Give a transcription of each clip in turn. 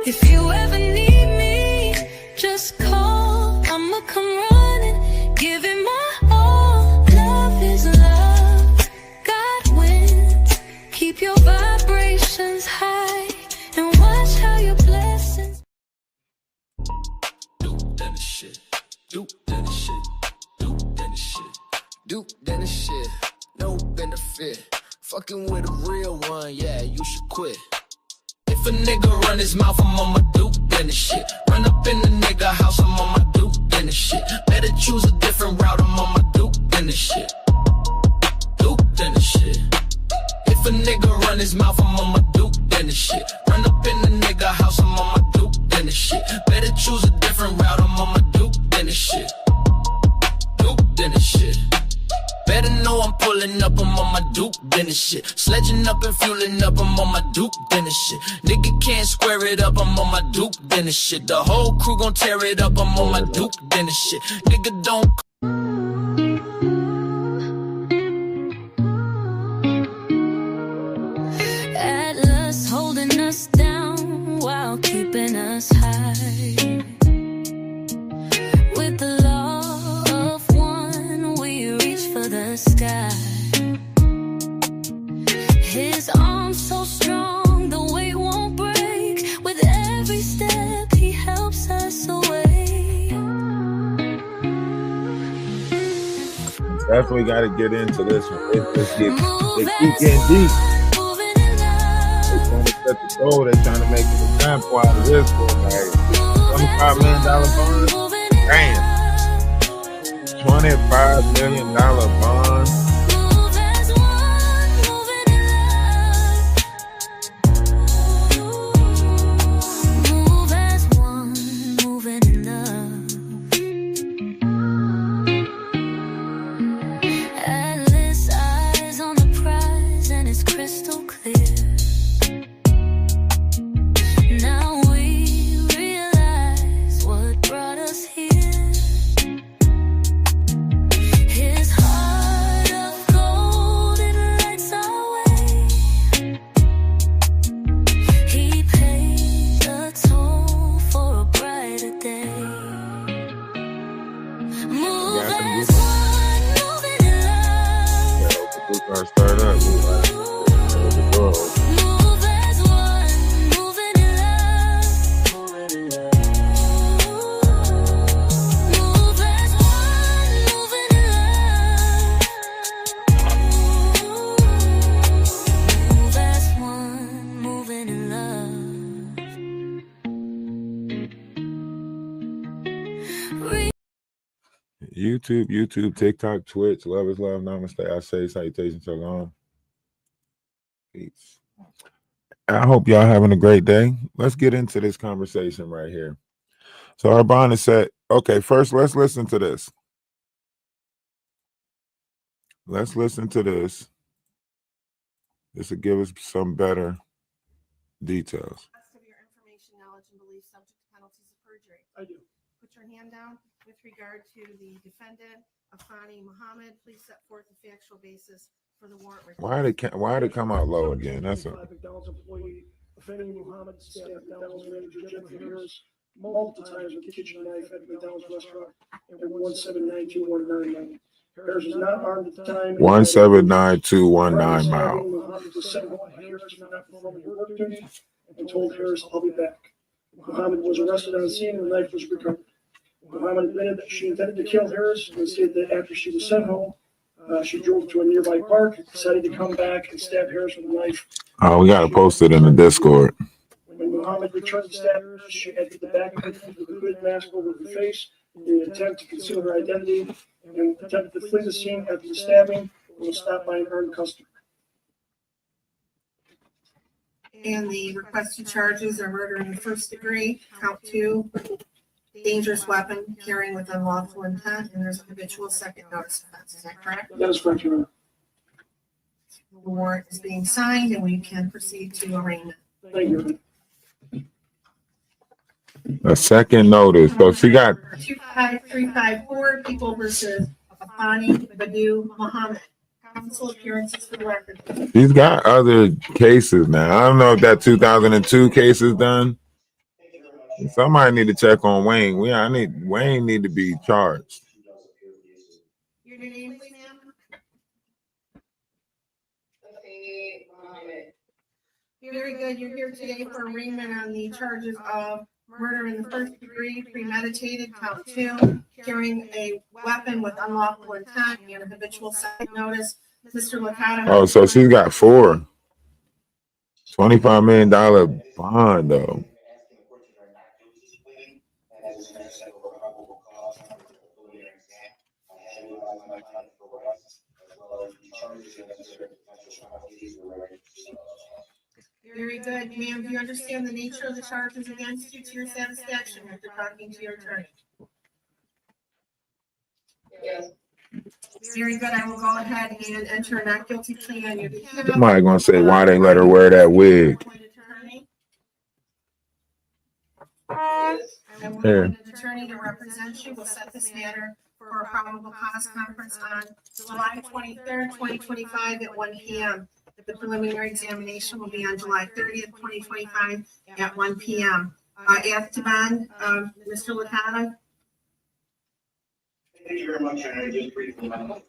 If you ever need me, just call. I'ma come running, give it my all. Love is love, God wins. Keep your vibrations high and watch how your blessings. Do that shit. Do that shit. Do that shit. Do that shit. No benefit. Fucking with a real one, yeah, you should quit. If a nigga run his mouth, I'm on my Duke and the shit. Run up in the nigga house, I'm on my Duke and the shit. Better choose a different route, I'm on my Duke and the shit. Duke and the shit. If a nigga run his mouth, I'm on my Duke and the shit. Run up in the nigga house, I'm on my Duke and the shit. Better choose a different route, I'm on my Duke and the shit. Duke and the shit. Better know I'm pulling up, I'm on my Duke, then the shit. Sledging up and fueling up, I'm on my Duke, then the shit. Nigga can't square it up, I'm on my Duke, then the shit. The whole crew gon' tear it up, I'm on my Duke, then the shit. Nigga don't. Atlas holding us down while keeping us high. With the law of one, we reach for the sky. His arms so strong, the weight won't break. With every step, he helps us away. Definitely got to get into this one. It keep getting deep. They're trying to set the goal. They're trying to make an example out of this one. Like $25 million bond. Damn. $25 million bond. YouTube, TikTok, Twitch, love is love, namaste, I say, salutations, shalom. Peace. I hope y'all having a great day. Let's get into this conversation right here. So our bond is set. Okay, first let's listen to this. Let's listen to this. This will give us some better details. Of your information, knowledge, and belief subject to penalties of perjury. I do. Put your hand down. With regard to the defendant, Afeni Muhammad, please set forth the factual basis for the warrant request. Why did it come out low again? That's a McDonald's employee, Afeni Muhammad, staff McDonald's manager Jennifer Harris, multiple times with a kitchen knife at McDonald's restaurant and 1792199. Harris was not armed at the time. 1792199 mile. Muhammad was sent home. Harris was not performing her work duties and told Harris, "I'll be back." Muhammad was arrested on scene and the knife was recovered. Muhammad admitted that she intended to kill Harris and stated that after she was sent home, she drove to a nearby park, decided to come back and stab Harris with a knife. Oh, we got to post it in the Discord. When Muhammad returned to stab Harris, she entered the back of her with a hooded mask over her face in an attempt to conceal her identity and attempted to flee the scene after the stabbing and was stopped by an armed customer. And the requested charges are murder in the first degree, count 2, dangerous weapon carrying with unlawful intent, and there's a habitual second notice offense. Is that correct? That is correct, Your Honor. The warrant is being signed and we can proceed to arraignment. Thank you. A second notice. So she got 25354, People versus Afeni Muhammad. Counsel appearances for the record. she's got other cases now. I don't know if that 2002 case is done. Somebody need to check on Wayne. Wayne need to be charged. Your name, please, ma'am? Afeni Muhammad. Very good. You're here today for arraignment on the charges of murder in the first degree, premeditated, count 2, carrying a weapon with unlawful intent, and a habitual second notice. Mr. Licata. Oh, so she's got 4. $25 million bond, though. Very good, ma'am. Do you understand the nature of the charges against you to your satisfaction after talking to your attorney? Yes. Very good. I will go ahead and enter a not guilty plea on your behalf. Somebody gonna say why they let her wear that wig. I will Here. appoint an attorney to represent you. Will set this matter for a probable cause conference on July 23rd, 2025 at 1 p.m. The preliminary examination will be on July 30th, 2025 at 1 p.m. After Mr. Licata. Thank you very much, and I just briefly, my I'm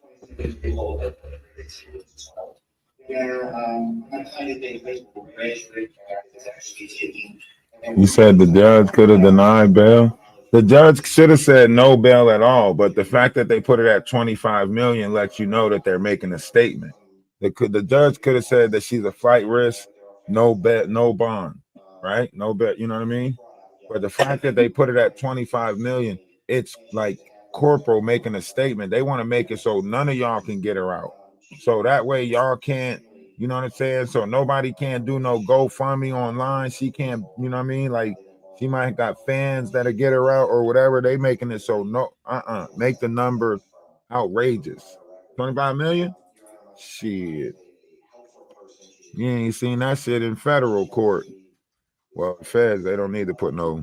trying to think Facebook graduate is actually taking. You said the judge could have denied bail. The judge should have said no bail at all, but the fact that they put it at 25 million lets you know that they're making a statement. The judge could have said that she's a flight risk, no bet, no bond, right? No bet, you know what I mean? But the fact that they put it at 25 million, it's like corporal making a statement. They want to make it so none of y'all can get her out. So that way y'all can't, you know what I'm saying? So nobody can do no GoFundMe online. She can't, you know what I mean? Like she might have got fans that'll get her out or whatever. They making it so no, make the number outrageous. 25 million? Shit. You ain't seen that shit in federal court. Well, feds, they don't need to put no.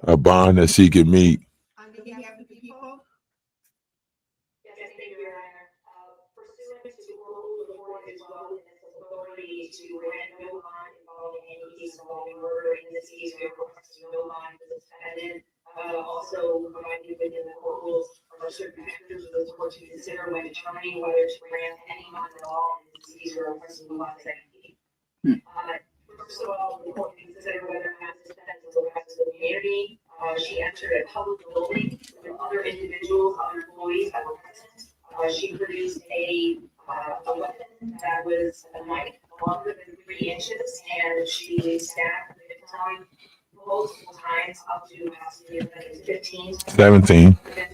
A bond that she could meet. On behalf of the people. Yes, thank you, Your Honor. Pursuant to Rule the Court as well in its authority to grant no bond involving any case involving murder. In this case, we are requesting no bond for the defendant. Also provided within the court rules are certain factors for the court to consider when determining whether to grant any bond at all. In this case, we are requesting no bond second. First of all, the court can consider whether or not this defendant is a threat to the community. She entered a public building with other individuals, other employees that were present. She produced a weapon that was a knife longer than 3 inches, and she stabbed the victim multiple times, up to possibly 15. 17. There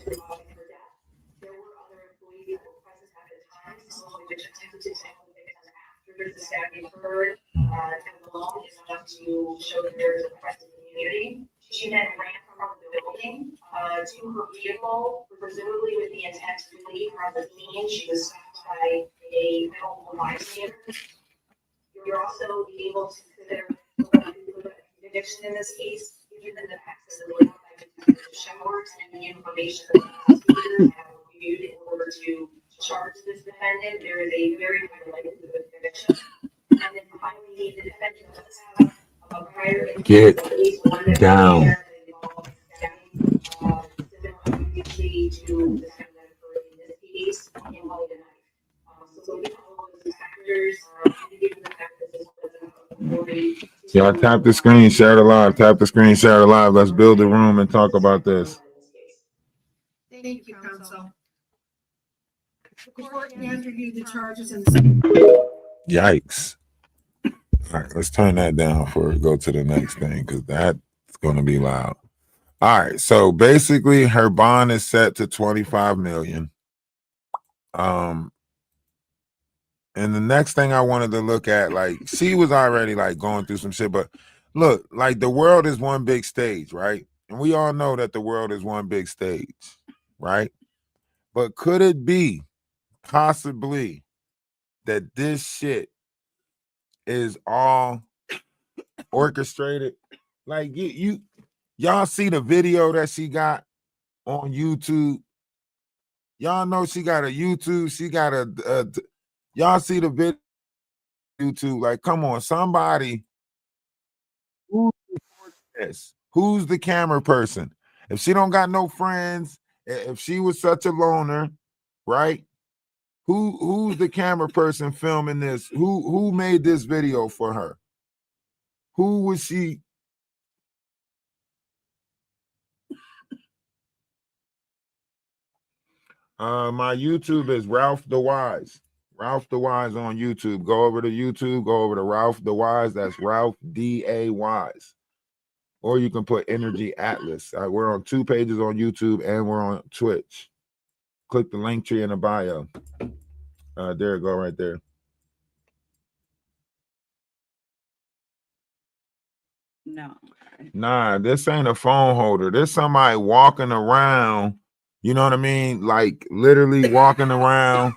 were other employees that were present at the time, some of which attempted to tackle the victim after the stabbing occurred. And alone is enough to show that there is a threat to the community. She then ran from the building to her vehicle, presumably with the intent to flee from the scene. She was stopped by a helpful bystander. You're also able to consider conviction in this case, given the fact that the showers and the information that the prosecutors have reviewed in order to charge this defendant. There is a very high likelihood of conviction. And then finally, the defendant does have a prior Get down. Y'all tap the screen, share the live, tap the screen, share the live. Let's build the room and talk about this. Thank you, counsel. The court has reviewed the charges and. Yikes. All right, let's turn that down before we go to the next thing, because that's going to be loud. All right, so basically her bond is set to 25 million. And the next thing I wanted to look at, like, she was already like going through some shit, but look, like the world is one big stage, right? And we all know that the world is one big stage. right? But could it be possibly that this shit is all orchestrated? Like y'all see the video that she got on YouTube? Y'all know she got a YouTube. She got y'all see the video on YouTube? Like, come on, somebody. Who this? Who's the camera person? If she don't got no friends, if she was such a loner, right? Who's the camera person filming this? Who made this video for her? Who was she? My YouTube is Ralph DaWise. Ralph DaWise on YouTube. Go over to YouTube, go over to Ralph DaWise. That's Ralph DaWise. Or you can put Energy Atlas. We're on 2 pages on YouTube and we're on Twitch. Click the link tree in the bio. There you go, right there. No. Nah, this ain't a phone holder. This somebody walking around, you know what I mean? Like literally walking around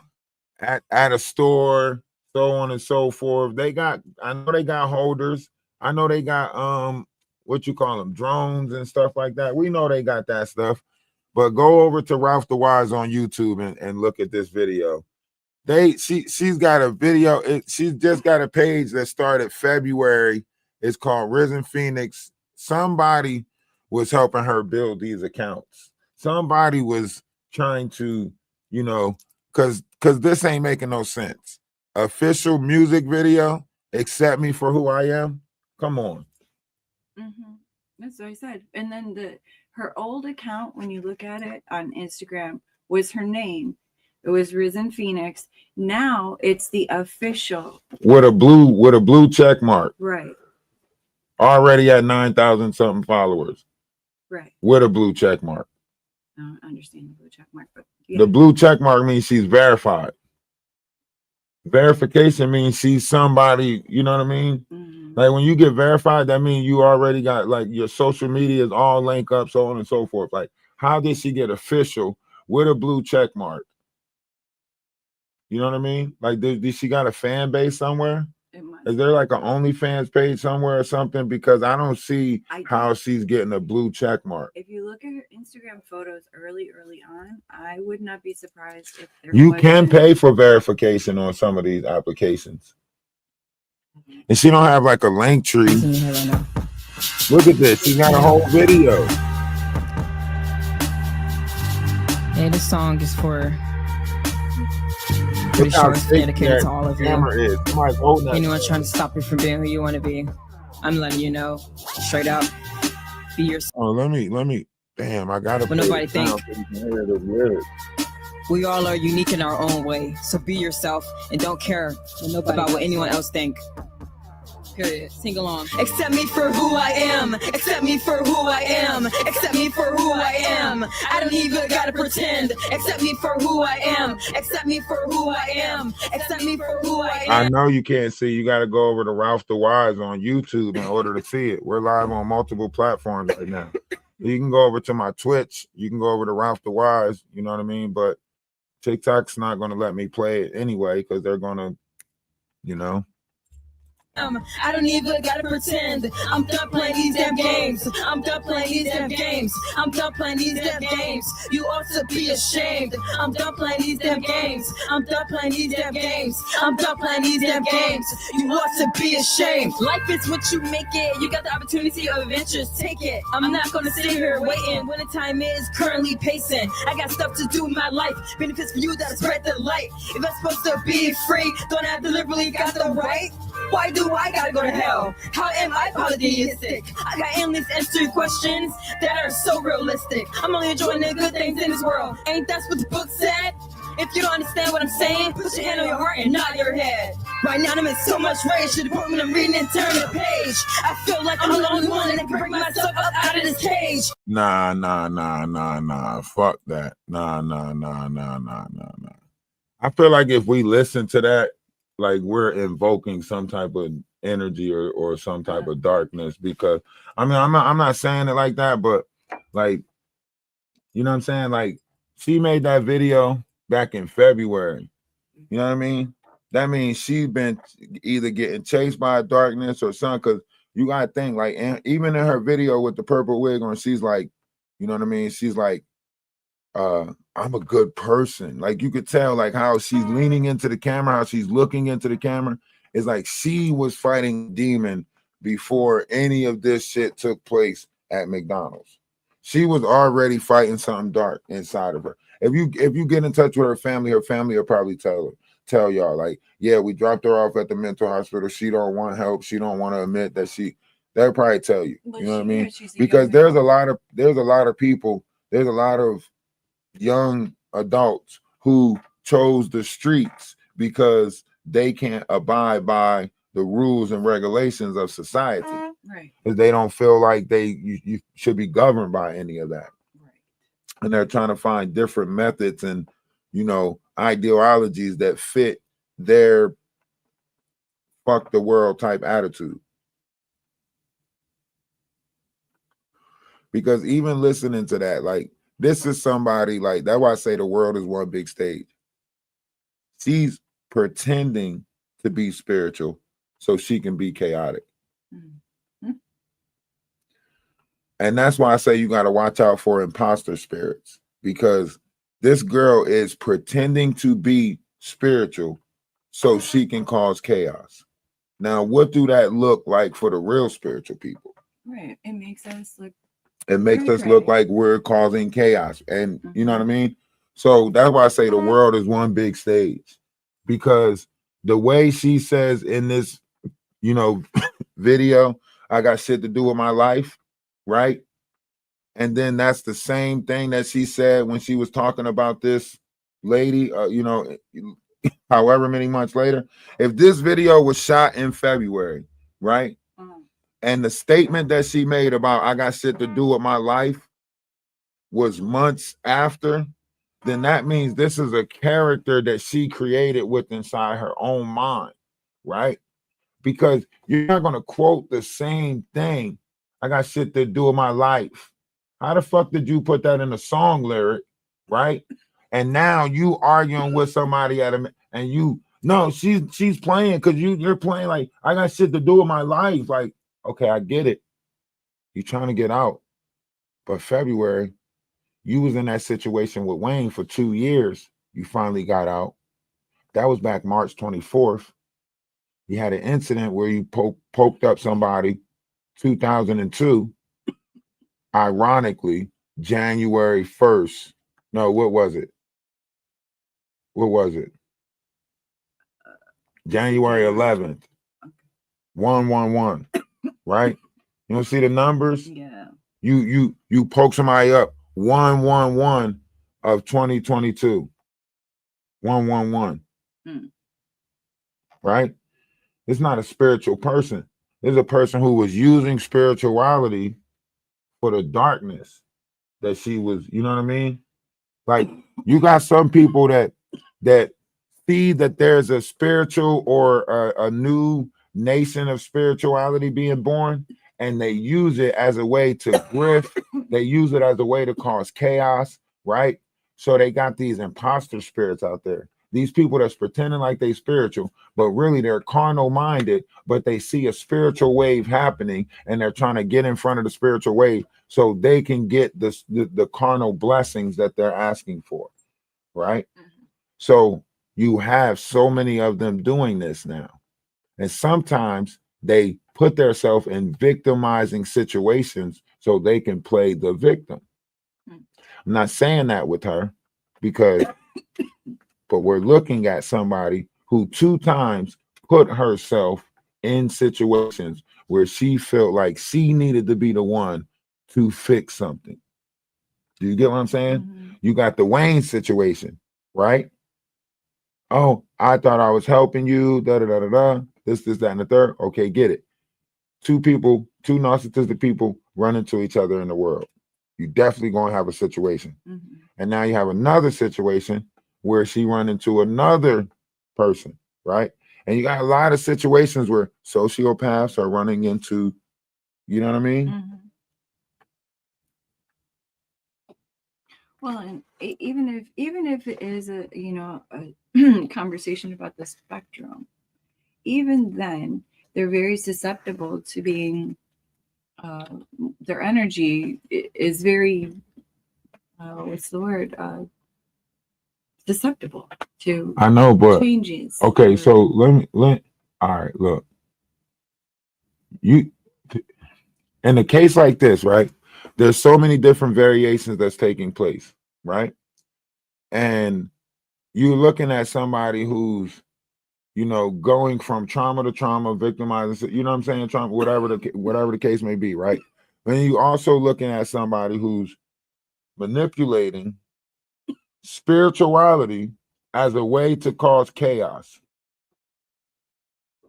at a store, so on and so forth. I know they got holders. I know they got what you call them, drones and stuff like that. We know they got that stuff. But go over to Ralph DaWise on YouTube and look at this video. She's got a video. She's just got a page that started February. It's called Risen Phoenix. Somebody was helping her build these accounts. Somebody was trying to, you know, because this ain't making no sense. Official music video, accept me for who I am. Come on. Mm-hmm. That's what I said. And then her old account, when you look at it on Instagram, was her name. It was Risen Phoenix. Now it's the official with a blue check mark. Right. Already at 9,000 something followers. Right. With a blue check mark. I don't understand the blue check mark, but yeah. The blue check mark means she's verified. Verification means she's somebody, you know what I mean? Mm-hmm. Like when you get verified, that means you already got like your social media is all linked up, so on and so forth. Like, how did she get official with a blue check mark? You know what I mean? Like, did she got a fan base somewhere? Is there like an OnlyFans page somewhere or something? Because I don't see how she's getting a blue check mark. If you look at her Instagram photos early on, I would not be surprised if you can pay for verification on some of these applications. And she don't have like a link tree. Look at this. She got a whole video. Yeah, this song is for pretty sure it's dedicated to all of you. Anyone trying to stop you from being who you want to be, I'm letting you know, straight up, be yourself. Oh, let me. Damn, I gotta. When nobody think. We all are unique in our own way, so be yourself and don't care about what anyone else think. Period. Sing along. Accept me for who I am. Accept me for who I am. Accept me for who I am. I don't even gotta pretend. Accept me for who I am. Accept me for who I am. Accept me for who I am. I know you can't see. You got to go over to Ralph DaWise on YouTube in order to see it. We're live on multiple platforms right now. You can go over to my Twitch. You can go over to Ralph DaWise. You know what I mean? But TikTok's not going to let me play it anyway because they're going to, you know. I don't even gotta pretend. I'm done playing these damn games. I'm done playing these damn games. I'm done playing these damn games. You ought to be ashamed. I'm done playing these damn games. I'm done playing these damn games. I'm done playing these damn games. You ought to be ashamed. Life is what you make it. You got the opportunity of adventures. Take it. I'm not gonna sit here waiting when the time is currently pacing. I got stuff to do in my life. Benefits for you that spread the light. If I'm supposed to be free, don't I deliberately got the right? Why do I gotta go to hell? How am I polytheistic? I got endless answered questions that are so realistic. I'm only enjoying the good things in this world. Ain't that what the book said? If you don't understand what I'm saying, put your hand on your heart and nod your head. Right now I'm in so much rage to the point when I'm reading and turning the page. I feel like I'm the only one that can bring myself up out of this cage. Nah. Fuck that. Nah. I feel like if we listen to that, like we're invoking some type of energy or some type of darkness, because I mean I'm not saying it like that, but like, you know what I'm saying? Like She made that video back in February. You know what I mean? That means she's been either getting chased by darkness or something. Because you gotta think, like, and even in her video with the purple wig on, she's like, you know what I mean? She's like, I'm a good person. Like, you could tell, like, how she's leaning into the camera, how she's looking into the camera. It's like she was fighting a demon before any of this shit took place at McDonald's. She was already fighting something dark inside of her. If you get in touch with her family will probably tell y'all, like, yeah, we dropped her off at the mental hospital. She don't want help. She don't want to admit that they'll probably tell you. Well, you know what I she mean? is. She's a Because young there's a adult. lot of people, there's a lot of young adults who chose the streets because they can't abide by the rules and regulations of society. Right. Because they don't feel like you should be governed by any of that. Right. And they're trying to find different methods and, you know, ideologies that fit their fuck the world type attitude. Because even listening to that, like, this is somebody, like, that's why I say the world is one big stage. She's pretending to be spiritual so she can be chaotic. Mm-hmm. And that's why I say you got to watch out for imposter spirits, because this girl is pretending to be spiritual so she can cause chaos. Now, what do that look like for the real spiritual people? Right. It makes us look. It makes us look like we're causing chaos. And you know what I mean? So that's why I say the world is one big stage, because the way she says in this, you know, video, I got shit to do with my life, right? And then that's the same thing that she said when she was talking about this lady, you know, however many months later. If this video was shot in February, right? And the statement that she made about I got shit to do with my life was months after, then that means this is a character that she created with inside her own mind, right? Because you're not going to quote the same thing. I got shit to do with my life. How the fuck did you put that in a song lyric, right? And now you arguing with somebody and you, no, she's playing because you're playing like I got shit to do with my life. Like, okay, I get it. You're trying to get out. But February, you was in that situation with Wayne for 2 years. You finally got out. That was back March 24th. You had an incident where you poked up somebody 2002. Ironically, January 1st. No, what was it? What was it? January 11th. 111. Right? You don't see the numbers? Yeah. You poke somebody up 111 of 2022. 111. Right? It's not a spiritual person. It's a person who was using spirituality for the darkness that she was, you know what I mean? Like, you got some people that see that there's a spiritual or a new nation of spirituality being born, and they use it as a way to grift. They use it as a way to cause chaos, right? So they got these imposter spirits out there. These people that's pretending like they spiritual, but really they're carnal minded, but they see a spiritual wave happening and they're trying to get in front of the spiritual wave so they can get the carnal blessings that they're asking for, right? So you have so many of them doing this now. And sometimes they put themselves in victimizing situations so they can play the victim. I'm not saying that with her because but we're looking at somebody who 2 times put herself in situations where she felt like she needed to be the one to fix something. Do you get what I'm saying? You got the Wayne situation, right? Oh, I thought I was helping you, this, that, and the third. Okay, get it. 2 narcissistic people run into each other in the world. You definitely gonna have a situation. And now you have another situation where she run into another person, right? And you got a lot of situations where sociopaths are running into, you know what I mean? Well, and even if it is a conversation about the spectrum, even then they're very susceptible to being their energy is very what's the word susceptible to I know, but changes. okay, so let all right, look. You in a case like this, right? There's so many different variations that's taking place, right? And you're looking at somebody who's, going from trauma to trauma, victimizing, you know what I'm saying, trauma, whatever the case may be, right? Then you also looking at somebody who's manipulating spirituality as a way to cause chaos.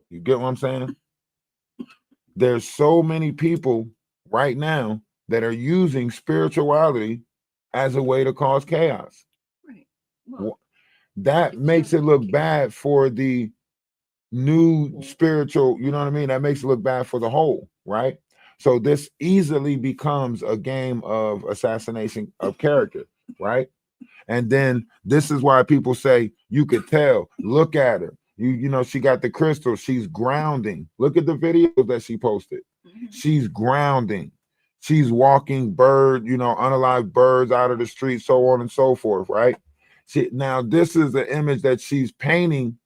You get what I'm saying? There's so many people right now that are using spirituality as a way to cause chaos. Right. Well, That makes it look bad for the new spiritual, you know what I mean? That makes it look bad for the whole, right? So this easily becomes a game of assassination of character, right? And then this is why people say you could tell, look at her. She got the crystal, she's grounding. Look at the videos that she posted. She's grounding. She's walking unalive birds out of the street, so on and so forth, right? Now this is the image that she's painting,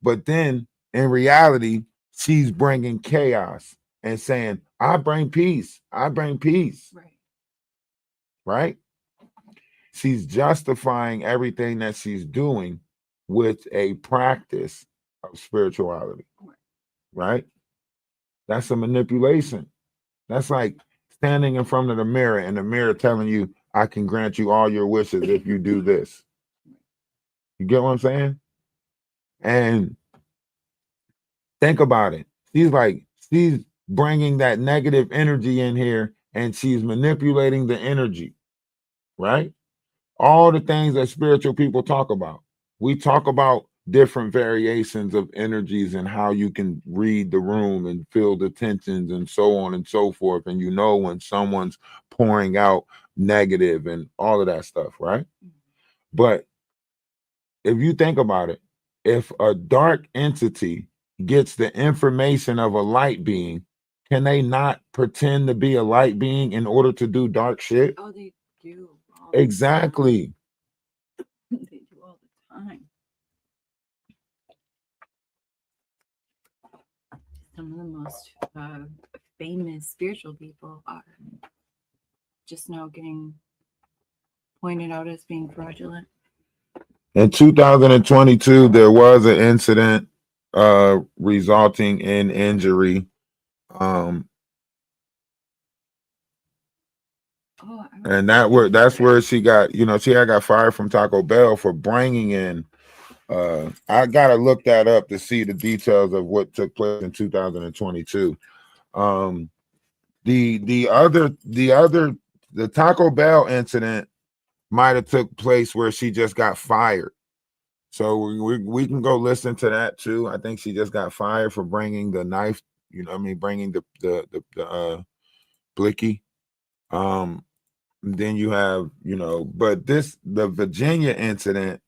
but then in reality, she's bringing chaos and saying, I bring peace. I bring peace. Right? She's justifying everything that she's doing with a practice of spirituality. Right? That's a manipulation. That's like standing in front of the mirror and the mirror telling you, I can grant you all your wishes if you do this. You get what I'm saying? And think about it. She's bringing that negative energy in here and she's manipulating the energy, right? All the things that spiritual people talk about. We talk about different variations of energies and how you can read the room and feel the tensions and so on and so forth. And when someone's pouring out negative and all of that stuff, right? But if you think about it, if a dark entity gets the information of a light being, can they not pretend to be a light being in order to do dark shit? Oh, they do. Exactly. They do all the time. Some of the most famous spiritual people are just now getting pointed out as being fraudulent. In 2022, there was an incident resulting in injury. And that's where she got, she had got fired from Taco Bell for bringing in. I gotta look that up to see the details of what took place in 2022. The Taco Bell incident might have took place where she just got fired. So we can go listen to that too. I think she just got fired for bringing the knife. Bringing the blicky. Then you have, but the Virginia incident,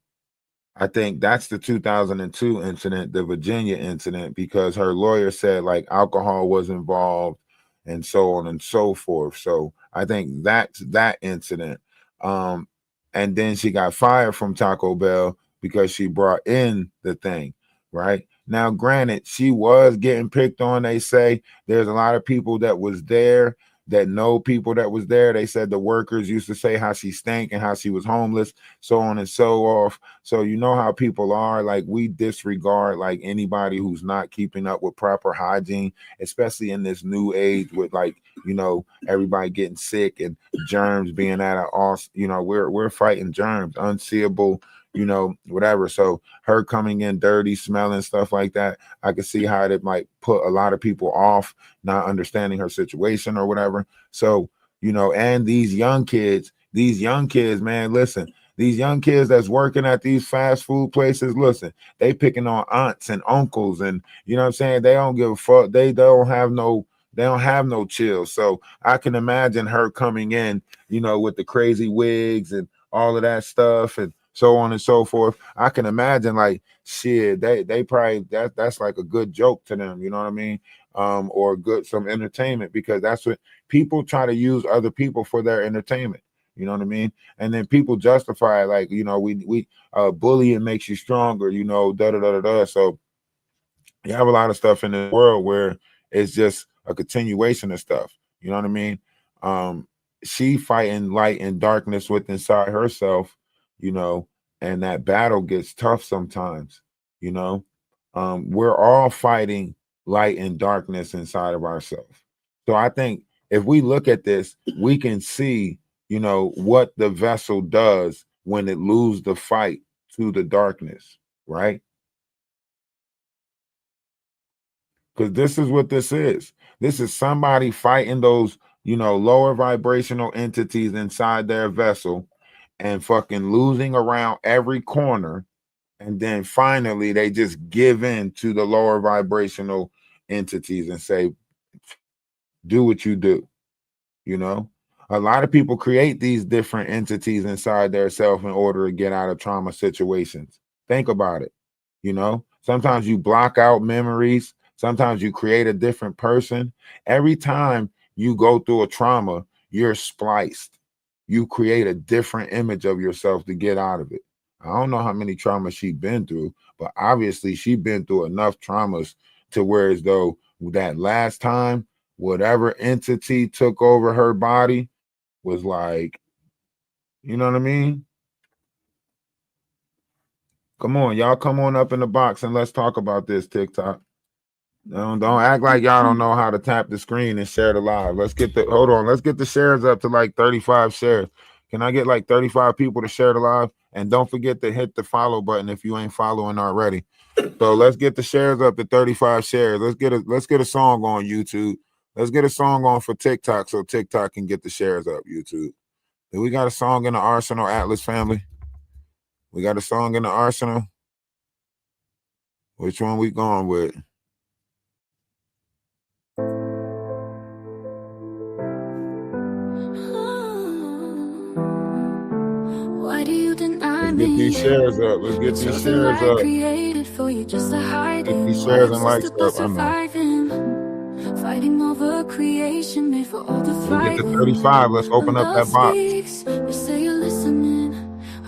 I think that's the 2002 incident, the Virginia incident, because her lawyer said like alcohol was involved and so on and so forth. So I think that's that incident. And then she got fired from Taco Bell because she brought in the thing, right? Now, granted, she was getting picked on. They say there's a lot of people that was there that know people that was there. They said the workers used to say how she stank and how she was homeless, so on and so forth. So you know how people are, like we disregard like anybody who's not keeping up with proper hygiene, especially in this new age with like, everybody getting sick and germs being at an all, we're fighting germs, unseeable, whatever. So her coming in dirty, smelling, stuff like that, I could see how it might put a lot of people off, not understanding her situation or whatever. So, and these young kids, man, listen, these young kids that's working at these fast food places, listen, they picking on aunts and uncles and, you know what I'm saying? They don't give a fuck. They don't have no They don't have no chill. So I can imagine her coming in, you know, with the crazy wigs and all of that stuff and so on and so forth. I can imagine like shit, they probably that's like a good joke to them, you know what I mean? Or good some entertainment, because that's what people try to use other people for their entertainment. You know what I mean? And then people justify like, you know, we bullying makes you stronger, you know, da da da da da. So you have a lot of stuff in the world where it's just a continuation of stuff. You know what I mean? She fighting light and darkness with inside herself, you know, and that battle gets tough sometimes, you know. We're all fighting light and darkness inside of ourselves. So I think if we look at this, we can see, you know, what the vessel does when it loses the fight to the darkness, right? Because this is what this is. This is somebody fighting those, you know, lower vibrational entities inside their vessel and fucking losing around every corner. And then finally, they just give in to the lower vibrational entities and say, do what you do. You know, a lot of people create these different entities inside their self in order to get out of trauma situations. Think about it. You know, sometimes you block out memories. Sometimes you create a different person. Every time you go through a trauma, you're spliced. You create a different image of yourself to get out of it. I don't know how many traumas she's been through, but obviously she's been through enough traumas to where as though that last time, whatever entity took over her body was like, you know what I mean? Come on, y'all come on up in the box and let's talk about this, TikTok. Don't act like y'all don't know how to tap the screen and share the live. Let's get the shares up to like 35 shares. Can I get like 35 people to share the live? And don't forget to hit the follow button if you ain't following already. So let's get the shares up to 35 shares. Let's get a song on YouTube. Let's get a song on for TikTok so TikTok can get the shares up, YouTube. Do we got a song in the arsenal, Atlas family? We got a song in the arsenal? Which one we going with? Why do you deny Let's me? get these shares up. Let's get these Chose the shares light up. created for you just to hide Get it. these Why shares and obsessed likes about up. I know. surviving? Fighting over creation made for all the Let's get to thriving. 35. Let's open When up love that box. speaks, you say you're listening.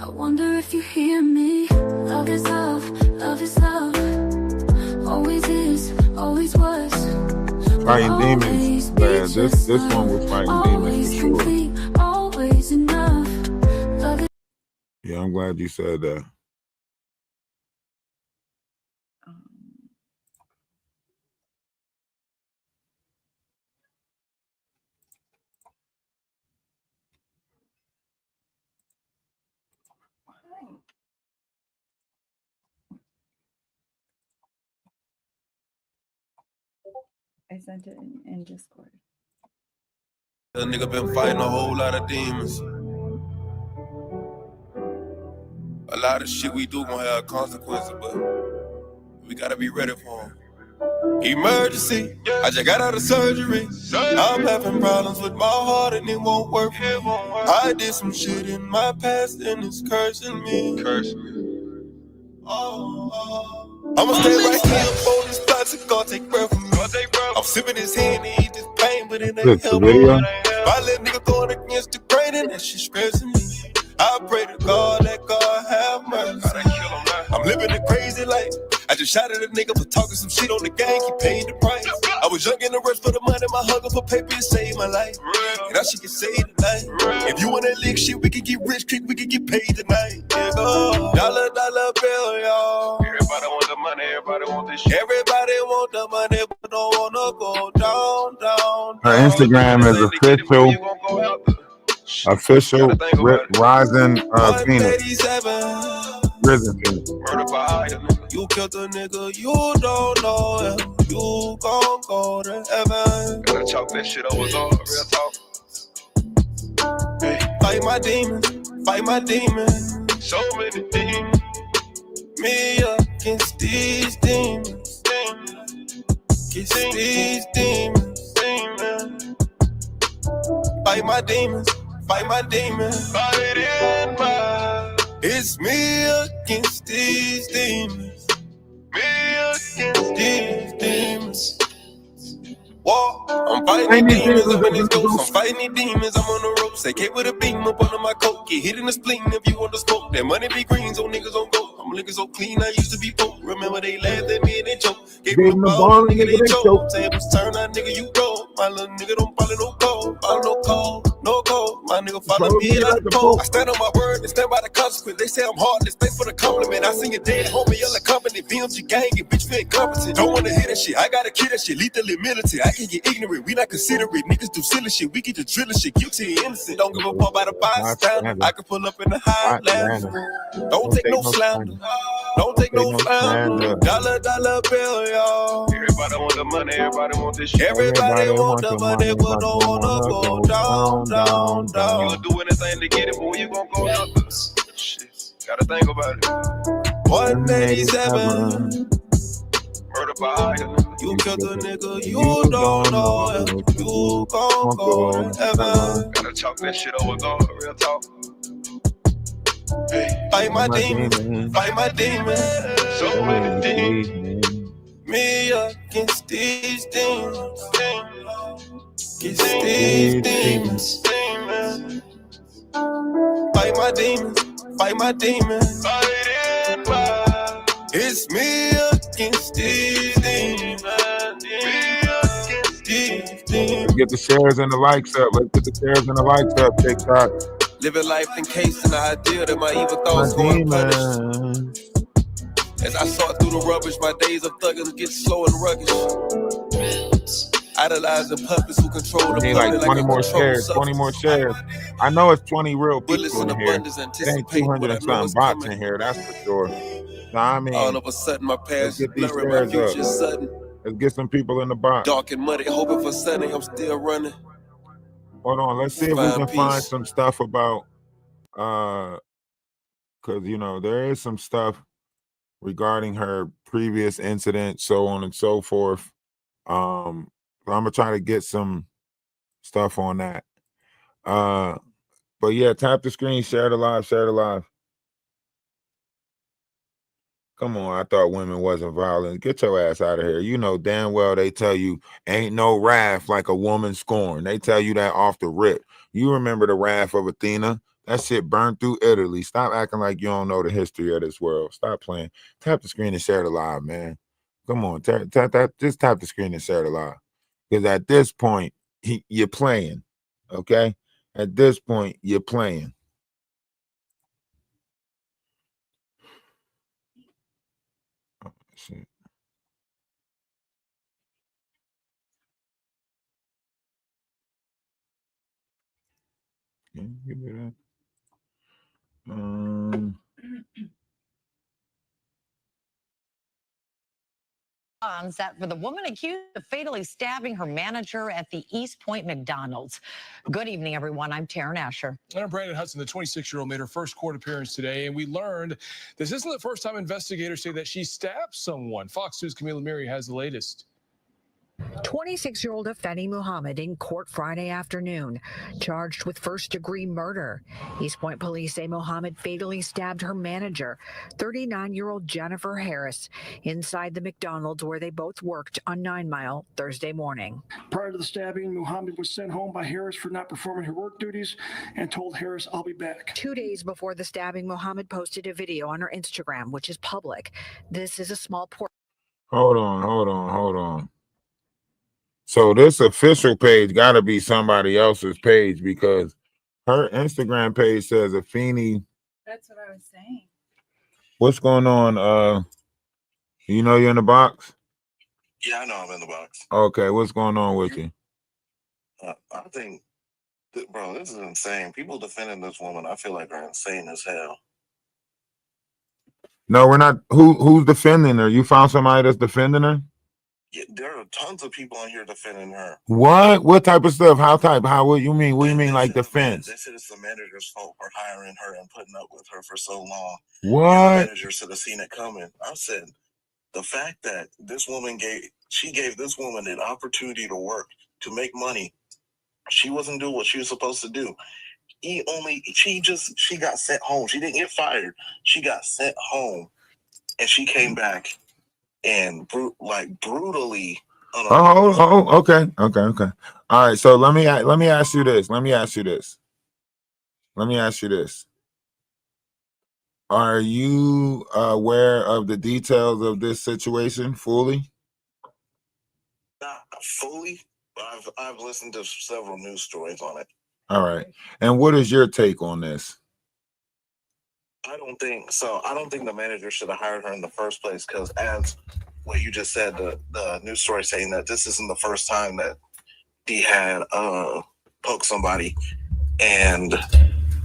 I wonder if you hear me. Love is love, love is love. Always is, always was. Fighting demons. Always be Man, this just one was love. fighting demons Always for sure. complete, always enough. Love is Yeah, I'm glad you said that. I sent it in Discord. That nigga been fighting a whole lot of demons. A lot of shit we do gonna have consequences, but we gotta be ready for them. Emergency, I just got out of surgery. I'm having problems with my heart and it won't work. I did some shit in my past and it's cursing me. I'ma stay right here for this plastic, God take breath from me. I'm sipping his hand and eat this pain, but it ain't Look, the helping. video. My little nigga going against the grain and that shit stressing me. I pray to God, let God have mercy. I'm living a crazy life. I just shot at a nigga for talking some shit on the gang, he paying the price. I was young in the rush for the money, my hunger for paper, it saved my life. And that shit can save tonight. If you want that lick shit, we can get rich quick, we can get paid tonight. Yeah, go. Dollar, dollar bill, y'all. Everybody want the money, everybody want this shit. Everybody want the money, but don't wanna go down, down, Her down. Instagram is official Rising Phoenix. 137. Risen Phoenix. Murder by you killed a nigga, you don't know him. You gon' go to heaven. Gotta chalk that shit over, real talk. Hey. Fight my demons, fight my demons. So many demons. Me against these demons. Against these demons. Fight my demons, fight my demons. Fight in my. It's me against these demons. Me against these demons. Whoa, I'm fighting Ain't these these demons demons up in up these in the ghosts. I'm ghost? fighting these demons, I'm on the ropes. They came with a beam up under my coat. Get hit in the spleen if you want to smoke. That money be green, so niggas don't go. I'm looking so clean, I used to be broke. Remember they laughed at me and they joke. Gave Gave them him the the ball, ball, and nigga, nigga, they they choke. choke. Tables turn, that nigga, you go. My little nigga don't follow no code. Follow no code, no code. My nigga follow Follow me me like like a a pole. pole. I stand on my word and stand by the consequence. They say I'm heartless, thanks for the compliment. I seen your dead homie, yelling company. BMG gang, and bitch, we incompetent. Don't wanna hear that shit, I gotta kill that shit. Lethally militant, I can get ignorant. We not considerate. Niggas do silly shit, we get to drilling shit. Guilty and innocent. Don't give a fuck about a bystander. I can pull up in the Highlander. Don't take no slander. Don't take no slander. Dollar bill, y'all. Everybody want the money, everybody want this shit. Everybody want the money, but don't wanna go down. You'll do anything to get it, but you gon' go nothing. Shit, gotta think about it. 187. Murder by you killed a nigga, you don't know if you gon' go to heaven. Gotta chalk that shit over, God, real talk. Hey, fight my demons, fight my demons. So many demons. Me against these demons. Against these demons. Fight my demons, fight my demons. Fight in my. It's me against these demons. Me against these demons. Let's get the shares and the likes up. Let's get the shares and the likes up. TikTok. Living life encased in the idea that my evil My thoughts go unpunished. demons. As I sort through the rubbish, my days of thugging get slow and ruggish. Idolizing puppets who control the I need public like 20 a more controlled shares. 20 more shares. I know it's 20 real Bullets people in in here. abundance, It ain't anticipate 200 what I and know something is bots coming. in here. That's for sure. So, I mean, All of a sudden, my let's past is get these blurring, my shares future up. is sudden. Let's get some people in the box. Dark and muddy, hoping for sunny, I'm still running. Hold on. Let's see if we Find can find peace. some stuff about, because, you know, there is some stuff regarding her previous incident, so on and so forth. So I'm gonna try to get some stuff on that. But yeah, tap the screen, share the live, share the live. Come on, I thought women wasn't violent. Get your ass out of here. You know damn well they tell you ain't no wrath like a woman scorned. They tell you that off the rip. You remember the wrath of Athena? That shit burned through Italy. Stop acting like you don't know the history of this world. Stop playing. Tap the screen and share the live, man. Come on, just tap the screen and share the live. Because at this point, you're playing. Okay? At this point, you're playing. Oh, shit. Yeah, give me that. That for the woman accused of fatally stabbing her manager at the East Point McDonald's. Good evening, everyone. I'm Taryn Asher. And I'm Brandon Hudson. The 26-year-old made her first court appearance today, and we learned this isn't the first time investigators say that she stabbed someone. Fox News' Camila Miri has the latest. 26-year-old Afeni Muhammad in court Friday afternoon, charged with first-degree murder. East Point police say Muhammad fatally stabbed her manager, 39-year-old Jennifer Harris, inside the McDonald's where they both worked on 9 Mile Thursday morning. Prior to the stabbing, Muhammad was sent home by Harris for not performing her work duties and told Harris, "I'll be back." 2 days before the stabbing, Muhammad posted a video on her Instagram, which is public. This is a small portion. Hold on. So this official page got to be somebody else's page because her Instagram page says Afeni. That's what I was saying. What's going on? You know you're in the box? Yeah, I know I'm in the box. Okay, what's going on with you? I think, bro, this is insane. People defending this woman, I feel like are insane as hell. No, we're not. Who's defending her? You found somebody that's defending her? Yeah, there are tons of people on here defending her. What? What type of stuff? How type? How? What you mean? What do you mean like defense? They said it's the manager's fault for hiring her and putting up with her for so long. What? And the manager should have seen it coming. I said, the fact that this woman gave this woman an opportunity to work, to make money, She wasn't doing what she was supposed to do. She got sent home. She didn't get fired. She got sent home, and she came back and brutally. Okay. All right. So let me ask you this. Are you aware of the details of this situation fully? Not fully, but I've listened to several news stories on it. All right. And what is your take on this? I don't think so. I don't think the manager should have hired her in the first place because, as what you just said, the news story saying that this isn't the first time that he had poked somebody, and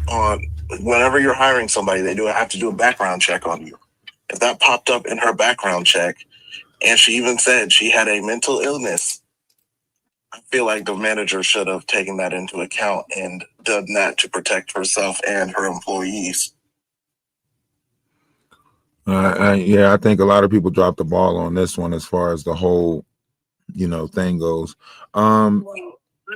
on whenever you're hiring somebody, they have to do a background check on you. If that popped up in her background check, and she even said she had a mental illness, I feel like the manager should have taken that into account and done that to protect herself and her employees. Yeah, I think a lot of people dropped the ball on this one as far as the whole, thing goes. I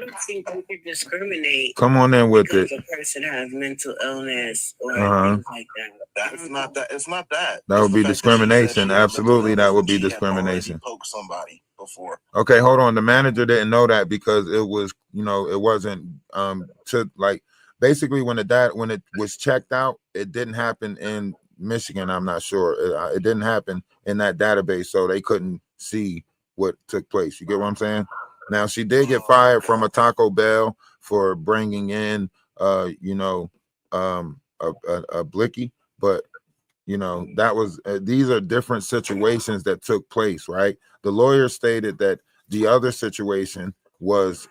don't think we could discriminate. Come on in with because it. a person has mental illness or things like that. That's not that. It's not that. That would be discrimination. Absolutely, that would be discrimination. Poked somebody before. Okay, hold on. The manager didn't know that because it was, it wasn't to like basically when it was checked out, it didn't happen in Michigan. I'm not sure. It didn't happen in that database, so they couldn't see what took place. You get what I'm saying? Now she did get fired from a Taco Bell for bringing in, a blicky, but that was these are different situations that took place, right? The lawyer stated that the other situation was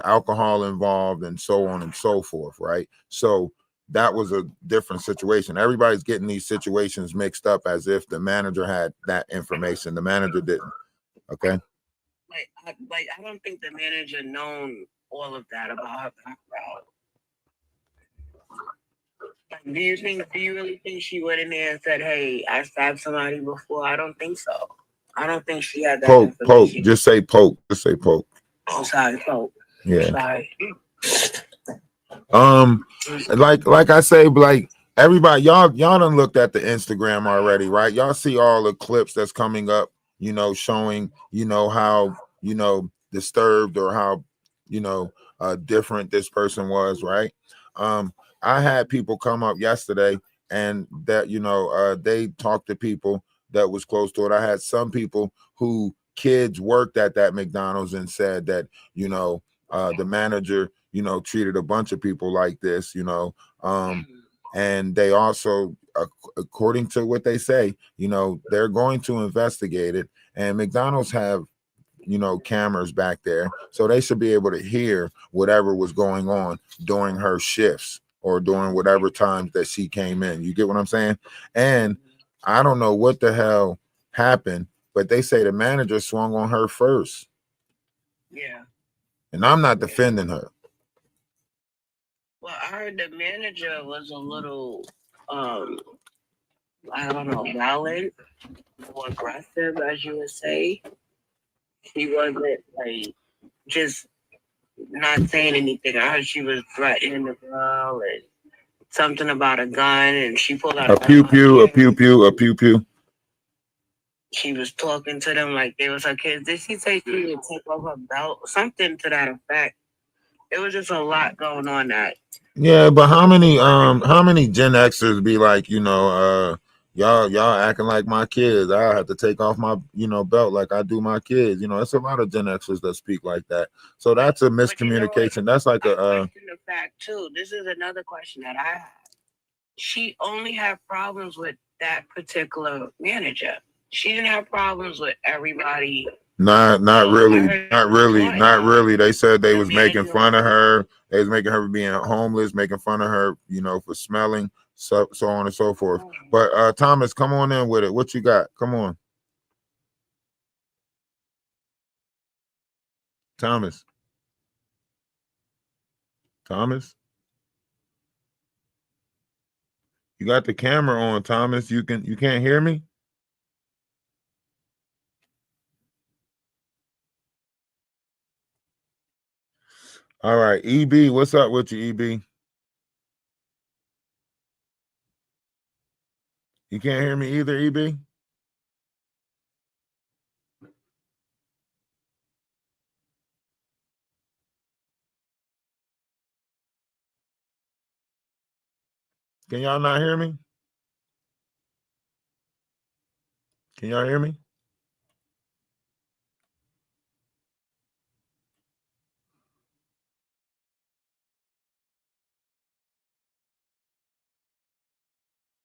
alcohol involved and so on and so forth, right? So that was a different situation. Everybody's getting these situations mixed up as if the manager had that information. The manager didn't. Okay. I don't think the manager known all of that about her background. Do you really think she went in there and said, "Hey, I stabbed somebody before"? I don't think so. I don't think she had that poke. Just say poke. I'm sorry, poke. Yeah. Sorry. Like I say, like everybody, y'all done looked at the Instagram already, right? Y'all see all the clips that's coming up, showing, how, disturbed or how, different this person was, right? I had people come up yesterday and that, they talked to people that was close to it. I had some people who kids worked at that McDonald's and said that, the manager, treated a bunch of people like this, and they also, according to what they say, they're going to investigate it. And McDonald's have, cameras back there, so they should be able to hear whatever was going on during her shifts or during whatever times that she came in. You get what I'm saying? And I don't know what the hell happened, but they say the manager swung on her first. Yeah. And I'm not defending her. Well, I heard the manager was a little, I don't know, violent or aggressive, as you would say. She wasn't like just not saying anything. I heard she was threatening the girl and something about a gun, and she pulled out a pew pew. She was talking to them like they was her kids. Did she say she would take off her belt? Something to that effect. It was just a lot going on that. Yeah, but how many Gen Xers be like, y'all acting like my kids. I have to take off my, belt like I do my kids. It's a lot of Gen Xers that speak like that. So that's a miscommunication. That's like I question the fact too. This is another question that I have. She only had problems with that particular manager. She didn't have problems with everybody. Not really. They said they was making fun of her. They was making her being homeless, making fun of her, for smelling, so on and so forth. But Thomas, come on in with it. What you got? Come on. Thomas. You got the camera on, Thomas. You can't hear me? All right, EB, what's up with you, EB? You can't hear me either, EB? Can y'all not hear me? Can y'all hear me?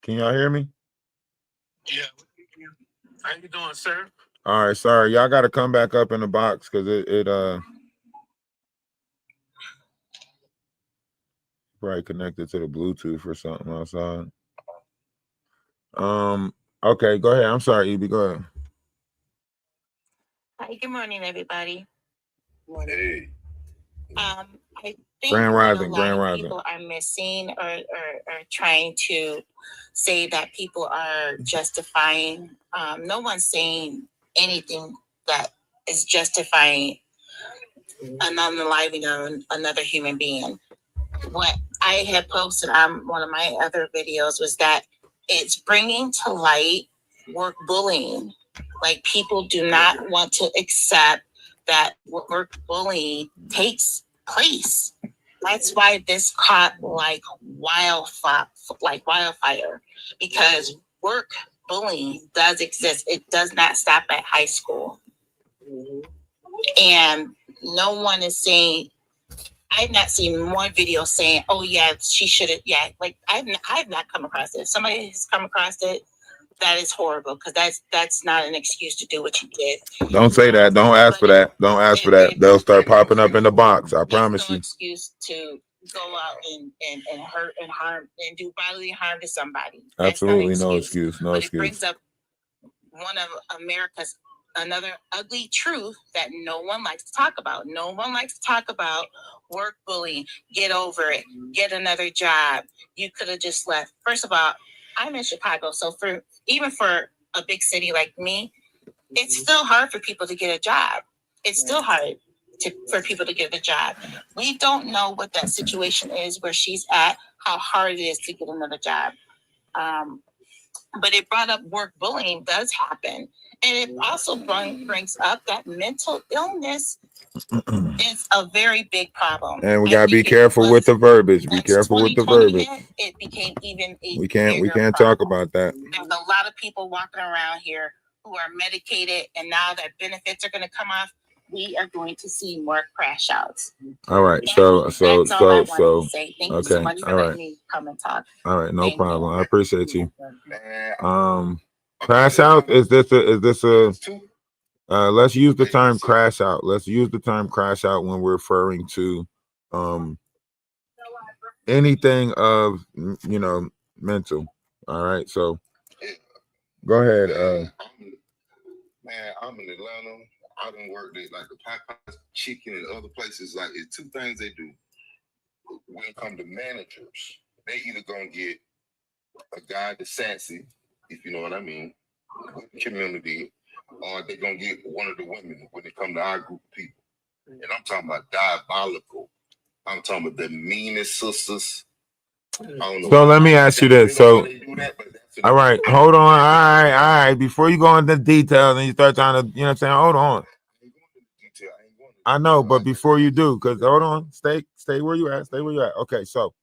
Can y'all hear me? Yeah. How you doing, sir? All right, sorry. Y'all got to come back up in the box because it probably connected to the Bluetooth or something outside. Okay, go ahead. I'm sorry, EB. Go ahead. Hi, good morning, everybody. Hey. I think Grand what a Rising, lot Grand of Rising. people are missing or trying to say that people are justifying. No one's saying anything that is justifying unaliving another human being. What I had posted on one of my other videos was that it's bringing to light work bullying. Like, people do not want to accept that work bullying takes place. That's why this caught like wildfire, because work bullying does exist. It does not stop at high school, and no one is saying. I've not seen more videos saying, "Oh yeah, she should have." Yeah, like I've not come across it. If somebody has come across it, that is horrible, because that's not an excuse to do what you did. Don't say that. Don't ask for that. Don't ask for that. They'll start popping up in the box. I promise you. Excuse to go out and hurt and harm and do bodily harm to somebody. That's Absolutely no excuse. No But excuse. it brings up one of America's another ugly truth that no one likes to talk about. No one likes to talk about work bullying. Get over it. Get another job. You could have just left. First of all, I'm in Chicago, so for a big city like me, it's still hard for people to get a job. It's still hard for people to get a job. We don't know what that situation is where she's at, how hard it is to get another job. But it brought up work bullying does happen. And it also brings up that mental illness is a very big problem. And we gotta be careful with the verbiage. Be careful with the verbiage. It became even We can't talk about that. There's a lot of people walking around here who are medicated, and now that benefits are going to come off, we are going to see more crash outs. All right. Thank you so Okay. much for All letting right. me come and talk. All right. No Thank problem. you. I appreciate you. Crash out. Is this a let's use the term crash out. Let's use the term crash out when we're referring to anything of mental. All right. So go ahead. Man, I'm in Atlanta. I done worked at like the Popeyes Chicken and other places. Like, it's two things they do. When it comes to managers, they either gonna get a guy that's sassy, if you know what I mean, with the community, or they gonna get one of the women when it come to our group of people. And I'm talking about diabolical. I'm talking about the meanest sisters. So let me ask you this. So, all right, hold on. All right. Before you go into details and you start trying to, what I'm saying, hold on. I know, but before you do, because hold on, stay where you at. Stay where you at. Okay, so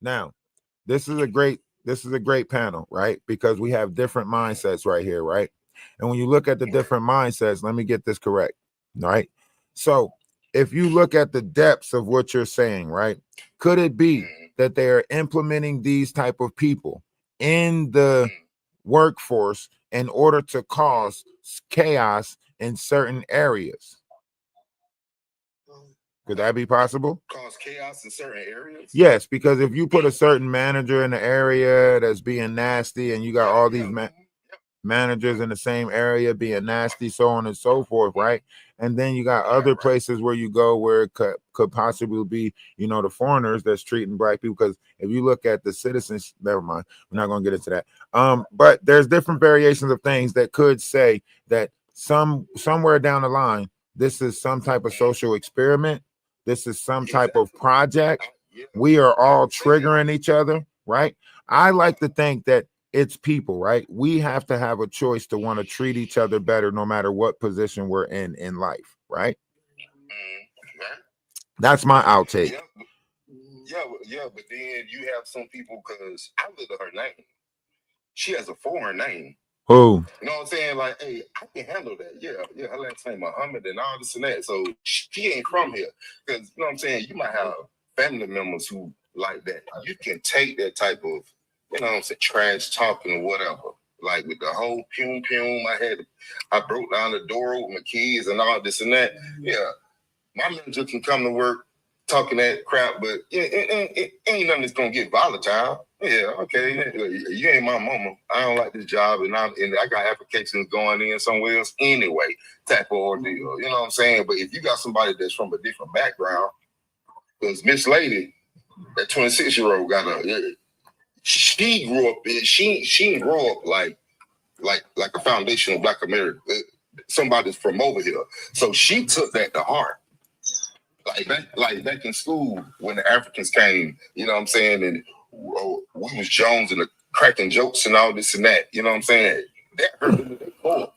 now this is a great panel, right? Because we have different mindsets right here, right? And when you look at the different mindsets, let me get this correct, right? So if you look at the depths of what you're saying, right? Could it be that they are implementing these type of people in the workforce in order to cause chaos in certain areas? Could that be possible? Cause chaos in certain areas? Yes, because if you put a certain manager in the area that's being nasty and you got all these managers in the same area being nasty, so on and so forth, right? And then you got other places where you go where it could possibly be, the foreigners that's treating black people. Because if you look at the citizens, never mind, we're not going to get into that. But there's different variations of things that could say that somewhere down the line, this is some type of social experiment this is some type of project, we are all triggering each other, right? I like to think that it's people, right? We have to have a choice to want to treat each other better no matter what position we're in life, right? That's my outtake. Yeah, but then you have some people, because I look at her name. She has a foreign name. Who? You know what I'm saying? Like, hey, I can handle that. Yeah, her last name Muhammad and all this and that. So she ain't from here. Because, you know what I'm saying? You might have family members who like that. You can take that type of, you know what I'm saying, trash talking or whatever. Like with the whole pum, I broke down the door with my kids and all this and that. Yeah, my manager can come to work talking that crap, but it ain't nothing that's gonna get volatile. Yeah, okay, you ain't my mama. I don't like this job, and I got applications going in somewhere else anyway. Type of ordeal, you know what I'm saying? But if you got somebody that's from a different background, because Miss Lady, that 26-year-old, got a, she grew up in, she didn't grow up like a foundation of Black America. Somebody's from over here, so she took that to heart. Like back in school when the Africans came, you know what I'm saying, and we was Jones and the cracking jokes and all this and that, you know what I'm saying? That hurt them to their core.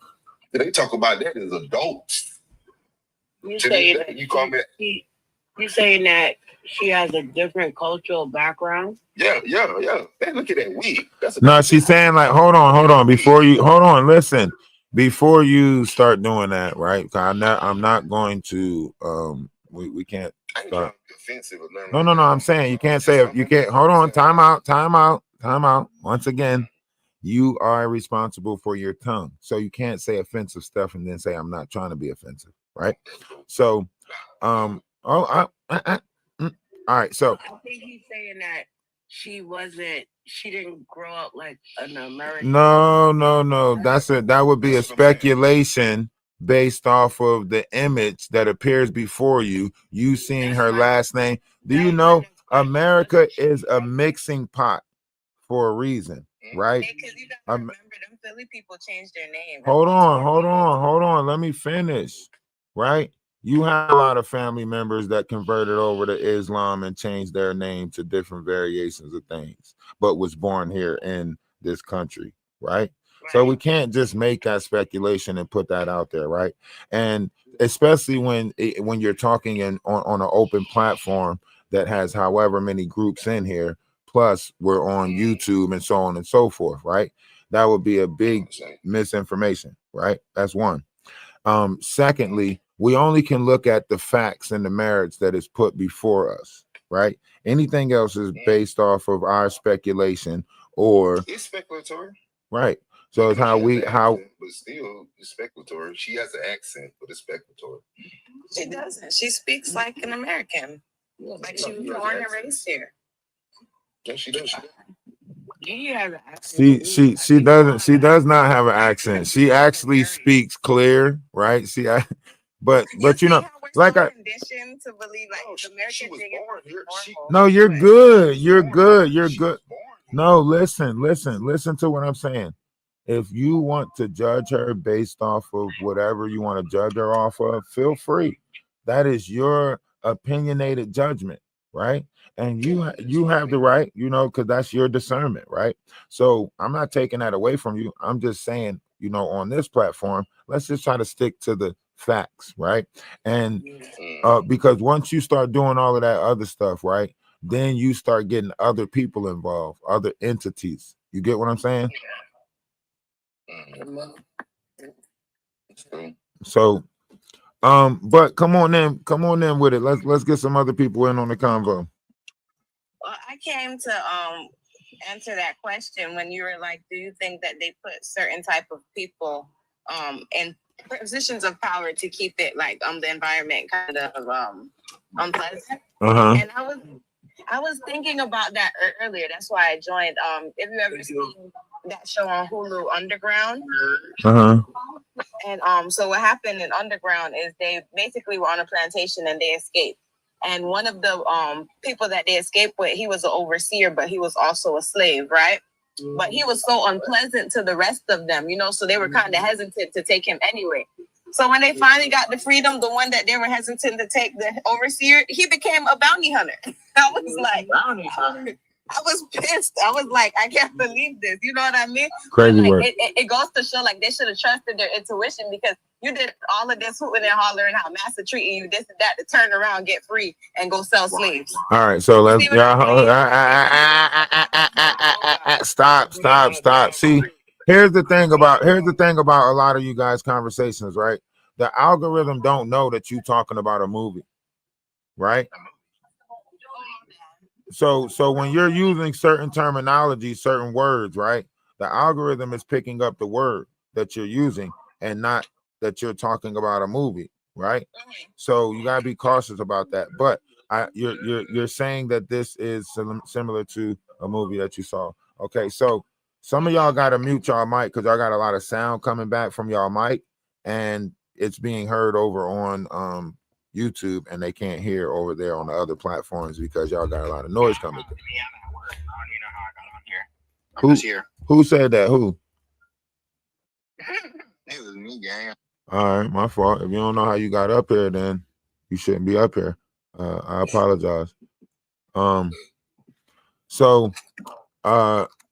They talk about that as adults. You saying that you saying that she has a different cultural background? Yeah. Hey, look at that wig. No, she's saying like, hold on, listen. Before you start doing that, right? I'm not going to we can't start. Offensive or nothing. No, I'm saying you can't say you can't. Hold on, time out. Once again, you are responsible for your tongue, so you can't say offensive stuff and then say I'm not trying to be offensive, right? So, all right. So I think he's saying that she didn't grow up like an American. No. That would be a speculation based off of the image that appears before you. You seeing her last name. Do you know America is a mixing pot for a reason, right? Because you gotta remember, them Philly people changed their name. Hold on. Let me finish, right? You have a lot of family members that converted over to Islam and changed their name to different variations of things, but was born here in this country, right? So we can't just make that speculation and put that out there, right? And especially when you're talking on an open platform that has however many groups in here, plus we're on YouTube and so on and so forth, right? That would be a big misinformation, right? That's one. Secondly, we only can look at the facts and the merits that is put before us, right? Anything else is based off of our speculation or it's speculatory, right? So it's but still it's speculatory. She has an accent, but it's speculatory. She doesn't. She speaks like an American, like she was born and raised here. Yeah, she does. She does not have an accent. She actually speaks clear, right? But you know, like I conditioned to believe like the American thing is no, you're good. No, listen to what I'm saying. If you want to judge her based off of whatever you want to judge her off of, feel free. That is your opinionated judgment, right? And you have the right, you know, because that's your discernment, right? So I'm not taking that away from you. I'm just saying, you know, on this platform, let's just try to stick to the facts, right? And because once you start doing all of that other stuff, right, then you start getting other people involved, other entities. You get what I'm saying? So but come on in with it. Let's get some other people in on the convo. Well, I came to answer that question when you were like, do you think that they put certain type of people in positions of power to keep it like the environment kind of unpleasant? And I was thinking about that earlier. That's why I joined. If you ever seen that show on Hulu, Underground? And so what happened in Underground is they basically were on a plantation and they escaped. And one of the people that they escaped with, he was an overseer, but he was also a slave, right? But he was so unpleasant to the rest of them, you know, so they were kind of hesitant to take him anyway. So when they finally got the freedom, the one that they were hesitant to take, the overseer, he became a bounty hunter. I was like, I was pissed. I was like, I can't believe this. You know what I mean? Crazy Like, work. it goes to show like they should have trusted their intuition, because you did all of this hooting and hollering how master treating you, this and that, to turn around, get free, and go sell slaves. All right, so let's See what stop. See, here's the thing about a lot of you guys' conversations, right? The algorithm don't know that you talking about a movie, right? So when you're using certain terminology, certain words, right? The algorithm is picking up the word that you're using and not that you're talking about a movie, right? So you gotta be cautious about that. But you're saying that this is similar to a movie that you saw. Okay, so some of y'all gotta mute y'all mic because y'all got a lot of sound coming back from y'all mic, and it's being heard over on YouTube, and they can't hear over there on the other platforms because y'all got a lot of noise coming through. Who said that? Who? It was me, gang. All right, my fault. If you don't know how you got up here, then you shouldn't be up here. I apologize. So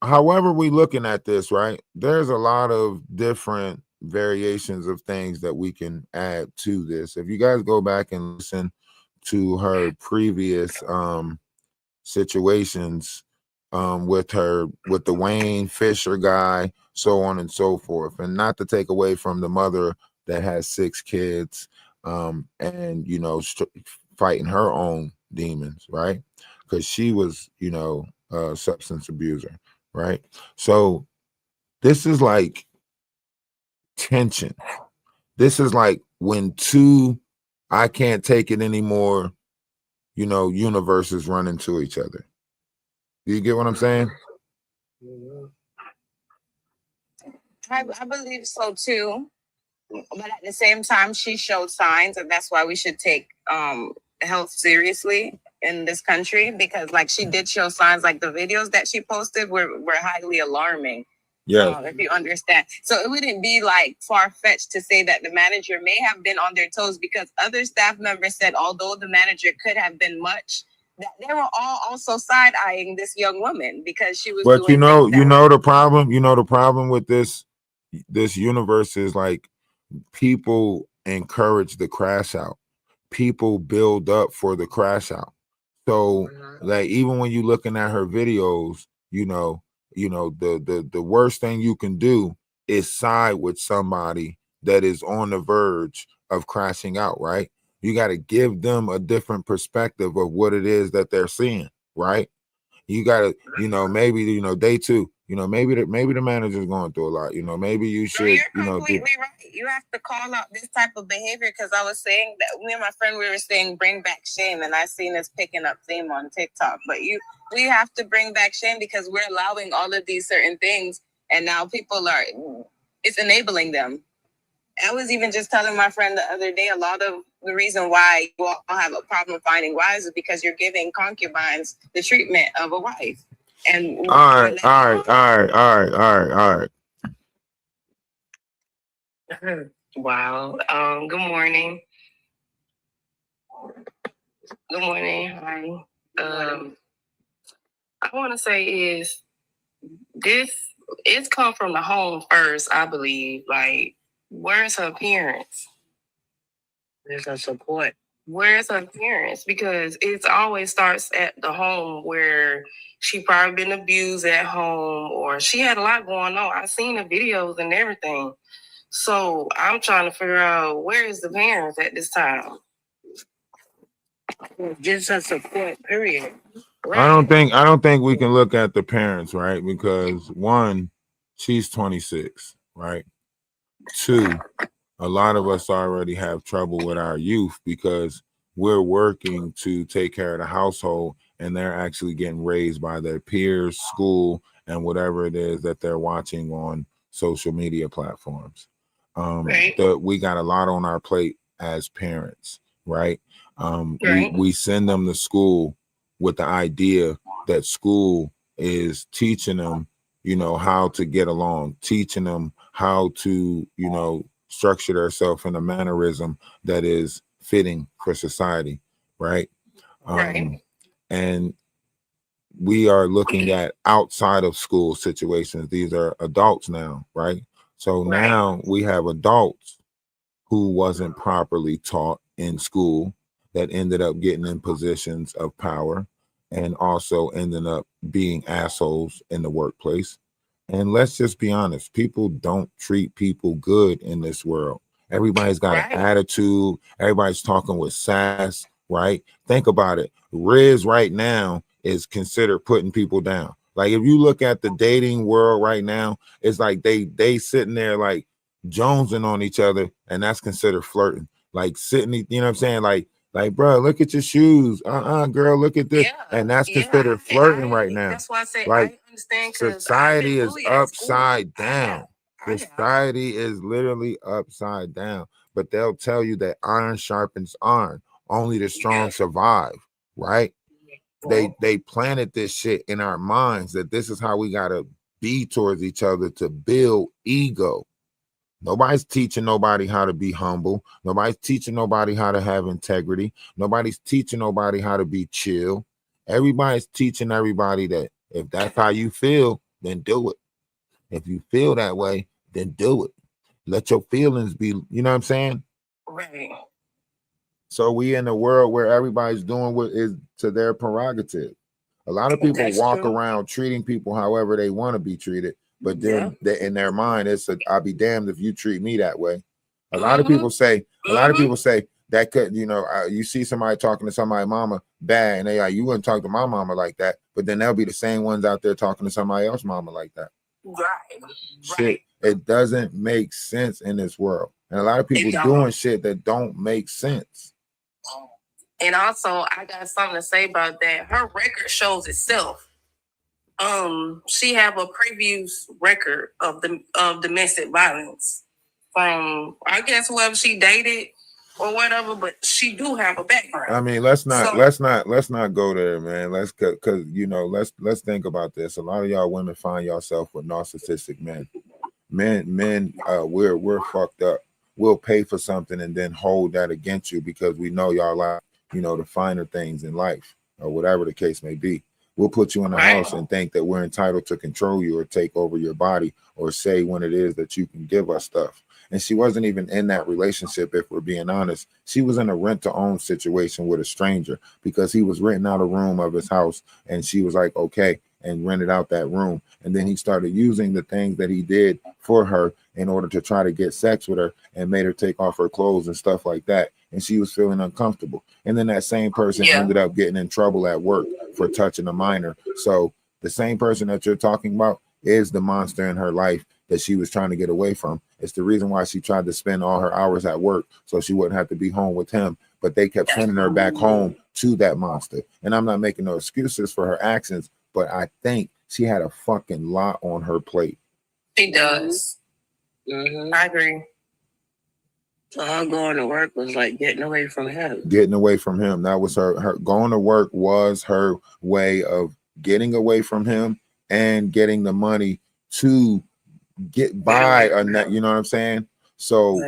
however we looking at this, right? There's a lot of different variations of things that we can add to this. If you guys go back and listen to her previous situations with the Wayne Fisher guy, so on and so forth, and not to take away from the mother that has 6 kids and fighting her own demons, right? Because she was a substance abuser, right? So this is like tension. This is like when two I can't take it anymore, universes run into each other. Do you get what I'm saying? I believe so too. But at the same time, she showed signs, and that's why we should take health seriously in this country, because like she did show signs, like the videos that she posted were highly alarming. Yeah. If you understand. So it wouldn't be like far-fetched to say that the manager may have been on their toes, because other staff members said although the manager could have been much, that they were all also side-eyeing this young woman because she was But doing the problem with this universe is like people encourage the crash out. People build up for the crash out. So like even when you're looking at her videos, the worst thing you can do is side with somebody that is on the verge of crashing out, right? You got to give them a different perspective of what it is that they're seeing, right? You got to, maybe, day 2, maybe the manager's going through a lot, maybe you should, You're completely right. You have to call out this type of behavior, because I was saying that me and my friend, we were saying bring back shame, and I seen this picking up theme on TikTok. But we have to bring back shame, because we're allowing all of these certain things, and now it's enabling them. I was even just telling my friend the other day, a lot of the reason why you all have a problem finding wives is because you're giving concubines the treatment of a wife. And all right. Wow. Good morning. Good morning. Hi. I want to say is it's come from the home first, I believe. Like, where's her parents? Where's her support? Where's her parents? Because it always starts at the home, where she probably been abused at home, or she had a lot going on. I've seen the videos and everything. So I'm trying to figure out, where is the parents at this time? Just a support, period. Right. I don't think we can look at the parents, right? Because 1, she's 26, right? 2, a lot of us already have trouble with our youth because we're working to take care of the household, and they're actually getting raised by their peers, school, and whatever it is that they're watching on social media platforms. We got a lot on our plate as parents, right? We send them to school with the idea that school is teaching them, how to get along, teaching them how to, structured herself in a mannerism that is fitting for society, right? And we are looking at outside of school situations. These are adults now, right? So now we have adults who wasn't properly taught in school that ended up getting in positions of power and also ended up being assholes in the workplace. And let's just be honest, people don't treat people good in this world. Everybody's got an attitude, everybody's talking with sass, right? Think about it. Riz right now is considered putting people down. Like if you look at the dating world right now, it's like they sitting there like jonesing on each other, and that's considered flirting. Like sitting, you know what I'm saying? Like, bro, look at your shoes. Girl, look at this. And that's considered flirting right now. That's why I say Like, I understand. society is upside down. Society is literally upside down. But they'll tell you that iron sharpens iron. Only the strong survive, right? They planted this shit in our minds that this is how we gotta be towards each other to build ego. Nobody's teaching nobody how to be humble. Nobody's teaching nobody how to have integrity. Nobody's teaching nobody how to be chill. Everybody's teaching everybody that if that's how you feel, then do it. If you feel that way, then do it. Let your feelings be, you know what I'm saying? Right. So we in a world where everybody's doing what is to their prerogative. A lot of people walk around treating people however they want to be treated. But then in their mind, it's I'll be damned if you treat me that way. A lot of people say, that could, you see somebody talking to somebody's mama bad, and they like, you wouldn't talk to my mama like that. But then they'll be the same ones out there talking to somebody else's mama like that. Shit, it doesn't make sense in this world. And a lot of people doing shit that don't make sense. And also, I got something to say about that. Her record shows itself. She have a previous record of domestic violence from, I guess, whoever she dated or whatever, but she do have a background. I mean, let's not go there, man. Let's think about this. A lot of y'all women find yourself with narcissistic men. We're fucked up. We'll pay for something and then hold that against you because we know y'all like, the finer things in life or whatever the case may be. We'll put you in the house and think that we're entitled to control you or take over your body or say when it is that you can give us stuff. And she wasn't even in that relationship, if we're being honest. She was in a rent-to-own situation with a stranger because he was renting out a room of his house, and she was like, okay, and rented out that room. And then he started using the things that he did for her in order to try to get sex with her and made her take off her clothes and stuff like that. And she was feeling uncomfortable. And then that same person ended up getting in trouble at work for touching a minor. So the same person that you're talking about is the monster in her life that she was trying to get away from. It's the reason why she tried to spend all her hours at work so she wouldn't have to be home with him. But they kept sending her back home to that monster. And I'm not making no excuses for her actions, but I think she had a fucking lot on her plate. She does. I agree. So her going to work was like getting away from him. Getting away from him. That was her going to work was her way of getting away from him and getting the money to get by a net, you know what I'm saying? So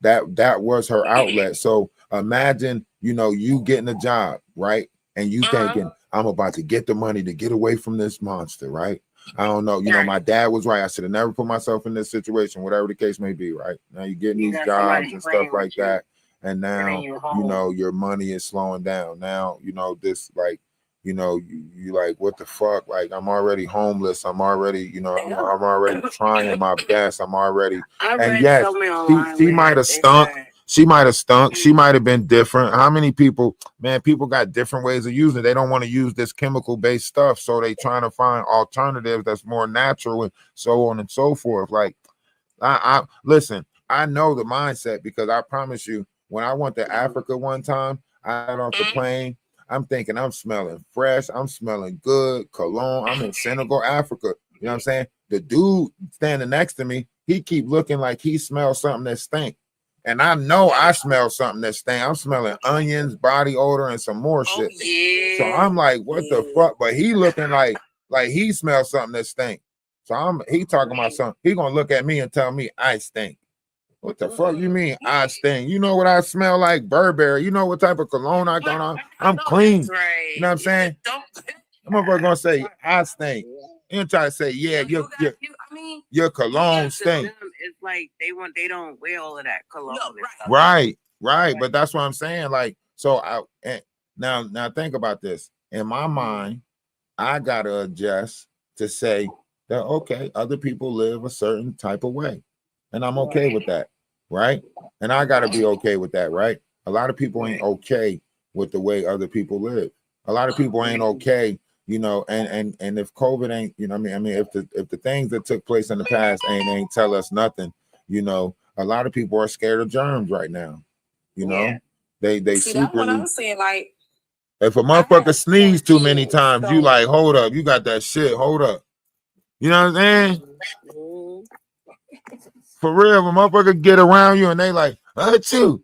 that was her outlet. So imagine, you getting a job, right? And you thinking, I'm about to get the money to get away from this monster, right? I don't know. My dad was right. I should have never put myself in this situation, whatever the case may be, right? Now you're getting these jobs and stuff like that. And now, your money is slowing down. Now, this like, you like, what the fuck? Like, I'm already homeless. I'm already, I'm already trying my best. I'm already, and yes, she might have stunk. She might have stunk. She might have been different. How many people, man, people got different ways of using it. They don't want to use this chemical-based stuff. So they trying to find alternatives that's more natural and so on and so forth. Like, I listen, I know the mindset because I promise you, when I went to Africa one time, I got off the plane. I'm thinking I'm smelling fresh. I'm smelling good. Cologne. I'm in Senegal, Africa. You know what I'm saying? The dude standing next to me, he keep looking like he smells something that stink. And I know I smell something that stink. I'm smelling onions, body odor, and some more shit. So I'm like, what the fuck? But he looking like he smells something that stink. So he talking about something. He gonna look at me and tell me I stink. What the fuck you mean I stink? You know what I smell like? Burberry. You know what type of cologne I got on? I'm clean. Right. You know what I'm saying? I'm gonna say I stink. You ain't try to say, yeah, your cologne stink. It's like they don't wear all of that cologne. Right. But that's what I'm saying. Like, so now think about this. In my mind, I gotta adjust to say that okay, other people live a certain type of way, and I'm okay with that, right? And I gotta be okay with that, right? A lot of people ain't okay with the way other people live. A lot of people ain't okay, you know. And if COVID ain't, you know, I mean, if the things that took place in the past ain't tell us nothing, you know, a lot of people are scared of germs right now. You know, they See, that's what secretly. I'm saying. Like, If a motherfucker sneeze too many times, you like, hold up, you got that shit, hold up. You know what I'm saying? For real, if a motherfucker get around you and they like, achoo.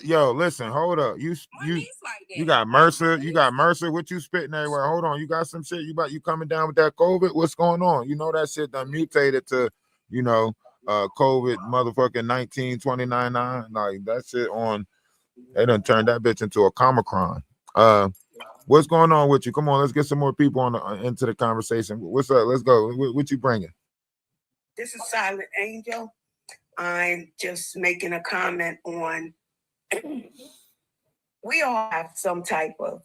Yo, listen, hold up. You got MRSA, what you spitting everywhere? Hold on, you got some shit, you coming down with that COVID? What's going on? You know that shit done mutated to, you know, COVID motherfucking 1929. Like that shit on, they done turned that bitch into a Omicron. What's going on with you? Come on, let's get some more people on into the conversation. What's up? Let's go. What you bringing? this is Silent Angel. I'm just making a comment on we all have some type of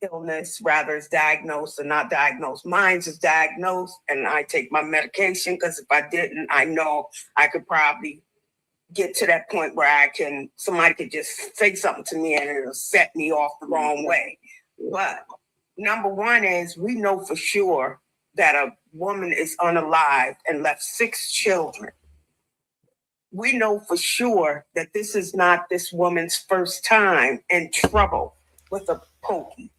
illness, rather it's diagnosed or not diagnosed. Mine's is diagnosed and I take my medication because if I didn't, I know I could probably get to that point where somebody could just say something to me and it'll set me off the wrong way. But number one is we know for sure that a woman is unalived and left 6 children. We know for sure that this is not this woman's first time in trouble with a pokey.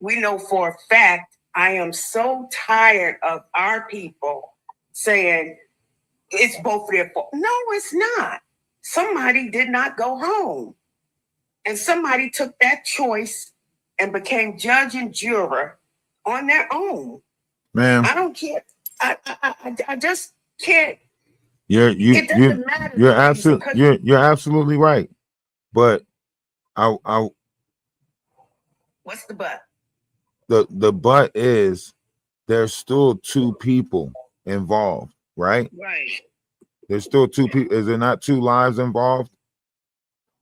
We know for a fact, I am so tired of our people saying it's both their fault. No, it's not. Somebody did not go home. And somebody took that choice and became judge and juror on their own. Ma'am. I don't care. I just can't. You're matter. You're absolutely right. But what's the but? The but is there's still 2 people involved, right? Right. There's still 2 people. Is there not 2 lives involved?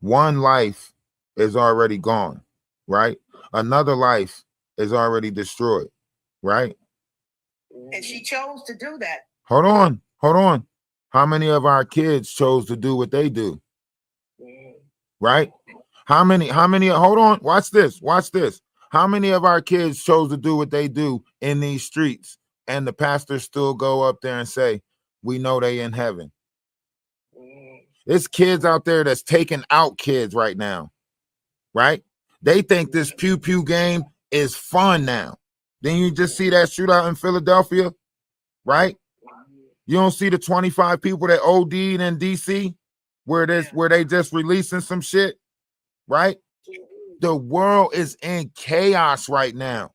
One life is already gone, right? Another life is already destroyed, right? And she chose to do that. Hold on. How many of our kids chose to do what they do? Right? How many, hold on, watch this. How many of our kids chose to do what they do in these streets and the pastors still go up there and say, we know they in heaven? There's kids out there that's taking out kids right now, right? They think this pew pew game is fun now. Then you just see that shootout in Philadelphia, right? You don't see the 25 people that OD'd in DC where they just releasing some shit, right? The world is in chaos right now.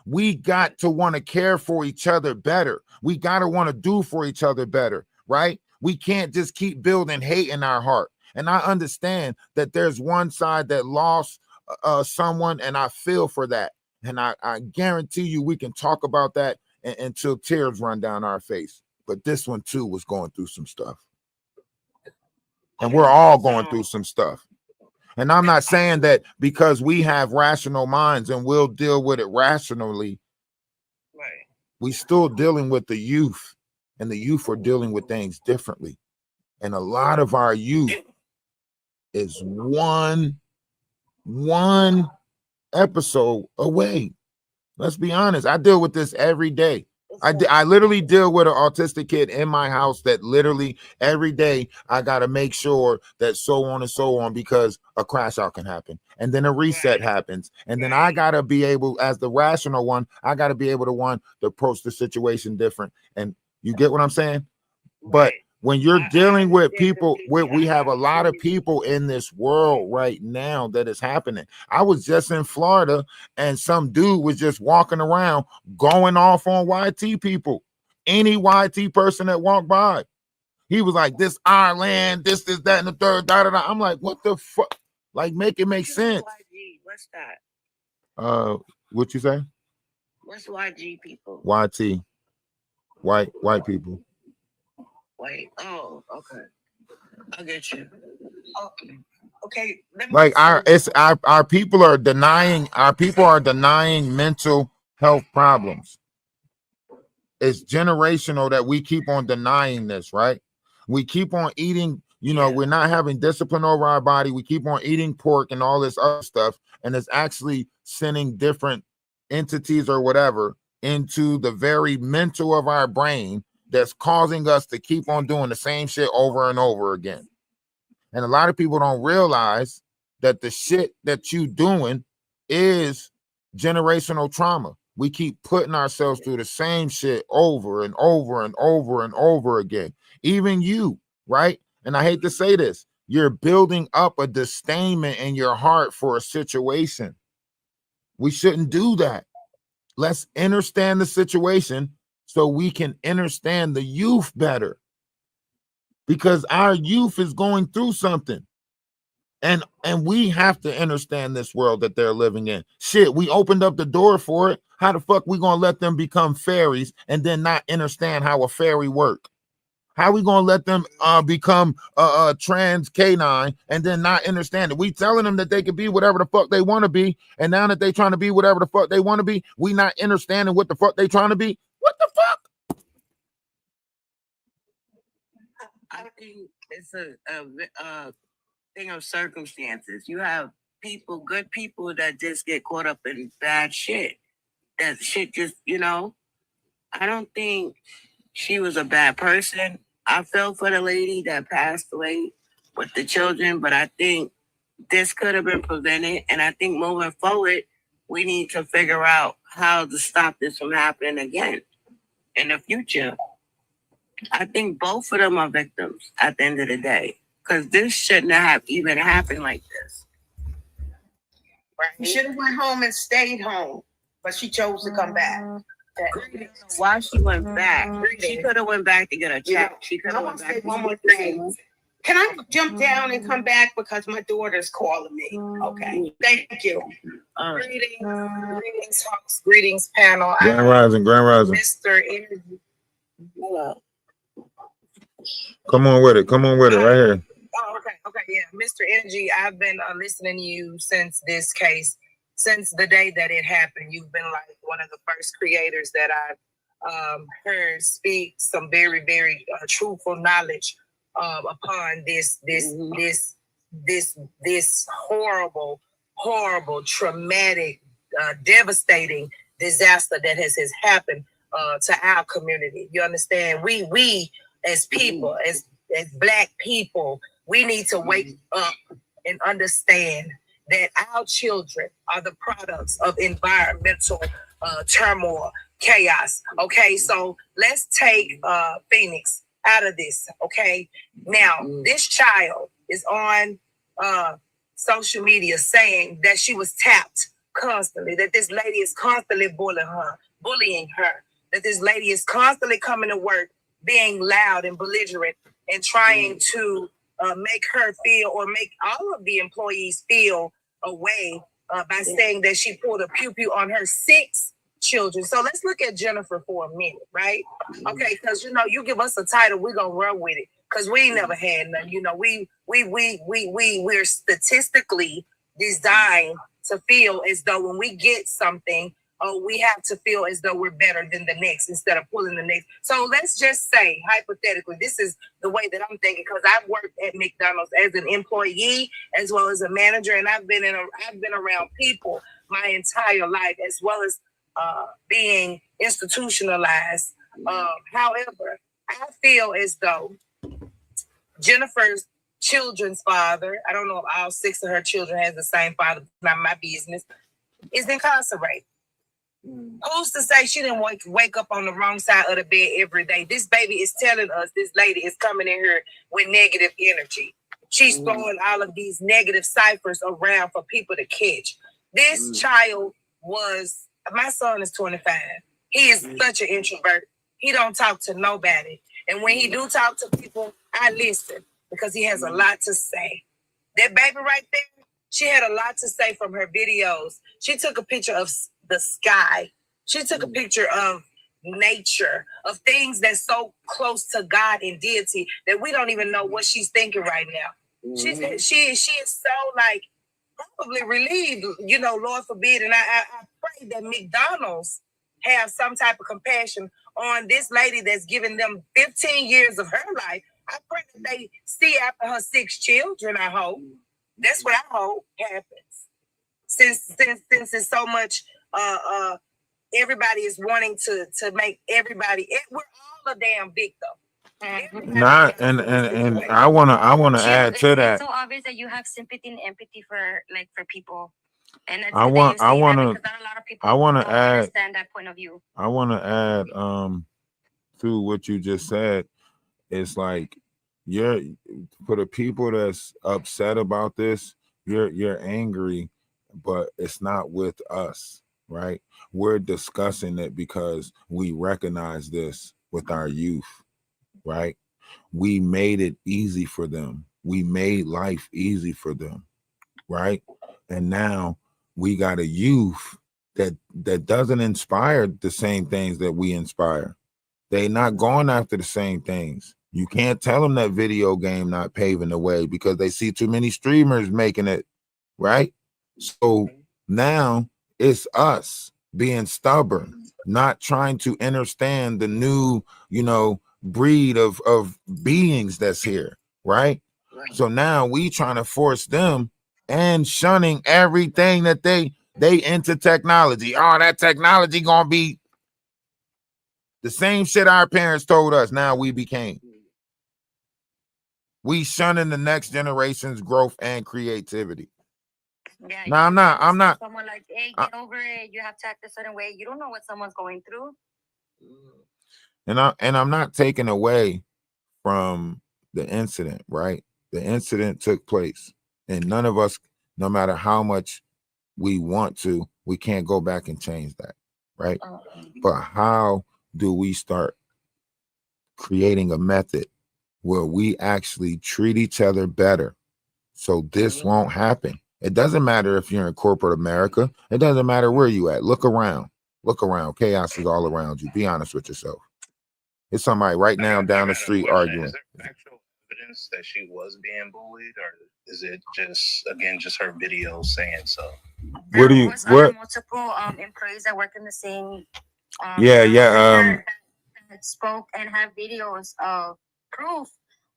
We got to want to care for each other better. We got to want to do for each other better, right? We can't just keep building hate in our heart. And I understand that there's one side that lost someone, and I feel for that. And I guarantee you we can talk about that until tears run down our face. But this one too was going through some stuff. And we're all going through some stuff. And I'm not saying that because we have rational minds and we'll deal with it rationally. Right. We still dealing with the youth, and the youth are dealing with things differently. And a lot of our youth is one episode away. Let's be honest. I deal with this every day. I literally deal with an autistic kid in my house that literally every day I got to make sure that so on and so on, because a crash out can happen and then a reset happens. And then I got to be able, as the rational one, I got to be able to approach the situation different. And you get what I'm saying? But when you're dealing with people, we have a lot of people in this world right now that is happening. I was just in Florida and some dude was just walking around going off on YT people. Any YT person that walked by, He was like, this our land, this, that, and the third, da. I'm like, what the fuck? Like, make it make sense. YG, what's that? What you say? What's YG people? YT. White people. Wait, oh, okay. I get you. Okay. Like our people are denying mental health problems. It's generational that we keep on denying this, right? We keep on eating, we're not having discipline over our body. We keep on eating pork and all this other stuff, and it's actually sending different entities or whatever into the very mental of our brain that's causing us to keep on doing the same shit over and over again. And a lot of people don't realize that the shit that you doing is generational trauma. We keep putting ourselves through the same shit over and over and over and over again. Even you, right? And I hate to say this, you're building up a disdainment in your heart for a situation. We shouldn't do that. Let's understand the situation so we can understand the youth better. Because our youth is going through something. And we have to understand this world that they're living in. Shit, we opened up the door for it. How the fuck we gonna let them become fairies and then not understand how a fairy work? How we gonna let them become trans canine and then not understand it? We telling them that they can be whatever the fuck they want to be, and now that they trying to be whatever the fuck they want to be, we not understanding what the fuck they trying to be. What the fuck? I think it's a thing of circumstances. You have good people that just get caught up in bad shit. That shit just, I don't think she was a bad person. I feel for the lady that passed away with the children, but I think this could have been prevented. And I think moving forward, we need to figure out how to stop this from happening again in the future. I think both of them are victims at the end of the day, because this shouldn't have even happened like this. Right. She should have went home and stayed home, but she chose to come back. Why she went back? She could have went back to get a check. She could have went back. One more thing. Can I jump down and come back because my daughter's calling me? Okay. Thank you. Greetings, host. Greetings, panel. Grand Rising. Mr. Energy. Hello. Come on with it, right here. Oh, okay, yeah. Mr. Energy, I've been listening to you since this case, since the day that it happened. You've been like one of the first creators that I've heard speak some very, very truthful knowledge upon this horrible, traumatic, devastating disaster that has happened to our community. You understand? We as people, as Black people, we need to wake up and understand that our children are the products of environmental turmoil, chaos. Okay, so let's take Phoenix out of this. Okay, now this child is on social media saying that she was tapped constantly, that this lady is constantly bullying her, that this lady is constantly coming to work being loud and belligerent and trying to make her feel, or make all of the employees feel away by saying that she pulled a pew-pew on her 6 children. So let's look at Jennifer for a minute, right? Okay, because you give us a title, we're gonna run with it, because we ain't never had none. We're statistically designed to feel as though when we get something, we have to feel as though we're better than the next instead of pulling the next. So let's just say, hypothetically, this is the way that I'm thinking, because I've worked at McDonald's as an employee as well as a manager, and I've been around people my entire life, as well as being institutionalized. However, I feel as though Jennifer's children's father, I don't know if all 6 of her children has the same father, not my business, is incarcerated. Who's to say she didn't wake up on the wrong side of the bed every day? This baby is telling us this lady is coming in here with negative energy. She's throwing all of these negative ciphers around for people to catch. This child my son is 25. He is such an introvert. He don't talk to nobody. And when he do talk to people, I listen because he has a lot to say. That baby right there, she had a lot to say from her videos. She took a picture of the sky. She took a picture of nature, of things that's so close to God and deity that we don't even know what she's thinking right now. She is so like probably relieved, you know, Lord forbid. And I pray that McDonald's have some type of compassion on this lady that's given them 15 years of her life. I pray that they see after her 6 children, I hope. That's what I hope happens. Since it's so much everybody is wanting to make everybody, we're all a damn victim. Not and I wanna add to that. It's so obvious that you have sympathy and empathy for people. And that's I good want that you I say that wanna because not a lot of people I wanna don't add understand that point of view. I wanna add to what you just said. It's like you're for the people that's upset about this, you're angry, but it's not with us, right? We're discussing it because we recognize this with our youth, right? We made it easy for them. We made life easy for them, right? And now we got a youth that doesn't inspire the same things that we inspire. They not going after the same things. You can't tell them that video game not paving the way because they see too many streamers making it, right? So now it's us being stubborn, not trying to understand the new, breed of beings that's here, right? So now we trying to force them and shunning everything that they into technology. Oh, that technology gonna be the same shit our parents told us. Now we became. We shunning the next generation's growth and creativity. Yeah. No, I'm not. Someone like, hey, get over it. You have to act a certain way. You don't know what someone's going through. And I'm not taking away from the incident, right? The incident took place, and none of us, no matter how much we want to, we can't go back and change that, right? But how do we start creating a method where we actually treat each other better so this won't happen? It doesn't matter if you're in corporate America. It doesn't matter where you at. Look around. Chaos is all around you. Be honest with yourself. It's somebody right now down the street arguing. Is there actual evidence that she was being bullied, or is it just her video saying so? What do you what? Multiple employees that work in the same Yeah. that spoke and have videos of proof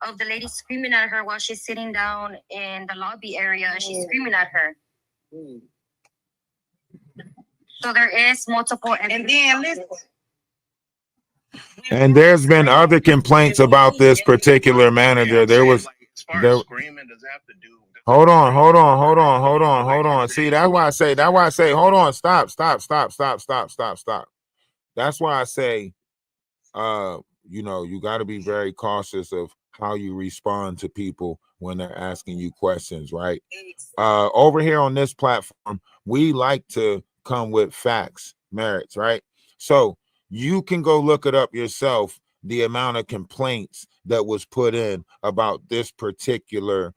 of the lady screaming at her while she's sitting down in the lobby area and she's screaming at her. So there is multiple And then listen. And there's been other complaints about this particular manager. Hold on. See, that's why I say, hold on, stop. That's why I say, you got to be very cautious of how you respond to people when they're asking you questions, right? Over here on this platform, we like to come with facts, merits, right? So you can go look it up yourself, the amount of complaints that was put in about this particular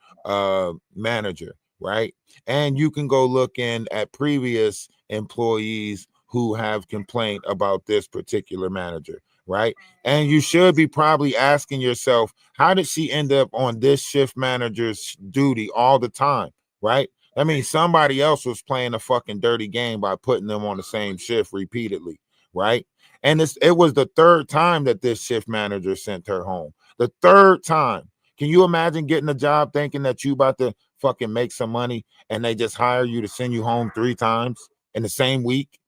manager, right? And you can go look in at previous employees who have complained about this particular manager, right? And you should be probably asking yourself, how did she end up on this shift manager's duty all the time, right? I mean, somebody else was playing a fucking dirty game by putting them on the same shift repeatedly, right? And it was the third time that this shift manager sent her home. The third time. Can you imagine getting a job thinking that you about to fucking make some money and they just hire you to send you home 3 times in the same week?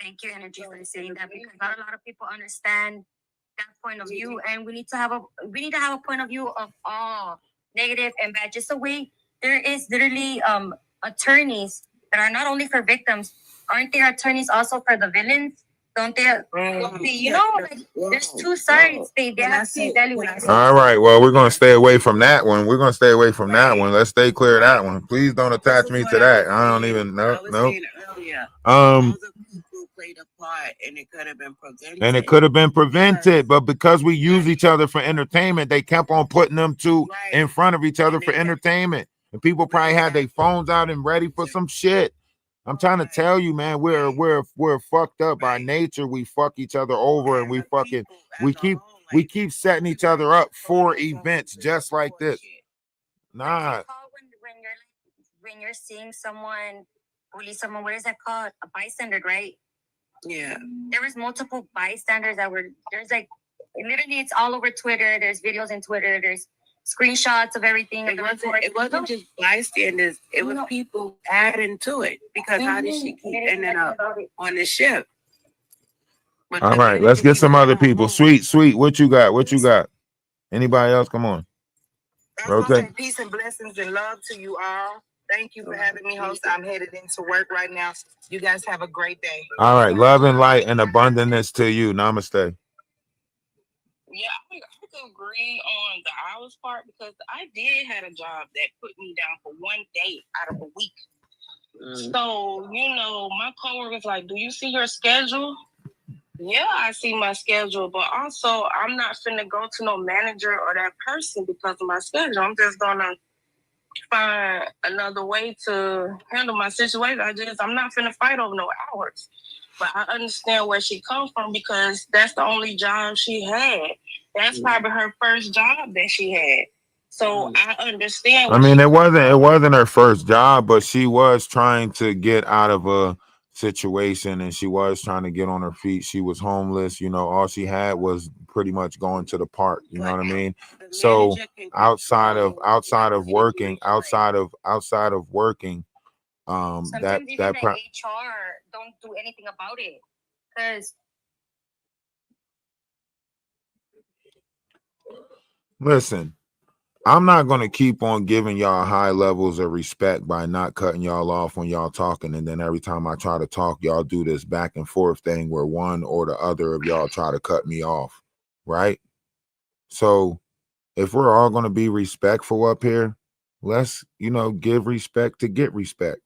Thank you, Energy, for saying that, because not a lot of people understand that point of view, and we need to have a point of view of all negative and bad. Just the way there is literally attorneys that are not only for victims. Aren't there attorneys also for the villains? Don't they? There's 2 sides. They have to evaluate. All right. Well, we're gonna stay away from that one. Let's stay clear of that one. Please don't attach me to that. I don't even know. played a part, and it could have been prevented. And it could have been prevented, but because we use each other for entertainment, they kept on putting them two in front of each other for entertainment. And people probably had their phones out and ready for some shit. I'm trying to tell you, man, we're fucked up by nature. We fuck each other over, and we keep setting each other up for events just like this. Nah. When you're seeing someone bully someone, what is that called? A bystander, right? Yeah. There was multiple bystanders that were, there's like, literally it's all over Twitter. There's videos in Twitter. There's screenshots of everything. It wasn't just bystanders. It was people adding to it, because how did she keep ending up on the ship? All right, let's get some other people. Sweet, what you got? What you got? Anybody else? Come on. Okay. Peace and blessings and love to you all. Thank you for having me host. I'm headed into work right now. You guys have a great day. All right, love and light and abundance to you. Namaste. Yeah, I could agree on the hours part, because I did have a job that put me down for one day out of a week. So, my coworker's like, do you see your schedule? Yeah, I see my schedule, but also I'm not finna go to no manager or that person because of my schedule. I'm just gonna find another way to handle my situation. I'm not finna fight over no hours. But I understand where she comes from, because that's the only job she had. That's probably her first job that she had. So I understand. I mean, it wasn't her first job, but she was trying to get out of a situation, and she was trying to get on her feet. She was homeless, all she had was pretty much going to the park, you know what I mean? So outside of working, Sometimes even the HR don't do anything about it, because listen, I'm not going to keep on giving y'all high levels of respect by not cutting y'all off when y'all talking. And then every time I try to talk, y'all do this back and forth thing where one or the other of y'all try to cut me off. Right. So if we're all going to be respectful up here, let's, give respect to get respect.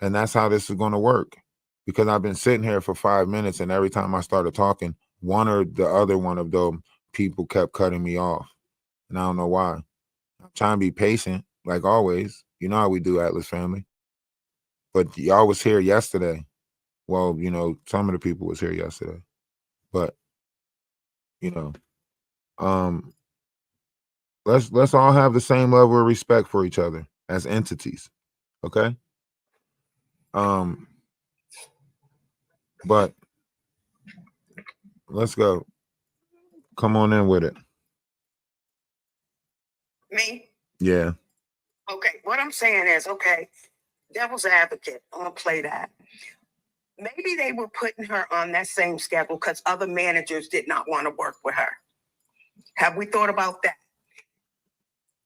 And that's how this is going to work, because I've been sitting here for 5 minutes, and every time I started talking, one or the other one of them people kept cutting me off. And I don't know why. I'm trying to be patient, like always. You know how we do, Atlas family. But y'all was here yesterday. Well, some of the people was here yesterday. But, let's all have the same level of respect for each other as entities. Okay? But let's go. Come on in with it. Me? Yeah. Okay, what I'm saying is, devil's advocate, I'm gonna play that. Maybe they were putting her on that same schedule because other managers did not want to work with her. Have we thought about that?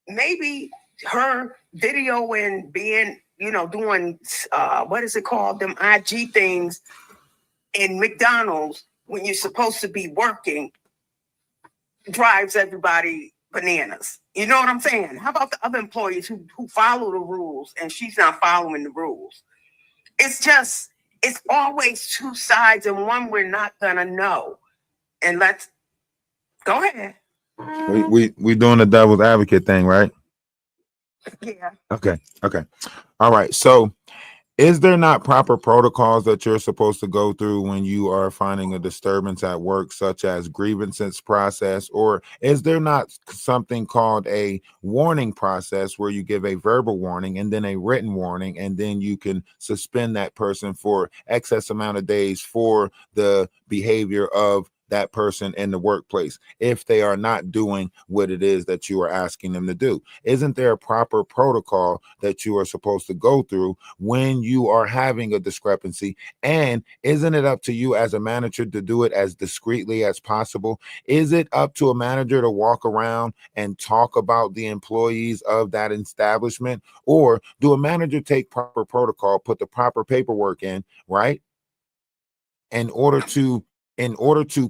Maybe her video and being, doing, what is it called? Them IG things in McDonald's when you're supposed to be working drives everybody bananas. You know what I'm saying? How about the other employees who follow the rules and she's not following the rules? It's always two sides, and one we're not gonna know. And let's go ahead. We doing the devil's advocate thing, right? Yeah. Okay. All right. So is there not proper protocols that you're supposed to go through when you are finding a disturbance at work, such as grievances process, or is there not something called a warning process where you give a verbal warning and then a written warning, and then you can suspend that person for excess amount of days for the behavior of that person in the workplace if they are not doing what it is that you are asking them to do? Isn't there a proper protocol that you are supposed to go through when you are having a discrepancy? And isn't it up to you as a manager to do it as discreetly as possible? Is it up to a manager to walk around and talk about the employees of that establishment? Or do a manager take proper protocol, put the proper paperwork in, right? In order to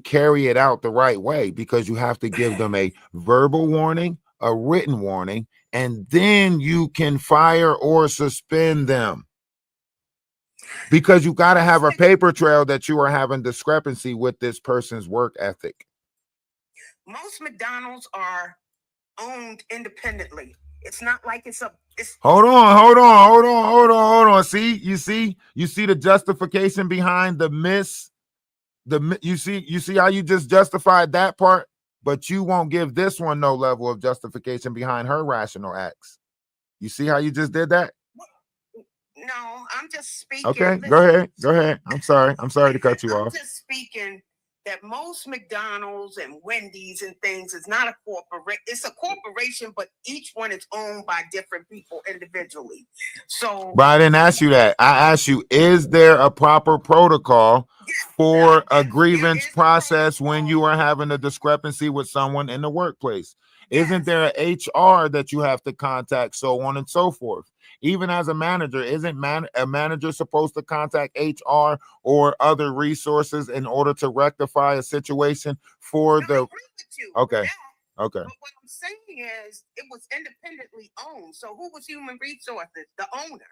carry it out the right way, because you have to give them a verbal warning, a written warning, and then you can fire or suspend them. Because you got to have a paper trail that you are having discrepancy with this person's work ethic. Most McDonald's are owned independently. It's not like it's. Hold on. See the justification behind the miss. You see how you just justified that part, but you won't give this one no level of justification behind her rational acts. You see how you just did that? No, I'm just speaking. Okay, go ahead. I'm sorry to cut you off. I'm just speaking that most McDonald's and Wendy's and things is not a corporate. It's a corporation, but each one is owned by different people individually. So, but I didn't ask you that. I asked you, is there a proper protocol for a grievance process when you are having a discrepancy with someone in the workplace? Isn't there an HR that you have to contact, so on and so forth? Even as a manager, isn't a manager supposed to contact HR or other resources in order to rectify a situation for the? Okay. But what I'm saying is, it was independently owned. So who was human resources? The owner.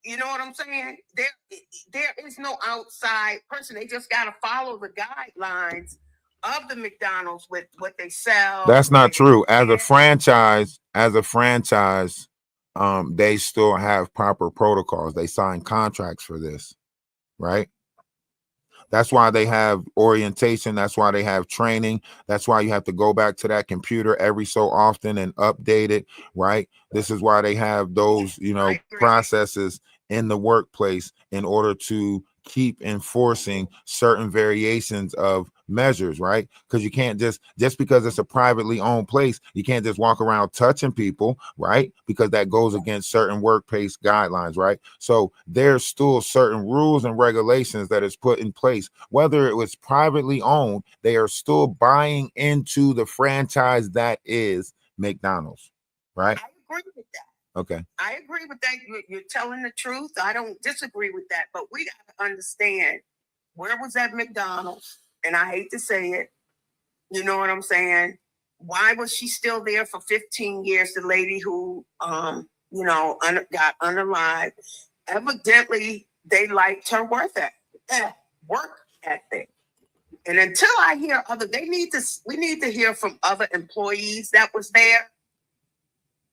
You know what I'm saying? There is no outside person. They just got to follow the guidelines of the McDonald's with what they sell. That's not true. As a franchise, they still have proper protocols. They sign contracts for this, right? That's why they have orientation. That's why they have training. That's why you have to go back to that computer every so often and update it, right? This is why they have those, processes in the workplace in order to keep enforcing certain variations of measures, right? Because you can't just because it's a privately owned place, you can't just walk around touching people, right? Because that goes against certain workplace guidelines, right? So there's still certain rules and regulations that is put in place. Whether it was privately owned, they are still buying into the franchise that is McDonald's, right? I agree with that. Okay. I agree with that. You're telling the truth. I don't disagree with that, but we got to understand, where was that McDonald's? And I hate to say it, you know what I'm saying? Why was she still there for 15 years? The lady who, got unalived. Evidently, they liked her work ethic. And until I hear we need to hear from other employees that was there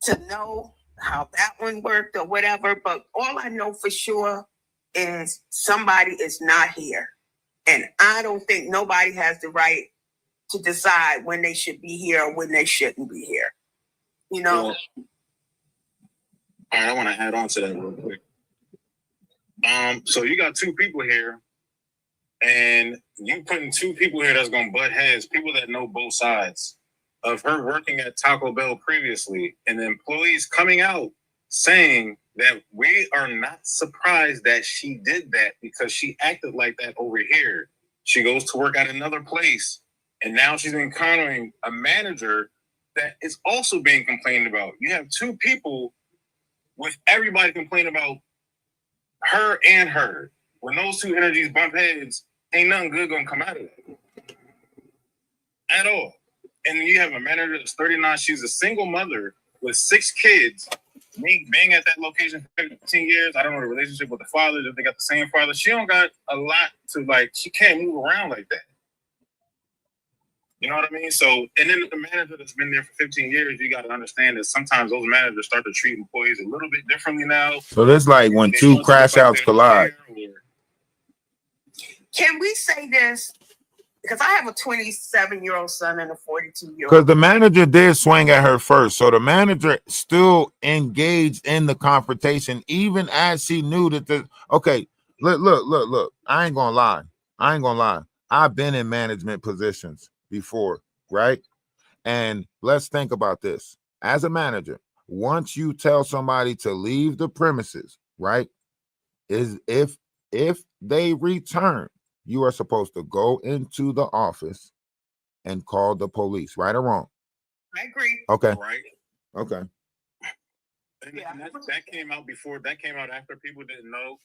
to know how that one worked or whatever. But all I know for sure is somebody is not here. And I don't think nobody has the right to decide when they should be here or when they shouldn't be here. Well, I want to add on to that real quick. So you got two people here, and you putting two people here that's going to butt heads, people that know both sides of her working at Taco Bell previously, and the employees coming out saying that we are not surprised that she did that because she acted like that over here. She goes to work at another place, and now she's encountering a manager that is also being complained about. You have two people with everybody complaining about her and her. When those two energies bump heads, ain't nothing good gonna come out of it at all. And you have a manager that's 39. She's a single mother with 6 kids. Being at that location for 15 years, I don't know the relationship with the father, if they got the same father. She don't got a lot to, she can't move around like that. You know what I mean? So, and then the manager that's been there for 15 years, you got to understand that sometimes those managers start to treat employees a little bit differently now. So this like when two crash outs collide. Can we say this? Because I have a 27-year-old son and a 42-year-old. Because the manager did swing at her first. So the manager still engaged in the confrontation, even as she knew that look. I ain't gonna lie. I've been in management positions before, right? And let's think about this. As a manager, once you tell somebody to leave the premises, right? Is if they return, you are supposed to go into the office and call the police, right or wrong? I agree. Okay. Right. Okay. And that came out before. That came out after people didn't know,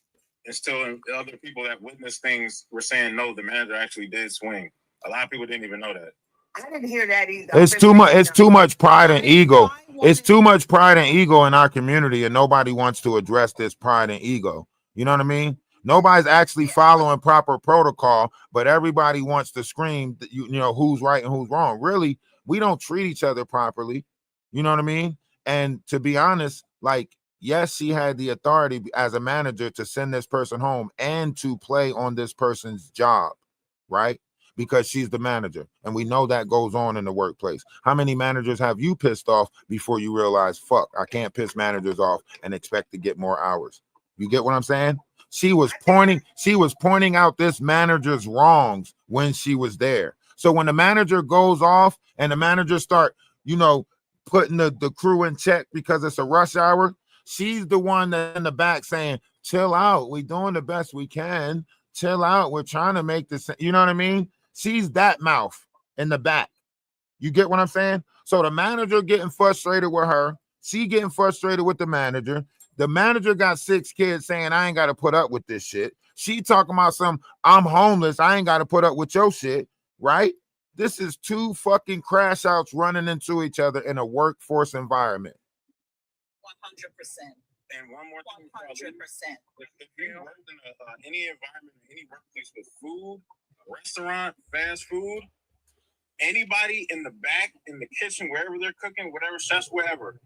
and still other people that witnessed things were saying no. The manager actually did swing. A lot of people didn't even know that. I didn't hear that either. It's too much. It's too much pride and ego. It's too much pride and ego in our community, and nobody wants to address this pride and ego. You know what I mean? Nobody's actually following proper protocol, but everybody wants to scream that you know who's right and who's wrong. Really, we don't treat each other properly. You know what I mean? And to be honest, like, yes, she had the authority as a manager to send this person home and to play on this person's job, right? Because she's the manager. And we know that goes on in the workplace. How many managers have you pissed off before you realize, fuck, I can't piss managers off and expect to get more hours? You get what I'm saying? She was pointing out this manager's wrongs when she was there. So when the manager goes off and the manager start, you know, putting the crew in check because it's a rush hour, she's the one that in the back saying, chill out, we doing the best we can, chill out, we're trying to make this, you know what I mean? She's that mouth in the back. You get what I'm saying? So the manager getting frustrated with her, she getting frustrated with the manager. The manager got 6 kids saying, I ain't got to put up with this shit. She talking about some, I'm homeless, I ain't got to put up with your shit, right? This is 2 fucking crash outs running into each other in a workforce environment. 100%. And one more thing, 100%. If you work in any environment, any workplace with food, restaurant, fast food, anybody in the back, in the kitchen, wherever they're cooking, whatever chefs, whatever,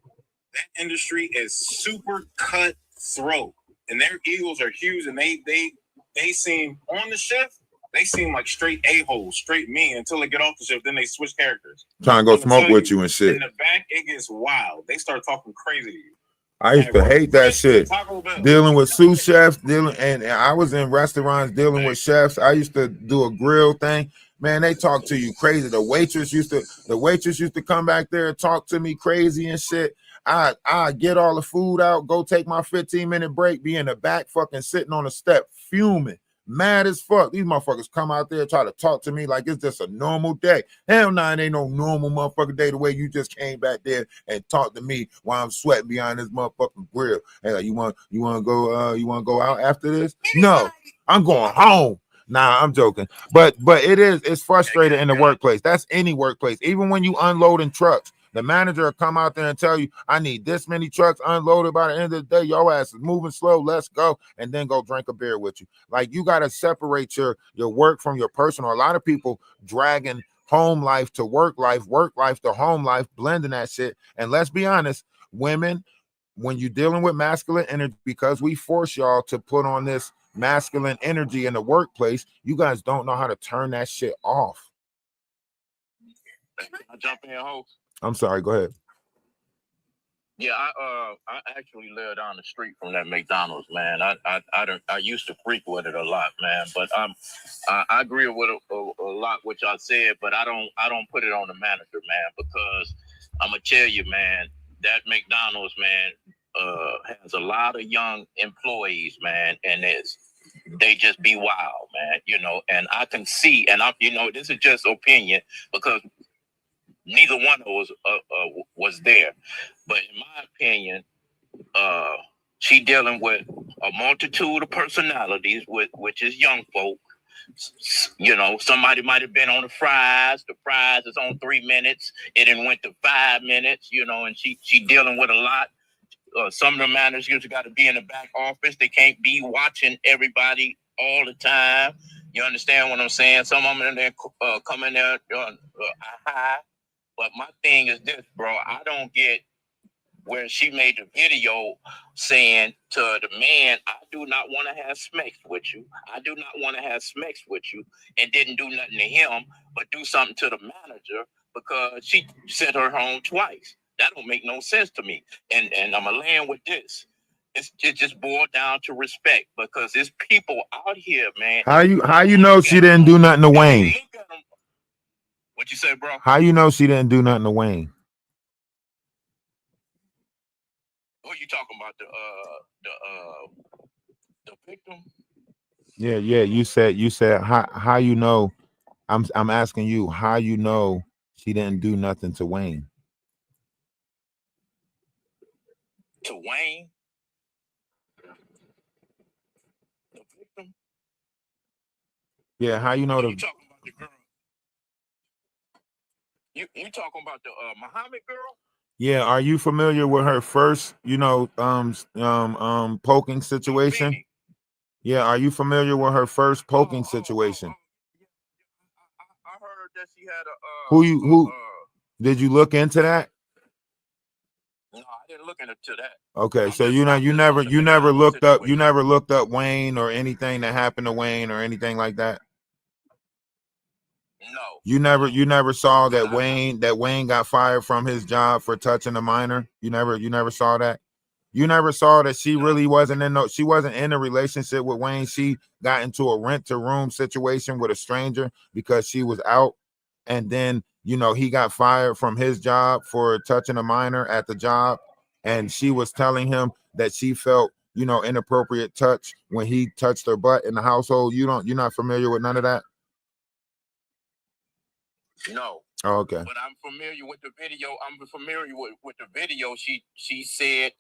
that industry is super cutthroat, and their egos are huge, and they seem on the shift. They seem like straight a-holes, straight mean until they get off the shift. Then they switch characters. Trying to go smoke with you and shit. In the back, it gets wild. They start talking crazy to you. I used to hate that shit. Dealing with sous chefs, and I was in restaurants dealing with chefs. I used to do a grill thing. Man, they talk to you crazy. The waitress used to come back there and talk to me crazy and shit. I get all the food out, go take my 15-minute break, be in the back fucking sitting on the step, fuming, mad as fuck. These motherfuckers come out there try to talk to me like it's just a normal day. Hell no, it ain't no normal motherfucking day the way you just came back there and talked to me while I'm sweating behind this motherfucking grill. Hey, like, you want to go out after this? No, I'm going home. Nah, I'm joking. But it's frustrating in the workplace. That's any workplace. Even when you unloading trucks, the manager will come out there and tell you, I need this many trucks unloaded by the end of the day. Your ass is moving slow. Let's go. And then go drink a beer with you. Like, you got to separate your work from your personal. A lot of people dragging home life to work life to home life, blending that shit. And let's be honest, women, when you're dealing with masculine energy, because we force y'all to put on this masculine energy in the workplace, you guys don't know how to turn that shit off. I jump in, host. I'm sorry, go ahead. Yeah, I actually live down the street from that McDonald's, man. I used to frequent it a lot, man. But I agree with a lot what y'all said, but I don't put it on the manager, man, because I'm gonna tell you, man, that McDonald's, man, has a lot of young employees, man, and they just be wild, man, you know. And I can see, and this is just opinion because neither one of us was there, but in my opinion, she dealing with a multitude of personalities, which is young folk. You know, somebody might have been on the fries. The fries is on 3 minutes. It done went to 5 minutes. You know, and she dealing with a lot. Some of the managers got to be in the back office. They can't be watching everybody all the time. You understand what I'm saying? Some of them in there come in there high. But my thing is this, bro. I don't get where she made the video saying to the man, I do not want to have sex with you. I do not want to have sex with you, and didn't do nothing to him, but do something to the manager because she sent her home twice. That don't make no sense to me. And I'm going to land with this. It just boiled down to respect because there's people out here, man. How you know she didn't do nothing to Wayne? What you say, bro? How you know she didn't do nothing to Wayne? Who you talking about? The victim? Yeah. You said how you know? I'm asking you how you know she didn't do nothing to Wayne. To Wayne? The victim? Yeah, how you know You talking about the girl? You talking about the Muhammad girl? Yeah, are you familiar with her first, poking situation? Yeah, are you familiar with her first poking situation? I heard that she had a Who did you look into that? no, I didn't look into that. Okay, so you never looked up Wayne or anything that happened to Wayne or anything like that? No. You never saw that Wayne got fired from his job for touching a minor? You never saw that? You never saw that she really wasn't in a relationship with Wayne. She got into a rent-to-room situation with a stranger because she was out, and then he got fired from his job for touching a minor at the job, and she was telling him that she felt inappropriate touch when he touched her butt in the household. You're not familiar with none of that? No. Oh, okay. But I'm familiar with the video. I'm familiar with the video. She said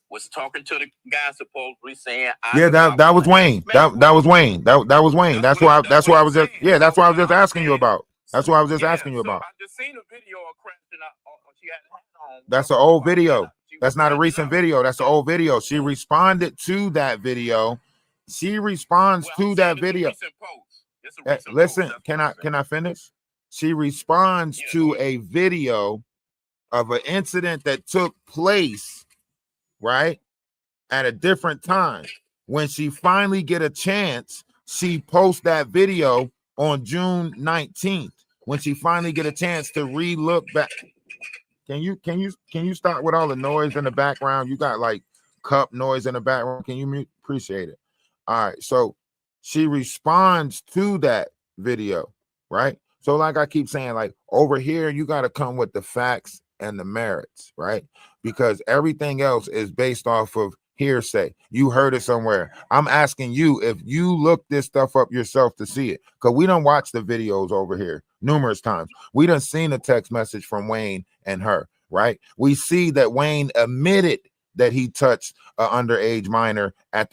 was talking to the guy supposedly saying, Yeah, that was Wayne. That was Wayne. That was Wayne. That's why I was just asking you about. That's what I was just asking you about. I just seen a video of crashing out. She had a hat on. That's an old video. That's not a recent video. That's an old video. She responded to that video. She responds to that video. Listen, can I finish? She responds to a video of an incident that took place, right, at a different time. When she finally get a chance, she posts that video on June 19th. When she finally get a chance to re-look back. Can you stop with all the noise in the background? You got like cup noise in the background. Can you mute? Appreciate it. All right. So she responds to that video, right? So like I keep saying, like over here, you got to come with the facts and the merits, right? Because everything else is based off of hearsay. You heard it somewhere. I'm asking you if you look this stuff up yourself to see it, because we don't watch the videos over here numerous times. We done seen a text message from Wayne and her, right? We see that Wayne admitted that he touched an underage minor at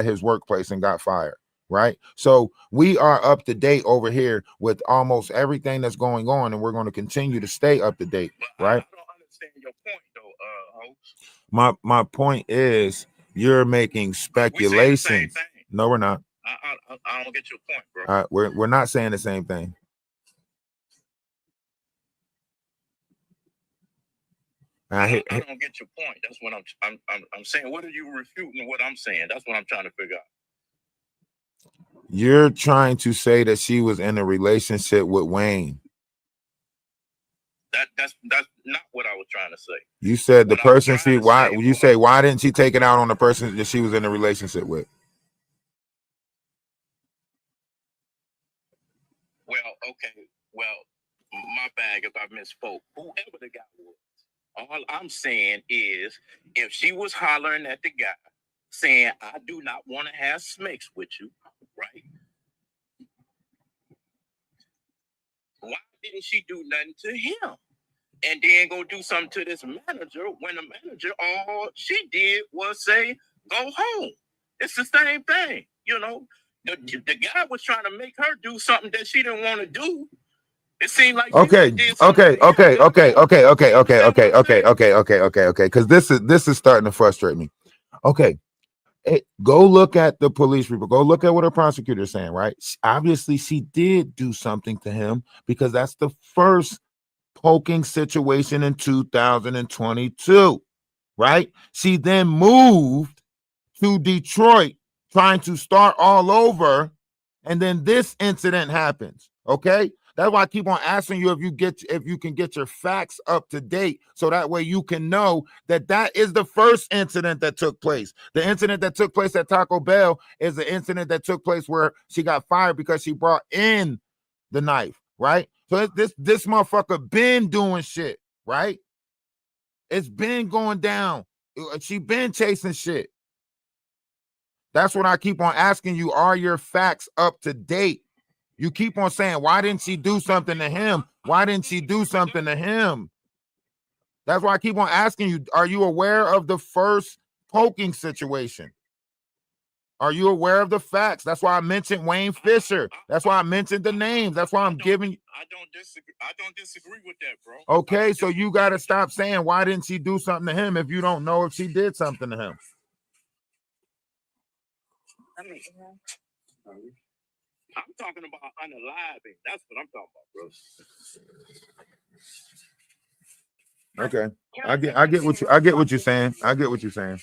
his workplace and got fired, right? So we are up to date over here with almost everything that's going on, and we're going to continue to stay up to date, right? I don't understand your point though, host. My point is you're making speculations. No, we're not. I don't get your point, bro. All right, we're not saying the same thing. I don't get your point. That's what I'm saying. What are you refuting what I'm saying? That's what I'm trying to figure out. You're trying to say that she was in a relationship with Wayne. That's not what I was trying to say. You said the person why didn't she take it out on the person that she was in a relationship with? Well, okay. Well, my bad if I misspoke. Whoever the guy was. All I'm saying is if she was hollering at the guy saying, I do not want to have smacks with you, right? Why didn't she do nothing to him? And then go do something to this manager when the manager, all she did was say, go home. It's the same thing, The guy was trying to make her do something that she didn't want to do. It seemed like okay. Because this is starting to frustrate me. Okay. Go look at the police report. Go look at what a prosecutor is saying, right? Obviously, she did do something to him because that's the first poking situation in 2022, right? She then moved to Detroit trying to start all over, and then this incident happens, okay? That's why I keep on asking you if you can get your facts up to date, so that way you can know that is the first incident that took place. The incident that took place at Taco Bell is the incident that took place where she got fired because she brought in the knife, right? So this motherfucker been doing shit, right? It's been going down. She been chasing shit. That's what I keep on asking you. Are your facts up to date? You keep on saying, why didn't she do something to him? Why didn't she do something to him? That's why I keep on asking you, are you aware of the first poking situation? Are you aware of the facts? That's why I mentioned Wayne Fisher. That's why I mentioned the names. That's why I'm giving you. I don't disagree with that, bro. Okay, so you got to stop saying, why didn't she do something to him if you don't know if she did something to him? I'm talking about unaliving. That's what I'm talking about, bro. Okay. I get what you're saying. I get what you're saying.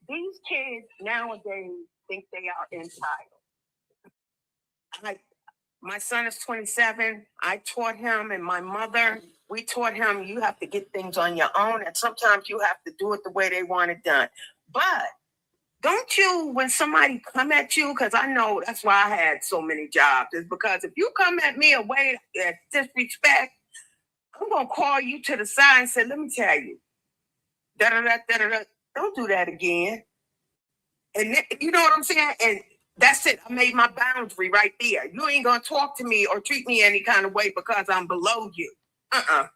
These kids nowadays think they are entitled. My son is 27. I taught him, and my mother, we taught him you have to get things on your own, and sometimes you have to do it the way they want it done. But don't you, when somebody come at you, because I know that's why I had so many jobs, is because if you come at me a way that disrespect, I'm going to call you to the side and say, let me tell you, da-da-da-da-da-da, don't do that again. And you know what I'm saying? And that's it. I made my boundary right there. You ain't going to talk to me or treat me any kind of way because I'm below you.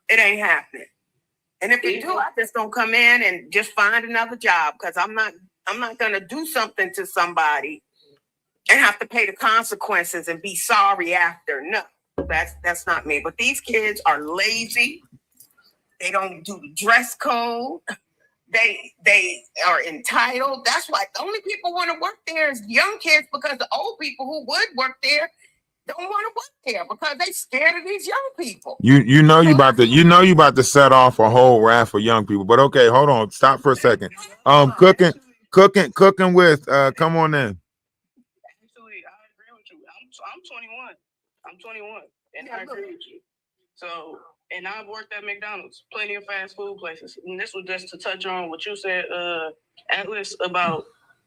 It ain't happening. And if you do, I just don't come in and just find another job because I'm not going to do something to somebody and have to pay the consequences and be sorry after. No, that's not me. But these kids are lazy. They don't do the dress code. They are entitled. That's why the only people want to work there is young kids because the old people who would work there don't want to work there because they scared of these young people. You know you about to set off a whole raft for young people. But okay, hold on. Stop for a second. Cooking with come on in. Actually, I agree with you. I'm 21, and I agree with you. So, and I've worked at McDonald's, plenty of fast food places. And this was just to touch on what you said, Atlas, about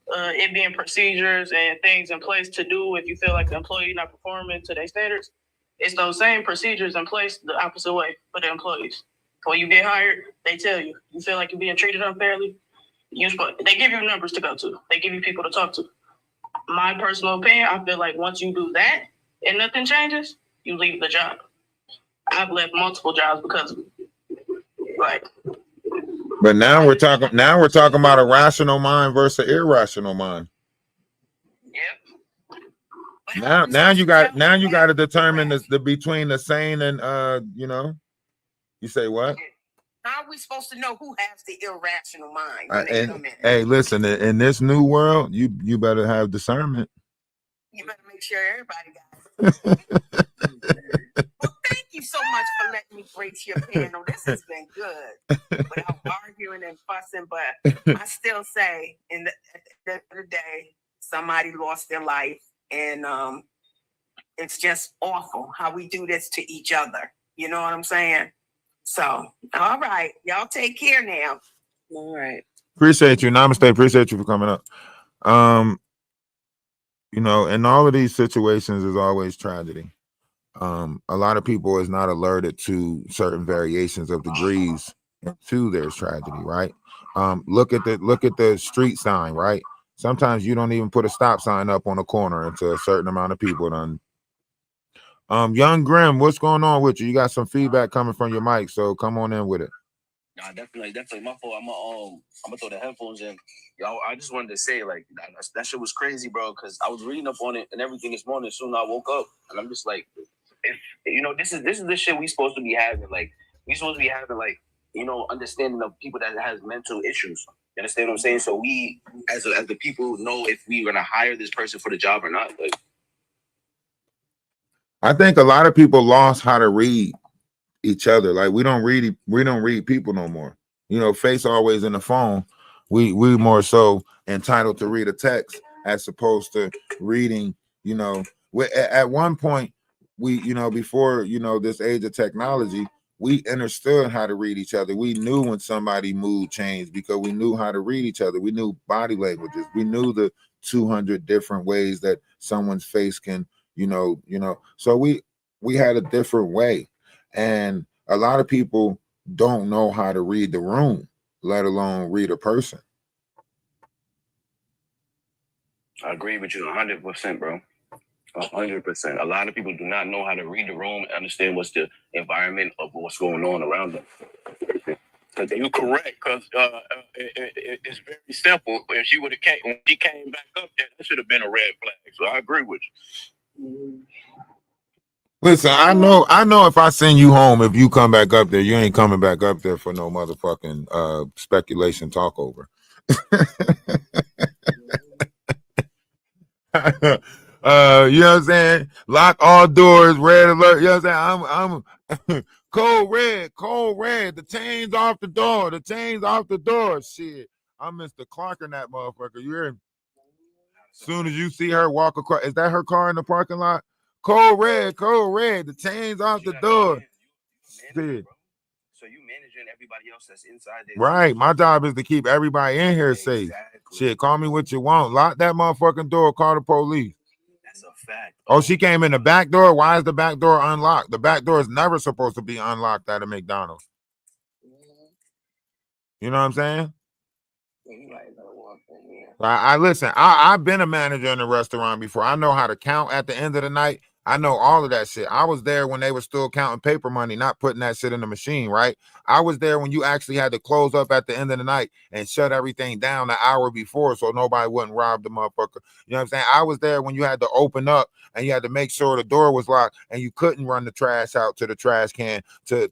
it being procedures and things in place to do if you feel like the employee not performing to their standards. It's those same procedures in place the opposite way for the employees. When you get hired, they tell you, you feel like you're being treated unfairly, they give you numbers to go to. They give you people to talk to. My personal opinion, I feel like once you do that and nothing changes, you leave the job. I've left multiple jobs because of it. But now we're talking about a rational mind versus irrational mind. Yep. Now you got to determine the between the sane and you say what? How are we supposed to know who has the irrational mind when they come in? Hey, listen, in this new world, you better have discernment. You better make sure everybody got it. Well, thank you so much for letting me grace your panel. This has been good without arguing and fussing, but I still say at the end of the day, somebody lost their life, and it's just awful how we do this to each other. You know what I'm saying? So, all right. Y'all take care now. All right. Appreciate you. Namaste. Appreciate you for coming up. In all of these situations is always tragedy. A lot of people is not alerted to certain variations of degrees to there's tragedy, right? Look at the street sign, right? Sometimes you don't even put a stop sign up on a corner until a certain amount of people done. Young Grim, what's going on with you? You got some feedback coming from your mic, so come on in with it. Nah, definitely my fault. I'm gonna throw the headphones in. Y'all, I just wanted to say, like, that shit was crazy, bro, because I was reading up on it and everything this morning. Soon I woke up and I'm just like, if this is the shit we supposed to be having. Like, we supposed to be having, like, understanding of people that has mental issues. You understand what I'm saying? So we, as the people, know if we're gonna hire this person for the job or not. Like, I think a lot of people lost how to read each other. Like we don't read people no more. Face always in the phone. We more so entitled to read a text as opposed to reading. At one point we, before this age of technology, we understood how to read each other. We knew when somebody mood changed because we knew how to read each other. We knew body languages. We knew the 200 different ways that someone's face can, so we had a different way. And a lot of people don't know how to read the room, let alone read a person. I agree with you 100%, bro. 100%. A lot of people do not know how to read the room and understand what's the environment of what's going on around them. You're correct, because it's very simple. If she would have when she came back up there, that should have been a red flag. So I agree with you. Listen, I know if I send you home, if you come back up there, you ain't coming back up there for no motherfucking speculation talk over. You know what I'm saying? Lock all doors, red alert. You know what I'm saying? I'm code red. The chains off the door. The chains off the door. Shit. I'm Mr. Clark in that motherfucker. You hear me? Soon as you see her walk across, is that her car in the parking lot? Code red. The chains off the door. Shit. So you managing everybody else that's inside there. Right. My job is to keep everybody in here safe. Shit, call me what you want. Lock that motherfucking door. Call the police. That's a fact. Oh, she came in the back door. Why is the back door unlocked? The back door is never supposed to be unlocked at a McDonald's. You know what I'm saying? I listen. I've been a manager in a restaurant before. I know how to count at the end of the night. I know all of that shit. I was there when they were still counting paper money, not putting that shit in the machine, right? I was there when you actually had to close up at the end of the night and shut everything down an hour before so nobody wouldn't rob the motherfucker. You know what I'm saying? I was there when you had to open up and you had to make sure the door was locked and you couldn't run the trash out to the trash can to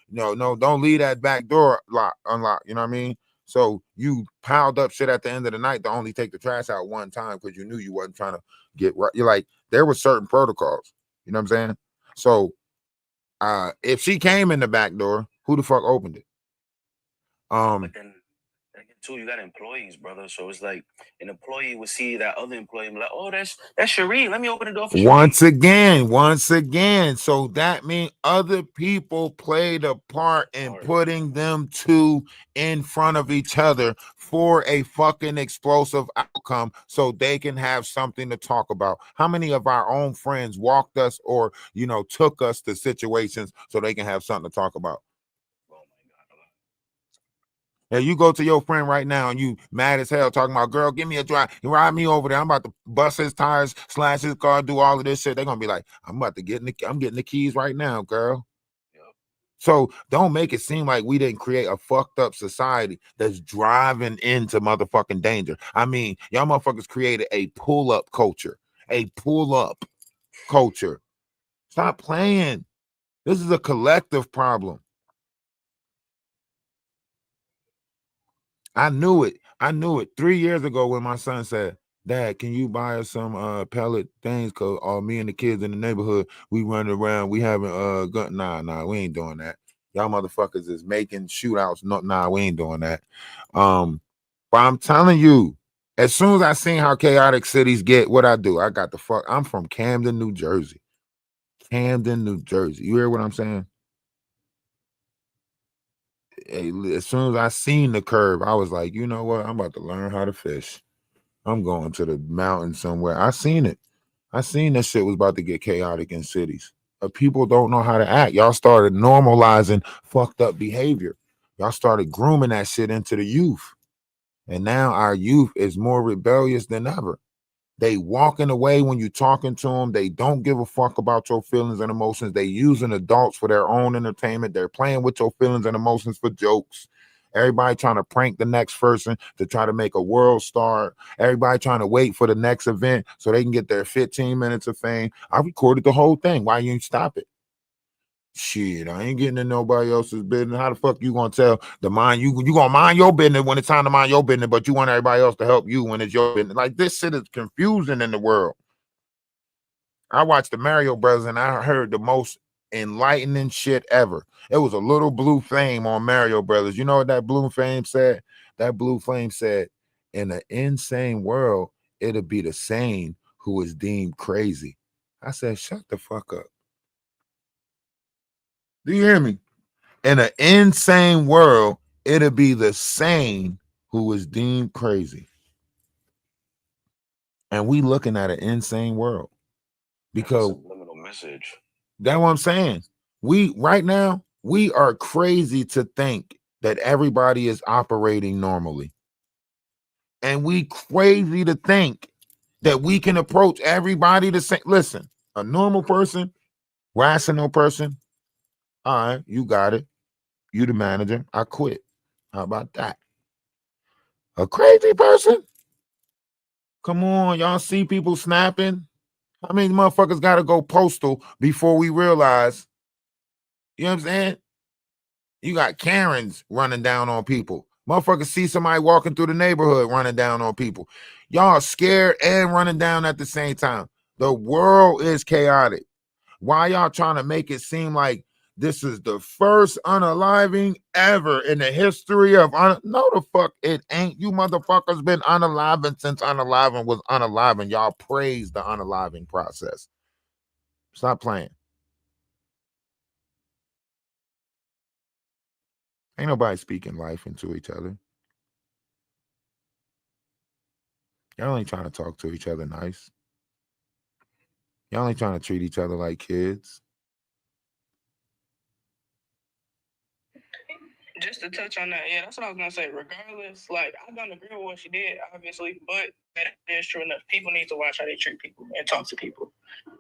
no, don't leave that back door unlocked. You know what I mean? So you piled up shit at the end of the night to only take the trash out one time because you knew you wasn't trying to get right. You're like, there were certain protocols. You know what I'm saying? So if she came in the back door, who the fuck opened it? But then too, you got employees, brother. So it's like an employee would see that other employee and be like, oh, that's Sheree. Let me open the door for Sheree. Once again. So that means other people played a part in putting them two in front of each other for a fucking explosive outcome so they can have something to talk about. How many of our own friends walked us or, took us to situations so they can have something to talk about? Yeah, you go to your friend right now and you mad as hell talking about, girl, give me a drive. You ride me over there. I'm about to bust his tires, slash his car, do all of this shit. They're gonna be like, I'm getting the keys right now, girl. So don't make it seem like we didn't create a fucked up society that's driving into motherfucking danger. I mean, y'all motherfuckers created a pull-up culture. Stop playing. This is a collective problem. I knew it. 3 years ago when my son said, Dad, can you buy us some pellet things? Cause me and the kids in the neighborhood, we running around, we having gun. Nah, we ain't doing that. Y'all motherfuckers is making shootouts. No, we ain't doing that. But I'm telling you, as soon as I seen how chaotic cities get, what I do, I'm from Camden, New Jersey. You hear what I'm saying? As soon as I seen the curve, I was like, you know what? I'm about to learn how to fish. I'm going to the mountains somewhere. I seen it. I seen that shit was about to get chaotic in cities. People don't know how to act. Y'all started normalizing fucked up behavior. Y'all started grooming that shit into the youth. And now our youth is more rebellious than ever. They walking away when you talking to them. They don't give a fuck about your feelings and emotions. They using adults for their own entertainment. They're playing with your feelings and emotions for jokes. Everybody trying to prank the next person to try to make a world star. Everybody trying to wait for the next event so they can get their 15 minutes of fame. I recorded the whole thing. Why you ain't stop it? Shit, I ain't getting in nobody else's business. How the fuck you gonna tell the mind you gonna mind your business when it's time to mind your business, but you want everybody else to help you when it's your business? Like, this shit is confusing in the world. I watched the Mario Brothers and I heard the most enlightening shit ever. It was a little blue flame on Mario Brothers. You know what that blue flame said? That blue flame said, in an insane world, it'll be the sane who is deemed crazy. I said, shut the fuck up. Do you hear me? In an insane world, it'll be the sane who is deemed crazy. And we looking at an insane world. Because That's a subliminal message. That's what I'm saying. Right now, we are crazy to think that everybody is operating normally. And we crazy to think that we can approach everybody the same. Listen, a normal person, rational person, all right, you got it. You the manager. I quit. How about that? A crazy person? Come on, y'all see people snapping? How many motherfuckers got to go postal before we realize? You know what I'm saying? You got Karens running down on people. Motherfuckers see somebody walking through the neighborhood running down on people. Y'all scared and running down at the same time. The world is chaotic. Why y'all trying to make it seem like this is the first unaliving ever in the history of no, the fuck it ain't. You motherfuckers been unaliving since unaliving was unaliving. Y'all praise the unaliving process. Stop playing. Ain't nobody speaking life into each other. Y'all ain't trying to talk to each other nice. Y'all ain't trying to treat each other like kids. Just to touch on that, yeah, that's what I was gonna say. Regardless, like I don't agree with what she did, obviously, but that is true enough. People need to watch how they treat people and talk to people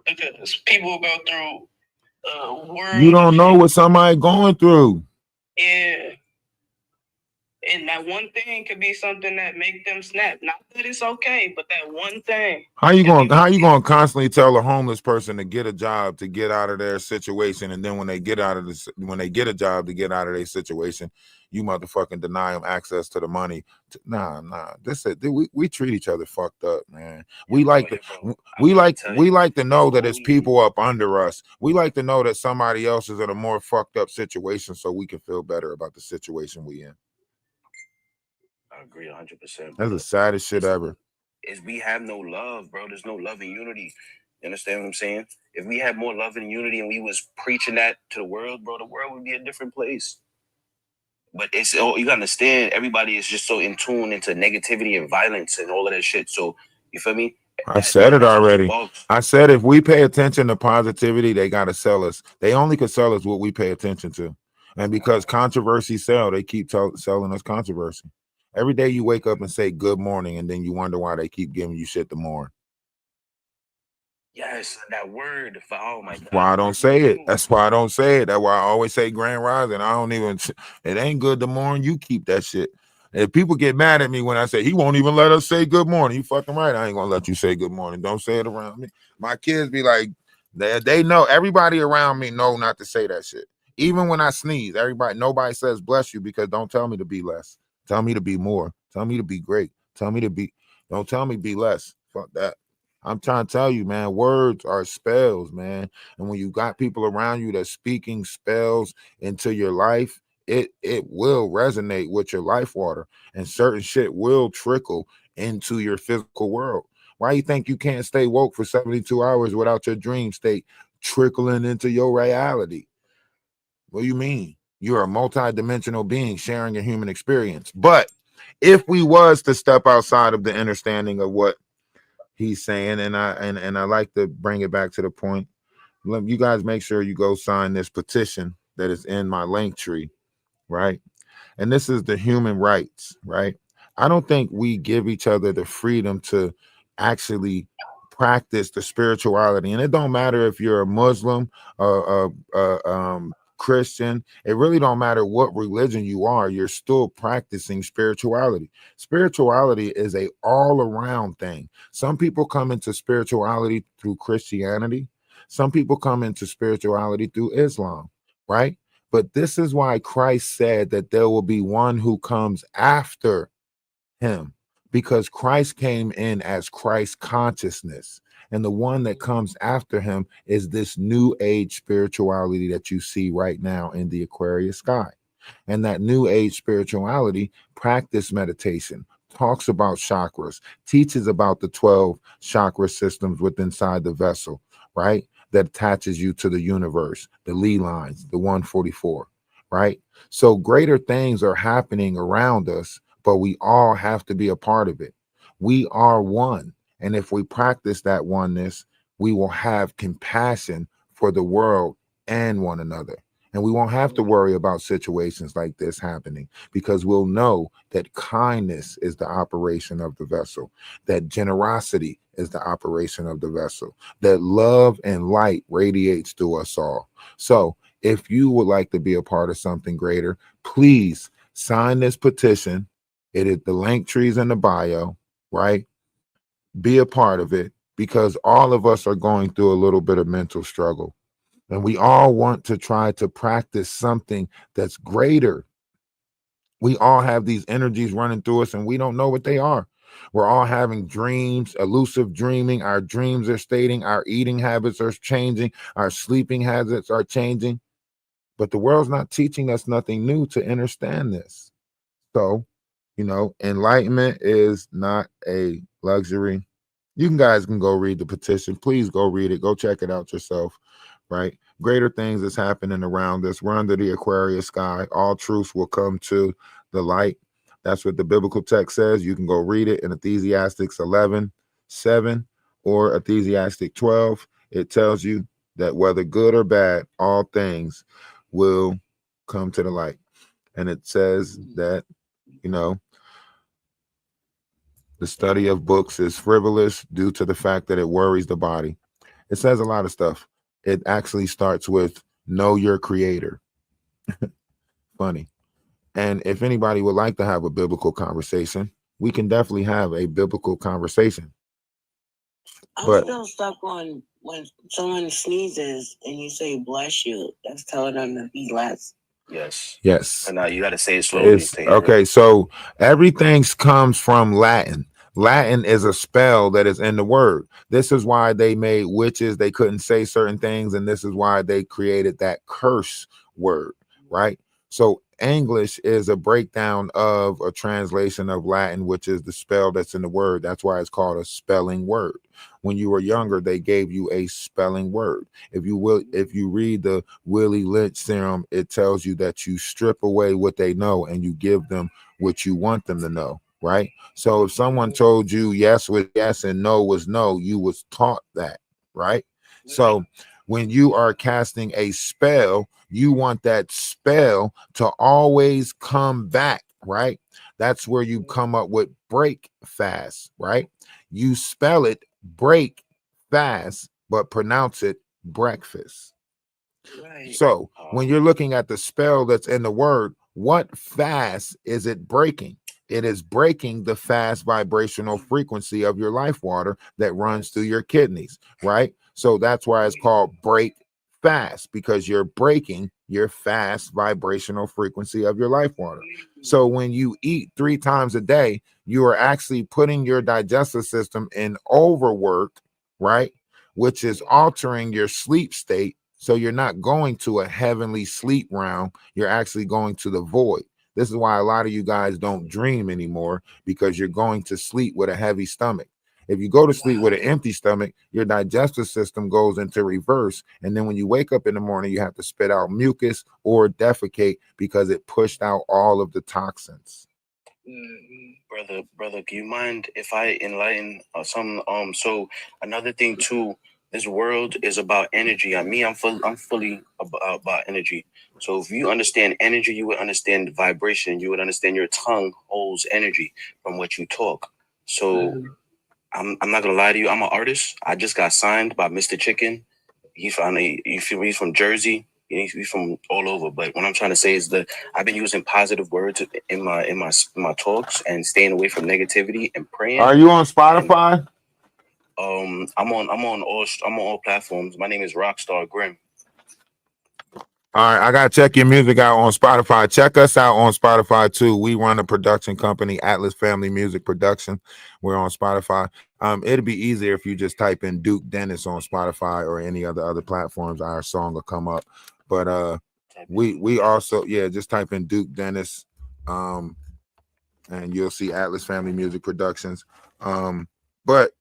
because people will go through world. You don't know what somebody going through. Yeah. And that one thing could be something that make them snap. Not that it's okay, but that one thing. How you going to constantly tell a homeless person to get a job to get out of their situation, and then when they get a job to get out of their situation, you motherfucking deny them access to the money? Nah. We treat each other fucked up, man. We like to know that it's people up under us. We like to know that somebody else is in a more fucked up situation so we can feel better about the situation we in. I agree 100%. That's the saddest shit ever. Is we have no love, bro. There's no love and unity. You understand what I'm saying? If we had more love and unity and we was preaching that to the world, bro, the world would be a different place. But you gotta understand, everybody is just so in tune into negativity and violence and all of that shit. So you feel me? I said it already. I said if we pay attention to positivity, they gotta sell us. They only could sell us what we pay attention to. And because controversy sell, they keep selling us controversy. Every day you wake up and say good morning, and then you wonder why they keep giving you shit to mourn. Yes, that word. Oh my God. That's why I don't say it. That's why I don't say it. That's why I always say Grand Rising. I don't even. It ain't good to mourn. You keep that shit. If people get mad at me when I say he won't even let us say good morning, you fucking right. I ain't gonna let you say good morning. Don't say it around me. My kids be like, they know. Everybody around me know not to say that shit. Even when I sneeze, nobody says bless you because don't tell me to be less. Tell me to be more. Tell me to be great. Tell me to be. Don't tell me be less. Fuck that. I'm trying to tell you, man, words are spells, man. And when you got people around you that's speaking spells into your life, it will resonate with your life water, and certain shit will trickle into your physical world. Why you think you can't stay woke for 72 hours without your dream state trickling into your reality? What do you mean? You're a multi-dimensional being sharing a human experience. But if we was to step outside of the understanding of what he's saying, and I like to bring it back to the point, you guys make sure you go sign this petition that is in my link tree, right? And this is the human rights, right? I don't think we give each other the freedom to actually practice the spirituality, and it don't matter if you're a Muslim, Christian. It really don't matter what religion you are. You're still practicing spirituality. Spirituality is a all-around thing. Some people come into spirituality through Christianity. Some people come into spirituality through Islam, right? But this is why Christ said that there will be one who comes after him, because Christ came in as Christ consciousness. And the one that comes after him is this new age spirituality that you see right now in the Aquarius sky. And that new age spirituality practice meditation, talks about chakras, teaches about the 12 chakra systems within inside the vessel, right? That attaches you to the universe, the Lee lines, the 144, right? So greater things are happening around us, but we all have to be a part of it. We are one. And if we practice that oneness, we will have compassion for the world and one another. And we won't have to worry about situations like this happening, because we'll know that kindness is the operation of the vessel, that generosity is the operation of the vessel, that love and light radiates through us all. So if you would like to be a part of something greater, please sign this petition. It is the link trees in the bio, right? Be a part of it, because all of us are going through a little bit of mental struggle. And we all want to try to practice something that's greater. We all have these energies running through us and we don't know what they are. We're all having dreams, elusive dreaming. Our dreams are stating, our eating habits are changing, our sleeping habits are changing. But the world's not teaching us nothing new to understand this. So, enlightenment is not a luxury. You guys can go read the petition. Please go read it. Go check it out yourself, right? Greater things is happening around us. We're under the Aquarius sky. All truths will come to the light. That's what the biblical text says. You can go read it in Ecclesiastes 11:7 or Ecclesiastes 12. It tells you that whether good or bad, all things will come to the light. And it says that, the study of books is frivolous due to the fact that it worries the body. It says a lot of stuff. It actually starts with know your creator. Funny. And if anybody would like to have a biblical conversation, we can definitely have a biblical conversation. I'm still stuck on when someone sneezes and you say bless you, that's telling them to be less. Yes. And now you got to say it slowly. Okay, so everything comes from Latin. Latin is a spell that is in the word. This is why they made witches. They couldn't say certain things, and this is why they created that curse word, right? So English is a breakdown of a translation of Latin, which is the spell that's in the word. That's why it's called a spelling word. When you were younger, they gave you a spelling word. If you read the Willie Lynch serum, it tells you that you strip away what they know and you give them what you want them to know, right? So if someone told you yes was yes and no was no, you was taught that, right? So when you are casting a spell, you want that spell to always come back, right? That's where you come up with break fast, right? You spell it break fast, but pronounce it breakfast. So when you're looking at the spell that's in the word, what fast is it breaking? It is breaking the fast vibrational frequency of your life water that runs through your kidneys, right? So that's why it's called break fast, because you're breaking your fast vibrational frequency of your life water. So when you eat 3 times a day, you are actually putting your digestive system in overwork, right? Which is altering your sleep state. So you're not going to a heavenly sleep realm. You're actually going to the void. This is why a lot of you guys don't dream anymore, because you're going to sleep with a heavy stomach. If you go to sleep with an empty stomach, your digestive system goes into reverse. And then when you wake up in the morning, you have to spit out mucus or defecate because it pushed out all of the toxins. Brother, do you mind if I enlighten some? So another thing too, this world is about energy. I'm fully about energy. So if you understand energy, you would understand vibration. You would understand your tongue holds energy from what you talk. So I'm not gonna lie to you. I'm an artist. I just got signed by Mr. Chicken. He's from Jersey. He's from all over. But what I'm trying to say is that I've been using positive words in my talks and staying away from negativity and praying. Are you on Spotify? I'm on all platforms. My name is Rockstar Grim. All right, I gotta check your music out on Spotify. Check us out on Spotify too. We run a production company, Atlas Family Music Production. We're on Spotify. It'd be easier if you just type in Duke Dennis on Spotify or any other platforms. Our song will come up. But we also just type in Duke Dennis, and you'll see Atlas Family Music Productions. But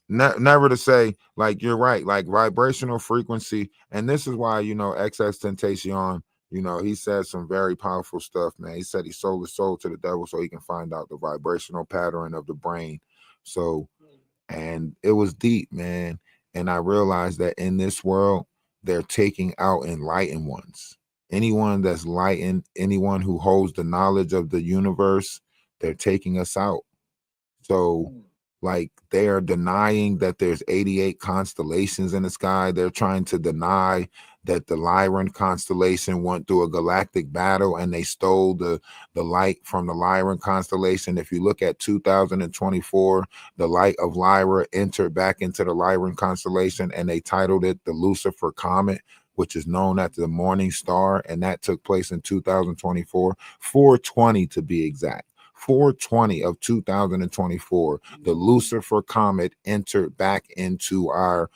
never to say, like, you're right, like vibrational frequency. And this is why, XXXTentacion, he said some very powerful stuff, man. He said he sold his soul to the devil so he can find out the vibrational pattern of the brain. So, and it was deep, man. And I realized that in this world, they're taking out enlightened ones. Anyone that's enlightened, anyone who holds the knowledge of the universe, they're taking us out. So, like, they are denying that there's 88 constellations in the sky. They're trying to deny that the Lyran constellation went through a galactic battle and they stole the light from the Lyran constellation. If you look at 2024, the light of Lyra entered back into the Lyran constellation and they titled it the Lucifer Comet, which is known as the Morning Star. And that took place in 2024, 420 to be exact. 4/20 of 2024, the Lucifer comet entered back into our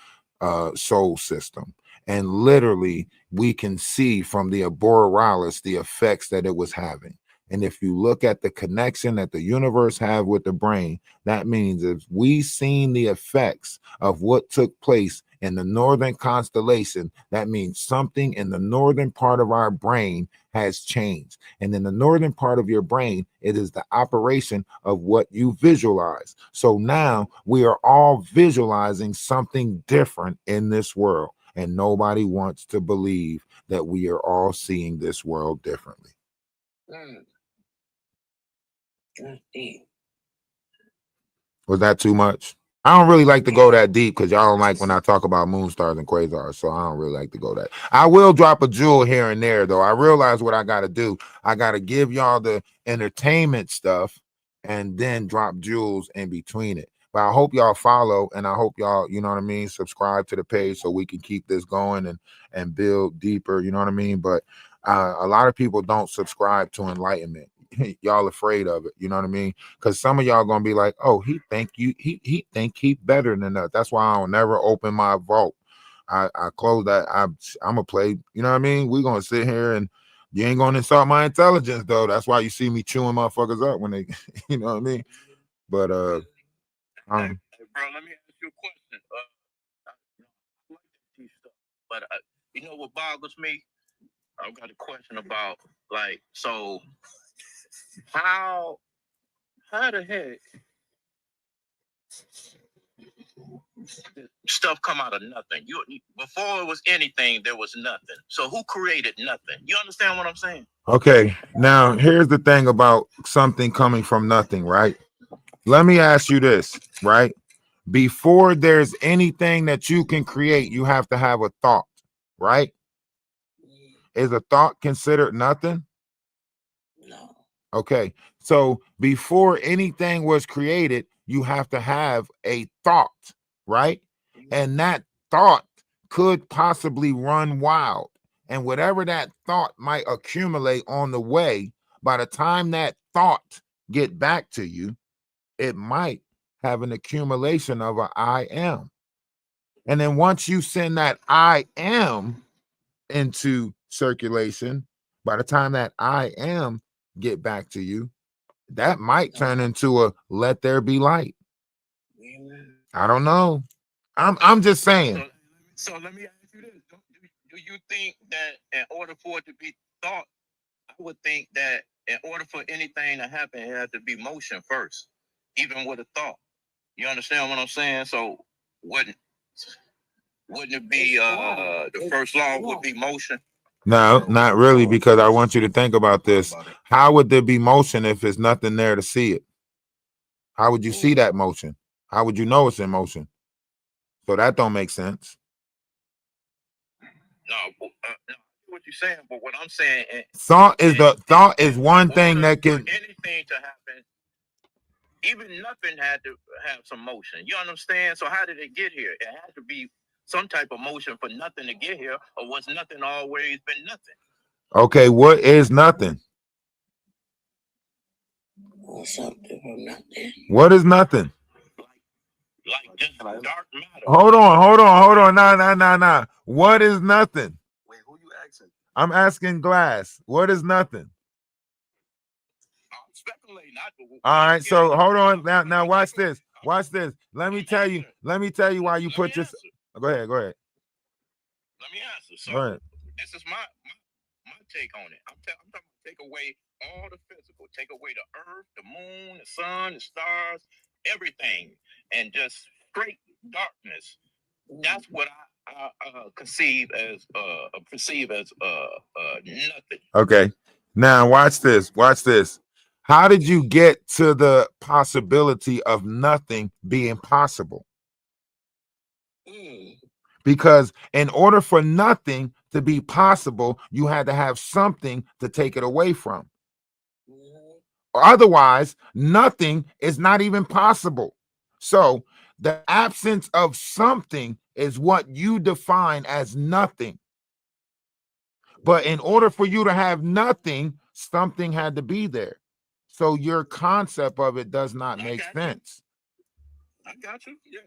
soul system. And literally, we can see from the borealis the effects that it was having. And if you look at the connection that the universe have with the brain, that means if we seen the effects of what took place in the northern constellation, that means something in the northern part of our brain has changed. And in the northern part of your brain, it is the operation of what you visualize. So now we are all visualizing something different in this world. And nobody wants to believe that we are all seeing this world differently. Was that too much? I don't really like to go that deep because y'all don't like when I talk about moon stars and quasars, so I don't really like to go that. I will drop a jewel here and there, though. I realize what I got to do. I got to give y'all the entertainment stuff and then drop jewels in between it. But I hope y'all follow, and I hope y'all, you know what I mean, subscribe to the page so we can keep this going and build deeper, you know what I mean? But a lot of people don't subscribe to enlightenment. Y'all afraid of it, you know what I mean? Because some of y'all gonna be like, oh, he think he better than us. That's why I don't never open my vault. I close that. I'm gonna play, you know what I mean? We're gonna sit here and you ain't gonna insult my intelligence though. That's why you see me chewing motherfuckers up when they you know what I mean? But Hey, bro, let me ask you a question. I like that T stuff, but you know what boggles me? I've got a question about like, so how the heck did stuff come out of nothing? You before it was anything, there was nothing. So who created nothing? You understand what I'm saying? okay, now here's the thing about something coming from nothing, right? Let me ask you this, right? Before there's anything that you can create, you have to have a thought, right? Is a thought considered nothing? No. Okay, so before anything was created, you have to have a thought, right? And that thought could possibly run wild. And whatever that thought might accumulate on the way, by the time that thought get back to you, it might have an accumulation of a I am. And then once you send that I am into circulation, by the time that I am get back to you, that might turn into a let there be light. I don't know. I'm just saying. So let me ask you this. Do you think that in order for it to be thought, I would think that in order for anything to happen, it had to be motion first, even with a thought. You understand what I'm saying? So wouldn't it be the first law would be motion? No, not really, because I want you to think about this. How would there be motion if there's nothing there to see it? How would you see that motion? How would you know it's in motion? So that don't make sense. No, what you're saying, but what I'm saying, Thought is one thing that can anything to happen. Even nothing had to have some motion. You understand? So how did it get here? It had to be some type of motion for nothing to get here, or was nothing always been nothing? Okay, what is nothing? Or something from nothing. What is nothing? Like just dark matter. Hold on. Nah. What is nothing? Wait, who you asking? I'm asking Glass. What is nothing? I'm speculating. All right, so hold on. Now watch this. Watch this. Let me tell you why you put this. Go ahead. Let me answer. So Go ahead. this is my take on it. I'm talking about take away all the physical, take away the earth, the moon, the sun, the stars, everything, and just straight darkness. That's what I perceive as nothing. Okay. Now watch this. How did you get to the possibility of nothing being possible? Because in order for nothing to be possible, you had to have something to take it away from. Otherwise, nothing is not even possible. So the absence of something is what you define as nothing. But in order for you to have nothing, something had to be there. So your concept of it does not make sense. I got you. Yeah.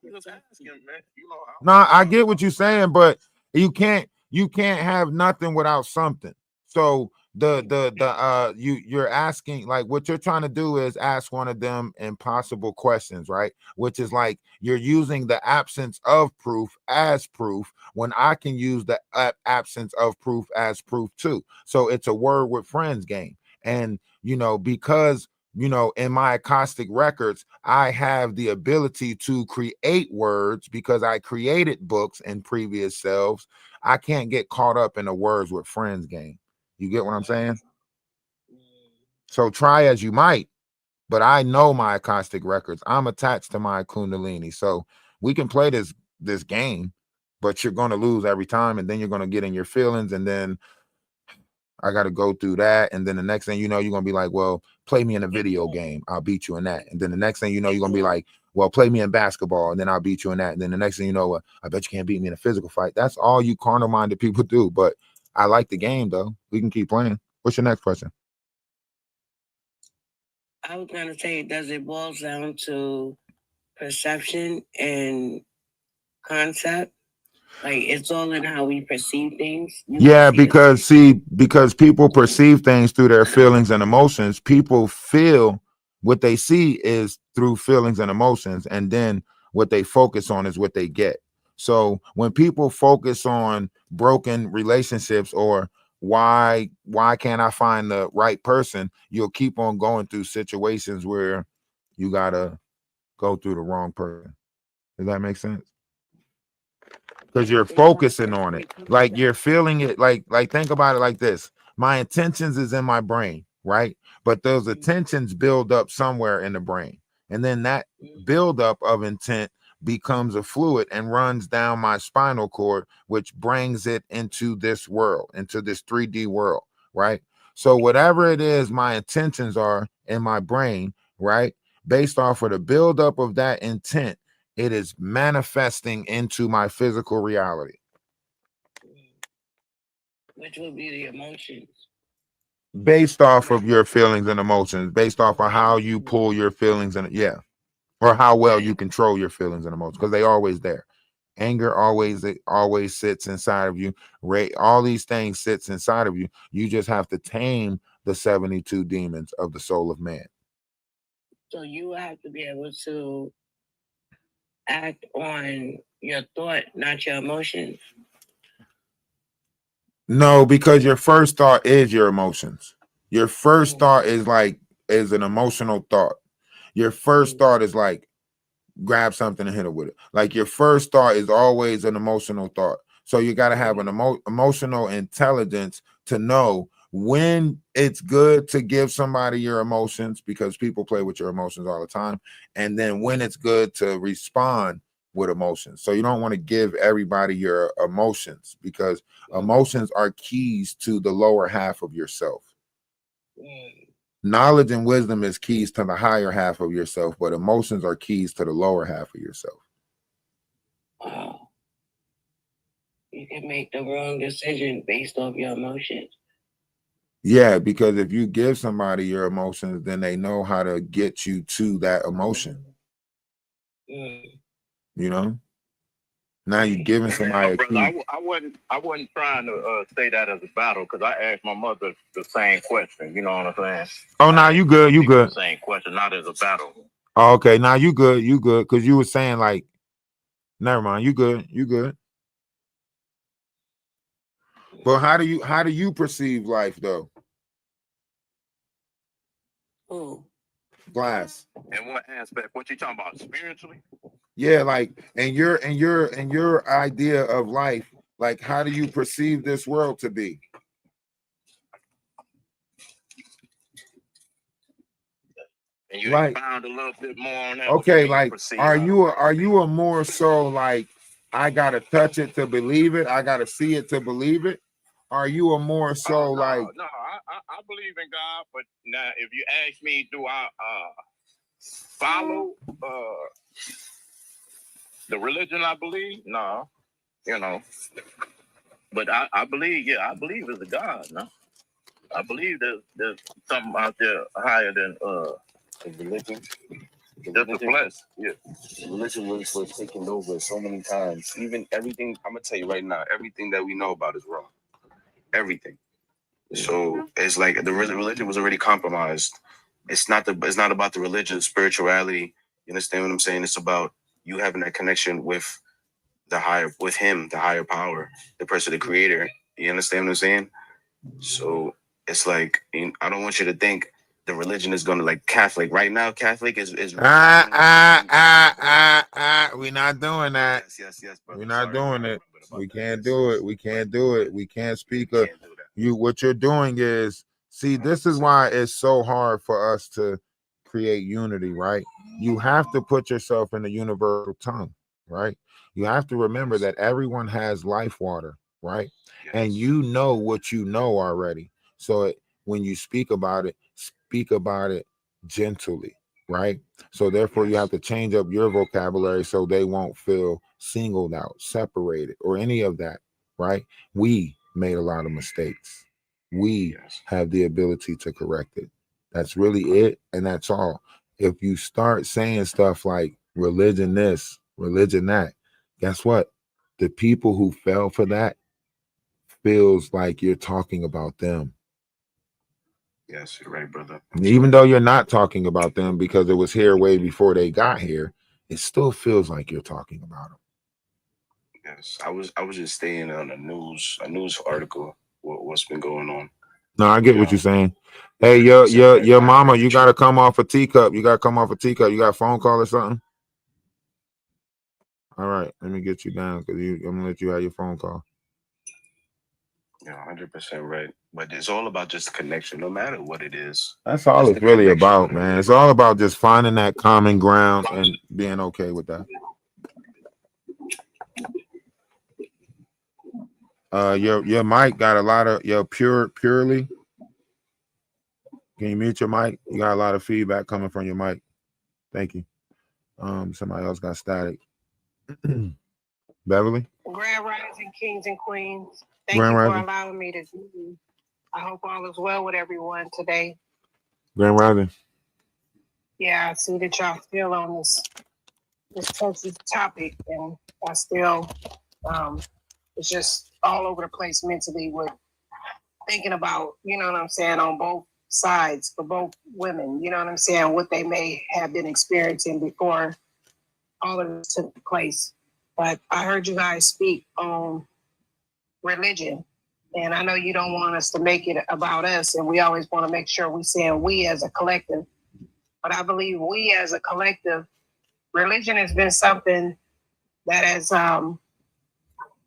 I'm just asking, man. You know, No, I get what you're saying, but you can't have nothing without something. So you're asking, like, what you're trying to do is ask one of them impossible questions, right? Which is like you're using the absence of proof as proof when I can use the absence of proof as proof too. So it's a word with friends game. And because in my acoustic records, I have the ability to create words because I created books in previous selves. I can't get caught up in the words with friends game. You get what I'm saying? So try as you might, but I know my acoustic records. I'm attached to my Kundalini. So we can play this game, but you're going to lose every time. And then you're going to get in your feelings. And then I got to go through that. And then the next thing you know, you're going to be like, well, play me in a video game. I'll beat you in that. And then the next thing you know, you're going to be like, well, play me in basketball. And then I'll beat you in that. And then the next thing you know, I bet you can't beat me in a physical fight. That's all you carnal minded people do. But I like the game, though. We can keep playing. What's your next question? I was going to say, does it boil down to perception and concept? Like, it's all in how we perceive things. Yeah, because people perceive things through their feelings and emotions. People feel what they see is through feelings and emotions, and then what they focus on is what they get. So when people focus on broken relationships or why can't I find the right person, you'll keep on going through situations where you gotta go through the wrong person. Does that make sense? Because you're focusing on it, like you're feeling it, like think about it like this. My intentions is in my brain, right? But those intentions build up somewhere in the brain, and then that buildup of intent becomes a fluid and runs down my spinal cord, which brings it into this world, into this 3D world, right? So whatever it is my intentions are in my brain, right, based off of the buildup of that intent, it is manifesting into my physical reality. Which would be the emotions. Based off of your feelings and emotions, based off of how you pull your feelings and or how well you control your feelings and emotions, because they always there. Anger always sits inside of you. All these things sits inside of you. You just have to tame the 72 demons of the soul of man. So you have to be able to act on your thought, not your emotions. No, because your first thought is your emotions. Your first thought is an emotional thought. Your first thought is like, grab something and hit it with it. Like your first thought is always an emotional thought. So you got to have an emotional intelligence to know when it's good to give somebody your emotions, because people play with your emotions all the time. And then when it's good to respond with emotions. So you don't want to give everybody your emotions, because emotions are keys to the lower half of yourself. Knowledge and wisdom is keys to the higher half of yourself, but emotions are keys to the lower half of yourself. Wow. You can make the wrong decision based off your emotions. Yeah, because if you give somebody your emotions, then they know how to get you to that emotion. You know? Now you're giving somebody a key. I wasn't trying to say that as a battle, because I asked my mother the same question. You know what I'm saying? Oh, now you good. You good. The same question, not as a battle. Oh, okay, now you good. You good. Because you were saying like, never mind. You good. You good. But how do you perceive life though? Oh. Glass. In what aspect? What you talking about? Spiritually? Yeah, like and your idea of life, like how do you perceive this world to be? And you Like, expound a little bit more on that. Okay, like are you a more so like I gotta touch it to believe it, I gotta see it to believe it? Are you a more so No, like I believe in God, but now if you ask me, do I follow the religion I believe? No, you know. But I believe, I believe there's a God, no. I believe there's something out there higher than religion. Just the flesh. Yeah. Religion was taken over so many times. Even everything, I'm gonna tell you right now, everything that we know about is wrong. Everything. So it's like the religion was already compromised. It's not about the religion, spirituality. You understand what I'm saying? It's about you having that connection with the higher power, the person, the creator. You understand what I'm saying? So it's like, I don't want you to think the religion is gonna like Catholic. Right now, Catholic is We're not doing that. yes, brother. We're not Sorry, doing I it. remembered about We that. can't Yes, do yes. it. We can't do it. We can't speak You of can't do that. you. What you're doing is, see, this is why it's so hard for us to create unity, right? You have to put yourself in the universal tongue, right? You have to remember that everyone has life water, right? And you know what you know already. So when you speak about it gently, right? So therefore you have to change up your vocabulary so they won't feel singled out, separated, or any of that, right? We made a lot of mistakes. We have the ability to correct it. That's really it, and that's all. If you start saying stuff like religion this, religion that, guess what? The people who fell for that feels like you're talking about them. Yes, you're right, brother. Even though you're not talking about them because it was here way before they got here, it still feels like you're talking about them. Yes, I was just staying on a news article. What's been going on? No, I get what you're saying. Hey, your mama, you gotta come off a teacup. You gotta come off a teacup. You got a phone call or something? All right, let me get you down because I'm gonna let you have your phone call. You're 100% right. But it's all about just connection, no matter what it is. That's all it's really about, man. It's all about just finding that common ground and being okay with that. Your mic got a lot of purely. Can you mute your mic? You got a lot of feedback coming from your mic. Thank you. Somebody else got static. Beverly? Grand Rising Kings and Queens. Thank Grand you for Rising. allowing me to do. I hope all is well with everyone today. Grand Rising. Yeah, I see that y'all still on this touchy topic, and I still it's just all over the place mentally with thinking about, you know what I'm saying, on both sides for both women, you know what I'm saying, what they may have been experiencing before all of this took place. But I heard you guys speak on religion, and I know you don't want us to make it about us, and we always want to make sure we saying we as a collective. But I believe we as a collective, religion has been something that has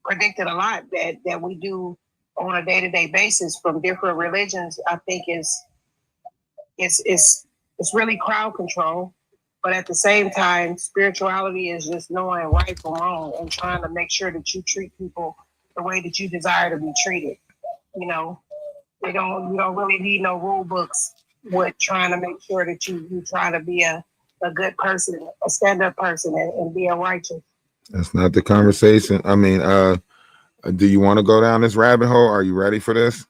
predicted a lot that we do on a day-to-day basis from different religions. I think it's really crowd control, but at the same time, spirituality is just knowing right from wrong and trying to make sure that you treat people the way that you desire to be treated. You know, you don't really need no rule books with trying to make sure that you try to be a good person, a stand-up person, and be a righteous. That's not the conversation. I mean, do you want to go down this rabbit hole? Are you ready for this?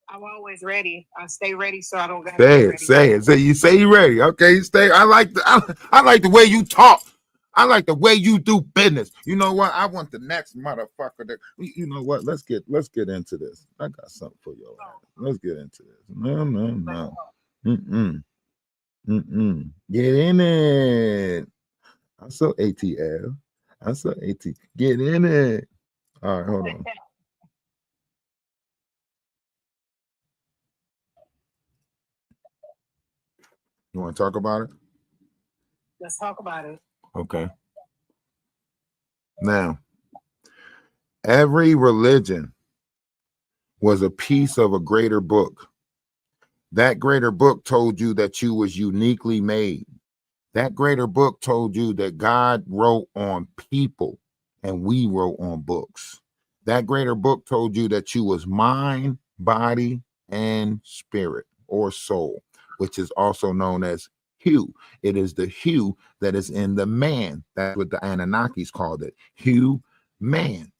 I'm always ready. I stay ready so I don't got Say it. Say you say you ready. Okay, stay. I like the way you talk. I like the way you do business. You know what? I want the next motherfucker that you know what? Let's get into this. I got something for you. Let's get into this. No. Get in it. I'm so ATL. I'm so AT. Get in it. All right, hold on. You want to talk about it? Let's talk about it. Okay. Now, every religion was a piece of a greater book. That greater book told you that you was uniquely made. That greater book told you that God wrote on people and we wrote on books. That greater book told you that you was mind, body, and spirit or soul, which is also known as hue. It is the hue that is in the man. That's what the Anunnakis called it. Hue man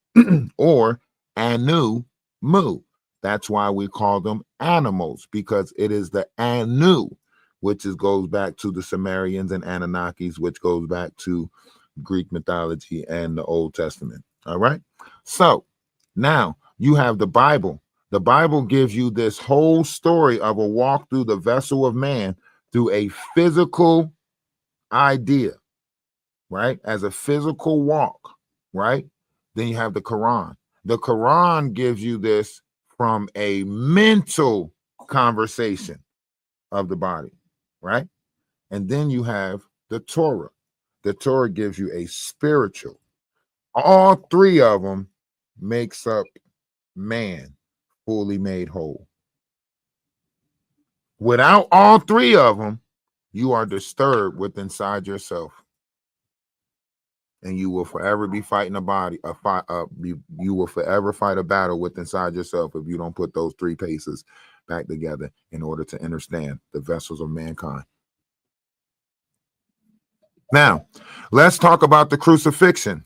or Anu Mu. That's why we call them animals, because it is the Anu, which goes back to the Sumerians and Anunnakis, which goes back to Greek mythology and the Old Testament. All right. So now you have the Bible. The Bible gives you this whole story of a walk through the vessel of man through a physical idea, right? As a physical walk, right? Then you have the Quran. The Quran gives you this from a mental conversation of the body, right? And then you have the Torah. The Torah gives you a spiritual. All three of them makes up man fully made whole. Without all three of them, you are disturbed within inside yourself. And you will forever be fighting you will forever fight a battle with inside yourself if you don't put those three paces back together in order to understand the vessels of mankind. Now, let's talk about the crucifixion.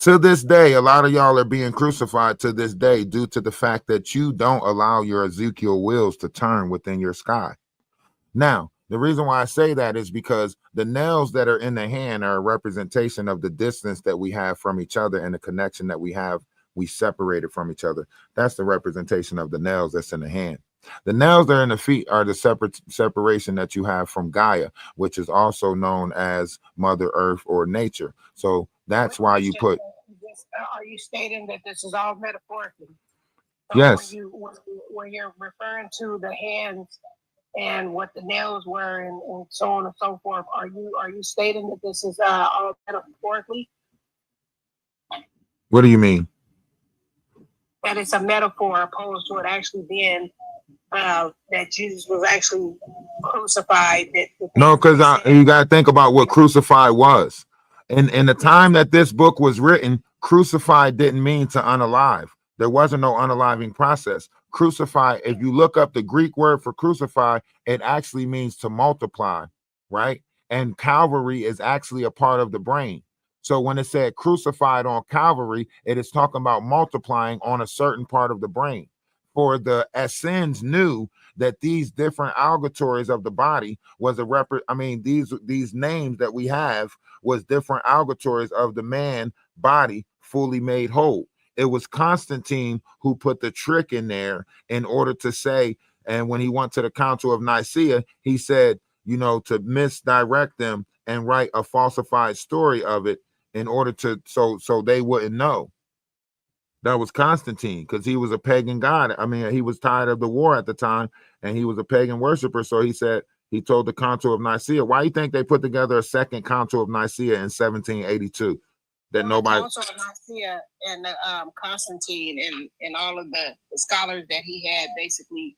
To this day, a lot of y'all are being crucified to this day due to the fact that you don't allow your Ezekiel wheels to turn within your sky. Now, the reason why I say that is because the nails that are in the hand are a representation of the distance that we have from each other and the connection that we have. We separated from each other. That's the representation of the nails that's in the hand. The nails that are in the feet are the separation that you have from Gaia, which is also known as Mother Earth or nature. So that's why you put. Are you stating that this is all metaphorically? So Yes. When you're referring to the hands and what the nails were and so on and so forth, are you stating that this is all metaphorically? What do you mean? That it's a metaphor opposed to it actually being that Jesus was actually crucified. No, because you got to think about what crucified was. In the time that this book was written, crucified didn't mean to unalive. There wasn't no unaliving process. Crucify, if you look up the Greek word for crucify, it actually means to multiply, right? And Calvary is actually a part of the brain. So when it said crucified on Calvary, it is talking about multiplying on a certain part of the brain. For the Essenes knew that these different algatories of the body was these names that we have was different algatories of the man body fully made whole. It was Constantine who put the trick in there in order to say, and when he went to the Council of Nicaea, he said, to misdirect them and write a falsified story of it in order to so they wouldn't know. That was Constantine, because he was a pagan god. He was tired of the war at the time, and he was a pagan worshiper. So he told the Council of Nicaea, why do you think they put together a second Council of Nicaea in 1782? That nobody. Council of Nicaea and Constantine and all of the scholars that he had basically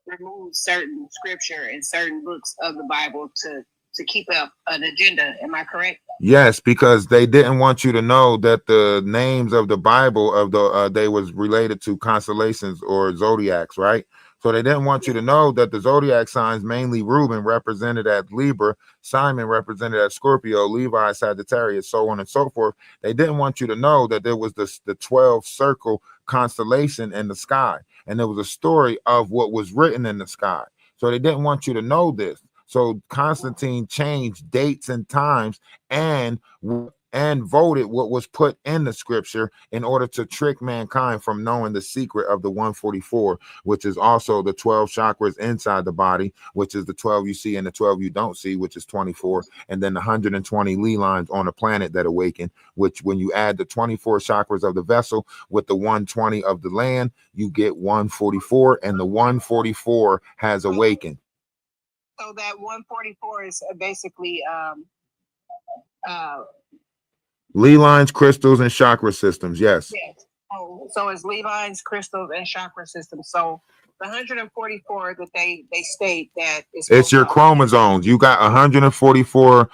removed certain scripture and certain books of the Bible to keep up an agenda. Am I correct? Yes, because they didn't want you to know that the names of the Bible they was related to constellations or zodiacs, right? So they didn't want you to know that the zodiac signs, mainly Reuben, represented at Libra, Simon represented at Scorpio, Levi, Sagittarius, so on and so forth. They didn't want you to know that there was the 12 circle constellation in the sky, and there was a story of what was written in the sky. So they didn't want you to know this. So Constantine changed dates and times and voted what was put in the scripture in order to trick mankind from knowing the secret of the 144, which is also the 12 chakras inside the body, which is the 12 you see and the 12 you don't see, which is 24, and then the 120 Lee lines on the planet that awaken, which when you add the 24 chakras of the vessel with the 120 of the land, you get 144, and the 144 has awakened. So that 144 is basically Lee lines, crystals, and chakra systems. Yes. Yes. Oh, so it's Lee lines, crystals, and chakra systems. So the 144 that they state that It's your chromosomes. You got 144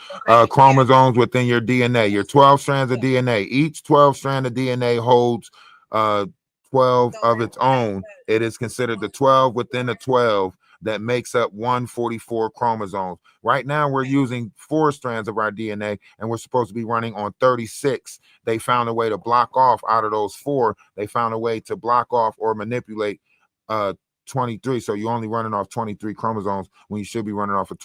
chromosomes within your DNA. Your 12 strands of DNA. Each 12 strand of DNA holds 12 of its own. It is considered the 12 within the 12 that makes up 144 chromosomes. Right now, we're using 4 strands of our DNA, and we're supposed to be running on 36. They found a way to block off out of those 4. They found a way to block off or manipulate 23. So you're only running off 23 chromosomes when you should be running off of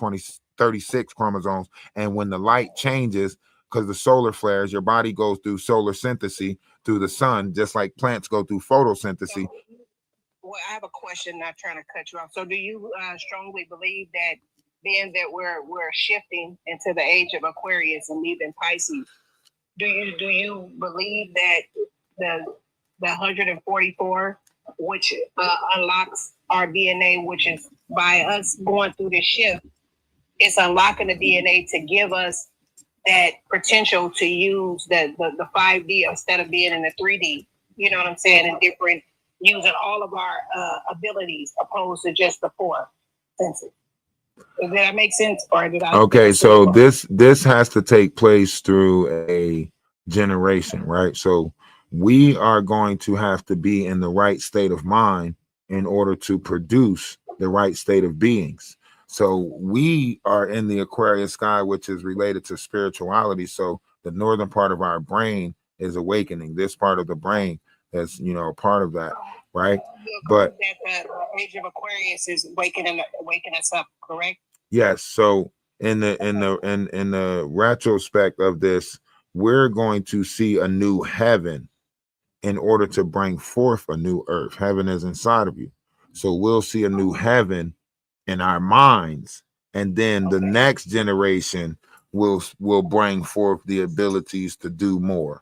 36 chromosomes. And when the light changes, because the solar flares, your body goes through solar synthesis through the sun, just like plants go through photosynthesis. Well, I have a question, not trying to cut you off. So do you strongly believe that being that we're shifting into the age of Aquarius and leaving Pisces, do you believe that the 144, which unlocks our DNA, which is by us going through this shift, it's unlocking the DNA to give us that potential to use the 5D instead of being in the 3D. You know what I'm saying? And different, using all of our abilities opposed to just the 4 senses. Did that make sense? Or did I? Okay, so this has to take place through a generation, right? So we are going to have to be in the right state of mind in order to produce the right state of beings. So we are in the Aquarius sky, which is related to spirituality. So the northern part of our brain is awakening. This part of the brain is, you know, a part of that, right? But that the age of Aquarius is waking us up, correct? yes. So in the retrospect of this, we're going to see a new heaven in order to bring forth a new earth. Heaven is inside of you. So we'll see a new heaven in our minds, and then the next generation will bring forth the abilities to do more.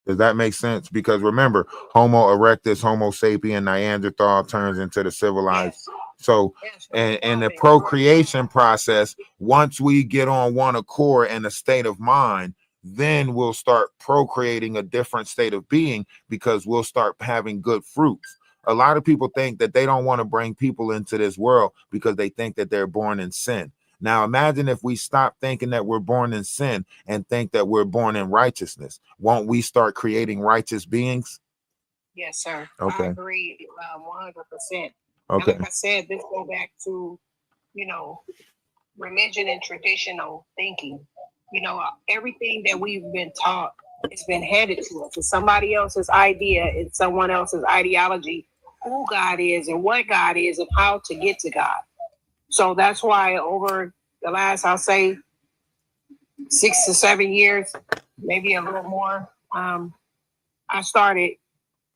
Does that make sense? Because remember, Homo erectus, Homo sapien, Neanderthal turns into the civilized. So, and the procreation process, once we get on one accord and a state of mind, then we'll start procreating a different state of being, because we'll start having good fruits. A lot of people think that they don't want to bring people into this world because they think that they're born in sin. Now, imagine if we stop thinking that we're born in sin and think that we're born in righteousness. Won't we start creating righteous beings? Yes, sir. Okay. I agree 100%. Okay. And like I said, this go back to, you know, religion and traditional thinking. You know, everything that we've been taught has been handed to us. It's somebody else's idea. It's someone else's ideology, who God is and what God is and how to get to God. So that's why over the last, I'll say, 6 to 7 years, maybe a little more, I started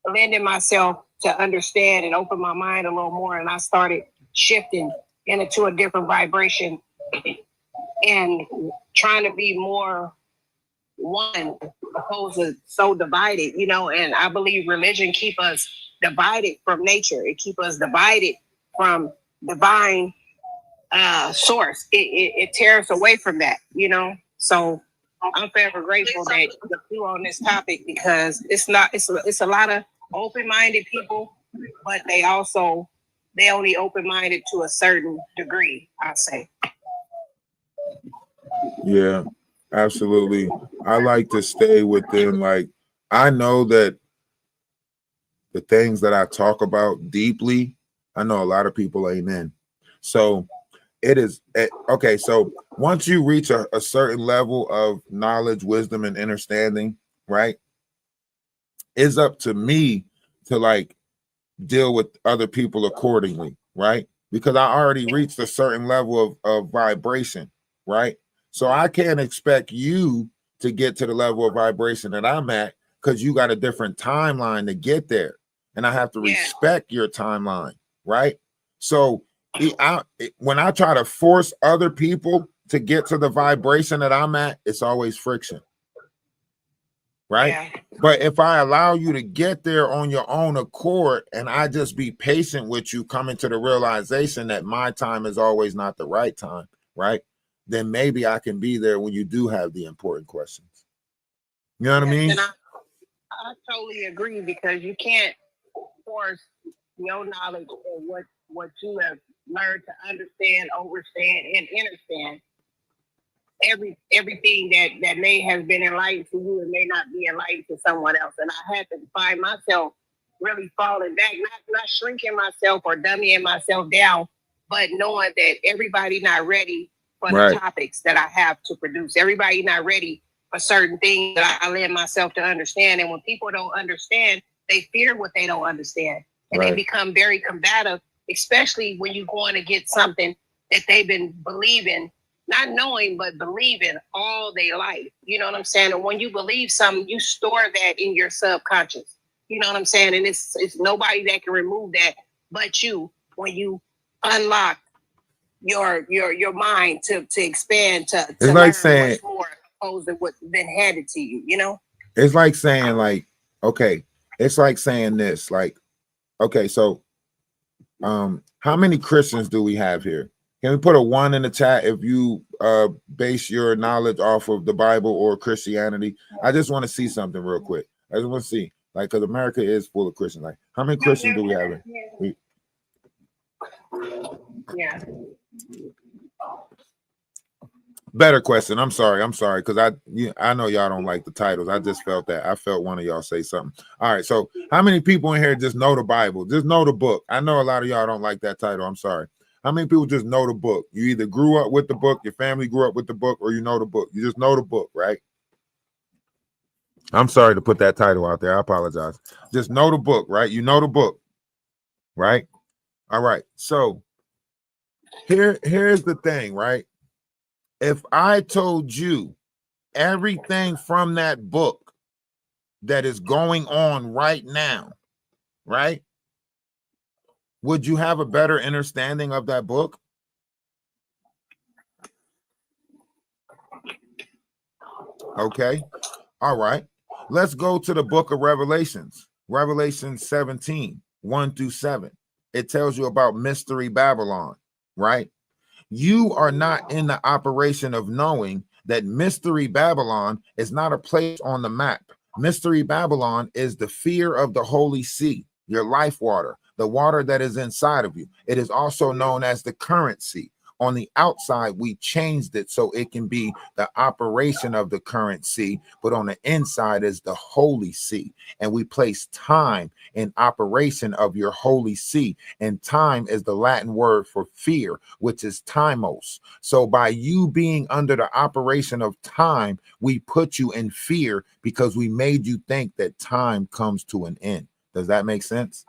lending myself to understand and open my mind a little more. And I started shifting into a different vibration and trying to be more one, opposed to so divided, you know. And I believe religion keep us divided from nature. It keep us divided from divine source. It tears us away from that, you know. So I'm forever grateful that you're on this topic, because it's a lot of open-minded people, but they only open-minded to a certain degree, I say. Yeah, absolutely. I like to stay within, like, I know that the things that I talk about deeply, I know a lot of people ain't in. So it is okay. So once you reach a certain level of knowledge, wisdom, and understanding, right, it's up to me to like deal with other people accordingly, right? Because I already reached a certain level of vibration, right? So I can't expect you to get to the level of vibration that I'm at, because you got a different timeline to get there. And I have to respect your timeline, right? So when I try to force other people to get to the vibration that I'm at, it's always friction, right? Yeah. But if I allow you to get there on your own accord, and I just be patient with you coming to the realization that my time is always not the right time, right? Then maybe I can be there when you do have the important questions. You know what I mean? And I totally agree, because you can't force your knowledge or what you have learned to understand, overstand, and understand. Everything that may have been enlightened to you, it may not be enlightened to someone else. And I had to find myself really falling back, not shrinking myself or dummying myself down, but knowing that everybody not ready for the topics that I have to produce. Everybody not ready for certain things that I lend myself to understand. And when people don't understand, they fear what they don't understand. and they Right. become very combative, especially when you're going to get something that they've been believing, not knowing, but believing all their life. You know what I'm saying? And when you believe something, you store that in your subconscious. You know what I'm saying? And it's nobody that can remove that but you when you unlock your mind to expand to It's like learn saying, much more opposed to what's been handed to you, you know? it's like saying, like, okay, it's like saying this, like, okay, so how many Christians do we have here? Can we put a 1 in the chat if you base your knowledge off of the Bible or Christianity? I just want to see something real quick. I just want to see, like, because America is full of Christians. Like, how many Christians do we have here? Yeah. Better question. I'm sorry, because I know y'all don't like the titles. I just felt that. I felt one of y'all say something. All right, so how many people in here just know the Bible? Just know the book. I know a lot of y'all don't like that title. I'm sorry. How many people just know the book? You either grew up with the book, your family grew up with the book, or you know the book. You just know the book, right? I'm sorry to put that title out there. I apologize. Just know the book, right? You know the book, right? All right. So here's the thing, right? If I told you everything from that book that is going on right now, right? Would you have a better understanding of that book? Okay. All right. Let's go to the book of Revelations. Revelation 17, 1-7. It tells you about Mystery Babylon, right? You are not in the operation of knowing that Mystery Babylon is not a place on the map. Mystery Babylon is the fear of the Holy See, your life water, the water that is inside of you. It is also known as the currency. On the outside, we changed it so it can be the operation of the currency, but on the inside is the Holy See. And we place time in operation of your Holy See. And time is the Latin word for fear, which is timos. So by you being under the operation of time, we put you in fear because we made you think that time comes to an end. Does that make sense?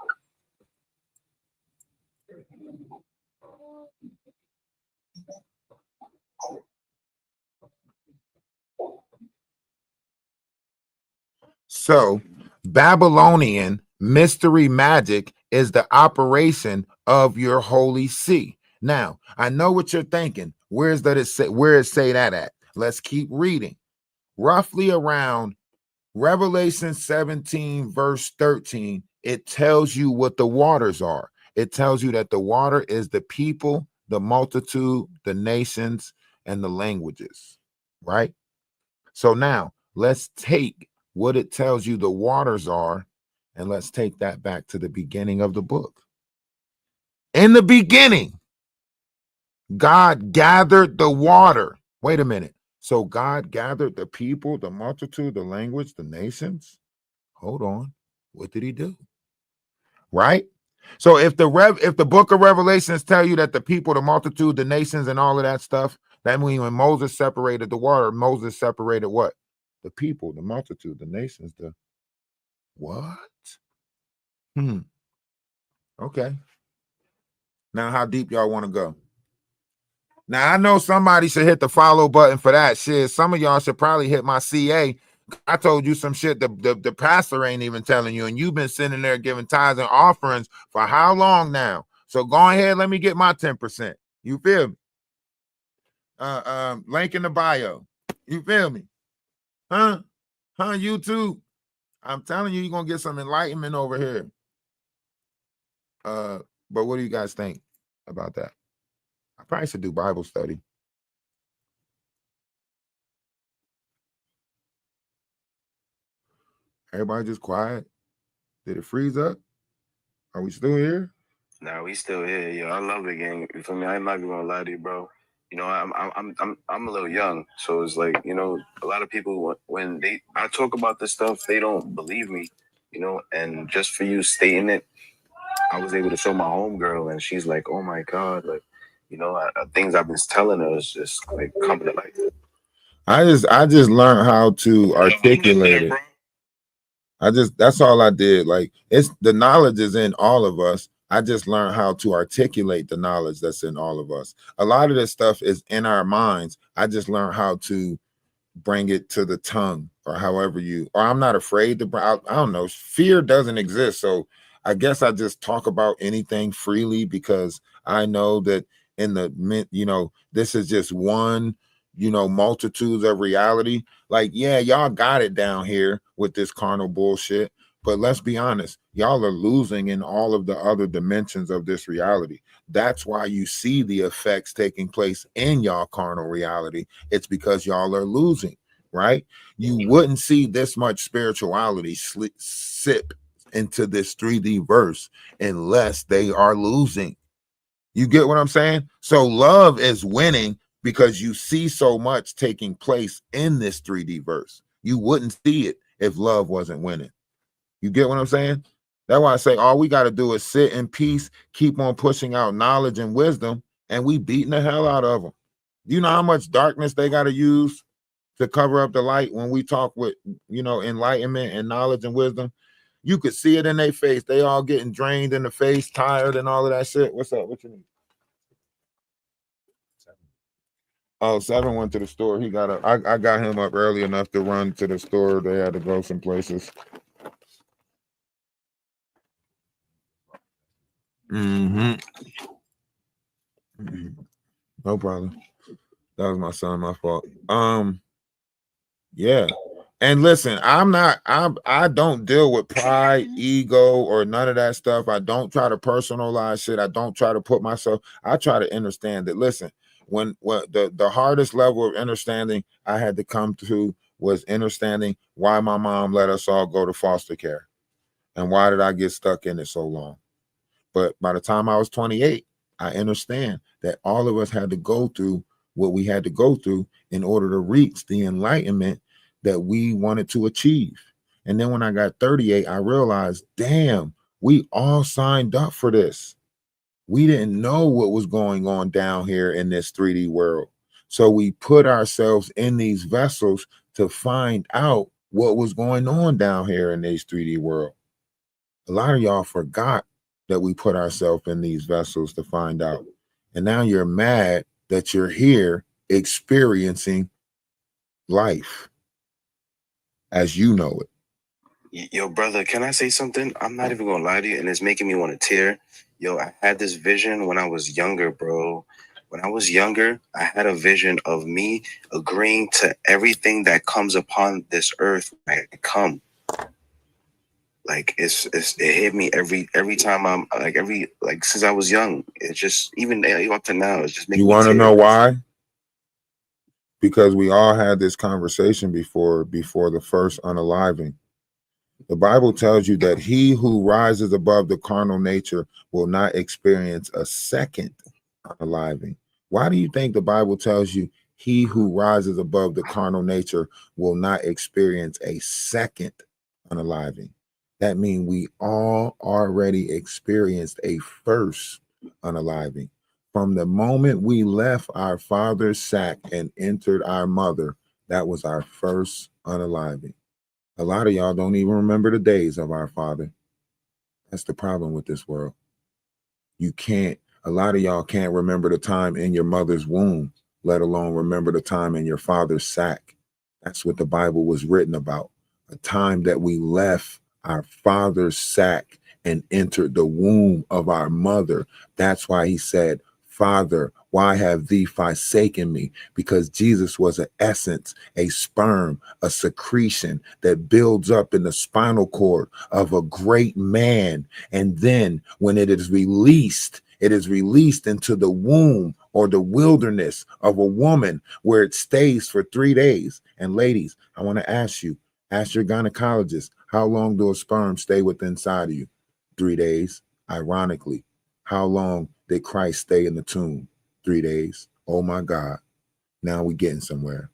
So Babylonian mystery magic is the operation of your Holy See. Now, I know what you're thinking. Where is it say that at? Let's keep reading. Roughly around Revelation 17, verse 13, it tells you what the waters are. It tells you that the water is the people, the multitude, the nations, and the languages, right? So now let's take what it tells you the waters are, and let's take that back to the beginning of the book. In the beginning, God gathered the water. Wait a minute. So God gathered the people, the multitude, the language, the nations. Hold on. What did he do? Right? So if the book of Revelations tell you that the people, the multitude, the nations, and all of that stuff, that means when Moses separated the water, Moses separated what? The people, the multitude, the nations, the what? Okay. Now, how deep y'all want to go? Now, I know somebody should hit the follow button for that shit. Some of y'all should probably hit my CA. I told you some shit the pastor ain't even telling you, and you've been sitting there giving tithes and offerings for how long now? So go ahead, let me get my 10%. You feel me? Link in the bio. You feel me? Huh? YouTube? I'm telling you, you're gonna get some enlightenment over here. But what do you guys think about that? I probably should do Bible study. Everybody just quiet. Did it freeze up? Are we still here? Nah, we still here, yo. I love the game. You feel me? I'm not gonna lie to you, bro. You know, I'm a little young, so it's like, you know, a lot of people when I talk about this stuff, they don't believe me, you know. And just for you stating it, I was able to show my homegirl, and she's like, "Oh my God!" Like, you know, things I've been telling her is just like coming to life. I just learned how to articulate it. That's all I did. Like, it's the knowledge is in all of us. I just learned how to articulate the knowledge that's in all of us. A lot of this stuff is in our minds. I just learned how to bring it to the tongue, or however you, or I'm not afraid to I don't know, fear doesn't exist. So I guess I just talk about anything freely, because I know that in the, this is just one, multitudes of reality. Like, yeah, y'all got it down here with this carnal bullshit, but let's be honest, y'all are losing in all of the other dimensions of this reality. That's why you see the effects taking place in y'all carnal reality. It's because y'all are losing, right? You wouldn't see this much spirituality sip into this 3D verse unless they are losing. You get what I'm saying? So love is winning because you see so much taking place in this 3D verse. You wouldn't see it if love wasn't winning. You get what I'm saying? That's why I say all we got to do is sit in peace, keep on pushing out knowledge and wisdom, and we beating the hell out of them. You know how much darkness they got to use to cover up the light when we talk with, enlightenment and knowledge and wisdom? You could see it in their face. They all getting drained in the face, tired and all of that shit. What's up? What you need? Oh, 7 went to the store. He got I got him up early enough to run to the store. They had to go some places. No problem. That was my son, my fault. Yeah. And listen, I don't deal with pride, ego, or none of that stuff. I don't try to personalize shit. I don't try to put myself, I try to understand that. Listen, when the hardest level of understanding I had to come to was understanding why my mom let us all go to foster care. And why did I get stuck in it so long? But by the time I was 28, I understand that all of us had to go through what we had to go through in order to reach the enlightenment that we wanted to achieve. And then when I got 38, I realized, damn, we all signed up for this. We didn't know what was going on down here in this 3D world. So we put ourselves in these vessels to find out what was going on down here in this 3D world. A lot of y'all forgot that we put ourselves in these vessels to find out. And now you're mad that you're here experiencing life as you know it. Yo, brother, can I say something? I'm not even gonna lie to you, and it's making me want to tear. Yo, I had this vision when I was younger, bro. When I was younger, I had a vision of me agreeing to everything that comes upon this earth when I come. Like it hit me every time I'm like since I was young. It's just even up to now. It's just making You want to know why? Because we all had this conversation before the first unaliving. The Bible tells you that he who rises above the carnal nature will not experience a second unaliving. Why do you think the Bible tells you he who rises above the carnal nature will not experience a second unaliving? That means we all already experienced a first unaliving. From the moment we left our father's sack and entered our mother, that was our first unaliving. A lot of y'all don't even remember the days of our father. That's the problem with this world. A lot of y'all can't remember the time in your mother's womb, let alone remember the time in your father's sack. That's what the Bible was written about. A time that we left our father's sack and entered the womb of our mother. That's why he said, Father, why have thee forsaken me? Because Jesus was an essence, a sperm, a secretion that builds up in the spinal cord of a great man. And then when it is released into the womb or the wilderness of a woman where it stays for 3 days. And ladies, I want to ask your gynecologist, how long do a sperm stay within inside of you? 3 days. Ironically, how long did Christ stay in the tomb? 3 days. Oh my God. Now we getting somewhere.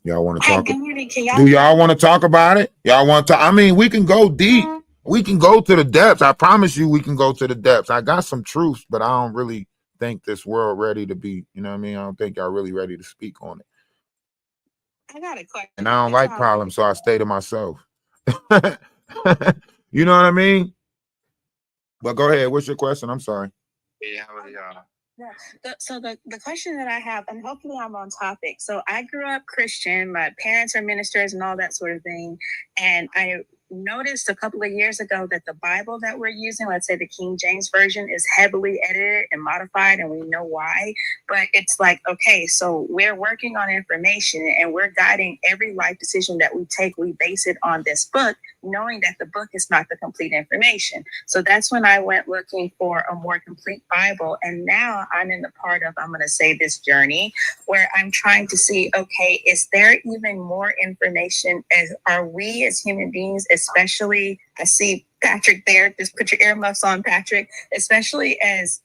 Y'all want to talk? Do y'all want to talk about it? Y'all want to? I mean, we can go deep. We can go to the depths. I promise you we can go to the depths. I got some truths, but I don't really think this world ready to be, you know what I mean? I don't think y'all really ready to speak on it. I got a question. And I don't like problems, so I stay to myself. You know what I mean? But go ahead. What's your question? I'm sorry. Yeah, so the question that I have, and hopefully I'm on topic. So I grew up Christian. My parents are ministers and all that sort of thing. And I noticed a couple of years ago that the Bible that we're using, let's say the King James Version, is heavily edited and modified, and we know why. But it's like, okay, so we're working on information and we're guiding every life decision that we take. We base it on this book, knowing that the book is not the complete information. So that's when I went looking for a more complete Bible. And now I'm in the part of, I'm going to say, this journey where I'm trying to see, okay, is there even more information? Are we as human beings, especially, I see Patrick there, just put your earmuffs on, Patrick, especially as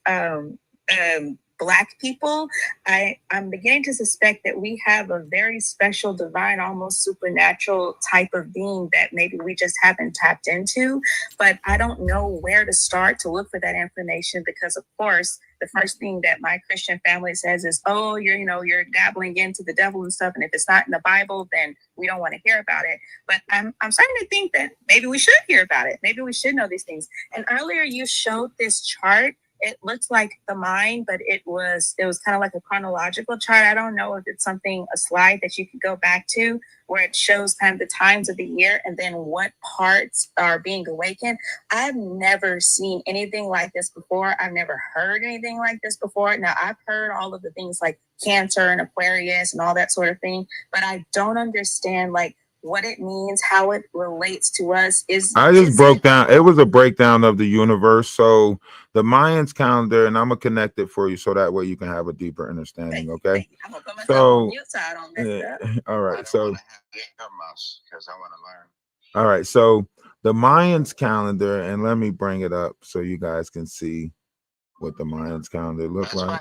Black people, I'm beginning to suspect that we have a very special, divine, almost supernatural type of being that maybe we just haven't tapped into. But I don't know where to start to look for that information because, of course, the first thing that my Christian family says is, oh, you're dabbling into the devil and stuff. And if it's not in the Bible, then we don't want to hear about it. But I'm starting to think that maybe we should hear about it. Maybe we should know these things. And earlier you showed this chart. It looks like the mind, but it was kind of like a chronological chart. I don't know if it's a slide that you could go back to where it shows kind of the times of the year and then what parts are being awakened. I've never seen anything like this before. I've never heard anything like this before. Now, I've heard all of the things like Cancer and Aquarius and all that sort of thing, but I don't understand what it means, how it relates to us. I just broke down. It was a breakdown of the universe. So the Mayans calendar, and I'm gonna connect it for you so that way you can have a deeper understanding. Okay. I'm gonna put myself So, on mute so I don't mess it up. all right. So, Because I want to learn. all right. So the Mayans calendar, and let me bring it up so you guys can see what the Mayans calendar look like.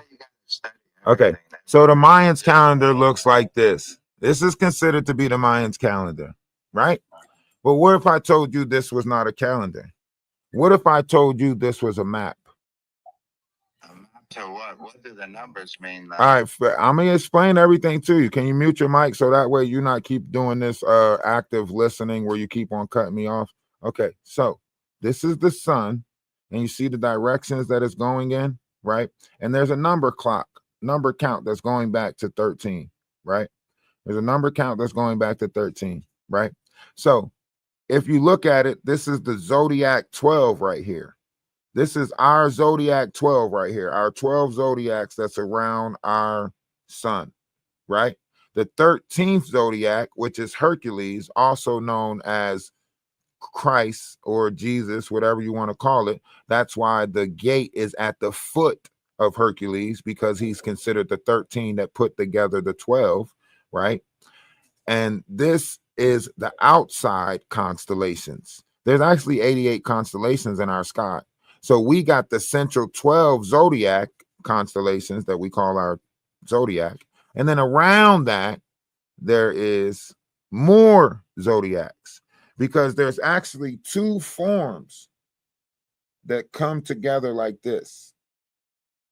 Okay. So the Mayans calendar looks like this. This is considered to be the Mayans calendar, right? But what if I told you this was not a calendar? What if I told you this was a map? To what? What do the numbers mean? All right, I'm gonna explain everything to you. Can you mute your mic so that way you not keep doing this active listening where you keep on cutting me off? Okay, so this is the sun, and you see the directions that it's going in, right? And there's a number count that's going back to 13, right? There's a number count that's going back to 13, right? So if you look at it, this is the zodiac 12 right here. This is our zodiac 12 right here, our 12 zodiacs that's around our sun, right? The 13th zodiac, which is Hercules, also known as Christ or Jesus, whatever you want to call it. That's why the gate is at the foot of Hercules, because he's considered the 13 that put together the 12, right? And this is the outside constellations. There's actually 88 constellations in our sky. So we got the central 12 zodiac constellations that we call our zodiac. And then around that, there is more zodiacs, because there's actually two forms that come together like this.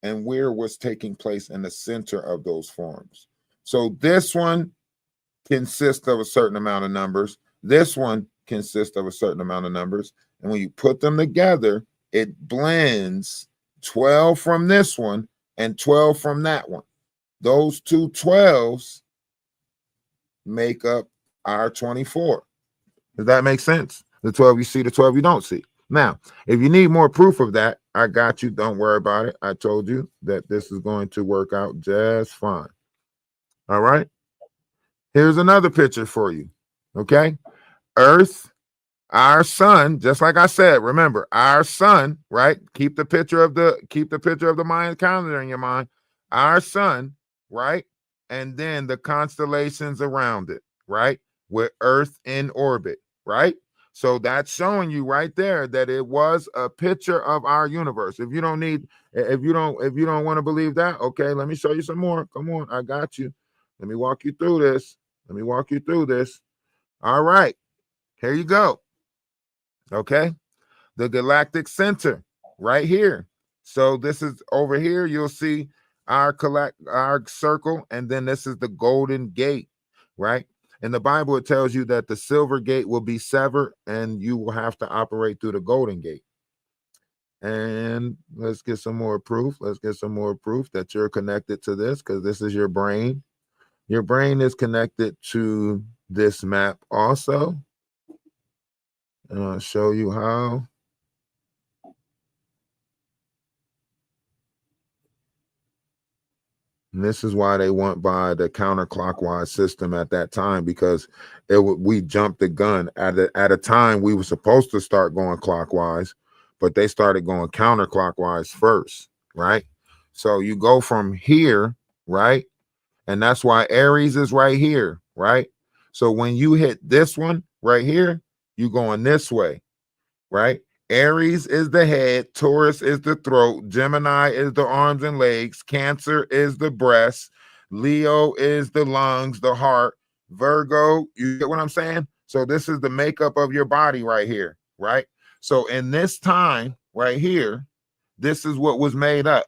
And where was taking place in the center of those forms. So this one consists of a certain amount of numbers. This one consists of a certain amount of numbers. And when you put them together, it blends 12 from this one and 12 from that one. Those two 12s make up our 24. Does that make sense? The 12 you see, the 12 you don't see. Now, if you need more proof of that, I got you. Don't worry about it. I told you that this is going to work out just fine. All right. Here's another picture for you. Okay. Earth, our sun, just like I said, remember our sun, right? Keep the picture of the Mayan calendar in your mind. Our sun, right? And then the constellations around it, right? With Earth in orbit, right? So that's showing you right there that it was a picture of our universe. If you don't want to believe that, okay, let me show you some more. Come on, I got you. Let me walk you through this. All right, here you go. Okay, the galactic center right here. So this is over here. You'll see our circle, and then this is the Golden Gate, right? In the Bible, it tells you that the silver gate will be severed and you will have to operate through the golden gate. And let's get some more proof. Let's get some more proof that you're connected to this, because this is your brain. Your brain is connected to this map also. And I'll show you how. And this is why they went by the counterclockwise system at that time, because we jumped the gun at a time we were supposed to start going clockwise, but they started going counterclockwise first, right? So you go from here, right? And that's why Aries is right here, right? So when you hit this one right here, you going this way, right? Aries is the head, Taurus is the throat, Gemini is the arms and legs, Cancer is the breast, Leo is the lungs, the heart, Virgo, you get what I'm saying? So this is the makeup of your body right here, right? So in this time right here, this is what was made up.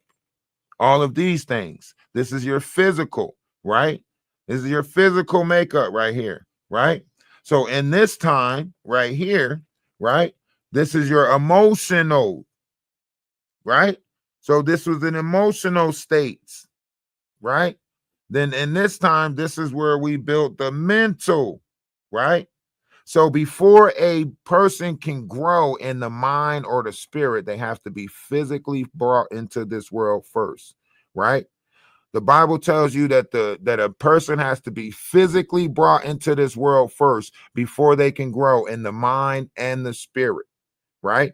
All of these things. This is your physical, right? This is your physical makeup right here, right? So in this time right here, right? This is your emotional, right? So this was an emotional states, right? Then in this time, this is where we built the mental, right? So before a person can grow in the mind or the spirit, they have to be physically brought into this world first, right? The Bible tells you that that a person has to be physically brought into this world first before they can grow in the mind and the spirit, right?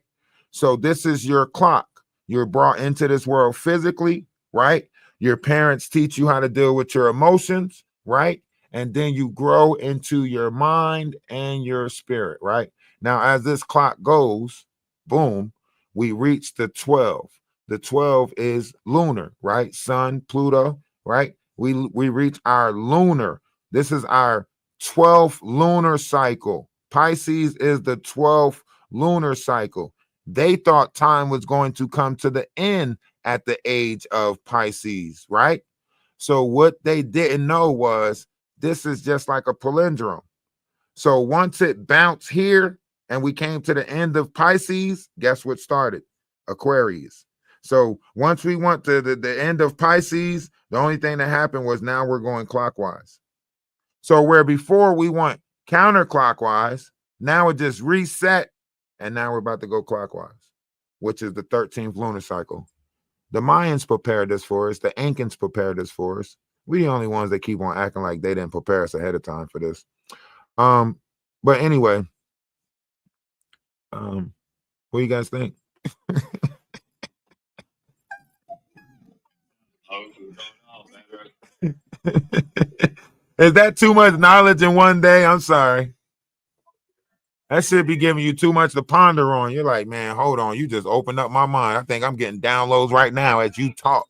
So this is your clock. You're brought into this world physically, right? Your parents teach you how to deal with your emotions, right? And then you grow into your mind and your spirit, right? Now, as this clock goes, boom, we reach the 12. The 12 is lunar, right? Sun, Pluto, right? We reach our lunar. This is our 12th lunar cycle. Pisces is the 12th lunar cycle. They thought time was going to come to the end at the age of Pisces, right? So what they didn't know was this is just like a palindrome. So once it bounced here and we came to the end of Pisces, guess what started? Aquarius. So once we went to the end of Pisces, the only thing that happened was now we're going clockwise. So where before we went counterclockwise, now it just reset, and now we're about to go clockwise, which is the 13th lunar cycle. The Mayans prepared this for us. The Incans prepared this for us. We're the only ones that keep on acting like they didn't prepare us ahead of time for this. But anyway, what do you guys think? Is that too much knowledge in one day? I'm sorry. That should be giving you too much to ponder on. You're like, man, hold on. You just opened up my mind. I think I'm getting downloads right now as you talk.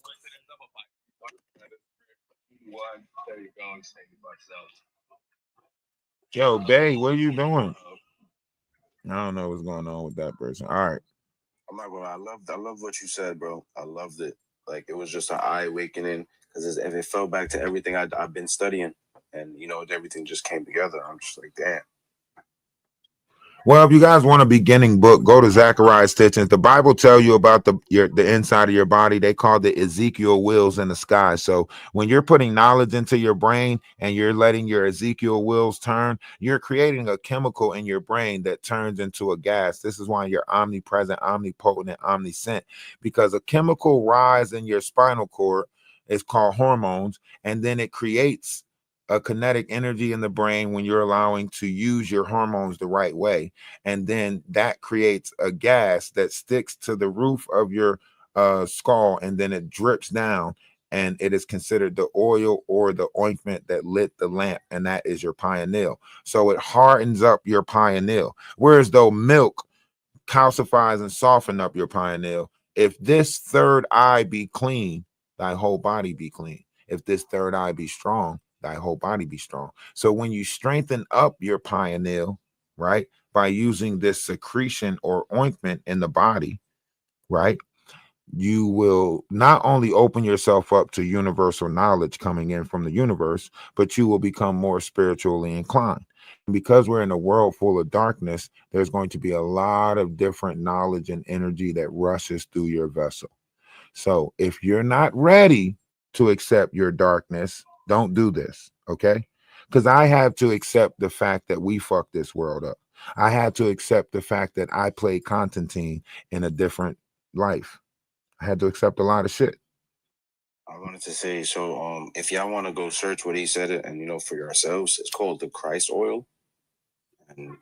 Yo, Bay, what are you doing? I don't know what's going on with that person. All right. I'm not gonna. I love what you said, bro. I loved it. Like it was just an eye awakening because if it fell back to everything I've been studying, and everything just came together. I'm just like, damn. Well, if you guys want a beginning book, go to Zachariah's Teachings. The Bible tell you about the inside of your body. They call it Ezekiel wheels in the sky. So when you're putting knowledge into your brain and you're letting your Ezekiel wheels turn, you're creating a chemical in your brain that turns into a gas. This is why you're omnipresent, omnipotent, and omniscient, because a chemical rise in your spinal cord is called hormones, and then it creates a kinetic energy in the brain when you're allowing to use your hormones the right way. And then that creates a gas that sticks to the roof of your skull, and then it drips down, and it is considered the oil or the ointment that lit the lamp, and that is your pineal. So it hardens up your pineal. Whereas though milk calcifies and softens up your pineal, if this third eye be clean, thy whole body be clean. If this third eye be strong, thy whole body be strong. So when you strengthen up your pineal, right, by using this secretion or ointment in the body, right, you will not only open yourself up to universal knowledge coming in from the universe, but you will become more spiritually inclined. And because we're in a world full of darkness, there's going to be a lot of different knowledge and energy that rushes through your vessel. So if you're not ready to accept your darkness, don't do this, okay? Because I have to accept the fact that we fucked this world up. I had to accept the fact that I played Constantine in a different life. I had to accept a lot of shit. I wanted to say, so if y'all want to go search what he said and for yourselves, it's called the Christ oil, and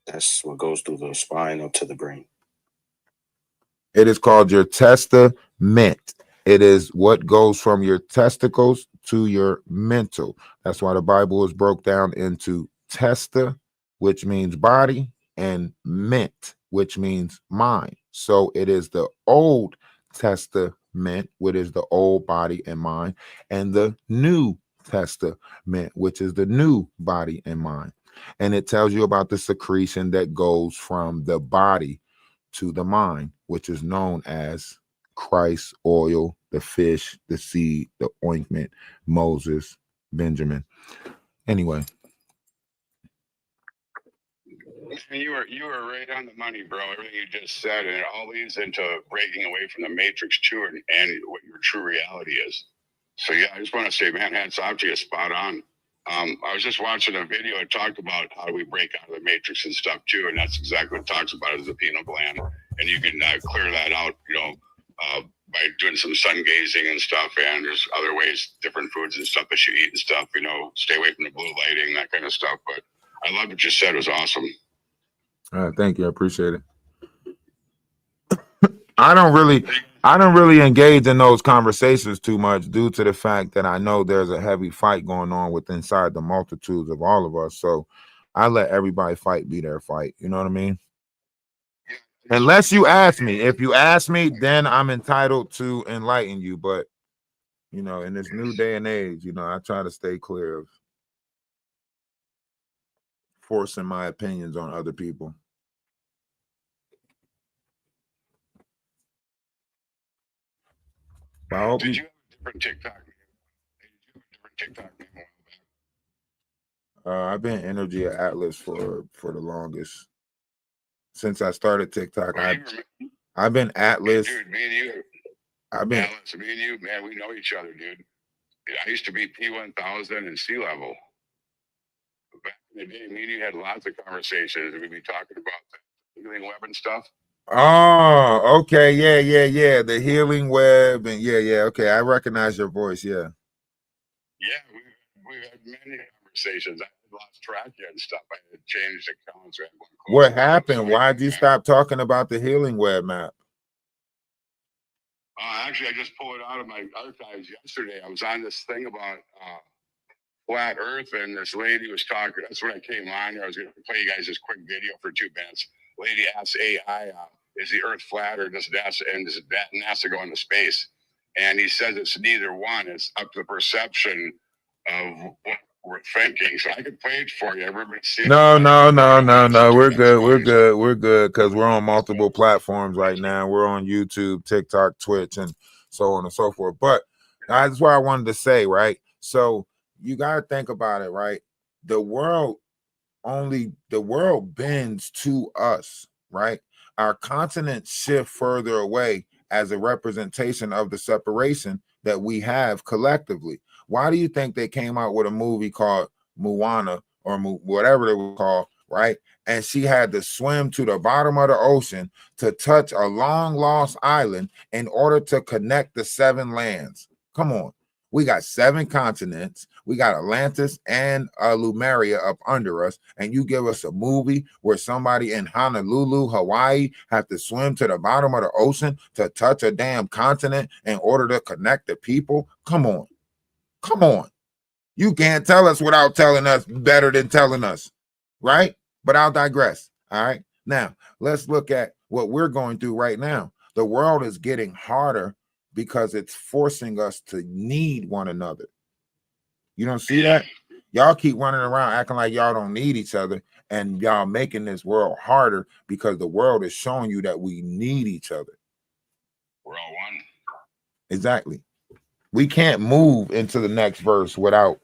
that's what goes through the spine up to the brain. It is called your testament. It is what goes from your testicles to your mental. That's why the Bible is broke down into testa, which means body, and ment, which means mind. So it is the Old Testament, which is the old body and mind, and the New Testament, which is the new body and mind. And it tells you about the secretion that goes from the body to the mind, which is known as Christ oil, the fish, the seed, the ointment, Moses, Benjamin. Anyway. You were right on the money, bro. Everything you just said, and it all leads into breaking away from the matrix too, and what your true reality is. So yeah, I just want to say, man, hats off to you, spot on. I was just watching a video. It talked about how do we break out of the matrix and stuff too, and that's exactly what it talks about is the pineal gland, and you can clear that out, by doing some sun gazing and stuff. And there's other ways, different foods and stuff that you eat and stuff. Stay away from the blue lighting, that kind of stuff. But I love what you said. It was awesome. All right, thank you. I appreciate it. I don't really engage in those conversations too much due to the fact that I know there's a heavy fight going on with inside the multitudes of all of us. So I let everybody fight be their fight. You know what I mean? Unless you ask me. If you ask me, then I'm entitled to enlighten you. But in this new day and age, I try to stay clear of forcing my opinions on other people. Did you have a different TikTok? I've been Energy of Atlas for the longest. Since I started TikTok, I've been Atlas. Dude, me and you. Atlas, me and you, man, we know each other, dude. I used to be P1000 and Sea Level. Back in the day, me and you had lots of conversations. We'd be talking about the healing web and stuff. Oh, okay. Yeah. The healing web. And yeah. Okay. I recognize your voice. Yeah. Yeah, we've had many conversations. I had lost track of and stuff. I had changed accounts. What happened? Why'd you stop talking about the healing web map? Actually, I just pulled it out of my archives yesterday. I was on this thing about flat Earth, and this lady was talking. That's when I came on here. I was going to play you guys this quick video for 2 minutes. Lady asks AI, is the Earth flat or does NASA go into space? And he says it's neither one. It's up to the perception of what we're thinking. So I could play it for you. Everybody see it. No. We're good because we're on multiple platforms right now. We're on YouTube, TikTok, Twitch, and so on and so forth. But that's what I wanted to say, right? So you got to think about it, right? The world bends to us, right? Our continents shift further away as a representation of the separation that we have collectively. Why do you think they came out with a movie called Moana or whatever it was called, right? And she had to swim to the bottom of the ocean to touch a long lost island in order to connect the 7 lands. Come on. We got 7 continents. We got Atlantis and Lemuria up under us. And you give us a movie where somebody in Honolulu, Hawaii, have to swim to the bottom of the ocean to touch a damn continent in order to connect the people? Come on. You can't tell us without telling us better than telling us, right? But I'll digress. All right. Now, let's look at what we're going through right now. The world is getting harder because it's forcing us to need one another. You don't see that? Y'all keep running around acting like y'all don't need each other, and y'all making this world harder because the world is showing you that we need each other. We're all one. Exactly. We can't move into the next verse without.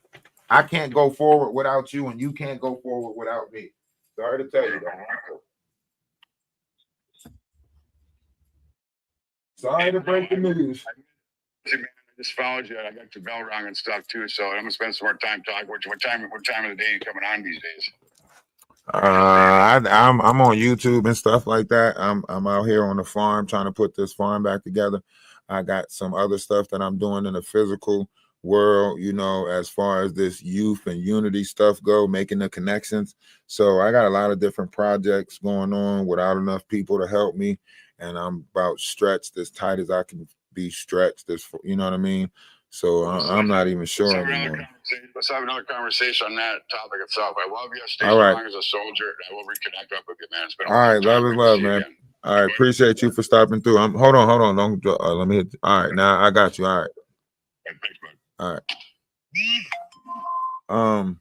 I can't go forward without you, and you can't go forward without me. Sorry to tell you that. Sorry to break the news. See, man, I just followed you. I got your bell rung and stuff too, so I'm gonna spend some more time talking. What time of the day are you coming on these days? I'm on YouTube and stuff like that. I'm out here on the farm trying to put this farm back together. I got some other stuff that I'm doing in the physical world, you know, as far as this youth and unity stuff go, making the connections. So I got a lot of different projects going on without enough people to help me, and I'm about stretched as tight as I can be stretched. As you know what I mean. So I'm not even sure anymore. Let's have another conversation on that topic itself. I love you. Stay All right. strong as a soldier. I will reconnect up with you, man. It's been a All long right, time. love is love, man. All right, appreciate you for stopping through. Hold on. Don't let me hit. All right, now I got you. All right. All right.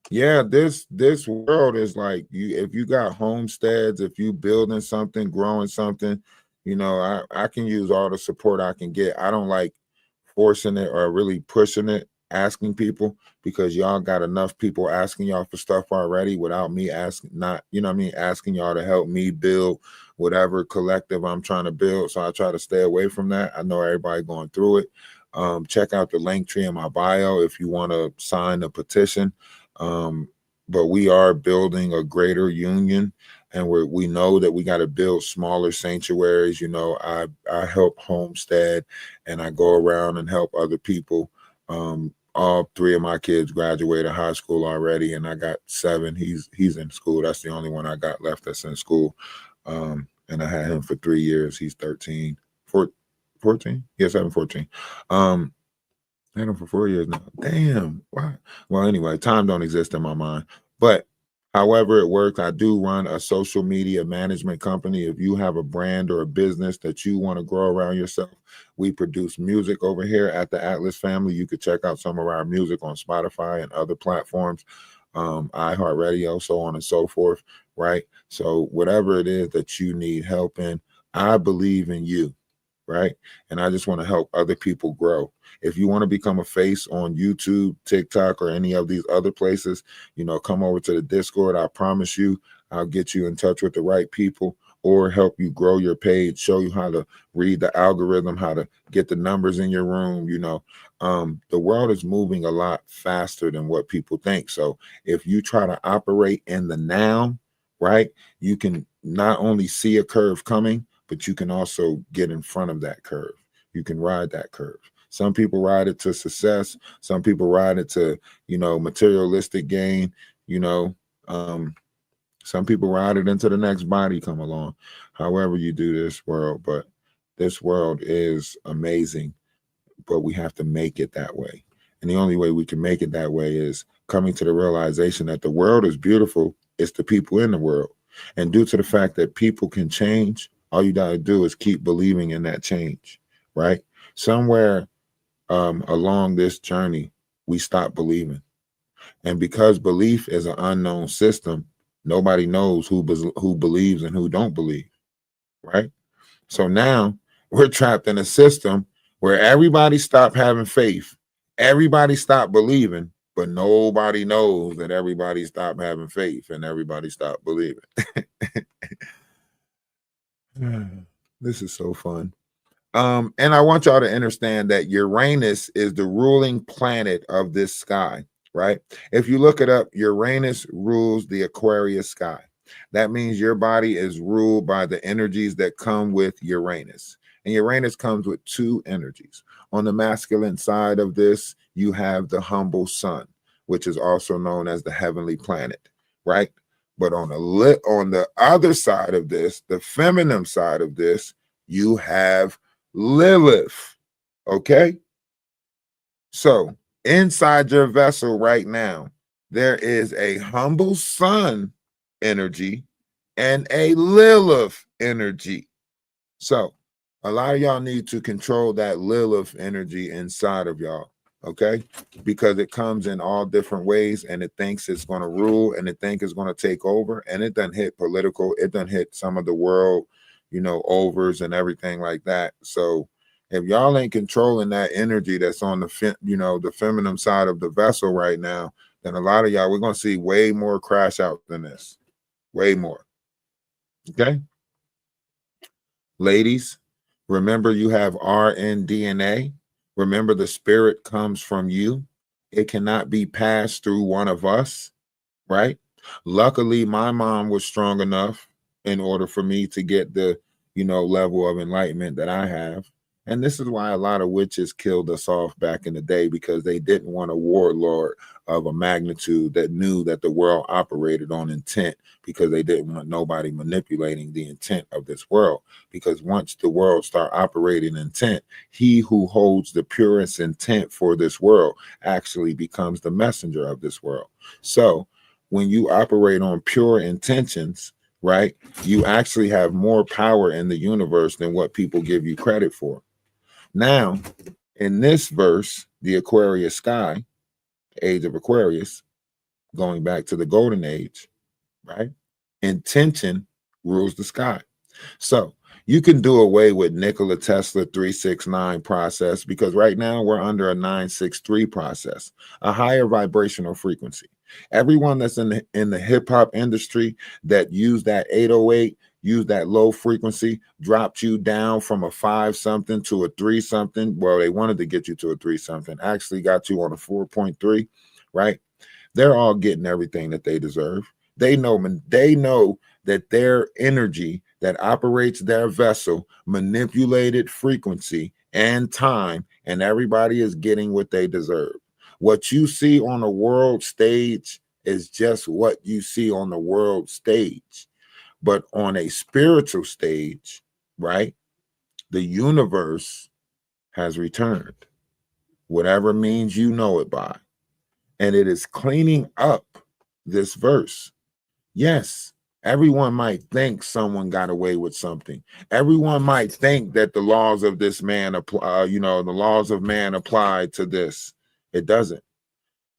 Yeah, this world is like you. If you got homesteads, if you building something, growing something, you know, I can use all the support I can get. I don't like forcing it or really pushing it, asking people, because y'all got enough people asking y'all for stuff already without me asking, not, you know what I mean, asking y'all to help me build whatever collective I'm trying to build. So I try to stay away from that. I know everybody going through it. Check out the link tree in my bio if you want to sign the petition. But we are building a greater union, and we know that we got to build smaller sanctuaries. You know, I help homestead, and I go around and help other people. All three of my kids graduated high school already, and I got 7. He's in school. That's the only one I got left that's in school. And I had him for 3 years. He's 13, 14. Yes, 7, 14. Had him for 4 years now. Damn. Why? Well, anyway, time don't exist in my mind. But however it works, I do run a social media management company. If you have a brand or a business that you want to grow around yourself, we produce music over here at the Atlas family. You could check out some of our music on Spotify and other platforms, iHeartRadio, so on and so forth, right? So whatever it is that you need help in, I believe in you, right? And I just want to help other people grow. If you want to become a face on YouTube, TikTok, or any of these other places, you know, come over to the Discord. I promise you, I'll get you in touch with the right people, or help you grow your page, show you how to read the algorithm, how to get the numbers in your room. You know, the world is moving a lot faster than what people think. So if you try to operate in the now, right, you can not only see a curve coming, but you can also get in front of that curve. You can ride that curve. Some people ride it to success. Some people ride it to, you know, materialistic gain. You know, some people ride it into the next body come along. However you do this world, but this world is amazing, but we have to make it that way. And the only way we can make it that way is coming to the realization that the world is beautiful. It's the people in the world. And due to the fact that people can change, all you got to do is keep believing in that change, right? Somewhere along this journey, we stop believing. And because belief is an unknown system, nobody knows who believes and who don't believe, right? So now we're trapped in a system where everybody stopped having faith, everybody stopped believing, but nobody knows that everybody stopped having faith and everybody stopped believing. This is so fun. And I want y'all to understand that Uranus is the ruling planet of this sky, right? If you look it up, Uranus rules the Aquarius sky. That means your body is ruled by the energies that come with Uranus. And Uranus comes with 2 energies. On the masculine side of this, you have the humble sun, which is also known as the heavenly planet, right? But on the other side of this, the feminine side of this, you have Lilith. Okay. So inside your vessel right now, there is a humble sun energy and a Lilith energy. So a lot of y'all need to control that Lilith energy inside of y'all. Okay, because it comes in all different ways, and it thinks it's going to rule, and it thinks it's going to take over, and it doesn't hit political, it doesn't hit some of the world, overs and everything like that. So if y'all ain't controlling that energy that's on the feminine side of the vessel right now, then a lot of y'all, we're going to see way more crash out than this. Way more. Okay? Ladies, remember you have RN DNA. Remember the spirit comes from you. It cannot be passed through one of us, right? Luckily, my mom was strong enough in order for me to get the, level of enlightenment that I have. And this is why a lot of witches killed us off back in the day, because they didn't want a warlord of a magnitude that knew that the world operated on intent, because they didn't want nobody manipulating the intent of this world. Because once the world start operating intent, he who holds the purest intent for this world actually becomes the messenger of this world. So when you operate on pure intentions, right, you actually have more power in the universe than what people give you credit for. Now, in this verse, the Aquarius sky, age of Aquarius, going back to the golden age, right? Intention rules the sky. So you can do away with Nikola Tesla 369 process, because right now we're under a 963 process, a higher vibrational frequency. Everyone that's in the hip hop industry that use that 808, use that low frequency, dropped you down from a 5 something to a 3 something. Well, they wanted to get you to a 3 something, actually got you on a 4.3, right? They're all getting everything that they deserve. They know that their energy that operates their vessel manipulated frequency and time, and everybody is getting what they deserve. What you see on the world stage is just what you see on the world stage. But on a spiritual stage, right, the universe has returned, whatever means you know it by. And it is cleaning up this verse. Yes, everyone might think someone got away with something. Everyone might think that the laws of this man apply, the laws of man apply to this. It doesn't.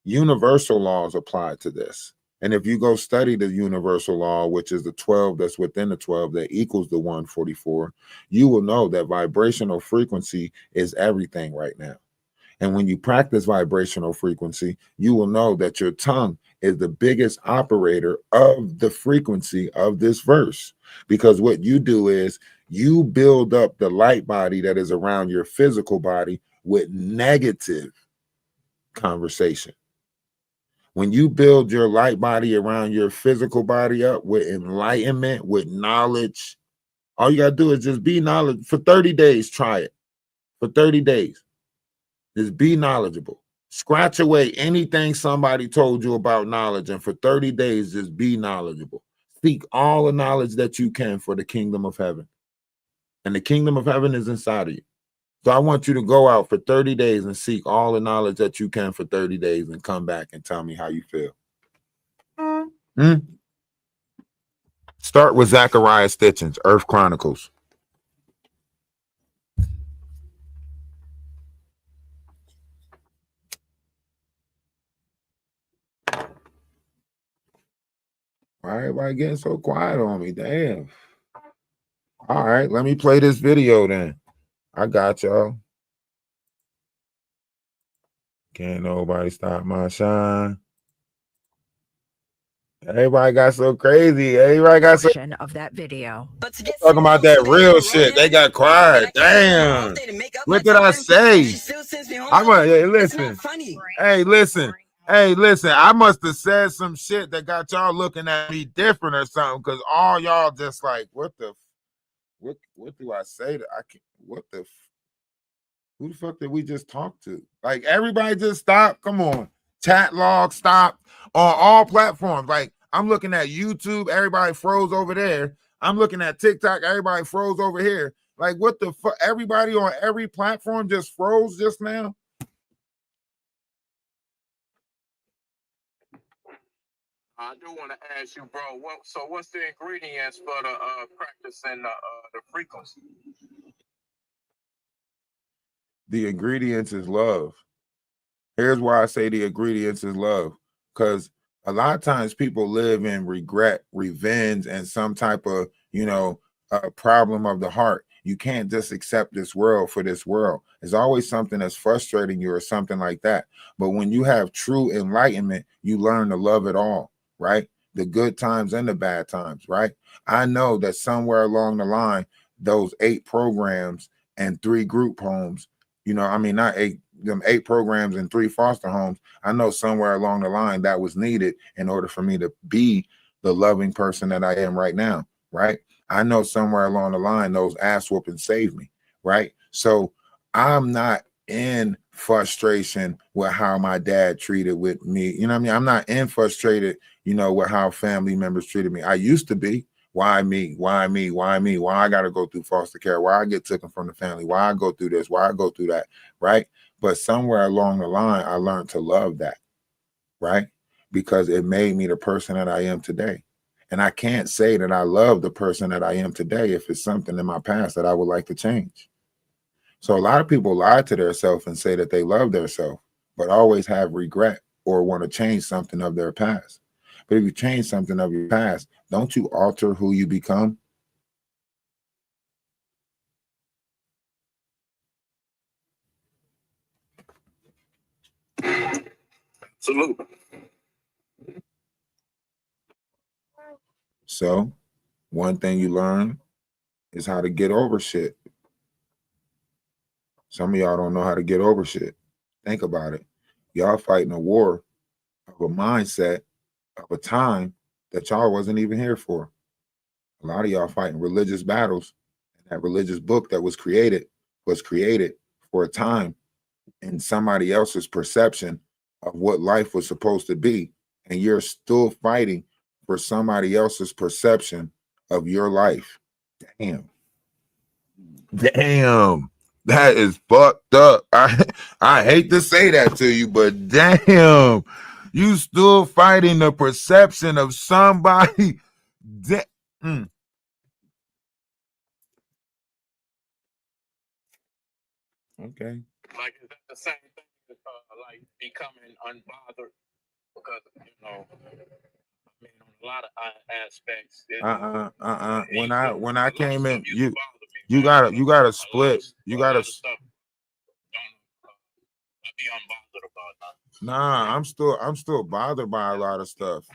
Universal laws apply to this. And if you go study the universal law, which is the 12 that's within the 12 that equals the 144, you will know that vibrational frequency is everything right now. And when you practice vibrational frequency, you will know that your tongue is the biggest operator of the frequency of this verse. Because what you do is you build up the light body that is around your physical body with negative conversation. When you build your light body around your physical body up with enlightenment, with knowledge, all you got to do is just be knowledgeable. For 30 days, try it. For 30 days. Just be knowledgeable. Scratch away anything somebody told you about knowledge, and for 30 days, just be knowledgeable. Seek all the knowledge that you can for the kingdom of heaven. And the kingdom of heaven is inside of you. So I want you to go out for 30 days and seek all the knowledge that you can for 30 days and come back and tell me how you feel. Start with Zachariah Stitchens, Earth Chronicles. Why everybody getting so quiet on me? Damn. All right, let me play this video then. I got y'all. Can't nobody stop my shine. Everybody got so crazy. Everybody got so of that video. talking about that real shit. They got quiet. Damn. What did I say? Hey, listen. Hey, listen. Hey, listen. I must have said some shit that got y'all looking at me different or something, because all y'all just like, what do I say? Who the fuck did we just talk to? Like, everybody just stop. Come on. Chat log stop on all platforms. Like, I'm looking at YouTube, everybody froze over there. I'm looking at TikTok, everybody froze over here. Like, what the fuck? Everybody on every platform just froze just now. I do want to ask you, bro. What's the ingredients for the practicing the frequency? The ingredients is love. Here's why I say the ingredients is love. Because a lot of times people live in regret, revenge, and some type of, a problem of the heart. You can't just accept this world for this world. There's always something that's frustrating you or something like that. But when you have true enlightenment, you learn to love it all, right? The good times and the bad times, right? I know that somewhere along the line, those 8 programs and 3 group homes, I mean, not 8, them 8 programs and 3 foster homes, I know somewhere along the line that was needed in order for me to be the loving person that I am right now, right? I know somewhere along the line those ass whooping saved me, right? So I'm not in frustration with how my dad treated with me. You know what I mean? I'm not in frustrated, with how family members treated me. I used to be. Why me? Why me? Why me? Why I got to go through foster care? Why I get taken from the family? Why I go through this? Why I go through that? Right? But somewhere along the line, I learned to love that, right? Because it made me the person that I am today. And I can't say that I love the person that I am today if it's something in my past that I would like to change. So a lot of people lie to themselves and say that they love themselves, but always have regret or want to change something of their past. But if you change something of your past, don't you alter who you become? Salute. So one thing you learn is how to get over shit. Some of y'all don't know how to get over shit. Think about it. Y'all fighting a war of a mindset of a time that y'all wasn't even here for. A lot of y'all fighting religious battles. And that religious book that was created for a time in somebody else's perception of what life was supposed to be. And you're still fighting for somebody else's perception of your life. Damn. That is fucked up. I hate to say that to you, but damn, you still fighting the perception of somebody. Okay. Like, is that the same thing as like becoming unbothered? Because, on a lot of aspects. When I came in, you gotta split. You gotta. Be unbothered about that. Nah, I'm still bothered by a lot of stuff.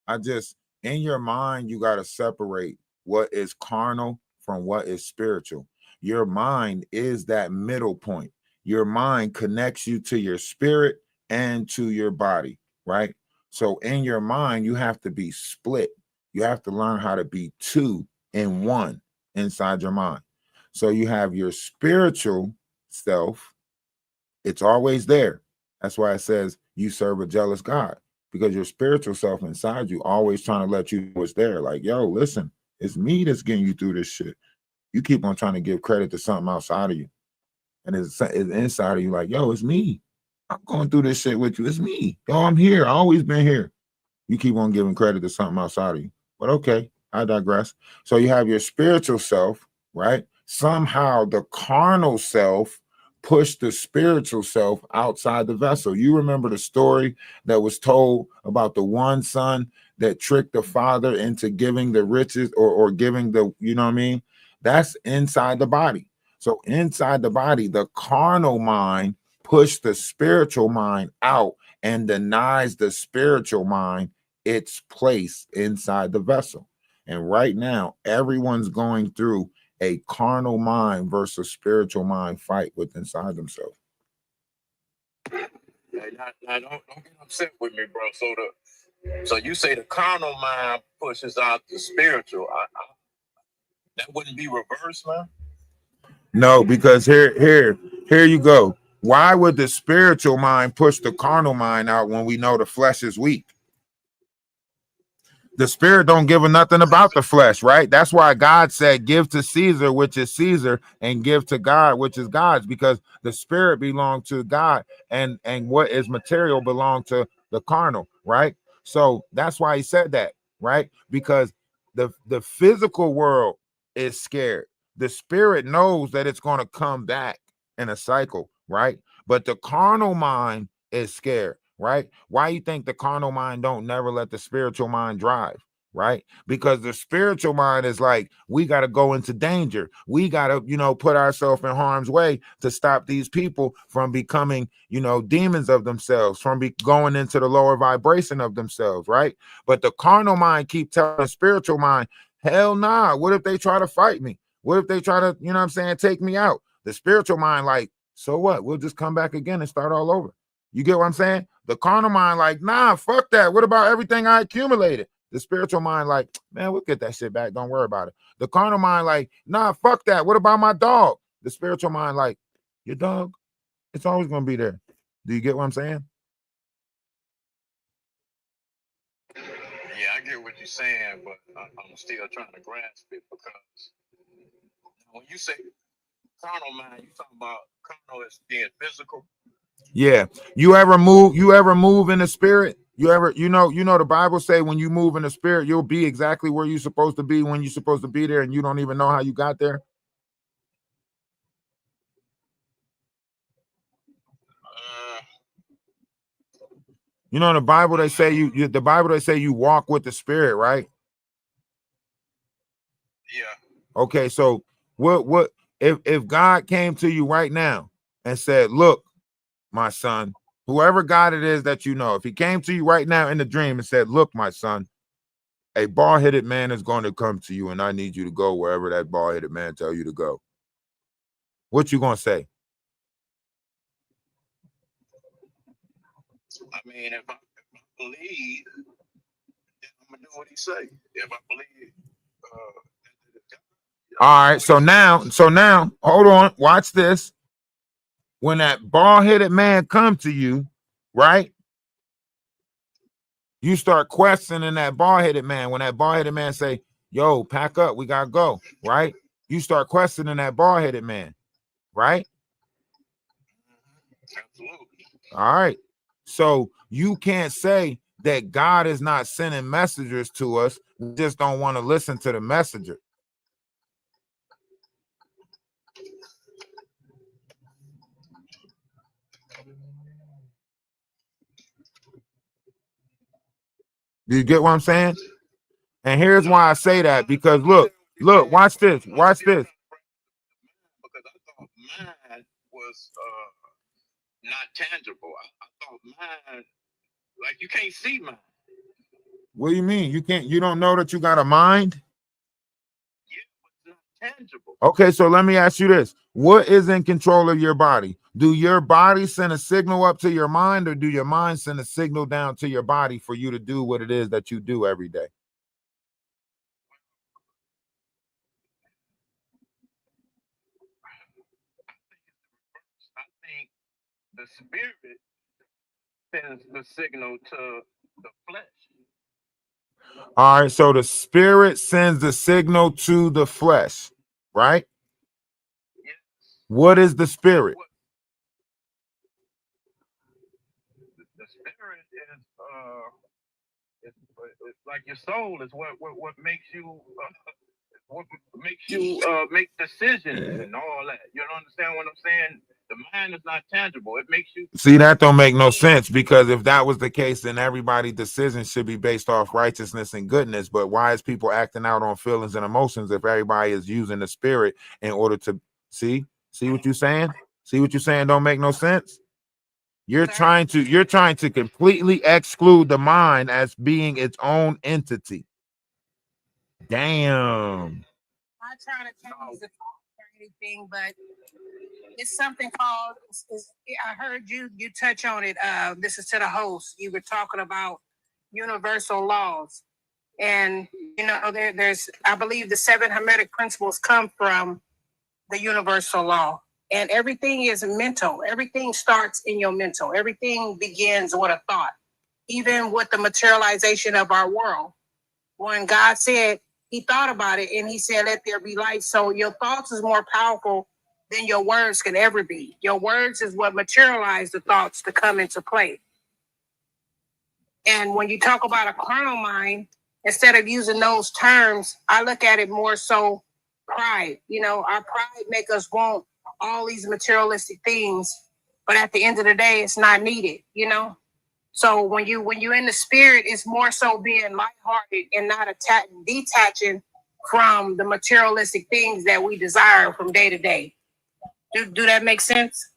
I just, in your mind, you gotta separate what is carnal from what is spiritual. Your mind is that middle point. Your mind connects you to your spirit and to your body, right? So in your mind, you have to be split. You have to learn how to be 2 in 1 inside your mind. So you have your spiritual self. It's always there. That's why it says you serve a jealous God, because your spiritual self inside you always trying to let you know it's there. Like, yo, listen, it's me that's getting you through this shit. You keep on trying to give credit to something outside of you. And it's inside of you like, yo, it's me. I'm going through this shit with you. It's me. Yo, I'm here. I always been here. You keep on giving credit to something outside of you. But okay, I digress. So you have your spiritual self, right? Somehow the carnal self pushed the spiritual self outside the vessel. You remember the story that was told about the one son that tricked the father into giving the riches or giving the, you know what I mean? That's inside the body. So inside the body, the carnal mind pushed the spiritual mind out and denies the spiritual mind its place inside the vessel. And right now, everyone's going through a carnal mind versus spiritual mind fight with inside themselves. Now don't get upset with me, bro. So you say the carnal mind pushes out the spiritual. That wouldn't be reversed, man. No, because here you go. Why would the spiritual mind push the carnal mind out when we know the flesh is weak? The spirit don't give a nothing about the flesh, right? That's why God said, give to Caesar, which is Caesar, and give to God, which is God's, because the spirit belongs to God and what is material belong to the carnal, right? So that's why he said that, right? Because the physical world is scared. The spirit knows that it's going to come back in a cycle, right? But the carnal mind is scared. Right? Why you think the carnal mind don't never let the spiritual mind drive? right? Because the spiritual mind is like, we got to go into danger. We got to, put ourselves in harm's way to stop these people from becoming, demons of themselves, from going into the lower vibration of themselves, right? But the carnal mind keep telling the spiritual mind, hell nah. What if they try to fight me? What if they try to, take me out? The spiritual mind, like, so what? We'll just come back again and start all over. You get what I'm saying? The carnal mind, like, nah, fuck that. What about everything I accumulated? The spiritual mind, like, man, we'll get that shit back. Don't worry about it. The carnal mind, like, nah, fuck that. What about my dog? The spiritual mind, like, your dog, it's always going to be there. Do you get what I'm saying? Yeah, I get what you're saying, but I'm still trying to grasp it because when you say carnal mind, you talking about carnal as being physical. Yeah. You ever move in the spirit? You ever, the Bible say when you move in the spirit, you'll be exactly where you're supposed to be when you're supposed to be there, and you don't even know how you got there. The Bible they say you walk with the spirit, right? Yeah. Okay, so what if God came to you right now and said, look, my son, whoever God it is that if he came to you right now in the dream and said, look, my son, a bald-headed man is going to come to you and I need you to go wherever that bald-headed man tell you to go. What you gonna say? I mean, if I believe, then I'm gonna do what he say. If I believe, all right. So now, hold on. Watch this. When that bald-headed man come to you, right? You start questioning that bald-headed man. When that bald-headed man say, yo, pack up, we gotta go, right? You start questioning that bald-headed man, right? Absolutely. All right. So you can't say that God is not sending messengers to us. We just don't want to listen to the messenger. Do you get what I'm saying? And here's why I say that, because look, watch this. Because I thought mine was not tangible. I thought mine, like you can't see mine. What do you mean? You don't know that you got a mind? Yeah, but it's not tangible. Okay, so let me ask you this. What is in control of your body? Do your body send a signal up to your mind, or do your mind send a signal down to your body for you to do what it is that you do every day? I think the spirit sends the signal to the flesh. All right, so the spirit sends the signal to the flesh, right? Yes. What is the spirit? The spirit is it's like your soul is what makes you make decisions and all that. You don't understand what I'm saying? The mind is not tangible. It makes you See, that don't make no sense, because if that was the case, then everybody's decisions should be based off righteousness and goodness. But why is people acting out on feelings and emotions if everybody is using the spirit in order to see what you're saying? See what you're saying don't make no sense? You're trying to completely exclude the mind as being its own entity. Damn. I try to change the thought or anything, but it's something called. I heard you touch on it. This is to the host. You were talking about universal laws, and there's I believe the 7 Hermetic principles come from the universal law, and everything is mental. Everything starts in your mental. Everything begins with a thought. Even with the materialization of our world, when God said, he thought about it and he said, let there be light. So your thoughts is more powerful than your words can ever be. Your words is what materialize the thoughts to come into play. And when you talk about a carnal mind, instead of using those terms, I look at it more so pride. Our pride make us want all these materialistic things, but at the end of the day, it's not needed. So when you're in the spirit, it's more so being lighthearted and not detaching from the materialistic things that we desire from day to day. Do that make sense?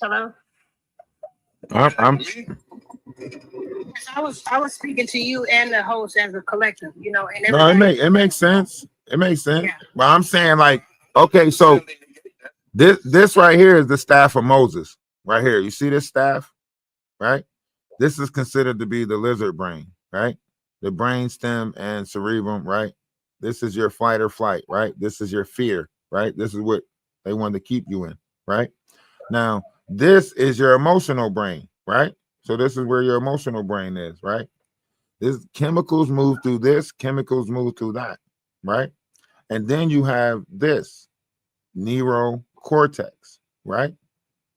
Hello? I'm I was speaking to you and the host as a collective, you know, and no, it makes sense. It makes sense. Yeah. But I'm saying, like, okay, so this right here is the staff of Moses. Right here. You see this staff? Right? This is considered to be the lizard brain, right? The brain stem and cerebrum, right? This is your fight or flight, right? This is your fear, right? This is what they want to keep you in, right? Now, this is your emotional brain, right? So this is where your emotional brain is, right? This chemicals move through this, chemicals move through that, right? And then you have this neurocortex, right?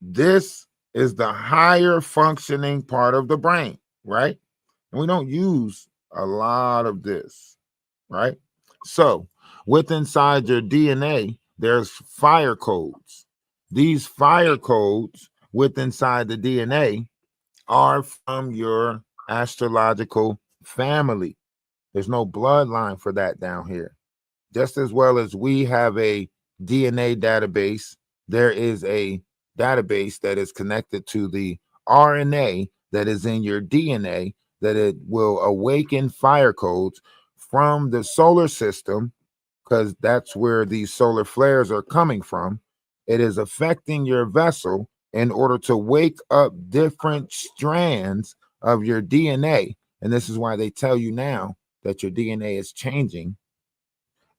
This is the higher functioning part of the brain, right? And we don't use a lot of this, right? So with inside your DNA, there's fire codes. These fire codes with inside the DNA are from your astrological family. There's no bloodline for that down here. Just as well as we have a DNA database, there is a database that is connected to the RNA that is in your DNA, that it will awaken fire codes from the solar system, because that's where these solar flares are coming from. It is affecting your vessel in order to wake up different strands of your DNA. And this is why they tell you now that your DNA is changing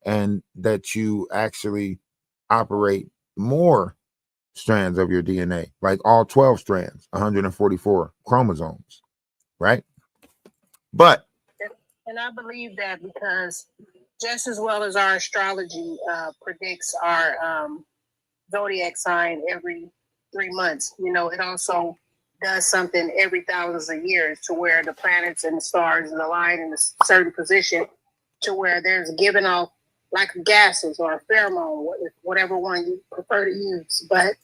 and that you actually operate more strands of your DNA, like all 12 strands, 144 chromosomes, right? But And I believe that because just as well as our astrology predicts our zodiac sign every 3 months, you know, it also does something every thousands of years to where the planets and the stars align in a certain position to where there's giving off like gases or a pheromone, whatever one you prefer to use. But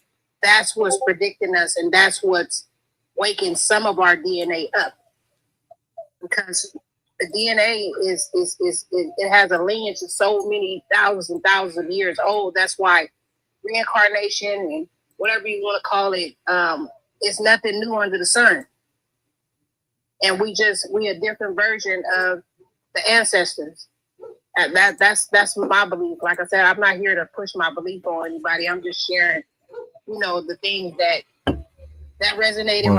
that's what's predicting us, and that's what's waking some of our DNA up, because the DNA it has a lineage of so many thousands of years old. That's why reincarnation and whatever you want to call it, it's nothing new under the sun. And we a different version of the ancestors. And that's my belief. Like I said, I'm not here to push my belief on anybody. I'm just sharing, you know, the things that resonated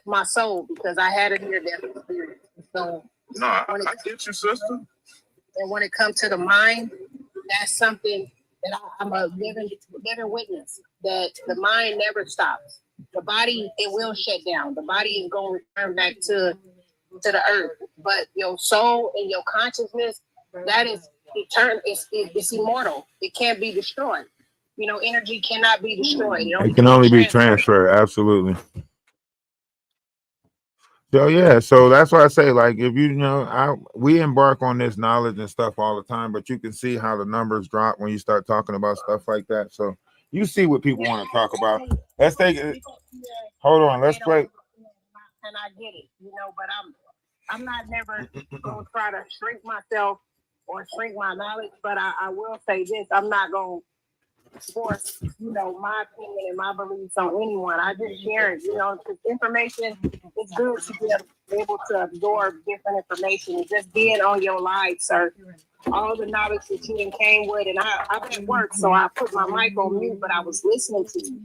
my soul, because I had a near-death experience. So No, I get you, sister. And when it comes to the mind, that's something that I'm a living witness, that the mind never stops. The body, it will shut down. The body is going to return back to the earth. But your soul and your consciousness, that is eternal. It's immortal. It can't be destroyed. You know, energy cannot be destroyed. it can only be transferred. Absolutely. So yeah, so that's why I say, like, if you know, we embark on this knowledge and stuff all the time, but you can see how the numbers drop when you start talking about stuff like that. So you see what people want to talk about. Let's take it. Hold on, let's play. And I get it, you know, but I'm not never gonna try to shrink myself or shrink my knowledge. But I will say this: I'm not gonna force, you know, my opinion and my beliefs on anyone. I just share it, you know, because information is good to be able to absorb different information. And just being on your live, sir, all the knowledge that you came with, and I've been at work, so I put my mic on mute, but I was listening to you.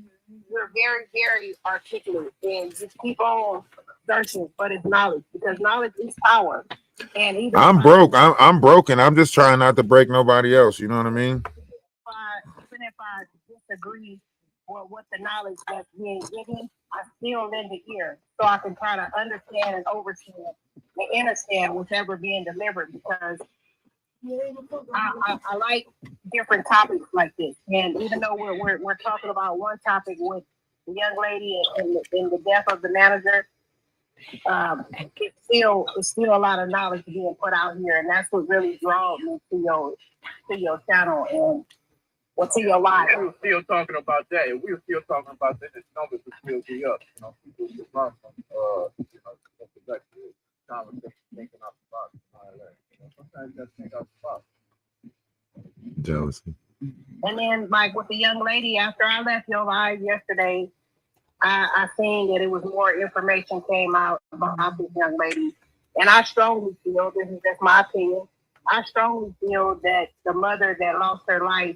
You're very, very articulate, and just keep on searching for this knowledge, because knowledge is power. And even I'm broke. I'm broken. I'm just trying not to break nobody else. You know what I mean? Even if I disagree with what the knowledge that's being given, I still lend the ear so I can kind of understand and overstand and understand whatever being delivered, because I like different topics like this. And even though we're talking about one topic with the young lady and the death of the manager, it's still a lot of knowledge being put out here, and that's what really draws me to your channel. And what's in your life. We were still talking about that. If we were still talking about that, the numbers would still be up. You know, people would learn from, you know, productive conversation, thinking out the box, and all that. You know, sometimes you got to think out the box. Jealousy. And then, like with the young lady, after I left your live yesterday, I seen that it was more information came out about this young lady. And I strongly feel, this is just my opinion, I strongly feel that the mother that lost her life,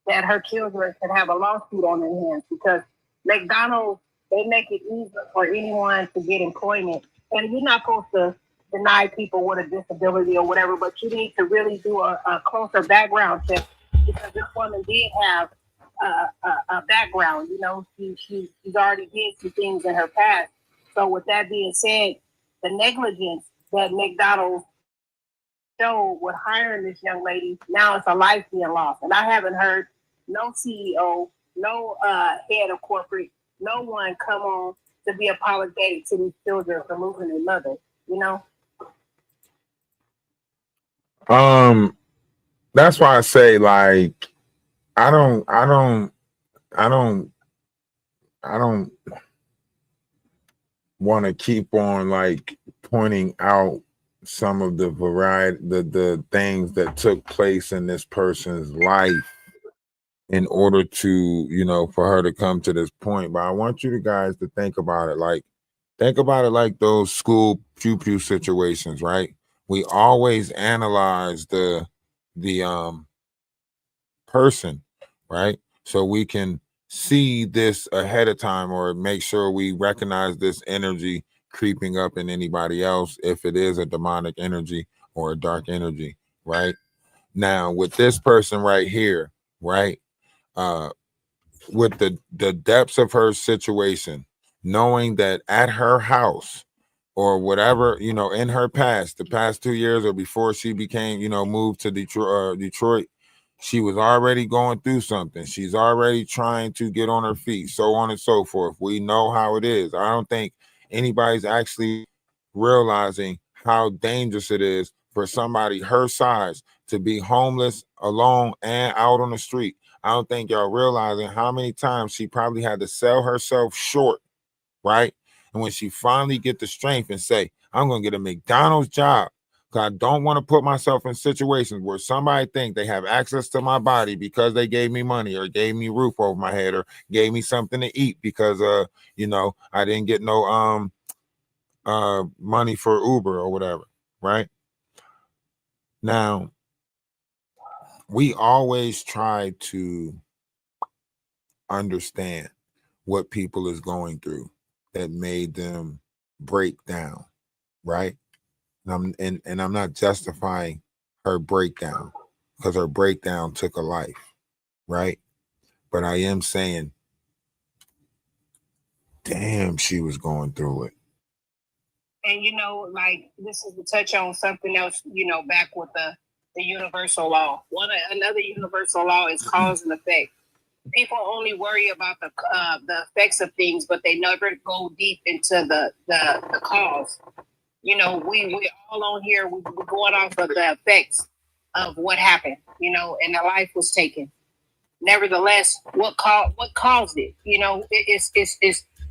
that her children could have a lawsuit on their hands, because McDonald's, they make it easy for anyone to get employment. And you're not supposed to deny people with a disability or whatever, but you need to really do a closer background check, because this woman did have a background. You know, she's already did some things in her past. So with that being said, the negligence that McDonald's showed with hiring this young lady, now it's a life being lost. And I haven't heard no CEO, no head of corporate, no one come on to be apologetic to these children for losing their mother, you know? That's why I say, like, I don't want to keep on like pointing out some of the variety, the things that took place in this person's life in order to, you know, for her to come to this point. But I want you guys to think about it like those school pew situations, right? We always analyze the person, right? So we can see this ahead of time, or make sure we recognize this energy creeping up in anybody else, if it is a demonic energy or a dark energy, right? Now with this person right here, right? With the depths of her situation, knowing that at her house or whatever, you know, in her past, the past 2 years or before she became, you know, moved to Detroit, she was already going through something. She's already trying to get on her feet, so on and so forth. We know how it is. I don't think anybody's actually realizing how dangerous it is for somebody her size to be homeless, alone, and out on the street. I don't think y'all realizing how many times she probably had to sell herself short, right? And when she finally get the strength and say, I'm going to get a McDonald's job, because I don't want to put myself in situations where somebody think they have access to my body because they gave me money or gave me roof over my head or gave me something to eat because, you know, I didn't get no money for Uber or whatever, right? Now, we always try to understand what people is going through that made them break down, right? And I'm not justifying her breakdown, because her breakdown took a life, right? But I am saying, damn, she was going through it. And you know, like, this is to touch on something else, you know, back with the universal law. Another universal law is cause and effect. People only worry about the effects of things, but they never go deep into the cause. You know, we all on here, we're going off of the effects of what happened, you know, and the life was taken. Nevertheless, what caused it? You know, it's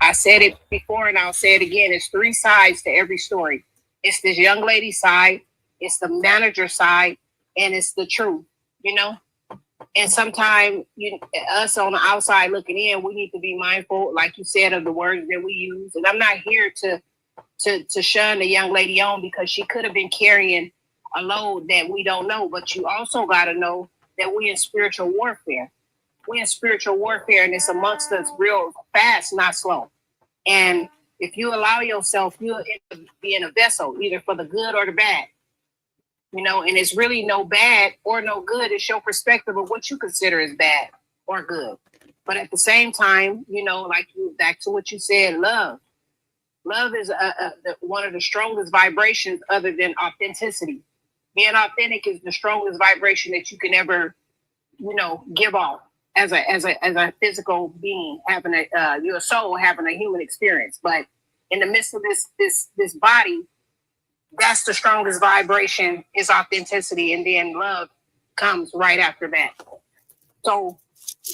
I said it before and I'll say it again. It's three sides to every story. It's this young lady side, it's the manager side, and it's the truth, you know? And sometimes us on the outside looking in, we need to be mindful, like you said, of the words that we use. And I'm not here to shun the young lady on, because she could have been carrying a load that we don't know. But you also got to know that we're in spiritual warfare. We're in spiritual warfare, and it's amongst us real fast, not slow. And if you allow yourself, you'll end up being a vessel, either for the good or the bad. You know, and it's really no bad or no good. It's your perspective of what you consider as bad or good. But at the same time, you know, like back to what you said, love. Love is one of the strongest vibrations other than authenticity. Being authentic is the strongest vibration that you can ever, you know, give off as a physical being, having your soul having a human experience. But in the midst of this body, that's the strongest vibration, is authenticity, and then love comes right after that. So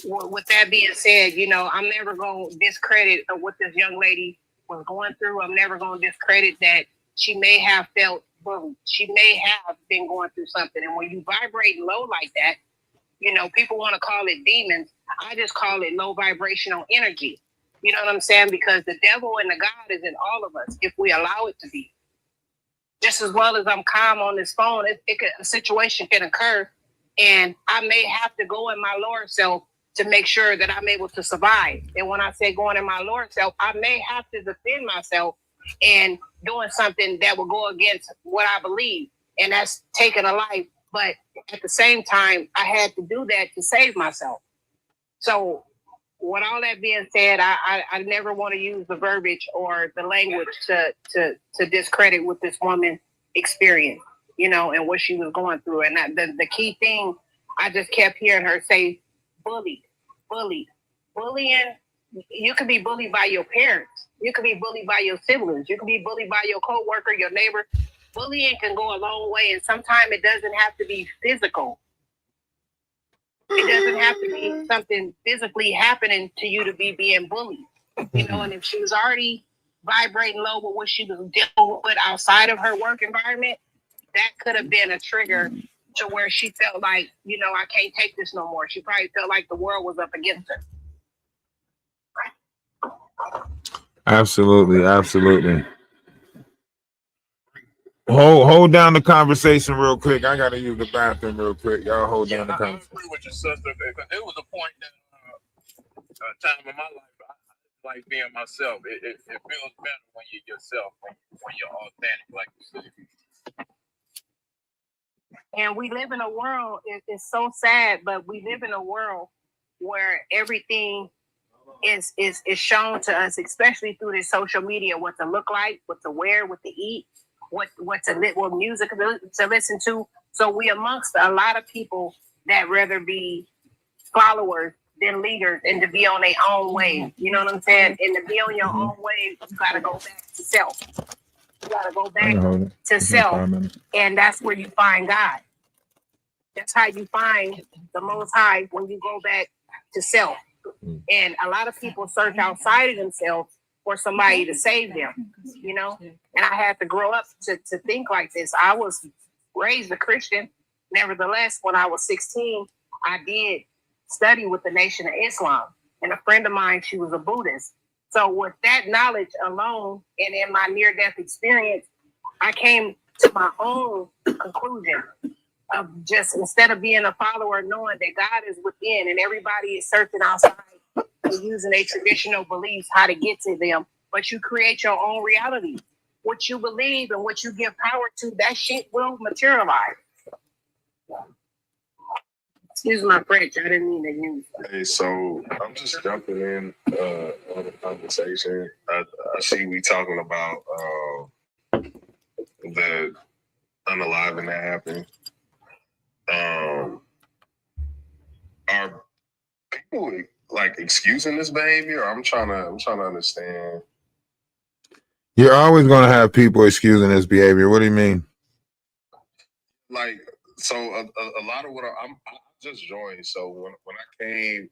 with that being said, you know, I'm never going to discredit what this young lady was going through. I'm never going to discredit that she may have felt bullied. She may have been going through something. And when you vibrate low like that, you know, people want to call it demons. I just call it low vibrational energy. You know what I'm saying? Because the devil and the God is in all of us if we allow it to be. Just as well as I'm calm on this phone, a situation can occur, and I may have to go in my lower self to make sure that I'm able to survive. And when I say going in my lower self, I may have to defend myself and doing something that will go against what I believe, and that's taking a life. But at the same time, I had to do that to save myself. So with all that being said, I never want to use the verbiage or the language to discredit what this woman experienced, you know, and what she was going through. And the key thing, I just kept hearing her say, bullied. Bullying, you could be bullied by your parents. You could be bullied by your siblings. You could be bullied by your coworker, your neighbor. Bullying can go a long way, and sometimes it doesn't have to be physical. It doesn't have to be something physically happening to you to be being bullied. You know, and if she was already vibrating low with what she was dealing with outside of her work environment, that could have been a trigger to where she felt like, you know, I can't take this no more. She probably felt like the world was up against her. Absolutely. Hold down the conversation real quick. I gotta use the bathroom real quick. Y'all hold down the conversation. I agree with your sister because there was a point that time in my life I like being myself. It feels better when you're yourself, when you're authentic, like you said. And we live in a world, it's so sad, but we live in a world where everything is shown to us, especially through this social media, what to look like, what to wear, what to eat, what music to listen to. So we amongst a lot of people that rather be followers than leaders and to be on their own way. You know what I'm saying? And to be on your own way, you gotta go back to self. You gotta go back to self. And that's where you find God. That's how you find the Most High, when you go back to self. And a lot of people search outside of themselves for somebody to save them, you know? And I had to grow up to think like this. I was raised a Christian. Nevertheless, when I was 16, I did study with the Nation of Islam. And a friend of mine, she was a Buddhist. So with that knowledge alone and in my near-death experience, I came to my own conclusion of just, instead of being a follower, knowing that God is within and everybody is searching outside and using their traditional beliefs how to get to them, but you create your own reality. What you believe and what you give power to, that shit will materialize. Excuse my French, I didn't mean to use that. Hey, so I'm just jumping in on the conversation. I see we talking about the unaliving that happened. Are people like excusing this behavior? I'm trying to understand. You're always gonna have people excusing this behavior. What do you mean? Like, so a lot of what I just joined. So when I came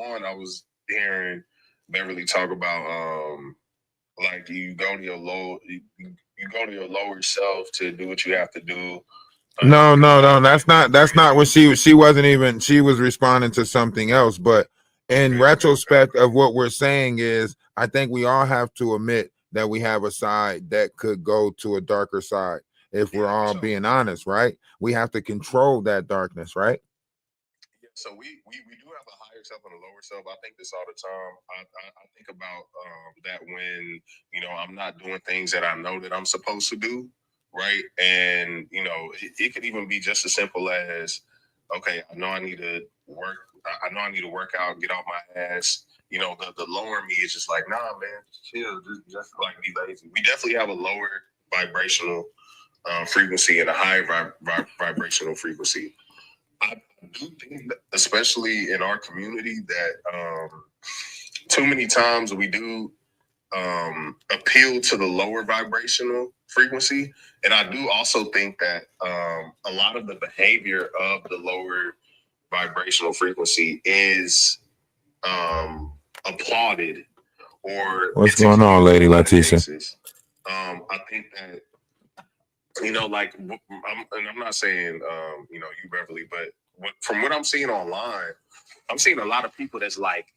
on, I was hearing Beverly talk about like you go to your lower self to do what you have to do. No. That's not what she wasn't even. She was responding to something else. But in retrospect of what we're saying is, I think we all have to admit that we have a side that could go to a darker side. If we're all being honest, right? We have to control that darkness, right? Yeah. So we do have a higher self and a lower self. I think this all the time. I think about that when, you know, I'm not doing things that I know that I'm supposed to do. Right. And, you know, it could even be just as simple as, okay, I know I need to work. I know I need to work out, get off my ass. You know, the lower me is just like, nah, man, chill, just like be lazy. We definitely have a lower vibrational frequency and a higher vibrational frequency. I do think that, especially in our community, that too many times we do appeal to the lower vibrational frequency. And I do also think that a lot of the behavior of the lower vibrational frequency is applauded or What's it's going on, excused Lady in a lot of Leticia? cases. I think that, you know, like, and I'm not saying, you know, you, Beverly, but from what I'm seeing online, I'm seeing a lot of people that's like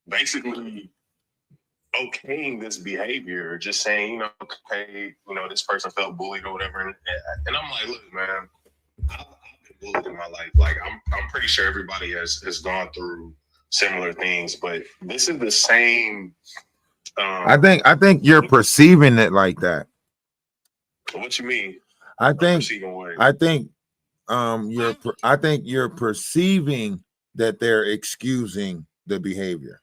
basically okaying this behavior, just saying, you know, okay, you know, this person felt bullied or whatever. And I'm like, look, man, I've been bullied in my life. Like, I'm pretty sure everybody has gone through similar things, but this is the same. I think you're perceiving it like that. What you mean? I think you're perceiving that they're excusing the behavior.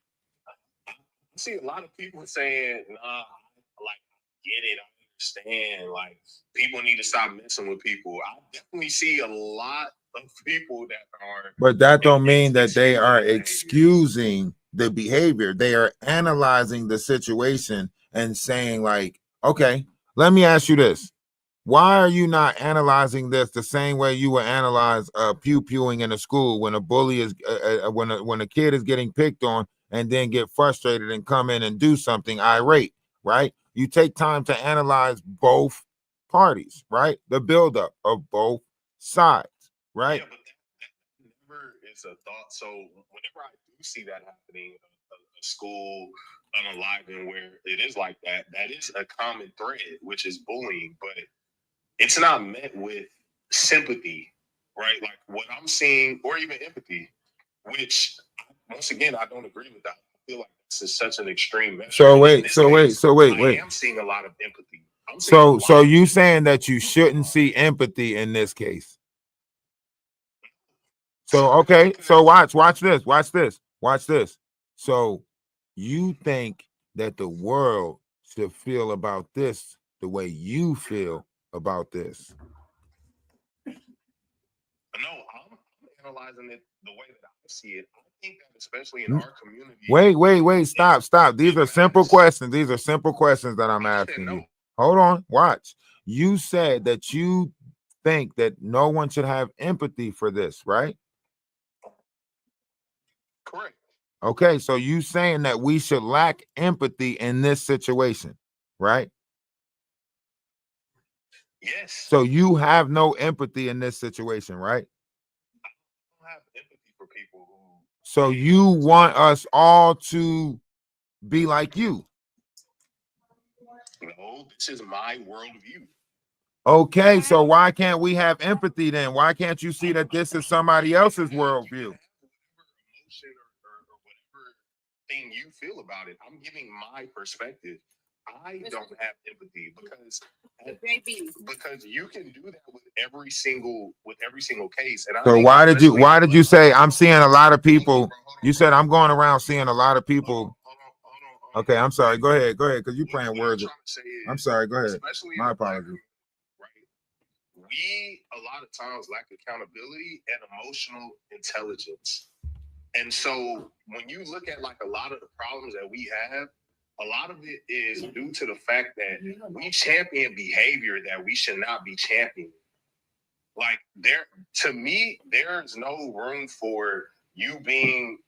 I see a lot of people saying, nah, like, get it, I understand. Like, people need to stop messing with people. I definitely see a lot of people that are. But that don't mean that they are excusing the behavior. They are analyzing the situation and saying, like, okay, let me ask you this. Why are you not analyzing this the same way you would analyze pew-pewing in a school when a bully is when a kid is getting picked on and then get frustrated and come in and do something irate, right? You take time to analyze both parties, right? The buildup of both sides, right? Yeah, but that never is a thought. So whenever I do see that happening, a school unaliving where it is like that, that is a common thread, which is bullying, but it's not met with sympathy, right? Like what I'm seeing, or even empathy, which once again I don't agree with that. I feel like this is such an extreme measure. So In wait, this so case, wait. I am seeing a lot of empathy. I'm seeing a So lot of you saying that you shouldn't see empathy in this case? So okay, so watch this. So you think that the world should feel about this the way you feel about this? No, I'm analyzing it the way that I see it. I think that especially in our community. Wait, stop. These are simple questions. These are simple questions that I'm asking you. Hold on, watch. You said that you think that no one should have empathy for this, right? Correct. Okay, so you saying that we should lack empathy in this situation, right? Yes. So you have no empathy in this situation, right? I don't have empathy for people who. So you want us all to be like you. No, this is my worldview. Okay, so why can't we have empathy then? Why can't you see that this is somebody else's worldview? Emotion or whatever thing you feel about it. I'm giving my perspective. I don't have empathy because you can do that with every single case. And So why did you say I'm seeing a lot of people? You said I'm going around seeing a lot of people. Okay, I'm sorry. Go ahead, because you're playing words. I'm sorry. Go ahead. My apologies. We a lot of times lack accountability and emotional intelligence. And so when you look at like a lot of the problems that we have, a lot of it is due to the fact that we champion behavior that we should not be championing. Like to me, there's no room for you being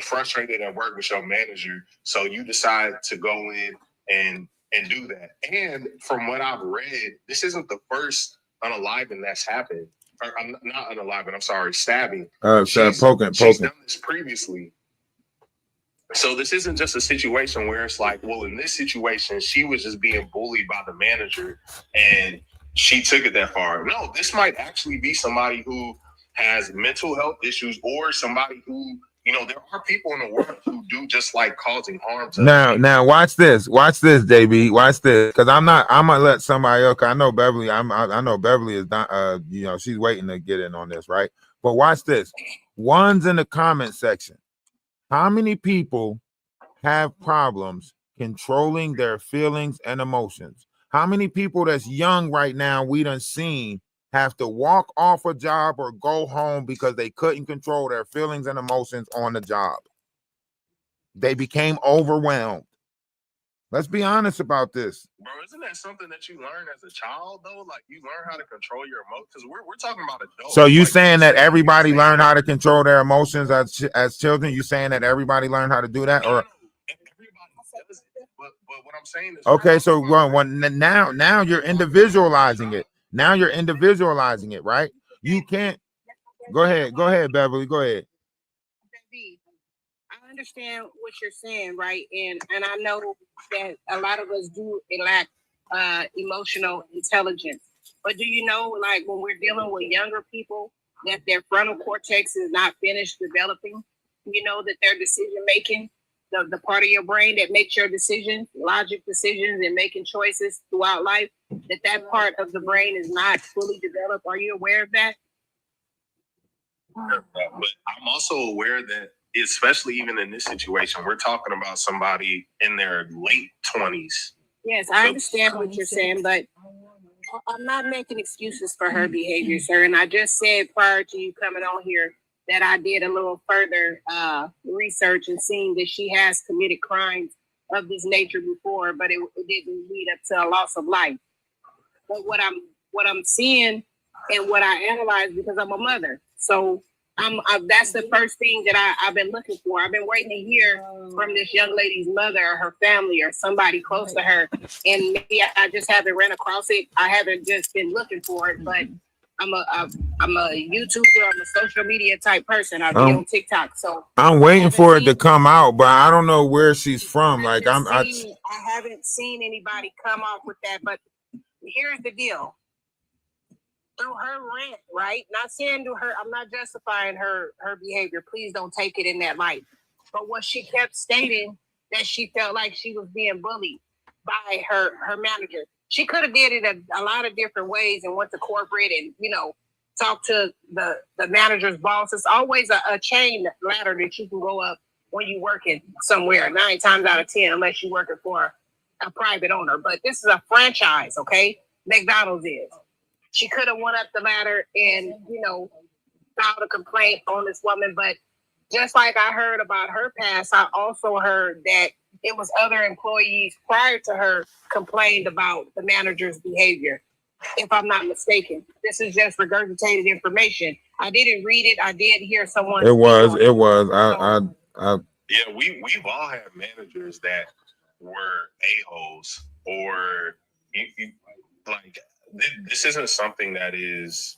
frustrated at work with your manager. So you decide to go in and do that. And from what I've read, this isn't the first unaliving that's happened. Or I'm not unaliving, I'm sorry, stabbing. She's Poking. done this previously. So this isn't just a situation where it's like, well, in this situation, she was just being bullied by the manager and she took it that far. No, this might actually be somebody who has mental health issues or somebody who, you know, there are people in the world who do just like causing harm to Now watch this, JB, watch this, because I'm gonna let somebody else. I know Beverly. I know Beverly is not. You know, she's waiting to get in on this, right? But watch this. One's in the comment section. How many people have problems controlling their feelings and emotions? How many people that's young right now we done seen have to walk off a job or go home because they couldn't control their feelings and emotions on the job? They became overwhelmed. Let's be honest about this. Bro, isn't that something that you learn as a child though? Like you learn how to control your emotions. Because we're talking about adults. So you like, saying that everybody learned how to control their emotions as children? You saying that everybody learned how to do that, or? But what I'm saying is, Okay, so now you're individualizing it. Now you're individualizing it, right? You can't. Go ahead, Beverly. Go ahead. I understand what you're saying, right? And I know that a lot of us do lack emotional intelligence. But do you know, like when we're dealing with younger people, that their frontal cortex is not finished developing? You know that their decision making, the part of your brain that makes your decisions, logic decisions, and making choices throughout life, that part of the brain is not fully developed. Are you aware of that? But I'm also aware that, especially even in this situation, we're talking about somebody in their late 20s. Yes, I understand what you're saying, but I'm not making excuses for her behavior, sir. And I just said prior to you coming on here that I did a little further research and seeing that she has committed crimes of this nature before, but it didn't lead up to a loss of life. But what I'm seeing and what I analyze, because I'm a mother, so that's the first thing that I've been looking for. I've been waiting to hear from this young lady's mother or her family or somebody close to her, and maybe I just haven't ran across it. I haven't just been looking for it, but I'm a YouTuber. I'm a social media type person. I be on TikTok, so I'm waiting for it to come out, but I don't know where she's from. Like I haven't seen anybody come off with that. But here's the deal. Through her rant, right? Not saying to her, I'm not justifying her behavior. Please don't take it in that light. But what she kept stating, that she felt like she was being bullied by her manager. She could have did it a lot of different ways and went to corporate and, talk to the manager's boss. It's always a chain ladder that you can go up when you're working somewhere, 9 times out of 10, unless you're working for a private owner. But this is a franchise, okay? McDonald's is. She could have went up the ladder and, filed a complaint on this woman. But just like I heard about her past, I also heard that it was other employees prior to her complained about the manager's behavior, if I'm not mistaken. This is just regurgitated information. I didn't read it. I did hear someone. It was. Yeah, we've all had managers that were a-holes, or like this isn't something that is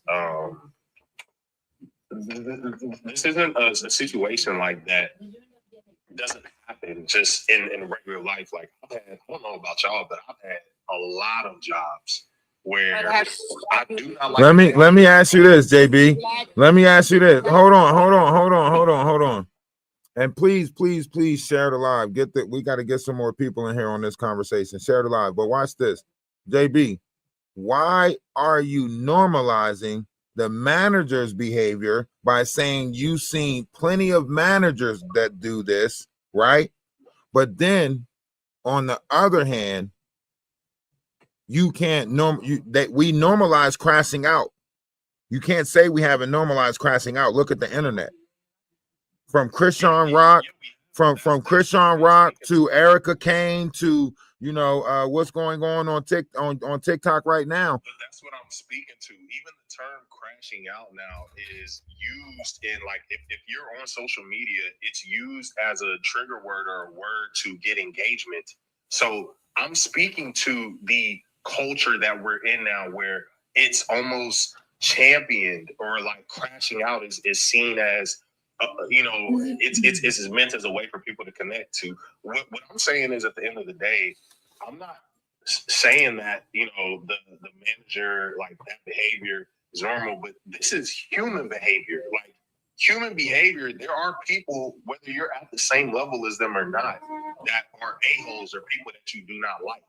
this isn't a situation like that. Doesn't happen just in regular life. Like I don't know about y'all, but I've had a lot of jobs where I do not like. Let me ask you this, JB. Let me ask you this. Hold on. And please share the live. We got to get some more people in here on this conversation. Share the live. But watch this, JB. Why are you normalizing the manager's behavior by saying you've seen plenty of managers that do this, right? But then, on the other hand, you can't we normalize crashing out. You can't say we haven't normalized crashing out. Look at the internet. From Krishan Rock, from Krishan Rock to Erica Kane to what's going on TikTok right now. But that's what I'm speaking to. Even the term crashing out now is used in, like, if you're on social media, it's used as a trigger word or a word to get engagement. So I'm speaking to the culture that we're in now, where it's almost championed, or like crashing out is seen as it's meant as a way for people to connect to. What I'm saying is, at the end of the day, I'm not saying that the manager, like, that behavior is normal, but this is human behavior. Like, human behavior, there are people, whether you're at the same level as them or not, that are a-holes or people that you do not like,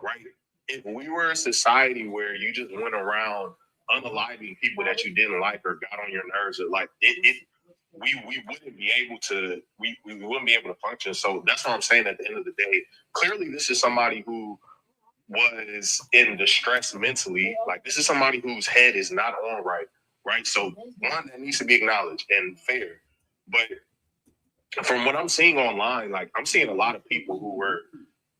right? If we were a society where you just went around unaliving people that you didn't like or got on your nerves, or like we wouldn't be able to we wouldn't be able to function. So that's what I'm saying. At the end of the day, clearly this is somebody who was in distress mentally. Like, this is somebody whose head is not on right? So one, that needs to be acknowledged and fair. But from what I'm seeing online, like, I'm seeing a lot of people who were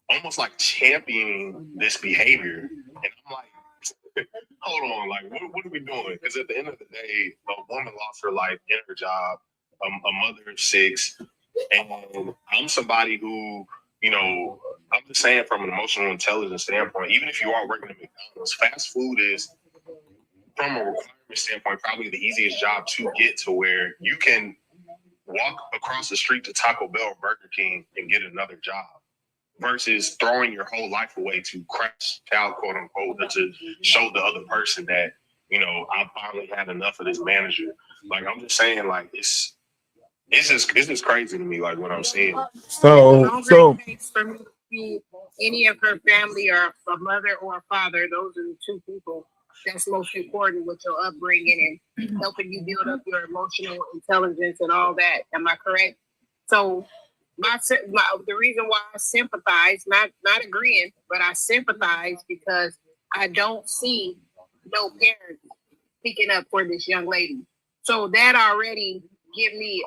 almost like championing this behavior. And I'm like, hold on, like, what are we doing? Because at the end of the day, a woman lost her life in her job, a mother of 6, and I'm somebody who, you know, I'm just saying from an emotional intelligence standpoint, even if you are working at McDonald's, fast food is, from a requirement standpoint, probably the easiest job to get to where you can walk across the street to Taco Bell or Burger King and get another job versus throwing your whole life away to crash out, quote unquote, or to show the other person that, you know, I finally had enough of this manager. Like, I'm just saying, like, it's just crazy to me, like, what I'm seeing. For me to be any of her family or a mother or a father, those are the 2 people that's most important with your upbringing and helping you build up your emotional intelligence and all that. Am I correct? So the reason why I sympathize, not agreeing, but I sympathize because I don't see no parents picking up for this young lady. So that already give me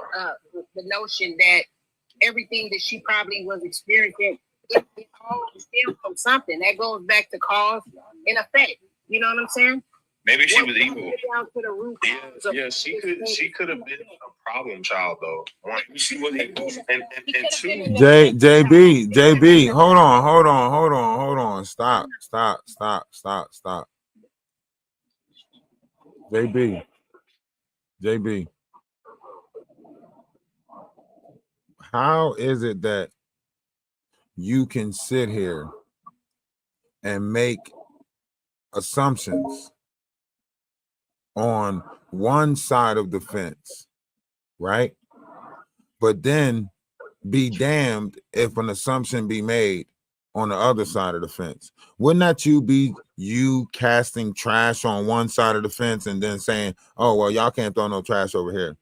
the notion that everything that she probably was experiencing, it all stems from something. That goes back to cause and effect. You know what I'm saying? Maybe she was evil. Yeah, she could have been a problem child though. One, she was evil, and 2. JB, hold on. Stop. JB, how is it that you can sit here and make assumptions on one side of the fence, right? But then be damned if an assumption be made on the other side of the fence. Wouldn't that be you casting trash on one side of the fence and then saying, oh, well, y'all can't throw no trash over here?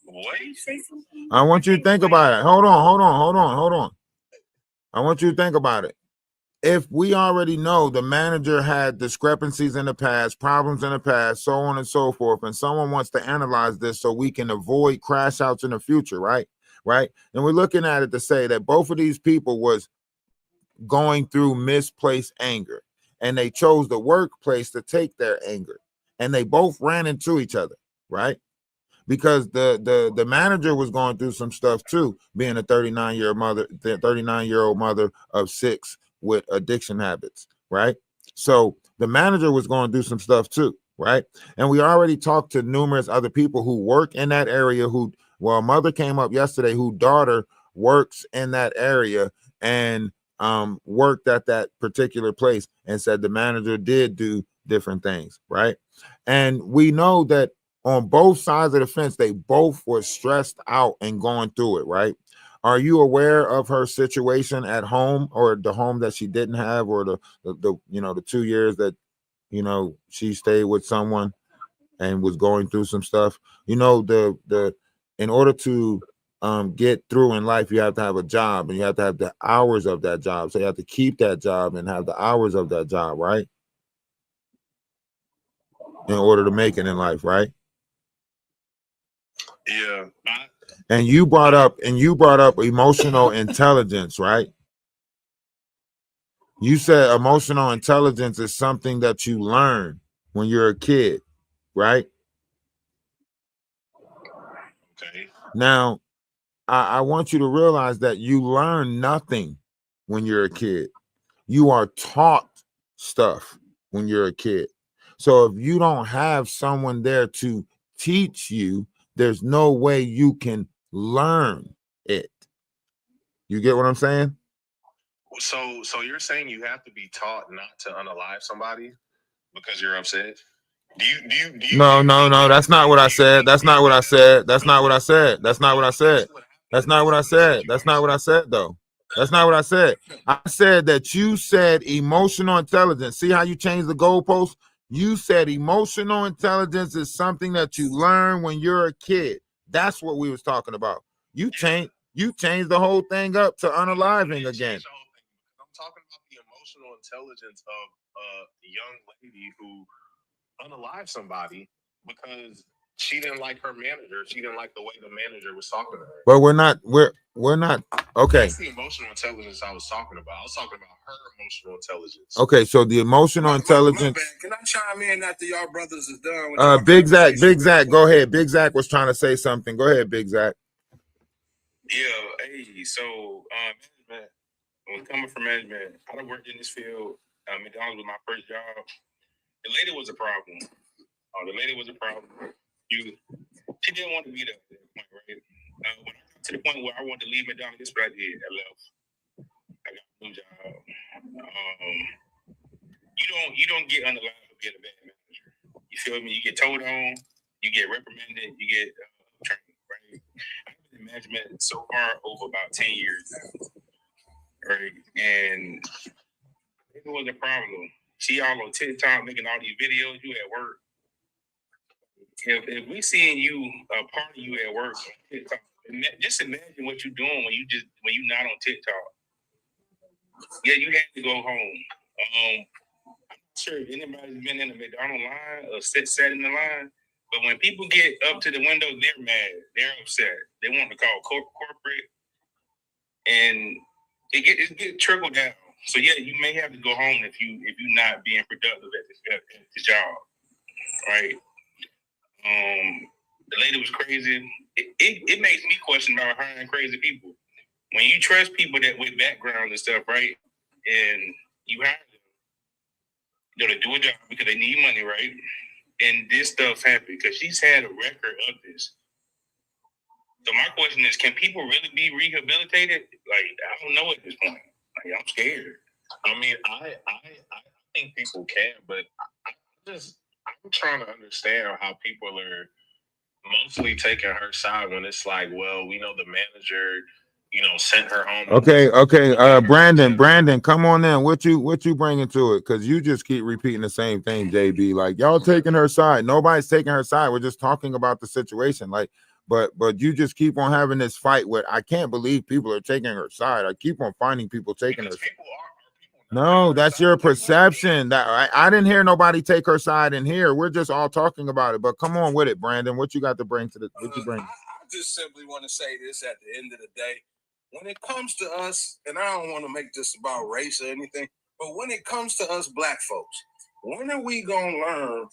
What? I want you to think about it. Hold on. I want you to think about it. If we already know the manager had discrepancies in the past, problems in the past, so on and so forth, and someone wants to analyze this so we can avoid crash outs in the future, right? And we're looking at it to say that both of these people was going through misplaced anger, and they chose the workplace to take their anger, and they both ran into each other, right? Because the manager was going through some stuff too, being a 39-year-old mother of 6 with addiction habits, right? So the manager was going through some stuff too, right? And we already talked to numerous other people who work in that area a mother came up yesterday whose daughter works in that area and worked at that particular place and said the manager did do different things, right? And we know that on both sides of the fence, they both were stressed out and going through it, right? Are you aware of her situation at home, or the home that she didn't have, or the 2 years that she stayed with someone and was going through some stuff? In order to get through in life, you have to have a job, and you have to have the hours of that job. So you have to keep that job and have the hours of that job, right? In order to make it in life, right? Yeah. And you brought up emotional intelligence, right? You said emotional intelligence is something that you learn when you're a kid, right? Okay. Now, I want you to realize that you learn nothing when you're a kid. You are taught stuff when you're a kid. So if you don't have someone there to teach you, there's no way you can learn it. You get what I'm saying? So you're saying you have to be taught not to unalive somebody because you're upset? Do you No, that's not what I said. That's not what I said, though. That's not what I said. I said that you said emotional intelligence. See how you changed the goalpost? You said emotional intelligence is something that you learn when you're a kid. That's what we was talking about. You changed the whole thing up to unaliving again. I'm talking about the emotional intelligence of a young lady who unalived somebody because she didn't like her manager. She didn't like the way the manager was talking to her. But we're not okay. That's the emotional intelligence I was talking about. I was talking about her emotional intelligence. Okay, so the emotional intelligence. Can I chime in after y'all brothers is done? With y'all Big Zach, conversation? go ahead. Big Zach was trying to say something. Go ahead, Big Zach. Yeah, hey, so management, when coming from management, I done worked in this field. McDonald's was my first job. The lady was a problem. She didn't want to be there at that point, right? When I got to the point where I wanted to leave McDonald's, this is what I did. I left. I got a new job. You don't get underlined for being a bad manager. You feel me? You get told on, you get reprimanded, you get trained, right? I've been in management so far over about 10 years now, right? And it was a problem. See y'all on TikTok making all these videos, you at work. If we seeing you, part of you at work on TikTok, just imagine what you're doing when you're not on TikTok. Yeah, you have to go home. I'm not sure if anybody's been in the McDonald's line or sat in the line, but when people get up to the window, they're mad, they're upset. They want to call corporate, and it get trickled down. So yeah, you may have to go home if you're not being productive at this job, right? The lady was crazy. It makes me question about hiring crazy people. When you trust people that with backgrounds and stuff, right? And you hire them, to do a job because they need money, right? And this stuff happened because she's had a record of this. So my question is, can people really be rehabilitated? Like, I don't know at this point. Like, I'm scared. I mean, I think people can, but I'm trying to understand how people are mostly taking her side when it's like, well, we know the manager, sent her home. Okay. Brandon, come on in. What you bringing to it? Because you just keep repeating the same thing, JB. Like, y'all taking her side. Nobody's taking her side. We're just talking about the situation. Like, but you just keep on having this fight with. I can't believe people are taking her side. I keep on finding people taking her side. No, that's your perception. That I didn't hear nobody take her side in here. We're just all talking about it. But come on with it, Brandon. What you got to bring to the? What you bring? I just simply want to say this at the end of the day. When it comes to us, and I don't want to make this about race or anything, but when it comes to us black folks, when are we gonna learn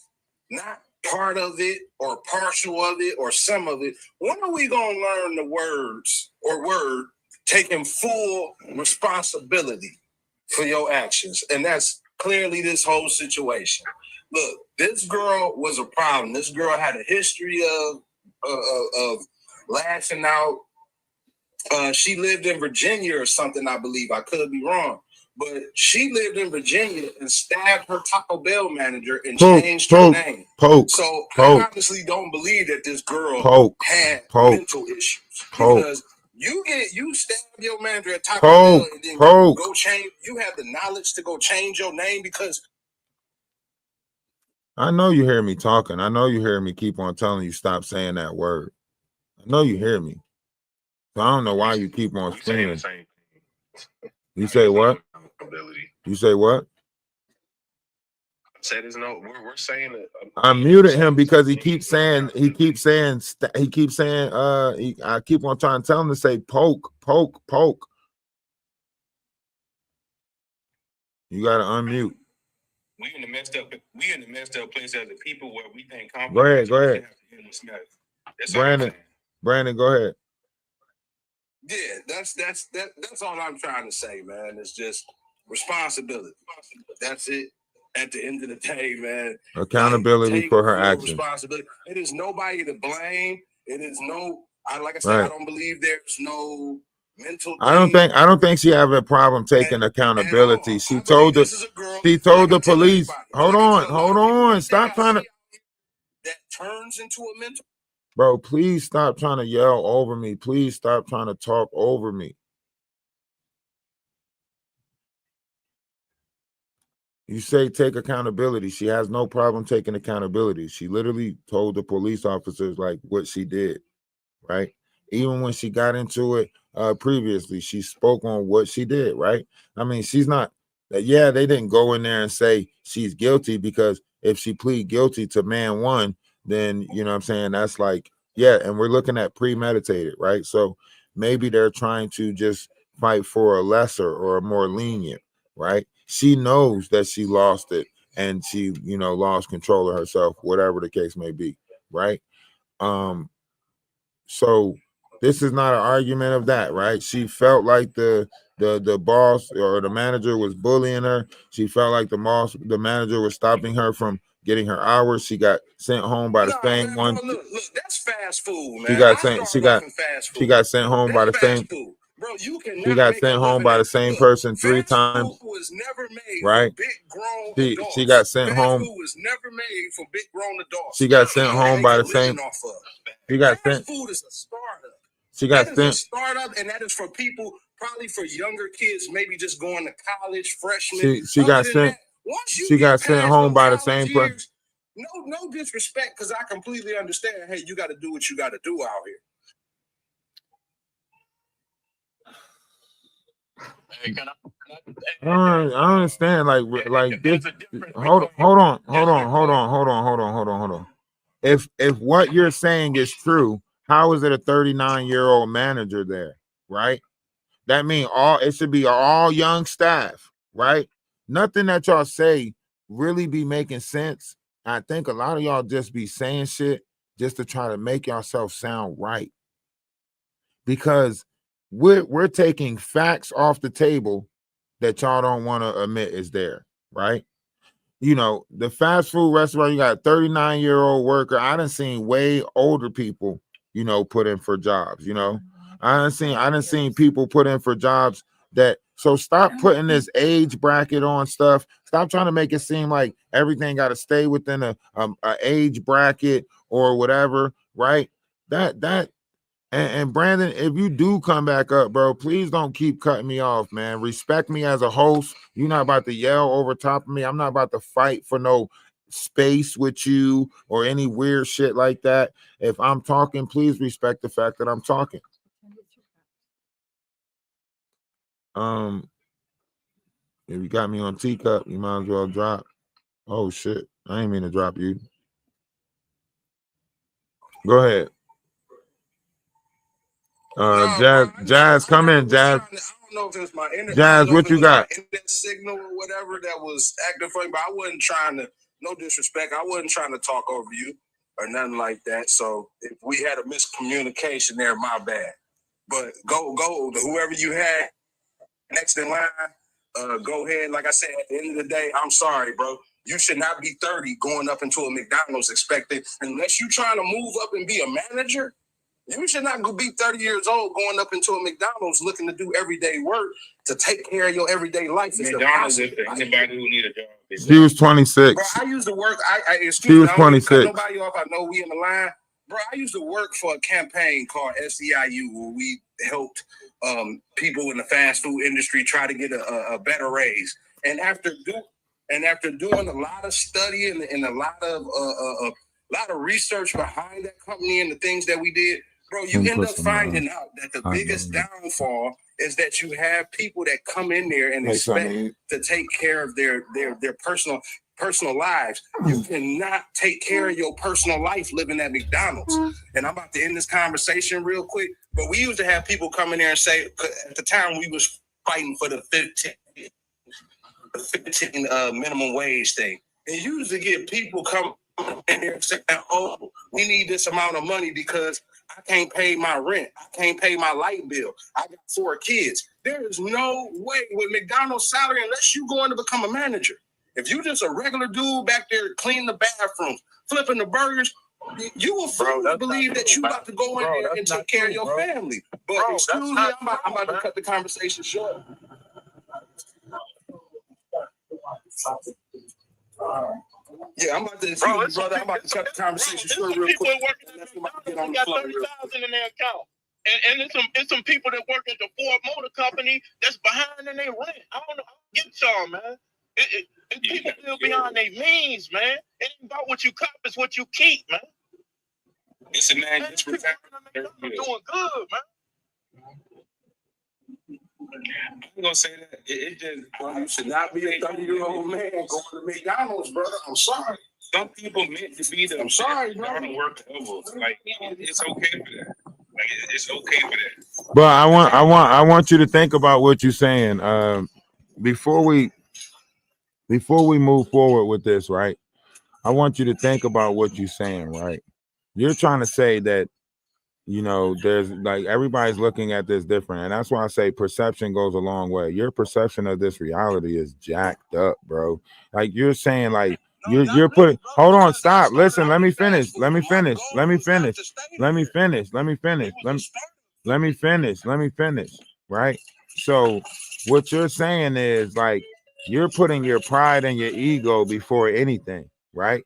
not part of it or partial of it or some of it? When are we gonna learn the word taking full responsibility for your actions? And that's clearly this whole situation. Look, this girl was a problem. This girl had a history of lashing out. She lived in Virginia or something, I believe. I could be wrong. But she lived in Virginia and stabbed her Taco Bell manager and changed her name. So I honestly don't believe that this girl had mental issues. Because you stab your manager at Taco Bell and then go change. You have the knowledge to go change your name because. I know you hear me talking. I know you hear me keep on telling you stop saying that word. I know you hear me. So I don't know why you keep on screaming. You say what? You say what? Said is no. We're saying that. I muted him because he keeps saying. I keep on trying to tell him to say poke. You gotta unmute. We in the messed up place as a people where we think. Go ahead. Brandon, go ahead. Yeah, that's all I'm trying to say, man. It's just responsibility. That's it. At the end of the day, man. Accountability for her actions. Responsibility. It is nobody to blame. It is like I said, I don't believe there's no mental. I don't think she have a problem taking accountability. She told the police. Hold on. Stop trying to. That turns into a mental. Bro, please stop trying to yell over me. Please stop trying to talk over me. You say take accountability. She has no problem taking accountability. She literally told the police officers like what she did, right? Even when she got into it previously, she spoke on what she did, right? I mean, she's not, they didn't go in there and say she's guilty because if she plead guilty to man one, then you know what I'm saying, that's like, yeah, and we're looking at premeditated, right? So maybe they're trying to just fight for a lesser or a more lenient, right? She knows that she lost it and she, you know, lost control of herself, whatever the case may be, right? So this is not an argument of that, right? She felt like the boss or the manager was bullying her. She felt like the manager was stopping her from getting her hours. She got sent home by the same one. Look, that's fast food, man. She got sent. She got sent home by the same. Food. Bro, you cannot She got make sent a home living by at the same person 3 times. food was never made Right? for big grown She adults. got sent Fast home. food was never made for big grown adults. She got sent to home make by a the same. living off of. She got Fast sent. food is a startup. She got That is a sent. startup, and that is for people, probably for younger kids, maybe just going to college, freshmen. She got Other than sent. that, once you She get got sent past home them by the college same person. years, no disrespect, because I completely understand. Hey, you got to do what you got to do out here. I understand. Like this. Hold on. If what you're saying is true, how is it a 39-year-old manager there, right? That means it should be all young staff, right? Nothing that y'all say really be making sense. I think a lot of y'all just be saying shit just to try to make yourself sound right. Because we're taking facts off the table that y'all don't want to admit is there, right? You know, the fast food restaurant, you got a 39-year-old worker. I done seen way older people, you know, put in for jobs, you know. I done seen people put in for jobs that, so stop putting this age bracket on stuff. Stop trying to make it seem like everything got to stay within a age bracket or whatever, right? And Brandon, if you do come back up, bro, please don't keep cutting me off, man. Respect me as a host. You're not about to yell over top of me. I'm not about to fight for no space with you or any weird shit like that. If I'm talking, please respect the fact that I'm talking. If you got me on teacup, you might as well drop. Oh shit, I ain't mean to drop you. Go ahead. Jazz, come in, Jazz. I don't know if it's my internet. Jazz, what you got? Internet signal or whatever that was acting funny, but I wasn't trying to. No disrespect. I wasn't trying to talk over you or nothing like that. So if we had a miscommunication there, my bad. But go, whoever you had next in line, go ahead. Like I said, at the end of the day, I'm sorry, bro. You should not be 30 going up into a McDonald's expecting, unless you're trying to move up and be a manager. You should not be 30 years old going up into a McDonald's looking to do everyday work to take care of your everyday life. McDonald's is for anybody who need a job. She was 26. Bro, I used to work. She was 26. Cut nobody off. I know we in the line. Bro, I used to work for a campaign called SEIU where we helped people in the fast food industry try to get a better raise. And after doing a lot of studying and a lot of research behind that company and the things that we did, bro, you end up finding out that the biggest downfall is that you have people that come in there and expect to take care of their personal lives. You cannot take care of your personal life living at McDonald's. And I'm about to end this conversation real quick, but we used to have people come in there and say, at the time we was fighting for the 15 minimum wage thing. And you used to get people come in there saying, oh, we need this amount of money because I can't pay my rent. I can't pay my light bill. I got 4 kids. There is no way with McDonald's salary unless you go in to become a manager. If you just a regular dude back there cleaning the bathrooms, flipping the burgers, you will fully believe that you about to go in there and take care of your family. But excuse me, I'm about to cut the conversation short. Yeah, I'm about to cut the conversation short real quick. They got 30,000 in their account. And it's some people that work at the Ford Motor Company that's behind in their rent. I don't know. Get y'all, man. It's people still beyond their means, man. It ain't about what you cop, it's what you keep, man. It's a man just retired. Doing good, man. I'm gonna say that it just you should not be a 30-year-old man going to McDonald's, brother. I'm sorry. Some people meant to be the I'm sorry, bro. work ever. Like it's okay for that. Like it's okay for that. But I want you to think about what you're saying. Before we move forward with this, right? I want you to think about what you're saying, right? You're trying to say that, you know, there's like everybody's looking at this different, and that's why I say perception goes a long way. Your perception of this reality is jacked up, bro. Like you're saying, like you're putting. Hold on, stop. Listen, let me finish. Let me finish. Let me finish. Let me finish. Let me finish. Let me finish. Let me finish. Right. So what you're saying is like you're putting your pride and your ego before anything, right?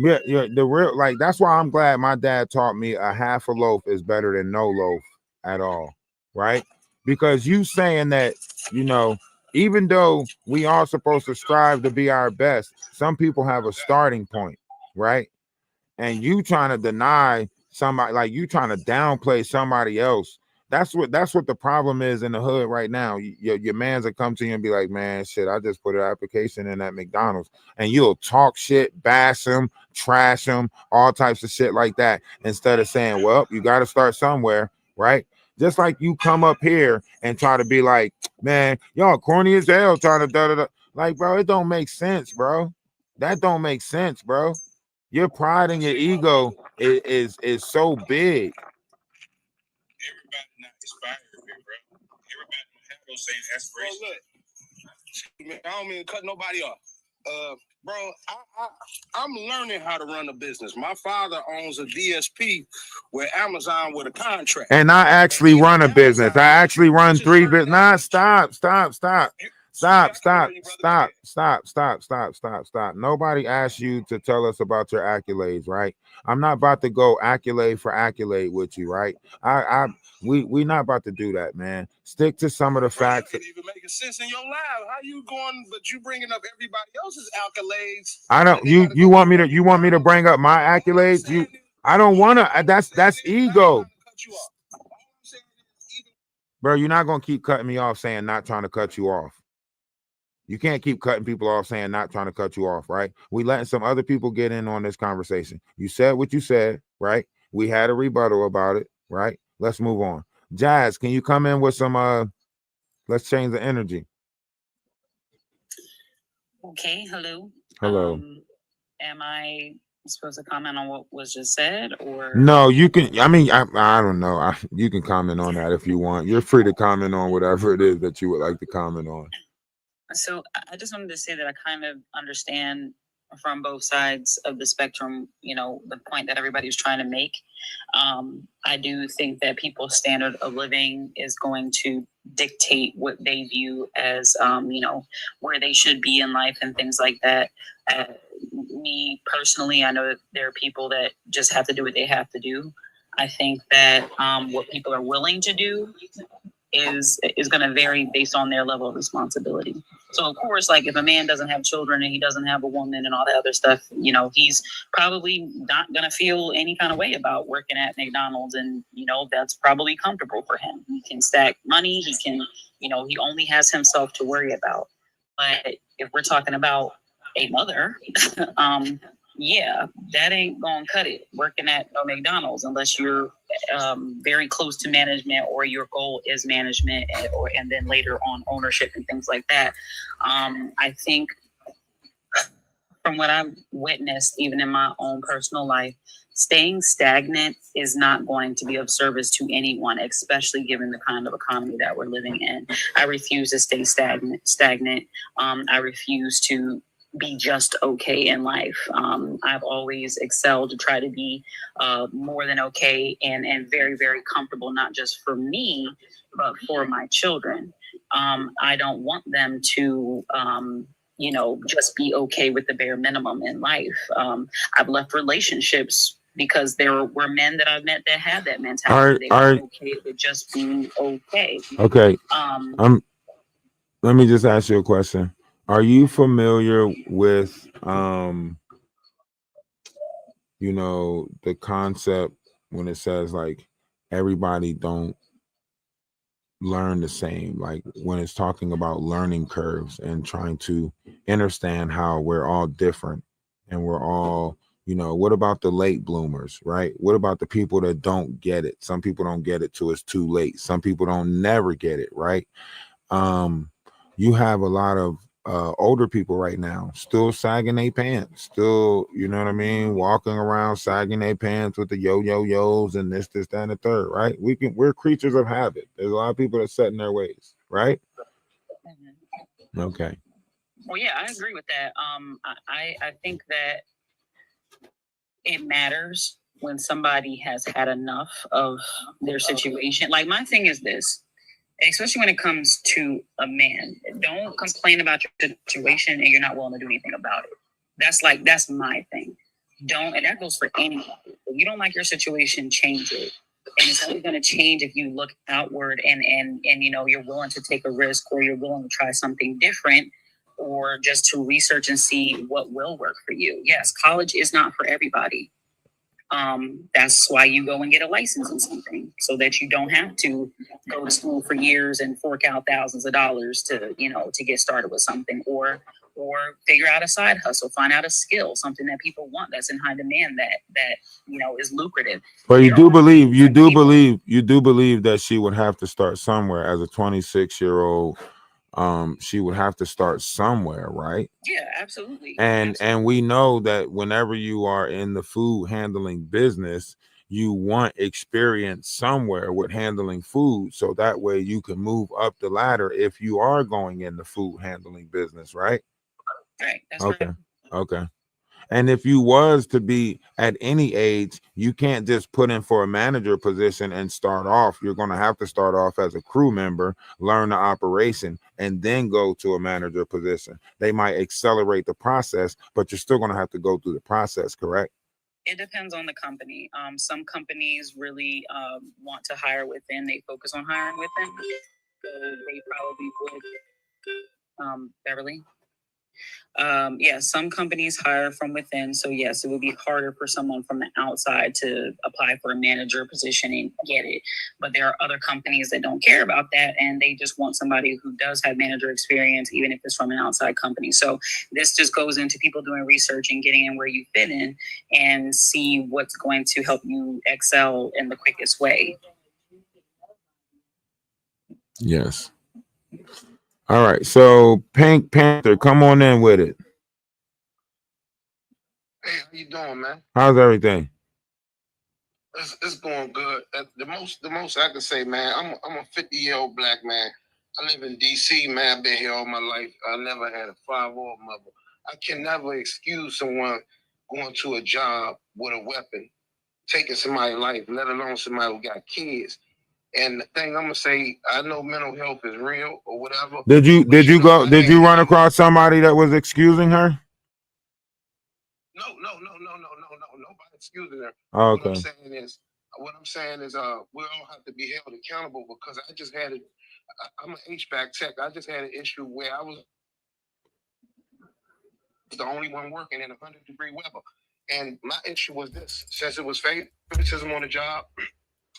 The real, like, that's why I'm glad my dad taught me a half a loaf is better than no loaf at all, right? Because you saying that, you know, even though we are supposed to strive to be our best, some people have a starting point, right? And you trying to deny somebody, like you trying to downplay somebody else. That's what the problem is in the hood right now. Your mans will come to you and be like, man, shit, I just put an application in at McDonald's, and you'll talk shit, bash them, trash them, all types of shit like that, instead of saying, well, you got to start somewhere, right? Just like you come up here and try to be like, man, y'all corny as hell trying to da-da-da. Like, bro, it don't make sense, bro. That don't make sense, bro. Your pride and your ego is so big. Everybody not inspired here, bro. Everybody don't have those same aspirations. Bro, look, I don't mean to cut nobody off. Bro, I'm learning how to run a business. My father owns a DSP where Amazon with a contract. And I actually run a business. I actually run 3 business. Nah, stop. Nobody asked you to tell us about your accolades, right? I'm not about to go accolade for accolade with you, right? We not about to do that, man. Stick to some of the facts. It even making sense in your life. How you going, but you bringing up everybody else's accolades? I don't. You want me to bring up my accolades? I don't want to. That's ego. Bro, you're not gonna keep cutting me off saying not trying to cut you off. You can't keep cutting people off saying not trying to cut you off, right? We letting some other people get in on this conversation. You said what you said, right? We had a rebuttal about it, right? Let's move on. Jazz, can you come in with some let's change the energy. Okay, hello. Hello. Am I supposed to comment on what was just said, or no? You can. I mean, I don't know. You can comment on that if you want. You're free to comment on whatever it is that you would like to comment on. So I just wanted to say that I kind of understand from both sides of the spectrum, you know, the point that everybody's trying to make. I do think that people's standard of living is going to dictate what they view as, you know, where they should be in life and things like that. Me personally, I know that there are people that just have to do what they have to do. I think that what people are willing to do is going to vary based on their level of responsibility. So of course, like if a man doesn't have children and he doesn't have a woman and all that other stuff, you know, he's probably not going to feel any kind of way about working at McDonald's, and you know, that's probably comfortable for him. He can stack money, he can, you know, he only has himself to worry about. But if we're talking about a mother, yeah, that ain't gonna cut it working at no McDonald's unless you're very close to management or your goal is management, and then later on ownership and things like that. I think from what I've witnessed, even in my own personal life, staying stagnant is not going to be of service to anyone, especially given the kind of economy that we're living in. I refuse to stay stagnant. I refuse to be just okay in life. I've always excelled to try to be more than okay and very, very comfortable, not just for me, but for my children. I don't want them to, you know, just be okay with the bare minimum in life. I've left relationships because there were men that I've met that had that mentality. They were okay with just being okay. Okay. Let me just ask you a question. Are you familiar with, you know, the concept when it says like everybody don't learn the same, like when it's talking about learning curves and trying to understand how we're all different, and we're all, what about the late bloomers, right? What about the people that don't get it? Some people don't get it till it's too late. Some people don't never get it, right? You have a lot of older people right now still sagging their pants, still, you know what I mean, walking around sagging their pants with the yo-yo-yos and this, that, and the third, right? We're creatures of habit. There's a lot of people that set in their ways, right? Okay. Well, yeah, I agree with that. I think that it matters when somebody has had enough of their situation. Like, my thing is this, especially when it comes to a man, don't complain about your situation and you're not willing to do anything about it. That's my thing. And that goes for anybody. If you don't like your situation, change it. And it's only going to change if you look outward and you're willing to take a risk, or you're willing to try something different, or just to research and see what will work for you. Yes, college is not for everybody. That's why you go and get a license in something, so that you don't have to go to school for years and fork out thousands of dollars to get started with something, or figure out a side hustle, find out a skill, something that people want, that's in high demand, that is lucrative. But you do believe that she would have to start somewhere as a 26-year-old. She would have to start somewhere, right? Yeah, absolutely. And we know that whenever you are in the food handling business, you want experience somewhere with handling food, so that way you can move up the ladder if you are going in the food handling business, right? Right. That's Okay. right. Okay. And if you was to be at any age, you can't just put in for a manager position and start off. You're going to have to start off as a crew member, learn the operation, and then go to a manager position. They might accelerate the process, but you're still going to have to go through the process, correct? It depends on the company. Some companies really want to hire within. They focus on hiring within. So they probably would, Beverly. Yeah, some companies hire from within. So yes, it would be harder for someone from the outside to apply for a manager position and get it. But there are other companies that don't care about that, and they just want somebody who does have manager experience, even if it's from an outside company. So this just goes into people doing research and getting in where you fit in, and see what's going to help you excel in the quickest way. Yes. All right. So Pink Panther, come on in with it. Hey, how you doing, man? How's everything? It's going good. The most I can say, man, I'm a 50-year-old black man. I live in DC, man. I've been here all my life. I never had a father or mother. I can never excuse someone going to a job with a weapon, taking somebody's life, let alone somebody who got kids. And the thing I'm gonna say, I know mental health is real or whatever. Did you run across somebody that was excusing her? No. Nobody excusing her. Oh, What okay. I'm saying is, we all have to be held accountable, because I just had I'm an HVAC tech. I just had an issue where I was the only one working in 100-degree weather. And my issue was this: since it was favoritism on the job,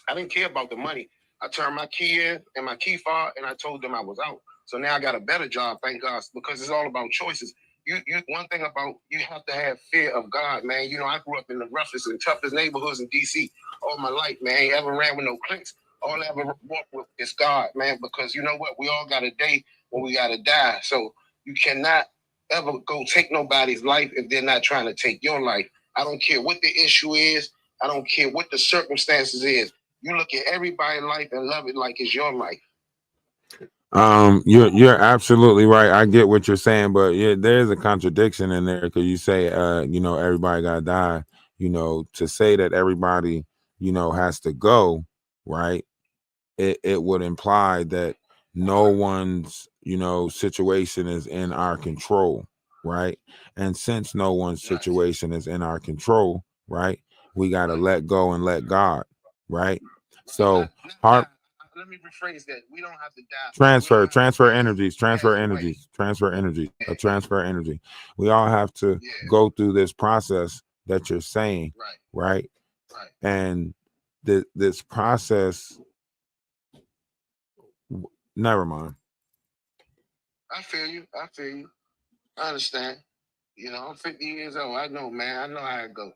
I didn't care about the money. I turned my key in and my key fob, and I told them I was out. So now I got a better job, thank God, because it's all about choices. You one thing about, you have to have fear of God, man. I grew up in the roughest and toughest neighborhoods in DC all my life, man. I ain't ever ran with no clicks. All I ever walked with is God, man, because you know what? We all got a day when we got to die. So you cannot ever go take nobody's life if they're not trying to take your life. I don't care what the issue is. I don't care what the circumstances is. You look at everybody's life and love it like it's your life. You're absolutely right. I get what you're saying, but yeah, there's a contradiction in there, because you say everybody gotta die. To say that everybody has to go, right? It would imply that no one's situation is in our control, right? And since no one's situation is in our control, right, we got to let go and let God, right? So Let me rephrase that. We don't have to die. transfer energy. We all have to go through this process that you're saying, right? And this process, never mind. I feel you. I understand. You know, I'm 50 years old. I know, man. I know how it go.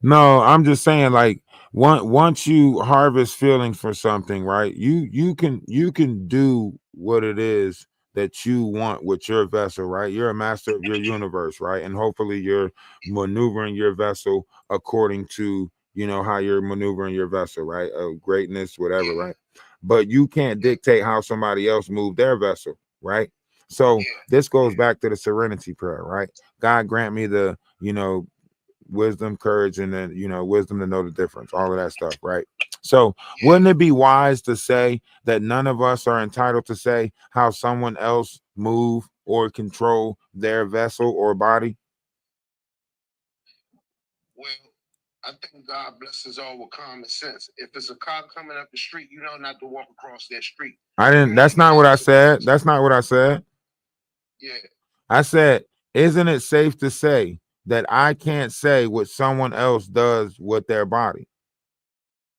No, I'm just saying, like, once you harvest feelings for something, right? You can do what it is that you want with your vessel, right? You're a master of your universe, right? And hopefully you're maneuvering your vessel according to, you know, how you're maneuvering your vessel, right? Of greatness, whatever, right? But you can't dictate how somebody else move their vessel, right? So this goes back to the serenity prayer, right? God grant me the, you know, wisdom, courage, and then, you know, wisdom to know the difference, all of that stuff, right? So wouldn't it be wise to say that none of us are entitled to say how someone else move or control their vessel or body? Well, I think God blesses all with common sense. If it's a car coming up the street, you know not to walk across that street. I didn't, that's not what I said. That's not what I said. Yeah. I said, isn't it safe to say that I can't say what someone else does with their body?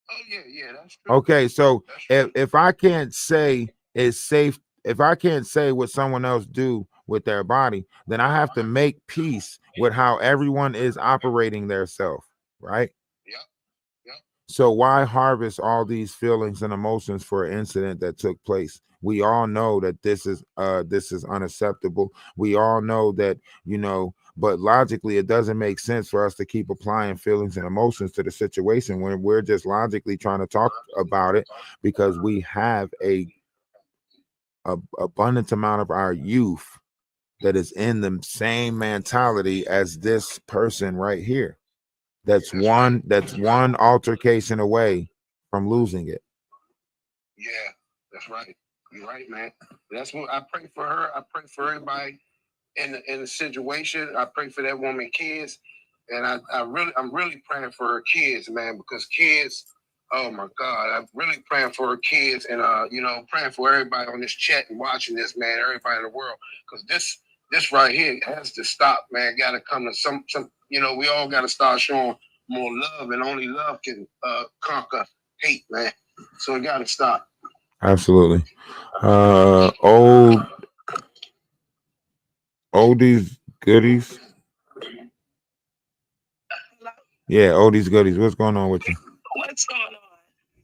Oh yeah, that's true. Okay, so if I can't say it's safe, if I can't say what someone else do with their body, then I have to make peace with how everyone is operating their self, right? So why harvest all these feelings and emotions for an incident that took place? We all know that this is unacceptable. We all know that, you know, but logically it doesn't make sense for us to keep applying feelings and emotions to the situation when we're just logically trying to talk about it, because we have a abundant amount of our youth that is in the same mentality as this person right here. That's one altercation away from losing it. Yeah, that's right. You're right, man. That's what I pray for her. I pray for everybody in the situation. I pray for that woman, kids, and I'm really praying for her kids, man, because kids. Oh my God, I'm really praying for her kids, and you know, praying for everybody on this chat and watching this, man. Everybody in the world, because this right here has to stop, man. Got to come to some. You know, we all got to start showing more love, and only love can conquer hate, man. So it got to stop. Absolutely. Oldies goodies. Yeah, oldies goodies. What's going on with you? What's going on?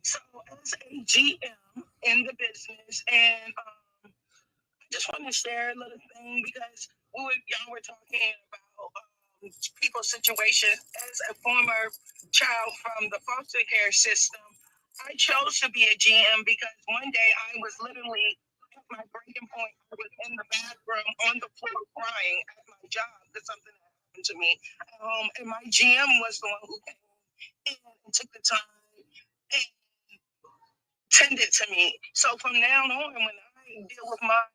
So, as a GM in the business, and I just want to share a little thing because y'all were talking about people's situation. As a former child from the foster care system, I chose to be a GM because one day I was literally at my breaking point. I was in the bathroom on the floor crying at my job because something happened to me. And my GM was the one who came in and took the time and tended to me. So from now on, when I deal with my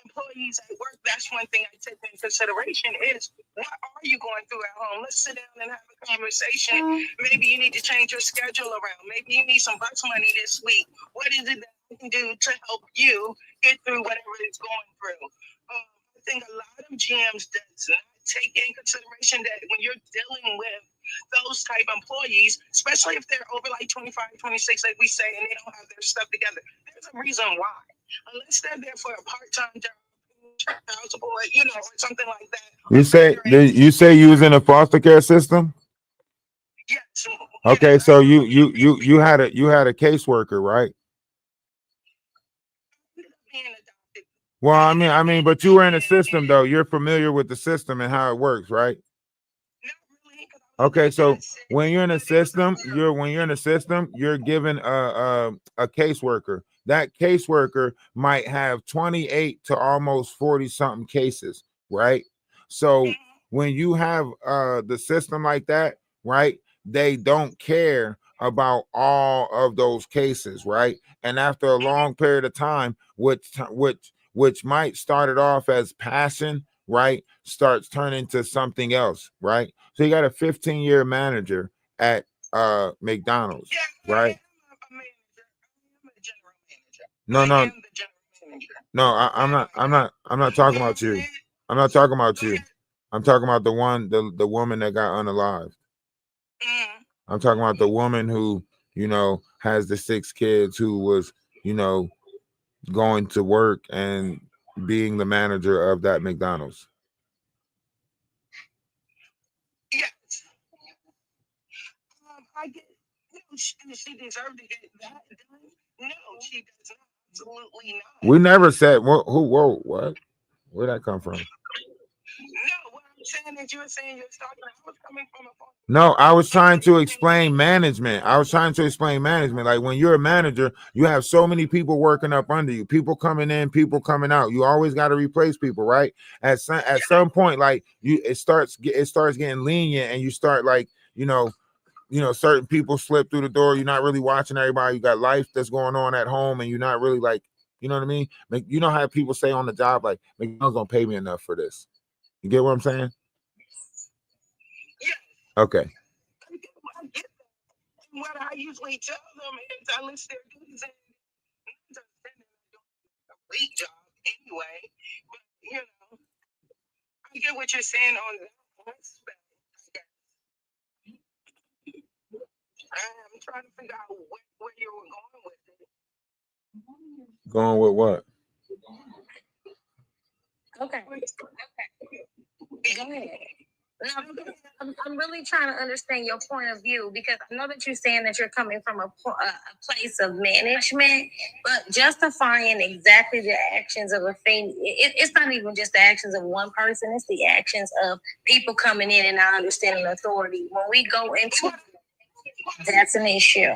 employees at work, that's one thing I take into consideration is what are you going through at home? Let's sit down and have a conversation. Maybe you need to change your schedule around. Maybe you need some bus money this week. What is it that I can do to help you get through whatever it's going through? I think a lot of GMs does not take in consideration that when you're dealing with those type employees, especially if they're over like 25, 26, like we say, and they don't have their stuff together, there's a reason why. Unless they're there for a part-time job, you know, or something like that. You say you was in a foster care system? Yes. Okay, so you had a caseworker, right? Well, I mean, but you were in a system though. You're familiar with the system and how it works, right? Okay, so when you're in a system, you're given a caseworker. That caseworker might have 28 to almost 40 something cases, right? So when you have the system like that, right, they don't care about all of those cases, right? And after a long period of time, which might start it off as passion, right, starts turning to something else, right? So you got a 15-year manager at McDonald's, right? No, I'm not talking about you. I'm not talking about you. I'm talking about the woman that got unalived. I'm talking about the woman who, you know, has the 6 kids, who was, you know, going to work and being the manager of that McDonald's. I get, she deserved to get that done. No, she does not. Absolutely not. We never said whoa, what? Where'd that come from? No, what I'm saying is you're saying you're talking. I was coming from a point. No, I was trying to explain management. Like when you're a manager, you have so many people working up under you, people coming in, people coming out. You always got to replace people, right? At some point, like it starts getting lenient, and you start like, certain people slip through the door. You're not really watching everybody. You got life that's going on at home, and you're not really like, you know what I mean? Like, you know how people say on the job, like, McDonald's don't pay me enough for this. You get what I'm saying? Okay. I get that. And what I usually tell them is I list their duties and a great job anyway. But I get what you're saying on that aspect. I'm trying to figure out where you were going with it. Going with what? Okay. Go ahead. I'm really trying to understand your point of view, because I know that you're saying that you're coming from a place of management, but justifying exactly the actions of a thing, it's not even just the actions of one person, it's the actions of people coming in and not understanding authority. When we go into that's an issue.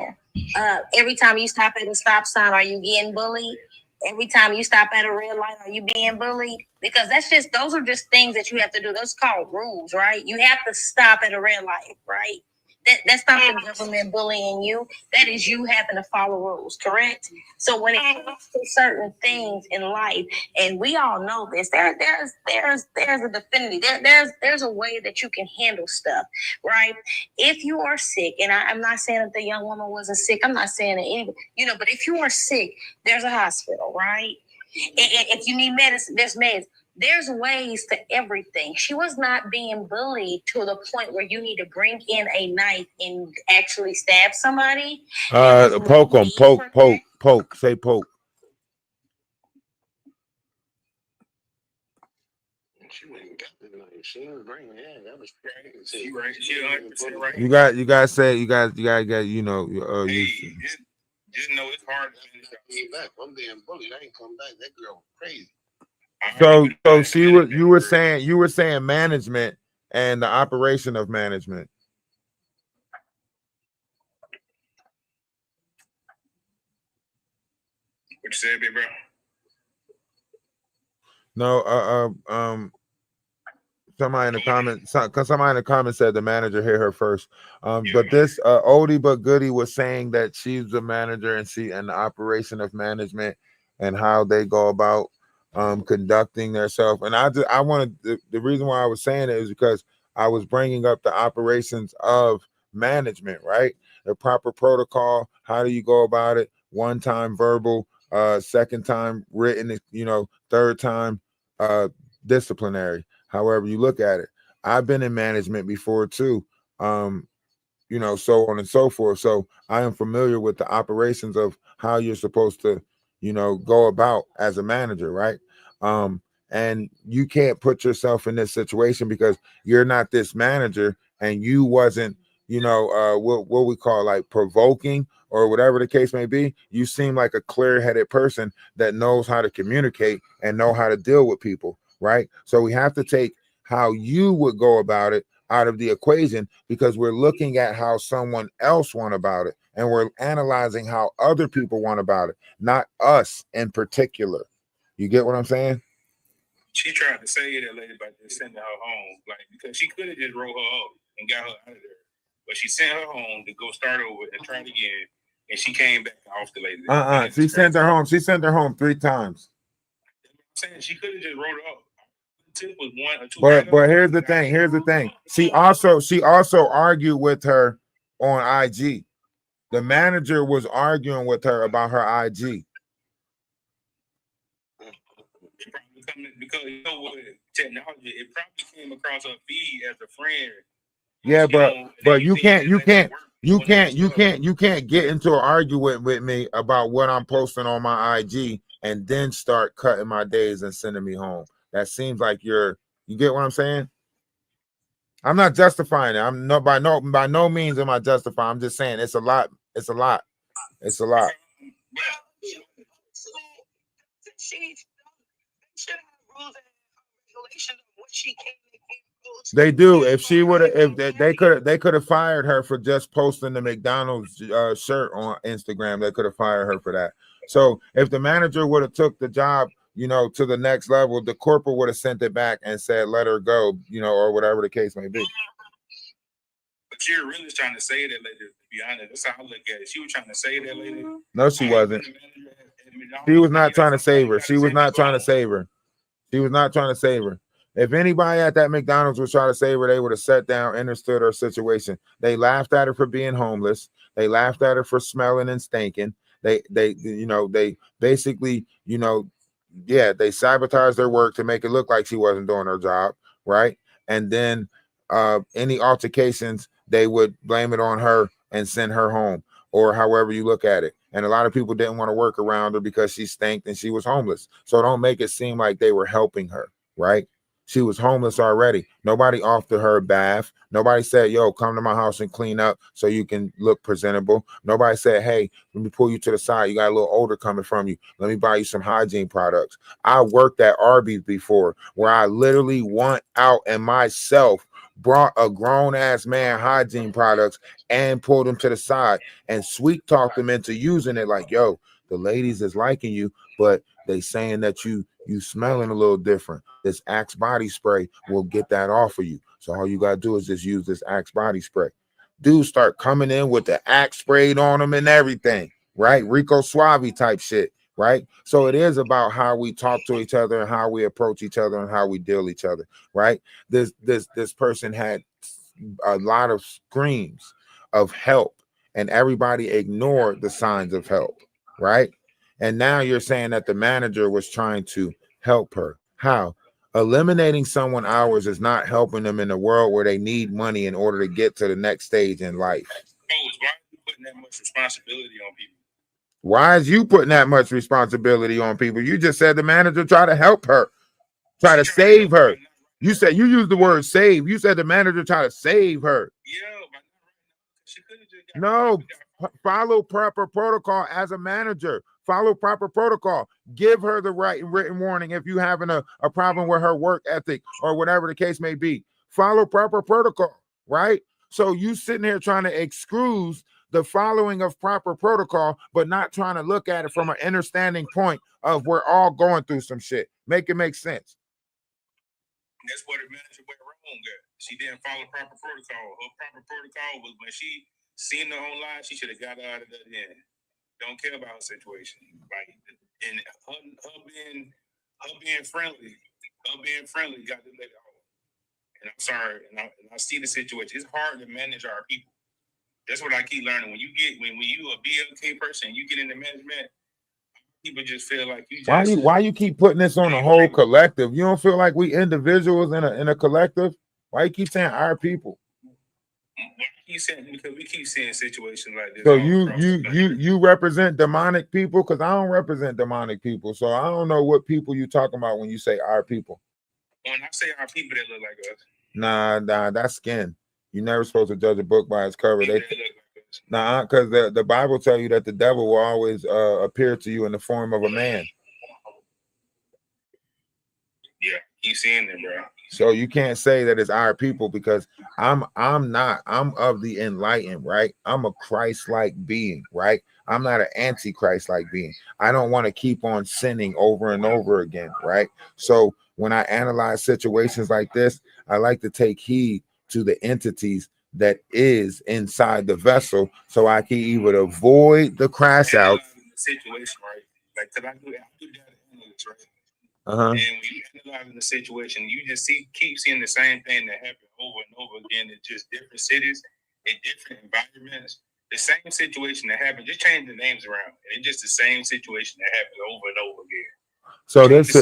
Every time you stop at a stop sign, are you getting bullied? Every time you stop at a red light, are you being bullied? Because those are just things that you have to do. Those are called rules, right? You have to stop at a red light, right? That's not the government bullying you. That is you having to follow rules, correct? So when it comes to certain things in life, and we all know this, there's a definitive, there's a way that you can handle stuff, right? If you are sick, and I'm not saying that the young woman wasn't sick, I'm not saying that anybody, but if you are sick, there's a hospital, right? And if you need medicine, there's meds. There's ways to everything. She was not being bullied to the point where you need to bring in a knife and actually stab somebody. Poke them, poke. Say poke. She went and got the knife. She was bringing it. That was crazy. She right. She 100% right. You guys say you gotta get, Just know it's hard to came back. I'm being bullied. I ain't come back. That girl was crazy. So see what you were saying. You were saying management and the operation of management. What you said, big bro? No, somebody in the comments said the manager hit her first. But this oldie but goodie was saying that she's the manager and the operation of management and how they go about conducting themselves. And I wanted the reason why I was saying it is because I was bringing up the operations of management, right? The proper protocol. How do you go about it? One time verbal, second time written, third time disciplinary. However you look at it. I've been in management before too. So on and so forth. So I am familiar with the operations of how you're supposed to, go about as a manager, right? And you can't put yourself in this situation because you're not this manager and you wasn't, what we call like provoking or whatever the case may be. You seem like a clear-headed person that knows how to communicate and know how to deal with people, right? So we have to take how you would go about it out of the equation because we're looking at how someone else went about it and we're analyzing how other people want about it, not us in particular. You get what I'm saying? She tried to say that lady by just sending her home, like, because she could have just wrote her up and got her out of there, but she sent her home to go start over and try it again, and she came back off the lady. She sent her home. She sent her home 3 times. I'm saying she could have just wrote her up. Was 1 or 2. But here's the thing. She also argued with her on IG. The manager was arguing with her about her IG. Because with technology, it probably came across her feed as a friend. Yeah, but you can't get into an argument with me about what I'm posting on my IG and then start cutting my days and sending me home. That seems like you get what I'm saying? I'm not justifying it. I'm no by no means am I justifying. I'm just saying it's a lot. It's a lot. It's a lot. She should have rules and regulations of what she can and can't post. They do. If she would have, if they could have fired her for just posting the McDonald's shirt on Instagram. They could have fired her for that. So if the manager would have took the job, you know, to the next level, the corporate would have sent it back and said, let her go, you know, or whatever the case may be. But you're really trying to say that lady, to be honest. That's how I look at it. She was trying to say that lady. No, she wasn't. She was not trying to save her. She was not trying to save her. She was not trying to save her. If anybody at that McDonald's was trying to save her, they would have sat down, understood her situation. They laughed at her for being homeless. They laughed at her for smelling and stinking. They basically, you know, yeah, they sabotaged their work to make it look like she wasn't doing her job, right? And then any altercations, they would blame it on her and send her home, or however you look at it. And a lot of people didn't want to work around her because she stank and she was homeless. So don't make it seem like they were helping her, right? She was homeless already. Nobody offered her a bath. Nobody said, yo, come to my house and clean up so you can look presentable. Nobody said, hey, let me pull you to the side. You got a little odor coming from you. Let me buy you some hygiene products. I worked at Arby's before where I literally went out and myself brought a grown-ass man hygiene products and pulled him to the side and sweet talked him into using it like, yo, the ladies is liking you, but they saying that you smelling a little different. This Axe body spray will get that off of you. So all you gotta do is just use this Axe body spray. Dudes start coming in with the Axe sprayed on them and everything, right? Rico Suave type shit, right? So it is about how we talk to each other and how we approach each other and how we deal each other, right? This person had a lot of screams of help and everybody ignored the signs of help, right? And now you're saying that the manager was trying to help her. How? Eliminating someone hours is not helping them in a world where they need money in order to get to the next stage in life. Why are you putting that much responsibility on people? Why is you putting that much responsibility on people? You just said the manager tried to help her, try to save her. You said you used the word save. You said the manager tried to save her. No, follow proper protocol as a manager. Follow proper protocol. Give her the right written warning if you having a problem with her work ethic or whatever the case may be. Follow proper protocol, right? So you sitting here trying to excuse the following of proper protocol, but not trying to look at it from an understanding point of we're all going through some shit. Make it make sense. That's what the manager went wrong at. She didn't follow proper protocol. Her proper protocol was when she seen her online, she should have got out of that then. Don't care about her situation. Like, and her being friendly got the lady off. And I'm sorry, and I see the situation. It's hard to manage our people. That's what I keep learning. When you a BLK person, you get into management, people just feel like you just Why you keep putting this on the whole collective? You don't feel like we individuals in a collective? Why you keep saying our people? Because we keep seeing situations like this. So you represent demonic people? Because I don't represent demonic people. So I don't know what people you talking about when you say our people. When I say our people that look like us. Nah, that's skin. You're never supposed to judge a book by its cover. Because the Bible tell you that the devil will always appear to you in the form of a man. Yeah, keep seeing it, bro. So you can't say that it's our people because I'm of the enlightened, right? I'm a Christ-like being, right? I'm not an anti-Christ-like being. I don't want to keep on sinning over and over again, right? So when I analyze situations like this, I like to take heed to the entities that is inside the vessel so I can either avoid the crash out. Situation, right? Like, cause I do data analytics, right? Uh-huh. And when you analyze the situation, you just keep seeing the same thing that happened over and over again in just different cities, in different environments. The same situation that happened, just change the names around, and it's just the same situation that happened over and over again. So it's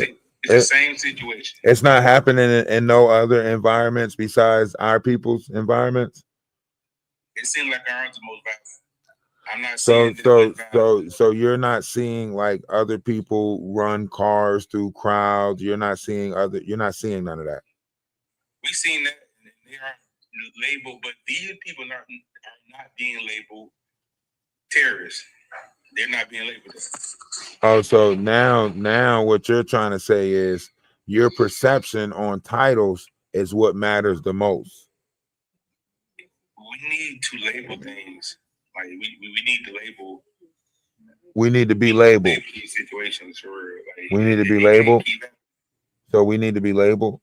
the same situation. It's not happening in no other environments besides our people's environments. It seems like ours is most violent. I'm not seeing so you're not seeing like other people run cars through crowds. You're not seeing none of that. We seen that, and they are labeled, but these people are not being labeled terrorists. They're not being labeled. Oh, so now what you're trying to say is your perception on titles is what matters the most. We need to label things. Like we need to label. We need to be labeled. Label these situations for real. Like, We need to be labeled. So we need to be labeled.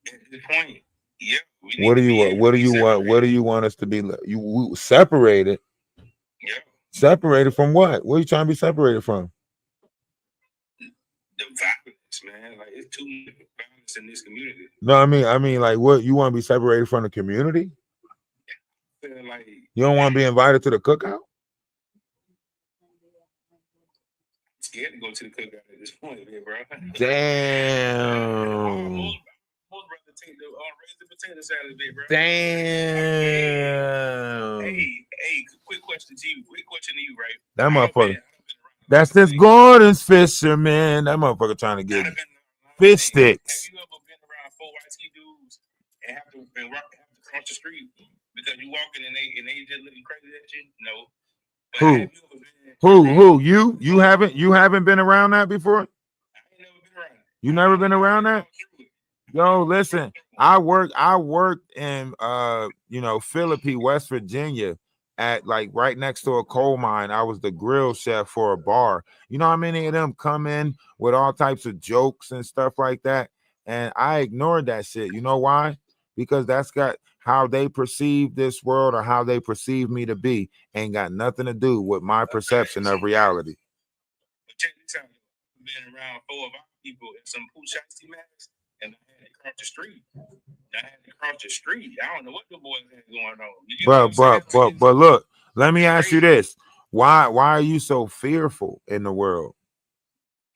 At this point, yeah. What do you want? What do you want? What do you want us to be? You separated. Yeah. Separated from what? What are you trying to be separated from? The violence, man. Like it's too much violence in this community. No, I mean, like, what you want to be separated from the community? Like You don't want to be invited to the cookout? I'm scared to go to the cookout at this point, man, bro. Damn. Most brother take the raise the potato salad, bro. Damn. Hey, quick question to you. Quick question to you, right? That motherfucker. That's this Gordon's fisherman. That motherfucker trying to get fish sticks. Have you ever been around 4 white ski dudes and have to cross the street because you walking and they just looking crazy at you? No. But Who? You haven't been around that before? You never been around that? Yo, listen, I worked in Philippi, West Virginia, at like right next to a coal mine. I was the grill chef for a bar. You know how many of them come in with all types of jokes and stuff like that? And I ignored that shit. You know why? Because that's got how they perceive this world or how they perceive me to be. Ain't got nothing to do with my perception of reality. But check this out. I've been around 4 of our people in some poo shiesty masks, and I had to cross the street. I don't know what the boys had going on. But look, let me ask you this. Why are you so fearful in the world?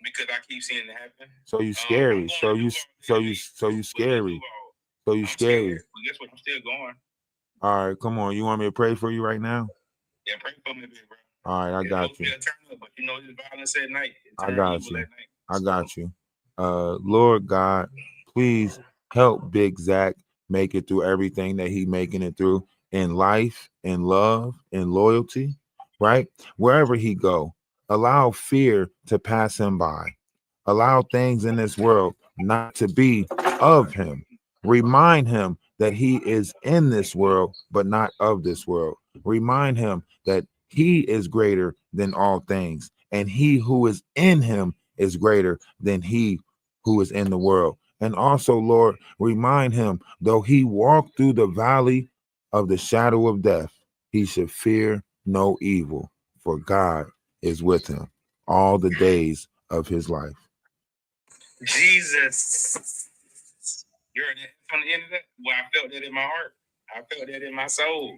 Because I keep seeing it happen. So you scary. So you scary. So you scary. But guess what? I'm still going. All right, come on. You want me to pray for you right now? Yeah, pray for me, bro. All right, I got you. But you know, it's violence at night. I got you. Lord God, please help Big Zach make it through everything that he making it through in life, in love, in loyalty, right? Wherever he go, allow fear to pass him by. Allow things in this world not to be of him. Remind him that he is in this world, but not of this world. Remind him that he is greater than all things, and he who is in him is greater than he who is in the world. And also, Lord, remind him, though he walk through the valley of the shadow of death, he should fear no evil, for God is with him all the days of his life. Jesus. You're from the end of that? Well, I felt that in my heart. I felt that in my soul.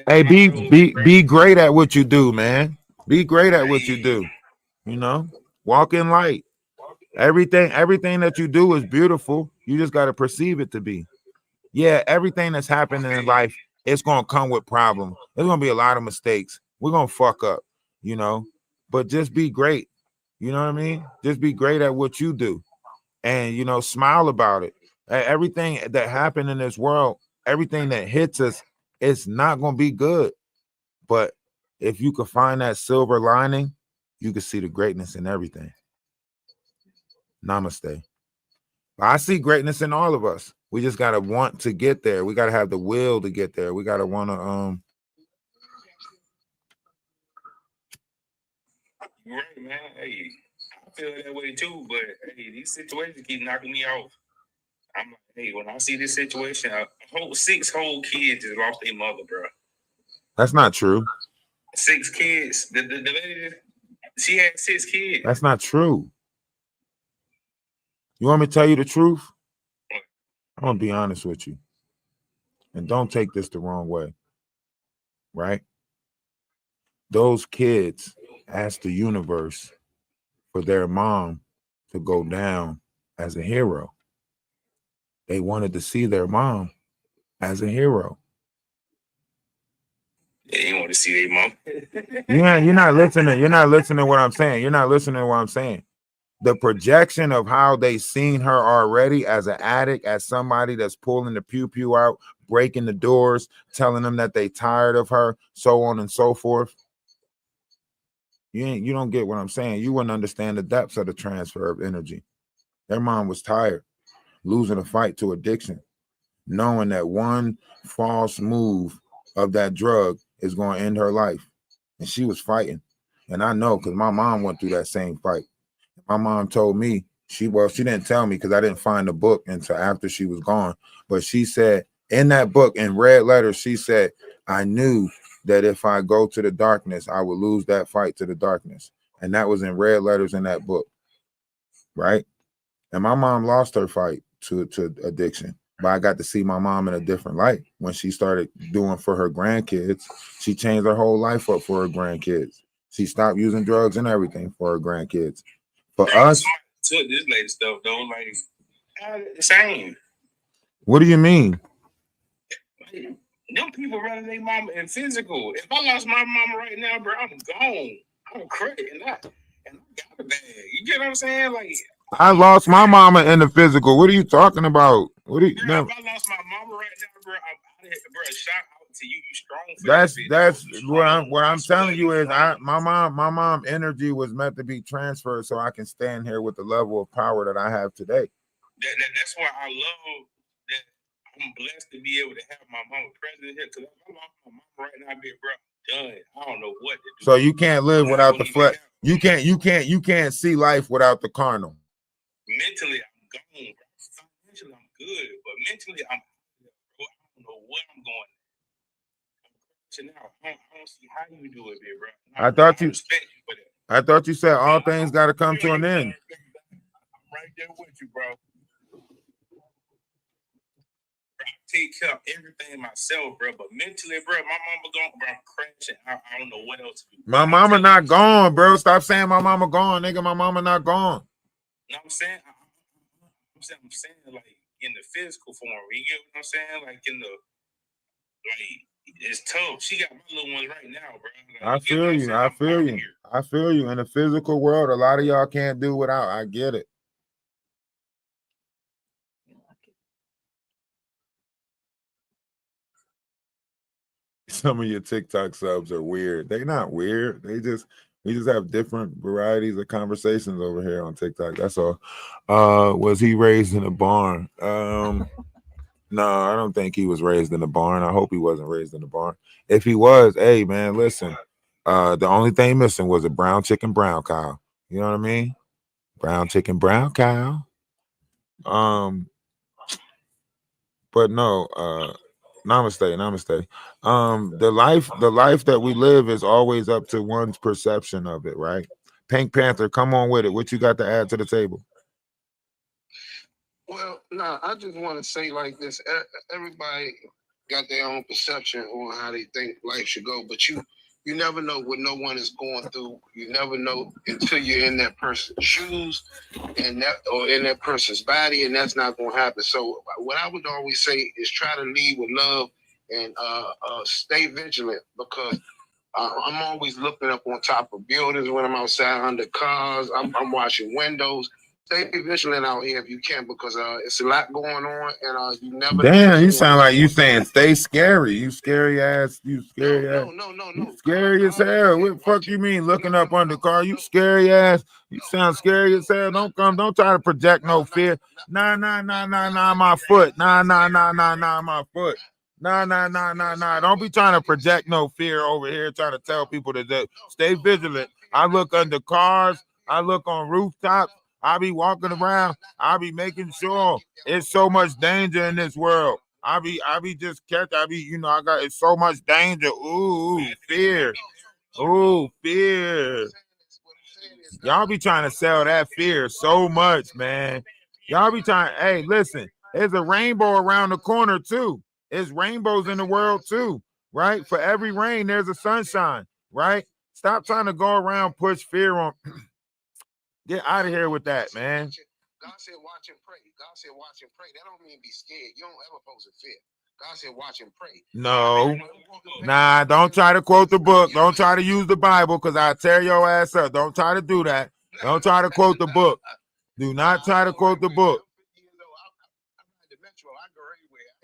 Hey, be great at what you do, man. Be great at what you do. You know, walk in light. Everything that you do is beautiful. You just got to perceive it to be. Yeah, everything that's happening in life, it's gonna come with problems. There's gonna be a lot of mistakes. We're gonna fuck up, you know. But just be great. You know what I mean? Just be great at what you do, and you know, smile about it. Everything that happened in this world, everything that hits us, it's not gonna be good. But if you could find that silver lining, you can see the greatness in everything. Namaste. I see greatness in all of us. We just gotta want to get there. We gotta have the will to get there. We gotta want to Right, man. Hey, I feel that way too. But hey, these situations keep knocking me off. I'm like, hey, when I see this situation, six whole kids just lost their mother, bro. That's not true. 6 kids. The lady, she had 6 kids. That's not true. You want me to tell you the truth? I'm gonna be honest with you. And don't take this the wrong way. Right? Those kids asked the universe for their mom to go down as a hero. They wanted to see their mom as a hero. Yeah, you want to see their mom. You're not listening. You're not listening to what I'm saying. You're not listening to what I'm saying. the projection of how they seen her already as an addict, as somebody that's pulling the pew out, breaking the doors, telling them that they tired of her, so on and so forth. You don't get what I'm saying. You wouldn't understand the depths of the transfer of energy. Their mom was tired, losing a fight to addiction, knowing that one false move of that drug is going to end her life. And she was fighting. And I know because my mom went through that same fight. My mom told me, she didn't tell me because I didn't find the book until after she was gone. But she said in that book, in red letters, she said, I knew that if I go to the darkness, I would lose that fight to the darkness. And that was in red letters in that book. Right? And my mom lost her fight to addiction. But I got to see my mom in a different light when she started doing for her grandkids. She changed her whole life up for her grandkids. She stopped using drugs and everything for her grandkids. For us, took this lady stuff though, like the same. What do you mean? Like, them people running their mama in physical. If I lost my mama right now, bro, I'm gone. I'm credit and I got a bag. You get what I'm saying? Like I lost my mama in the physical. What are you talking about? What do you? Bro, if I lost my mama right now, bro, I'm out of here, bro. Shout out to you. You strong. That's what I'm telling you is my mom energy was meant to be transferred so I can stand here with the level of power that I have today. That's why I love that I'm blessed to be able to have my mama present here. Because if I lost my mama right now, I'd be, bro, done. I don't know what to do. So you can't live without the flesh. You can't see life without the carnal. Mentally, I'm gone, bro. Financially, I'm good, but mentally, I'm bro, I don't know what I'm going. Now, I don't see how you do it, bro. I thought you said all things got to come to an end. I'm right there with you, bro. I take care of everything myself, bro. But mentally, bro, my mama gone, bro. I'm crashing. I don't know what else to do. My mama not gone, bro. Stop saying my mama gone, nigga. My mama not gone. You know what I'm saying? I'm saying like in the physical form. You get what I'm saying? Like in the it's tough. She got my little ones right now, bro. Like, I feel you. In the physical world, a lot of y'all can't do without. I get it. Some of your TikTok subs are weird. They're not weird. We just have different varieties of conversations over here on TikTok. That's all. Was he raised in a barn? No, I don't think he was raised in a barn. I hope he wasn't raised in a barn. If he was, hey man, listen. The only thing missing was a brown chicken, brown cow. You know what I mean? Brown chicken, brown cow. But no, namaste. The life that we live is always up to one's perception of it, right? Pink Panther, come on with it. What you got to add to the table? Well, I just want to say like this. Everybody got their own perception on how they think life should go, but you never know what no one is going through. You never know until you're in that person's shoes or in that person's body, and that's not going to happen. So what I would always say is try to lead with love and stay vigilant, because I'm always looking up on top of buildings when I'm outside under cars. I'm washing windows. Stay vigilant out here if you can, because it's a lot going on, and you never. Damn, you sound like you saying stay scary. You scary ass. You scary ass. No. You scary as hell. What the fuck you mean looking up under the car? You scary ass. You sound scary as hell. Don't try to project no fear. Nah, my foot. Nah, my foot. Nah. Don't be trying to project no fear over here, trying to tell people to stay vigilant. I look under cars. I look on rooftops. I be walking around. I be making sure it's so much danger in this world. I be just catch. It's so much danger. Ooh, fear. Ooh, fear. Y'all be trying to sell that fear so much, man. Y'all be trying. Hey, listen, there's a rainbow around the corner too. There's rainbows in the world too, right? For every rain, there's a sunshine, right? Stop trying to go around push fear on. Get out of here with that, man. God said watch and pray. God said watch and pray. That don't mean be scared. You don't ever pose a fear. God said watch and pray. No. Nah, don't try to quote the book. Don't try to use the Bible, because I tear your ass up. Don't try to do that. Don't try to quote the book. Do not try to quote the book.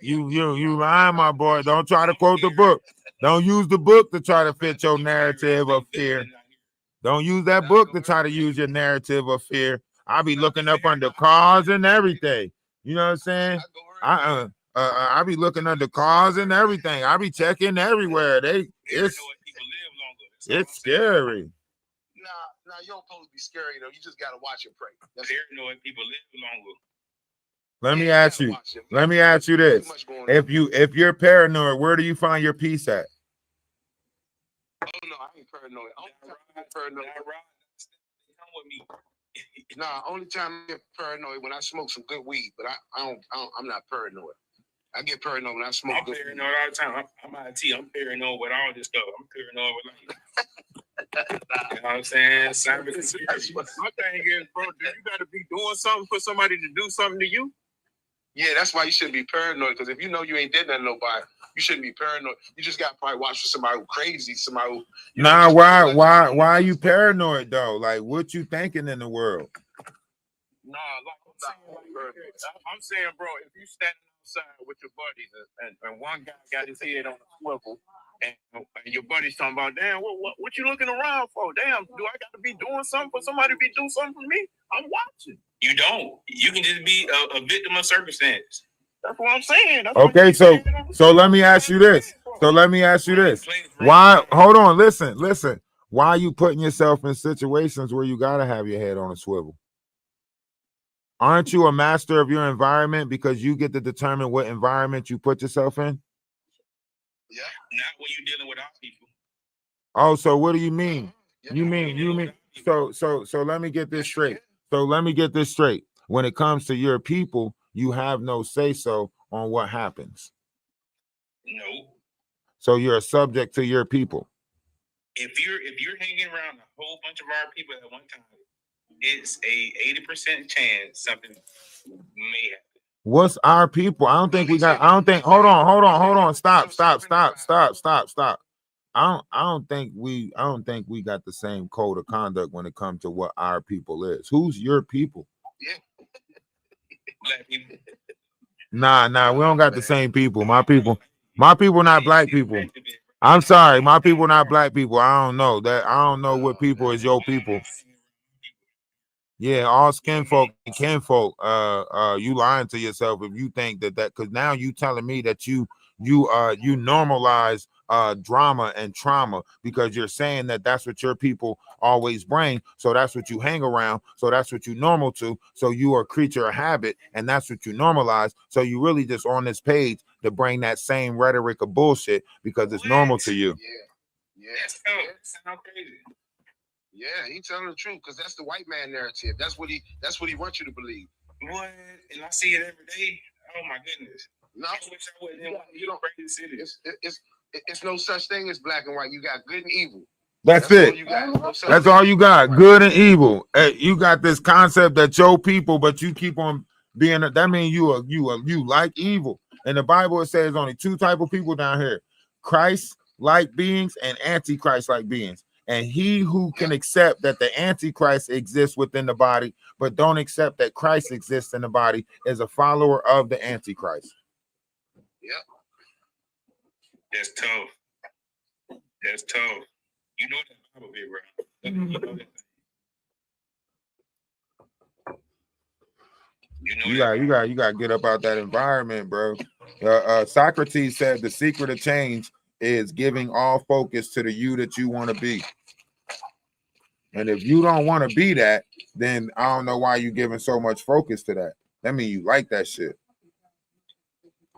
You lying, my boy. Don't try to quote the book. Don't use the book to try to fit your narrative of fear. Don't use that book to try to use your narrative of fear. I'll be looking up under cars and everything. You know what I'm saying? I be looking under cars and everything. I be checking everywhere. It's scary. Nah, you don't supposed to be scary though. You just gotta watch and pray. That's paranoid people live longer. Let me ask you this. If you're paranoid, where do you find your peace at? Oh no, I ain't paranoid. Only time I get paranoid when I smoke some good weed, but I'm not paranoid. I get paranoid when I smoke. I'm paranoid all the time. I'm IT. I'm paranoid with all this stuff. I'm paranoid with you know what I'm saying? My thing is, bro, you gotta be doing something for somebody to do something to you. Yeah, that's why you shouldn't be paranoid. Because if you know you ain't did nothing to nobody, you shouldn't be paranoid. You just got to probably watch for somebody who crazy, somebody who. Nah, why are you paranoid though? Like, what you thinking in the world? Nah, I'm saying, bro, if you standing outside with your buddies and one guy got his head on a swivel, and your buddy's talking about, damn, what you looking around for? Damn, do I got to be doing something for somebody to be doing something for me? I'm watching. You don't. You can just be a victim of circumstance. That's what I'm saying. Okay, so let me ask you this. Why? Hold on. Listen. Why are you putting yourself in situations where you gotta have your head on a swivel? Aren't you a master of your environment because you get to determine what environment you put yourself in? Yeah. Not when you're dealing with our people. Oh, so what do you mean? You mean so let me get this straight. When it comes to your people, you have no say-so on what happens. No. So you're a subject to your people. If you're hanging around a whole bunch of our people at one time, it's a 80% chance something may happen. What's our people? Hold on. Stop. I don't think we got the same code of conduct when it comes to what our people is. Who's your people? Yeah. Black people. Nah, we don't got the same people. My people not black people. I'm sorry, my people not black people. I don't know what people is your people. Yeah, all skin folk and kinfolk. You lying to yourself if you think that because now you telling me that you normalize drama and trauma because you're saying that that's what your people always bring, so that's what you hang around, so that's what you normal to, so you are a creature of habit and that's what you normalize, so you really just on this page to bring that same rhetoric of bullshit because it's normal to you. Yeah. Sound crazy. Yeah, he telling the truth because that's the white man narrative. That's what he wants you to believe. What? And I see it every day. Oh my goodness. No, I wish I wasn't in one of these crazy cities. It's no such thing as black and white. You got good and evil. That's it. All you got. That's all you got. Good and evil. Hey, you got this concept that your people, but you keep on being. That means you like evil. In the Bible, it says only two type of people down here: Christ-like beings and Antichrist-like beings. And he who can accept that the Antichrist exists within the body, but don't accept that Christ exists in the body, is a follower of the Antichrist. Yep. That's tough. You know that Bible bit, bro. You know that. You got to get up out that environment, bro. Socrates said the secret of change is giving all focus to the you that you want to be. And if you don't want to be that, then I don't know why you giving so much focus to that. That means you like that shit.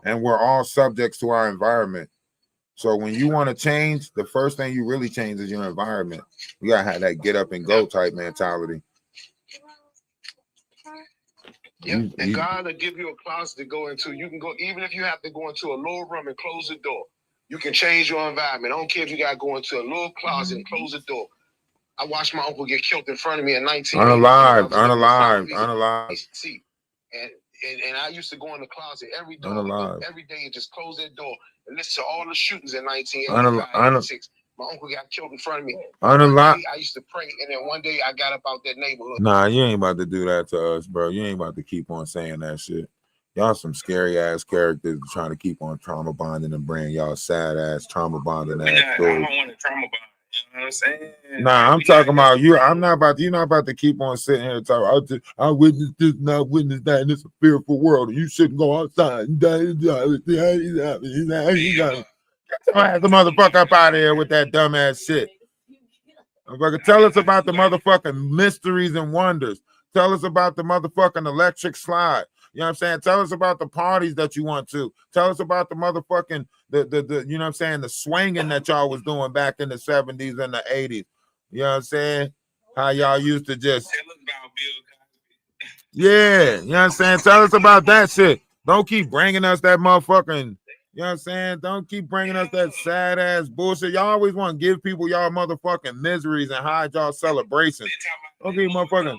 And we're all subjects to our environment. So when you want to change, the first thing you really change is your environment. You gotta have that get up and go type mentality. Yeah, and God will give you a closet to go into. You can go, even if you have to go into a little room and close the door. You can change your environment. I don't care if you got to go into a little closet and close the door. I watched my uncle get killed in front of me in 19. Unalive. See, and I used to go in the closet every day and just close that door and listen to all the shootings in 1985, 86. My uncle got killed in front of me. Unalive. I used to pray, and then one day I got up out that neighborhood. Nah, you ain't about to do that to us, bro. You ain't about to keep on saying that shit. Y'all some scary ass characters trying to keep on trauma bonding and bring y'all sad ass trauma bonding ass I stories. don't want to trauma bond. You know what I'm saying? Nah, I'm talking about you. I'm not about to, you're not about to keep on sitting here and talking. I witnessed this, not witnessed that, and it's a fearful world, and you shouldn't go outside. Get your ass the motherfucker up out of here with that dumbass shit. Motherfucker, tell us about the motherfucking mysteries and wonders. Tell us about the motherfucking electric slide. You know what I'm saying? Tell us about the parties that you went to. Tell us about the motherfucking the you know what I'm saying, the swinging that y'all was doing back in the 70s and the 80s. You know what I'm saying? How y'all used to just yeah, you know what I'm saying? Tell us about that shit. Don't keep bringing us that motherfucking, you know what I'm saying? Don't keep bringing us that sad ass bullshit. Y'all always want to give people y'all motherfucking miseries and hide y'all celebrations. Don't keep motherfucking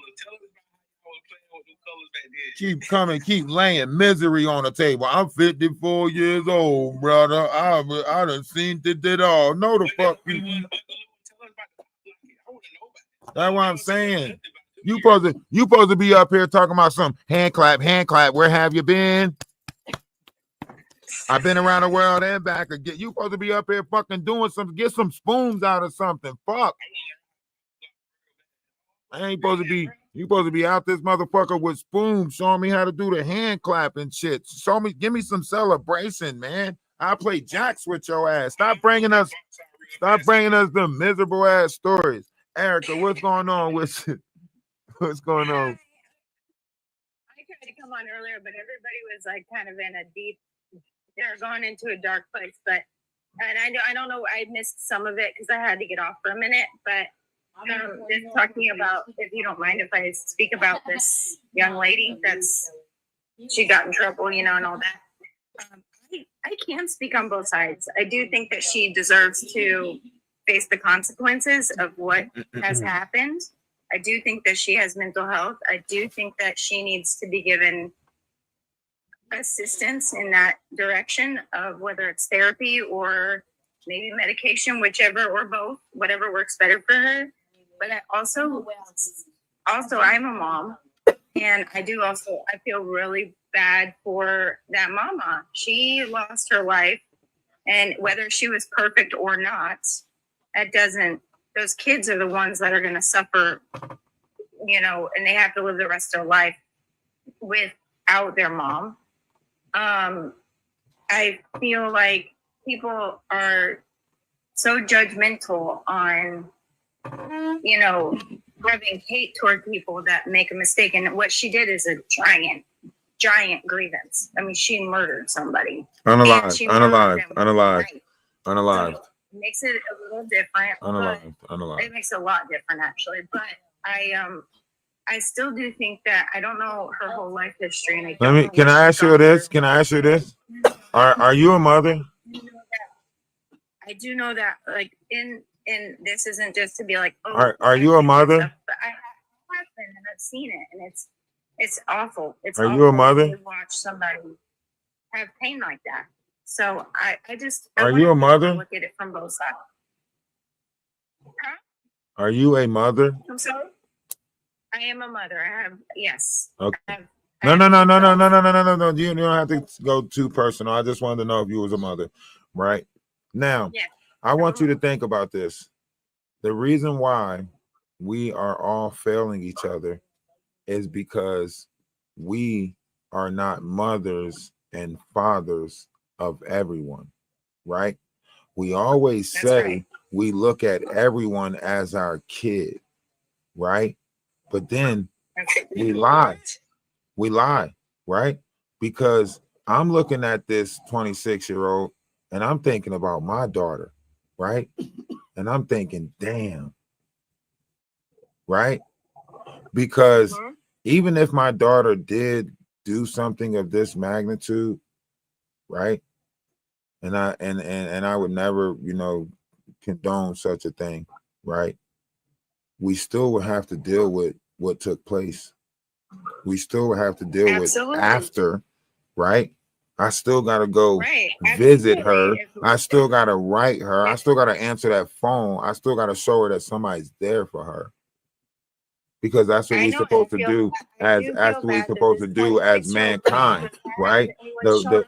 keep coming, keep laying misery on the table. I'm 54 years old, brother. I done seen it all. No, the fuck you. That's what I'm saying. You supposed to be up here talking about some hand clap. Where have you been? I've been around the world and back again. You supposed to be up here fucking doing some, get some spoons out of something. Fuck. I ain't supposed to be, you supposed to be out this motherfucker with spoons showing me how to do the hand clap and shit. Show me, give me some celebration, man. I play jacks with your ass. Stop bringing us the miserable ass stories. Erica, what's going on with you? What's going on? I tried to come on earlier, but everybody was like kind of in a deep, they're going into a dark place. But, and I don't know, I missed some of it because I had to get off for a minute. But just talking about, if you don't mind if I speak about this young lady she got in trouble, you know, and all that. I can speak on both sides. I do think that she deserves to face the consequences of what has happened. I do think that she has mental health. I do think that she needs to be given assistance in that direction of whether it's therapy or maybe medication, whichever or both, whatever works better for her. But I also I'm a mom, and I feel really bad for that mama. She lost her life, and whether she was perfect or not, those kids are the ones that are going to suffer, you know, and they have to live the rest of their life without their mom. I feel like people are so judgmental on, you know, having hate toward people that make a mistake. And what she did is a giant grievance. I mean, she murdered somebody. Unalived. Makes it a little different. Unalived. It makes it a lot different, actually. But I still do think that I don't know her whole life history. And Can I ask you this? Are you a mother? I do know that, like, in this isn't just to be like, oh, are you a mother? Stuff, but I have been, and I've seen it, and it's awful. Are you a mother? To watch somebody have pain like that. So I Are you a mother? Look at it from both sides. Huh? Are you a mother? I'm sorry. I am a mother. I have, yes. Okay. No. You don't have to go too personal. I just wanted to know if you was a mother, right? Now, yeah. I want you to think about this. The reason why we are all failing each other is because we are not mothers and fathers of everyone, right? We always say we look at everyone as our kid, right? But then we lie, right? Because I'm looking at this 26-year-old and I'm thinking about my daughter, right? And I'm thinking, damn, right? Because even if my daughter did do something of this magnitude, right? And I would never, you know, condone such a thing, right? We still would have to deal with what took place. We still would have to deal with after, right? I still got to go Right. visit her. Absolutely. I still got to write her. I still got to answer that phone. I still got to show her that somebody's there for her. Because that's what I we're know. supposed to I do do as feel what we're bad that supposed this to do as 26-year-old mankind, right? The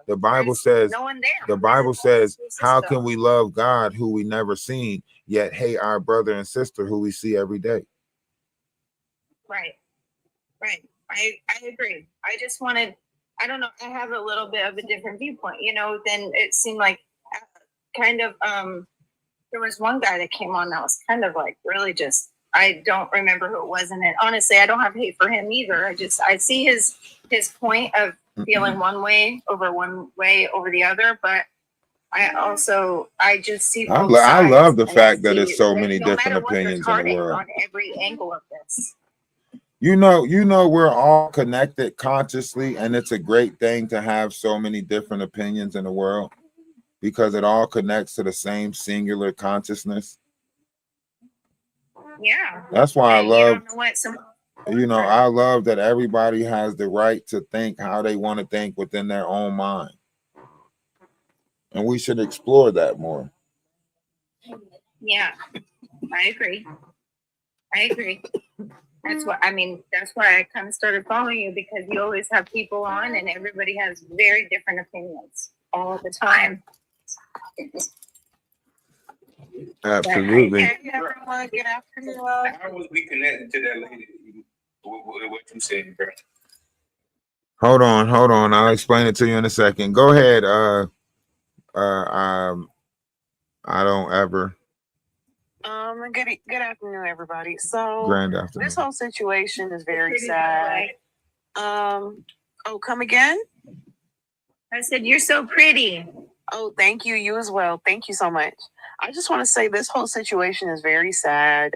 the Bible says no one there. the Bible says, There's how system. can we love God who we never seen, yet hate our brother and sister who we see every day? Right. Right. I agree. I just wanted, I don't know, I have a little bit of a different viewpoint, you know, then it seemed like kind of, there was one guy that came on that was kind of like really just, I don't remember who it was. And honestly, I don't have hate for him either. I see his point of feeling one way over the other, but I just see both sides. I love the and fact that see, there's so like, many no different matter what, there's opinions in the heartache world. on every angle of this. You know, we're all connected consciously, and it's a great thing to have so many different opinions in the world because it all connects to the same singular consciousness. Yeah. That's why I love, you know, I love that everybody has the right to think how they want to think within their own mind. And we should explore that more. Yeah, I agree. That's why I kind of started following you, because you always have people on and everybody has very different opinions all the time. Absolutely. Good afternoon. How was we connected to that lady? What you said, bro? Hold on. I'll explain it to you in a second. Go ahead. I don't ever. Good afternoon, everybody. So Grand afternoon. this whole situation is very sad. Come again? I said, you're so pretty. Oh, thank you. You as well. Thank you so much. I just want to say this whole situation is very sad.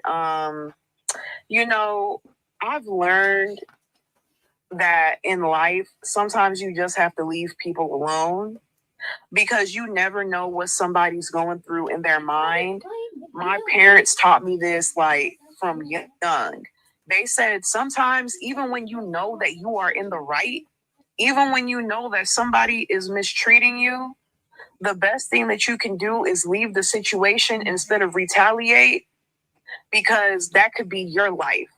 You know, I've learned that in life, sometimes you just have to leave people alone because you never know what somebody's going through in their mind. My parents taught me this like from young. They said sometimes even when you know that you are in the right, even when you know that somebody is mistreating you, the best thing that you can do is leave the situation instead of retaliate, because that could be your life.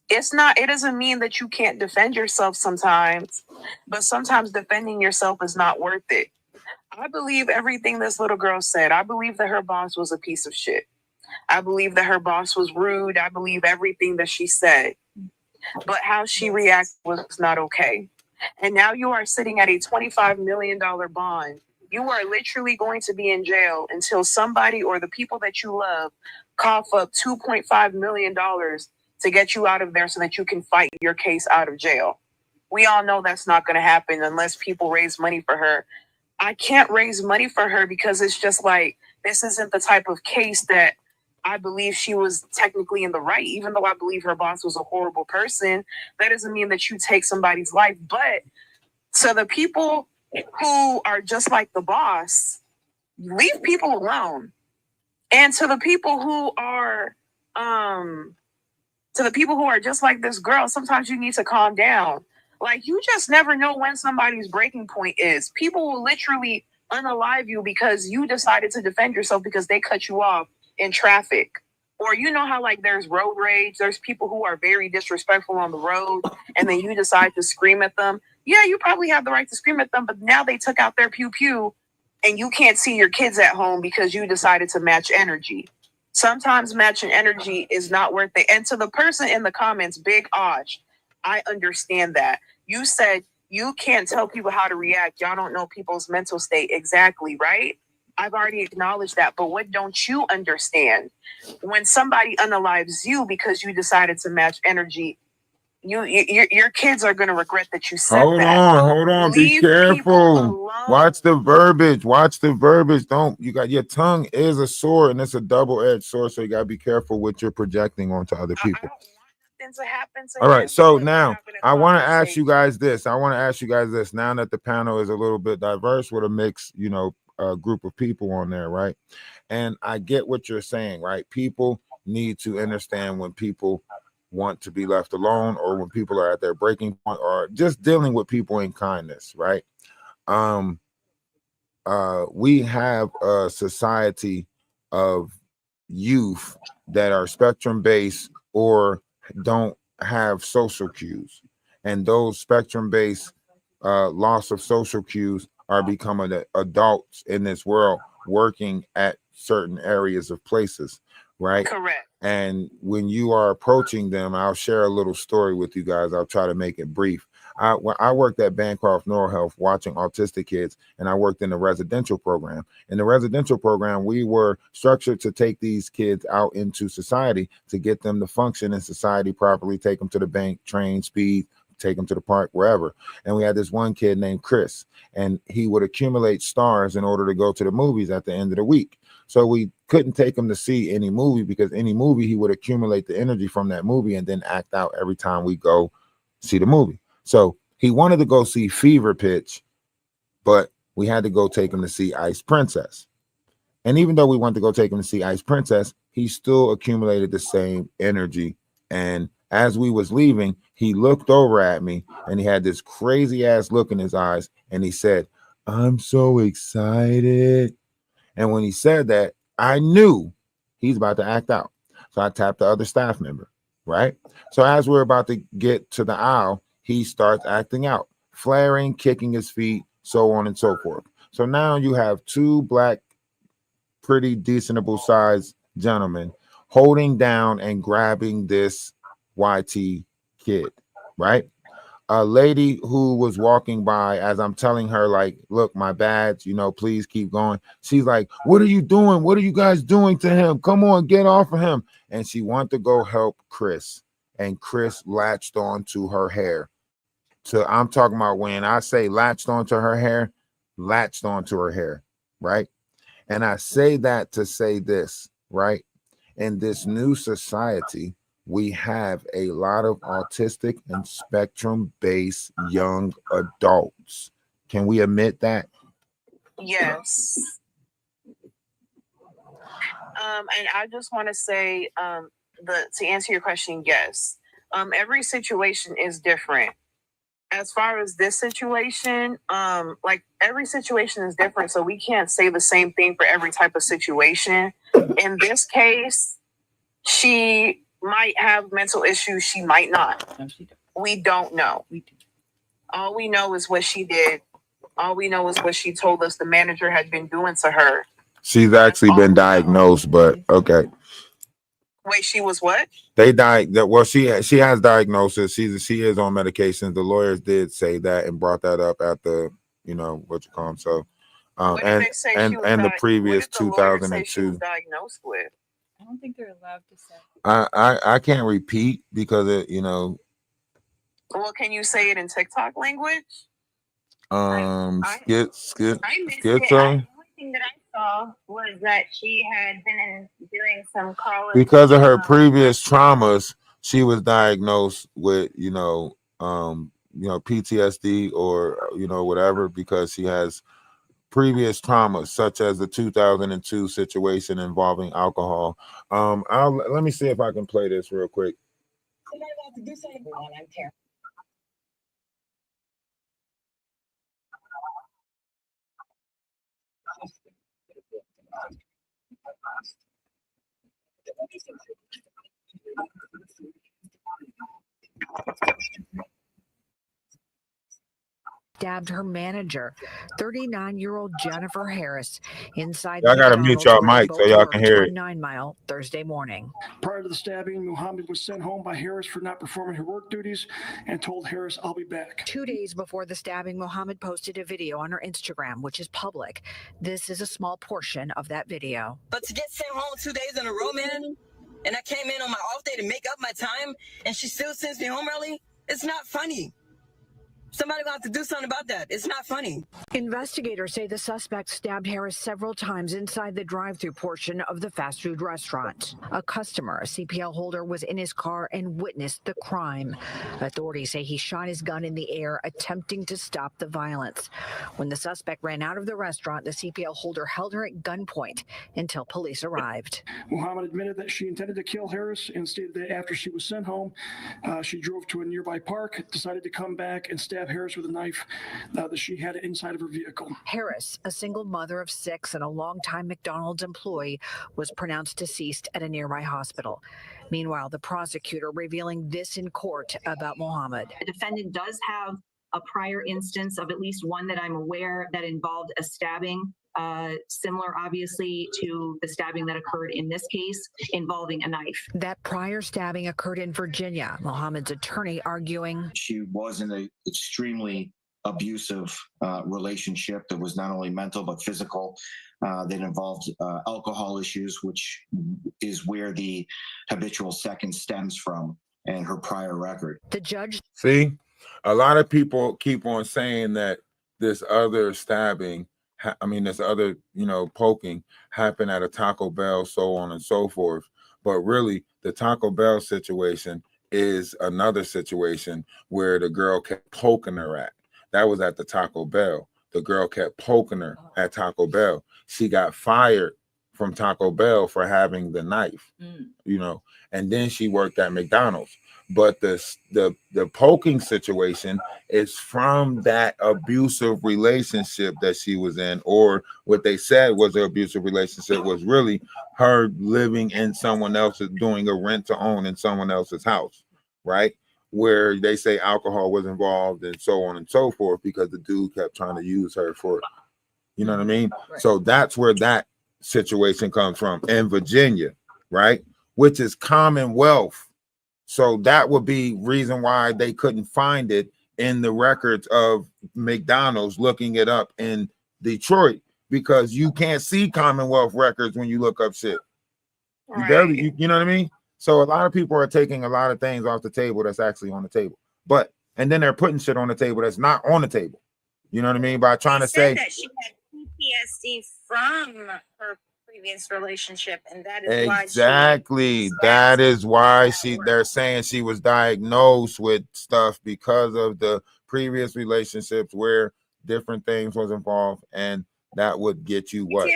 It doesn't mean that you can't defend yourself sometimes, but sometimes defending yourself is not worth it. I believe everything this little girl said. I believe that her boss was a piece of shit. I believe that her boss was rude. I believe everything that she said. But how she reacted was not okay. And now you are sitting at a $25 million bond. You are literally going to be in jail until somebody or the people that you love cough up $2.5 million to get you out of there so that you can fight your case out of jail. We all know that's not going to happen unless people raise money for her. I can't raise money for her because it's just like, this isn't the type of case that I believe she was technically in the right. Even though I believe her boss was a horrible person, that doesn't mean that you take somebody's life. But to the people who are just like the boss, leave people alone. And to the people who are just like this girl, sometimes you need to calm down. Like, you just never know when somebody's breaking point is. People will literally unalive you because you decided to defend yourself because they cut you off in traffic. Or you know how like there's road rage, there's people who are very disrespectful on the road, and then you decide to scream at them. Yeah, you probably have the right to scream at them, but now they took out their pew pew and you can't see your kids at home because you decided to match energy. Sometimes matching energy is not worth it. And to the person in the comments, Big Osh, I understand that. You said you can't tell people how to react. Y'all don't know people's mental state exactly, right? I've already acknowledged that. But what don't you understand? When somebody unalives you because you decided to match energy, your kids are going to regret that you said that. Hold on. Be careful. Watch the verbiage. Your tongue is a sword, and it's a double-edged sword, so you got to be careful what you're projecting onto other people. All right, so now I want to ask you guys this. Now that the panel is a little bit diverse with a mixed, group of people on there, right? And I get what you're saying, right? People need to understand when people want to be left alone, or when people are at their breaking point, or just dealing with people in kindness, right? we have a society of youth that are spectrum based or don't have social cues, and those spectrum based loss of social cues are becoming adults in this world working at certain areas of places, right? Correct. And when you are approaching them, I'll share a little story with you guys. I'll try to make it brief. When I worked at Bancroft Neural Health watching autistic kids, and I worked in the residential program. In the residential program, we were structured to take these kids out into society to get them to function in society properly, take them to the bank, train, speed, take them to the park, wherever. And we had this one kid named Chris, and he would accumulate stars in order to go to the movies at the end of the week. So we couldn't take him to see any movie, because any movie he would accumulate the energy from that movie and then act out every time we go see the movie. So he wanted to go see Fever Pitch, but we had to go take him to see Ice Princess. And even though we wanted to go take him to see Ice Princess, he still accumulated the same energy. And as we was leaving, he looked over at me and he had this crazy ass look in his eyes. And he said, "I'm so excited." And when he said that, I knew he's about to act out. So I tapped the other staff member, right? So as we're about to get to the aisle, he starts acting out, flaring, kicking his feet, so on and so forth. So now you have two black, pretty decentable sized gentlemen holding down and grabbing this YT kid, right? A lady who was walking by, as I'm telling her, like, "Look, my badge, please keep going." She's like, "What are you doing? What are you guys doing to him? Come on, get off of him." And she wanted to go help Chris. And Chris latched onto her hair. So I'm talking about, when I say latched onto her hair, right? And I say that to say this, right? In this new society, we have a lot of autistic and spectrum-based young adults. Can we admit that? Yes. And I just want to say, to answer your question, yes. Every situation is different. As far as this situation, like, every situation is different, so we can't say the same thing for every type of situation. In this case, she might have mental issues, she might not. We don't know. All we know is what she did. All we know is what she told us the manager had been doing to her. She's actually been diagnosed, but okay. Wait, she was what? They died. Well, she has diagnosis. She is on medications. The lawyers did say that and brought that up at the what you call them. So, What did they say and she was the previous what did the lawyer say she 2002. was diagnosed with? I don't think they're allowed to say. I can't . Because it Well, can you say it in TikTok language? I missed it. schizo. The only thing that I saw was that she had been doing some college. Because of her previous traumas, she was diagnosed with PTSD or whatever, because she has previous traumas, such as the 2002 situation involving alcohol. Let me see if I can play this real quick. Stabbed her manager, 39-year-old Jennifer Harris, inside Y'all the gotta mute McDonald's y'all where they mic so both y'all worked can hear on it. 9 Mile Thursday morning. Prior to the stabbing, Muhammad was sent home by Harris for not performing her work duties and told Harris, "I'll be back." 2 days before the stabbing, Muhammad posted a video on her Instagram, which is public. This is a small portion of that video. But to get sent home 2 days in a row, man, and I came in on my off day to make up my time, and she still sends me home early, it's not funny. Somebody will have to do something about that. It's not funny. Investigators say the suspect stabbed Harris several times inside the drive-through portion of the fast food restaurant. A customer, a CPL holder, was in his car and witnessed the crime. Authorities say he shot his gun in the air, attempting to stop the violence. When the suspect ran out of the restaurant, the CPL holder held her at gunpoint until police arrived. Muhammad admitted that she intended to kill Harris and stated that after she was sent home, she drove to a nearby park, decided to come back and stab stab Harris with a knife that she had inside of her vehicle. Harris, a single mother of 6 and a longtime McDonald's employee, was pronounced deceased at a nearby hospital. Meanwhile, the prosecutor revealing this in court about Muhammad. The defendant does have a prior instance of at least one that I'm aware that involved a stabbing, similar obviously to the stabbing that occurred in this case involving a knife. That prior stabbing occurred in Virginia. Muhammad's attorney arguing she was in an extremely abusive relationship that was not only mental but physical, that involved alcohol issues, which is where the habitual second stems from, and her prior record. The judge. See, a lot of people keep on saying that this other stabbing, this other, poking happened at a Taco Bell, so on and so forth. But really, the Taco Bell situation is another situation where the girl kept poking her at. That was at the Taco Bell. The girl kept poking her at Taco Bell. She got fired from Taco Bell for having the knife, and then she worked at McDonald's. But the poking situation is from that abusive relationship that she was in, or what they said was an abusive relationship was really her living in someone else's, doing a rent to own in someone else's house, right? Where they say alcohol was involved and so on and so forth, because the dude kept trying to use her for, you know what I mean? Right. So that's where that situation comes from in Virginia, right? Which is Commonwealth. So that would be reason why they couldn't find it in the records of McDonald's looking it up in Detroit, because you can't see Commonwealth records when you look up shit. Right. You know what I mean? So a lot of people are taking a lot of things off the table that's actually on the table. And then they're putting shit on the table that's not on the table. You know what I mean? By trying to say that she had PTSD from her previous relationship, and that is exactly that is why they're saying she was diagnosed with stuff because of the previous relationships where different things was involved, and that would get you what?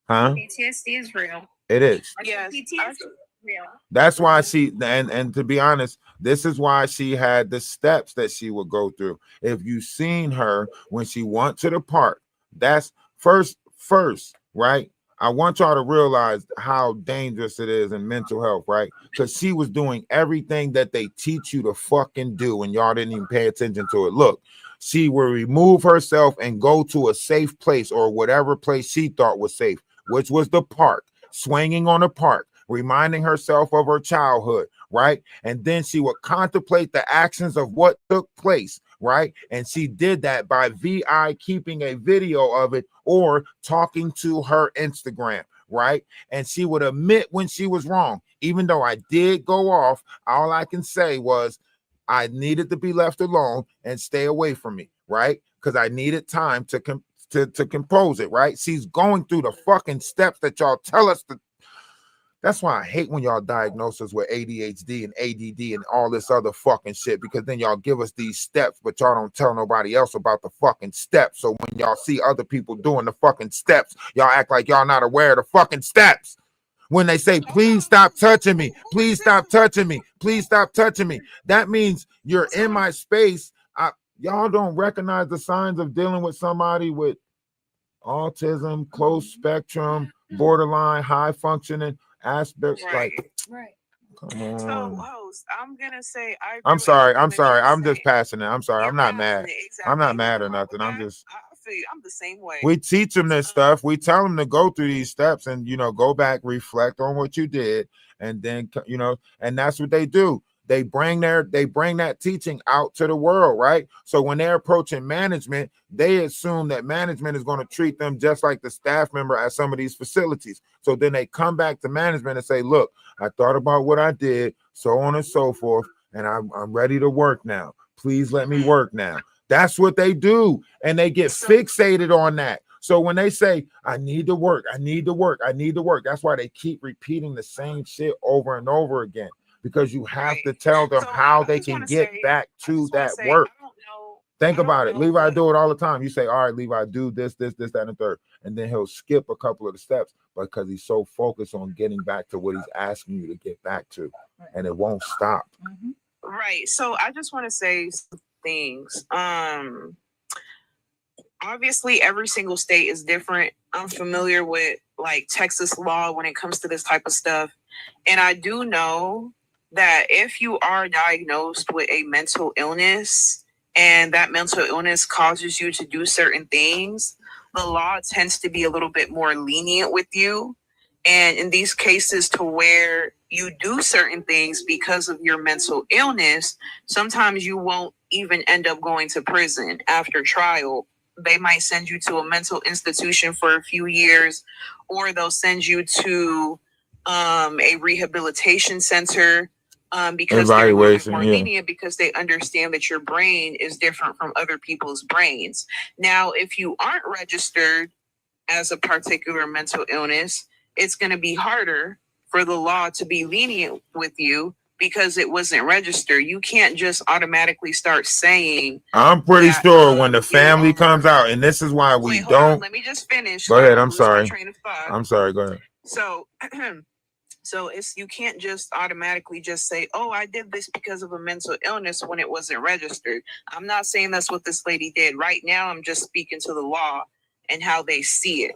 PTSD is real. It is. Yes, PTSD is real. That's why she and to be honest, this is why she had the steps that she would go through. If you seen her when she went to the park, that's first, right? I want y'all to realize how dangerous it is in mental health, right? Because she was doing everything that they teach you to fucking do, and y'all didn't even pay attention to it. Look, she would remove herself and go to a safe place, or whatever place she thought was safe, which was the park, swinging on the park, reminding herself of her childhood, right? And then she would contemplate the actions of what took place, right? And she did that by VI keeping a video of it or talking to her Instagram, right? And she would admit when she was wrong. Even though I did go off, all I can say was I needed to be left alone and stay away from me, right? Because I needed time to compose it, right? She's going through the fucking steps that y'all tell us to. That's why I hate when y'all diagnose us with ADHD and ADD and all this other fucking shit, because then y'all give us these steps, but y'all don't tell nobody else about the fucking steps. So when y'all see other people doing the fucking steps, y'all act like y'all not aware of the fucking steps. When they say, please stop touching me, please stop touching me, please stop touching me, that means you're in my space. Y'all don't recognize the signs of dealing with somebody with autism, close spectrum, borderline, high functioning aspects, right. Come on. So, host, I'm gonna say I'm sorry. I'm just passing it. I'm sorry. I'm not mad. Exactly. I'm not mad or nothing. I'm just. I feel you. I'm the same way. We teach them this stuff. We tell them to go through these steps and go back, reflect on what you did, and then and that's what they do. They bring that teaching out to the world, right? So when they're approaching management, they assume that management is going to treat them just like the staff member at some of these facilities. So then they come back to management and say, look, I thought about what I did, so on and so forth, and I'm ready to work now. Please let me work now. That's what they do. And they get fixated on that. So when they say, I need to work, I need to work, I need to work, that's why they keep repeating the same shit over and over again. Because you have to tell them how they can get back to that work. Think about it. Levi do it all the time. You say, all right, Levi, do this, that, and the third. And then he'll skip a couple of the steps because he's so focused on getting back to what he's asking you to get back to. And it won't stop. Right. So I just want to say, things. Obviously every single state is different. I'm familiar with like Texas law when it comes to this type of stuff. And I do know that if you are diagnosed with a mental illness and that mental illness causes you to do certain things, the law tends to be a little bit more lenient with you. And in these cases to where you do certain things because of your mental illness, sometimes you won't even end up going to prison after trial. They might send you to a mental institution for a few years, or they'll send you to a rehabilitation center because they're a little bit more lenient because they understand that your brain is different from other people's brains. Now, if you aren't registered as a particular mental illness, it's going to be harder for the law to be lenient with you because it wasn't registered. You can't just automatically start saying. I'm pretty sure when the family comes out, and this is why we don't. Let me just finish. Go ahead. I'm sorry. Train of thought. I'm sorry. Go ahead. So, so it's you can't just automatically just say, "Oh, I did this because of a mental illness" when it wasn't registered. I'm not saying that's what this lady did. Right now, I'm just speaking to the law and how they see it.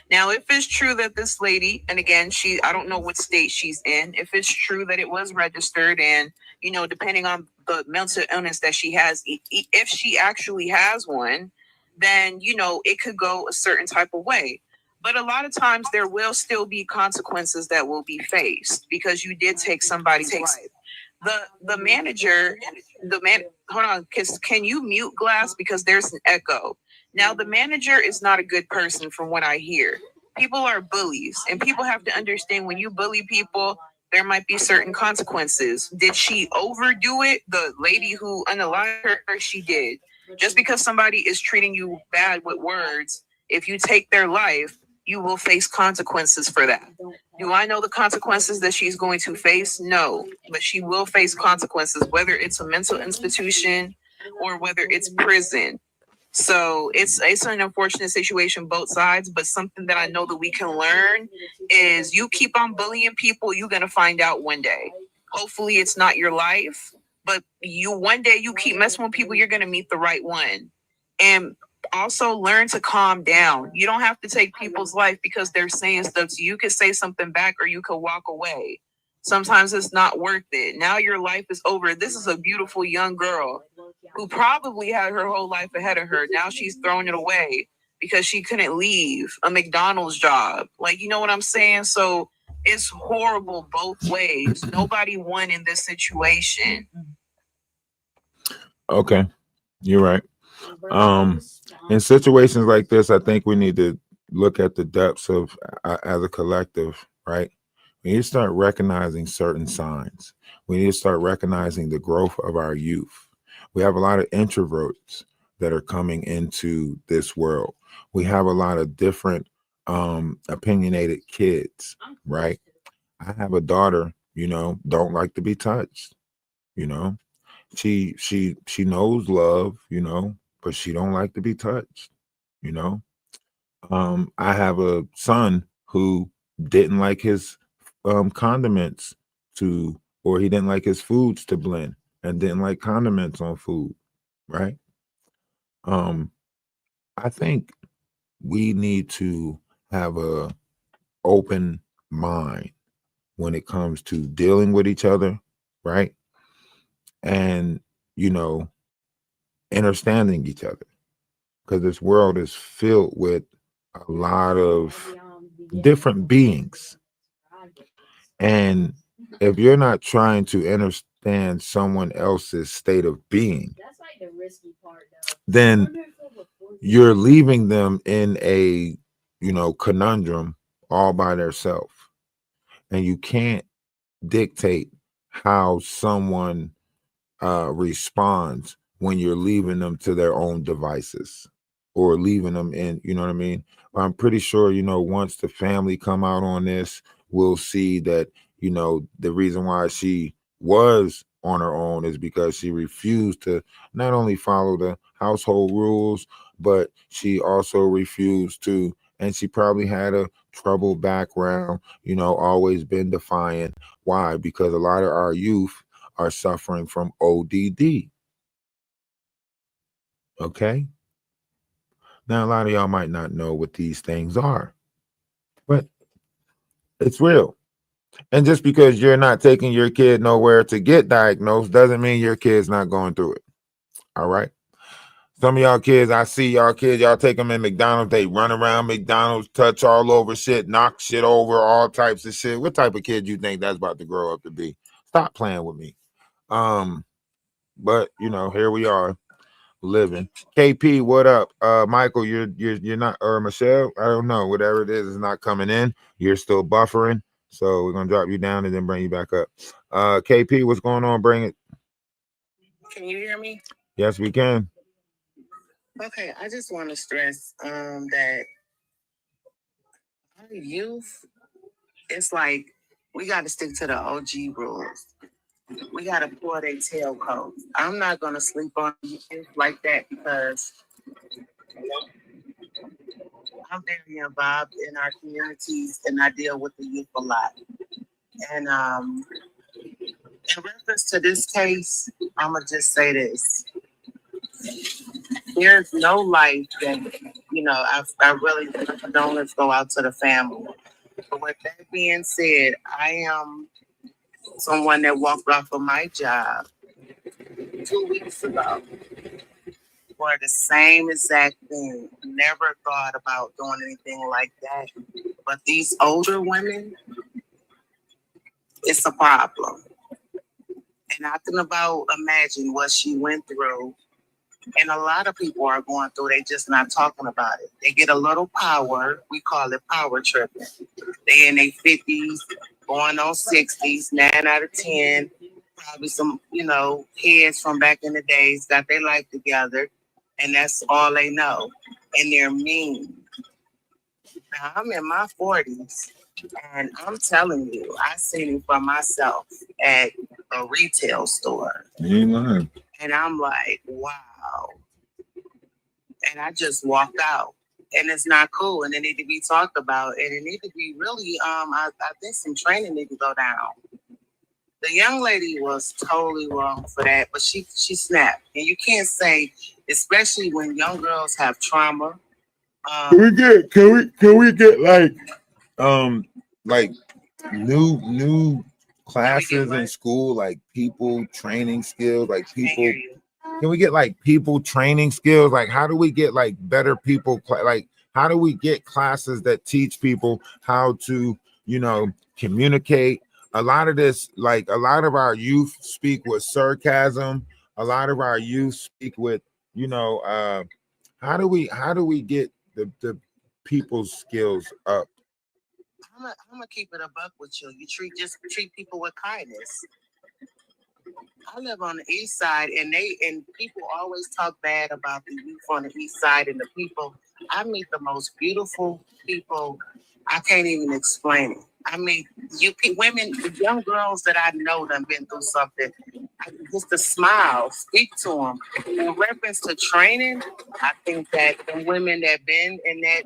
Now, if it's true that this lady, and again, I don't know what state she's in, if it's true that it was registered and, you know, depending on the mental illness that she has, if she actually has one, then, you know, it could go a certain type of way. But a lot of times there will still be consequences that will be faced because you did take somebody's life. Hold on, can you mute Glass because there's an echo? Now, the manager is not a good person from what I hear. People are bullies, and people have to understand when you bully people, there might be certain consequences. Did she overdo it? The lady who unalived her, she did. Just because somebody is treating you bad with words, if you take their life, you will face consequences for that. Do I know the consequences that she's going to face? No, but she will face consequences, whether it's a mental institution or whether it's prison. So it's an unfortunate situation, both sides, but something that I know that we can learn is you keep on bullying people, you're going to find out one day. Hopefully it's not your life, but one day you keep messing with people, you're going to meet the right one. And also learn to calm down. You don't have to take people's life because they're saying stuff to you. You could say something back or you could walk away. Sometimes it's not worth it. Now your life is over. This is a beautiful young girl who probably had her whole life ahead of her. Now she's throwing it away because she couldn't leave a McDonald's job. Like, you know what I'm saying? So it's horrible both ways. Nobody won in this situation. Okay, you're right. In situations like this, I think we need to look at the depths of as a collective, right? We need to start recognizing certain signs. We need to start recognizing the growth of our youth. We have a lot of introverts that are coming into this world. We have a lot of different opinionated kids, right? I have a daughter, you know, don't like to be touched, you know. She knows love, you know, but she don't like to be touched, you know. I have a son who didn't like his condiments or he didn't like his foods to blend and didn't like condiments on food, right? I think we need to have a open mind when it comes to dealing with each other, right? And, you know, understanding each other, because this world is filled with a lot of different beings. And if you're not trying to understand someone else's state of being, then you're leaving them in a, you know, conundrum all by themselves. And you can't dictate how someone responds when you're leaving them to their own devices or leaving them in, you know what I mean? I'm pretty sure, you know, once the family come out on this, we'll see that, you know, the reason why she was on her own is because she refused to not only follow the household rules, but she also refused to, and she probably had a troubled background, you know, always been defiant. Why? Because a lot of our youth are suffering from ODD. Okay. Now, a lot of y'all might not know what these things are, but it's real. And just because you're not taking your kid nowhere to get diagnosed doesn't mean your kid's not going through it. All right. Some of y'all kids, I see y'all kids, y'all take them in McDonald's, they run around McDonald's, touch all over shit, knock shit over, all types of shit. What type of kid you think that's about to grow up to be? Stop playing with me. But you know, here we are living. KP, what up? Michael, you're not, or Michelle, I don't know, whatever it is not coming in. You're still buffering. So we're gonna drop you down and then bring you back up. KP, what's going on? Bring it. Can you hear me? Yes, we can. Okay, I just want to stress that our youth, it's like we got to stick to the OG rules. We got to pull their tail coats. I'm not going to sleep on youth like that because I'm very involved in our communities and I deal with the youth a lot. And in reference to this case, I'm going to just say this. There's no life that, you know, I really don't go out to the family. But with that being said, I am someone that walked off of my job 2 weeks ago for the same exact thing. Never thought about doing anything like that. But these older women, it's a problem. And I can about imagine what she went through. And a lot of people are going through, they just not talking about it. They get a little power, we call it power tripping. They in their 50s, going on 60s, 9 out of 10, probably some, you know, kids from back in the days got their life together, and that's all they know. And they're mean. Now, I'm in my 40s, and I'm telling you, I seen it for myself at a retail store. You ain't lying. And I'm like, wow. And I just walked out. And it's not cool. And it need to be talked about. And it need to be really, I think some training need to go down. The young lady was totally wrong for that, but she snapped. And you can't say, especially when young girls have trauma. Can we get like new classes in school, like people training skills, like people. Can we get like people training skills? Like, how do we get like better people? Like, how do we get classes that teach people how to, you know, communicate? A lot of this, like a lot of our youth speak with sarcasm. A lot of our youth speak with, you know, how do we get the people's skills up? I'm gonna keep it a buck with you. You just treat people with kindness. I live on the east side, and people always talk bad about the youth on the east side and the people. I meet the most beautiful people. I can't even explain it. I mean, women, the young girls that I know that have been through something. Just a smile, speak to them. In reference to training, I think that the women that been in that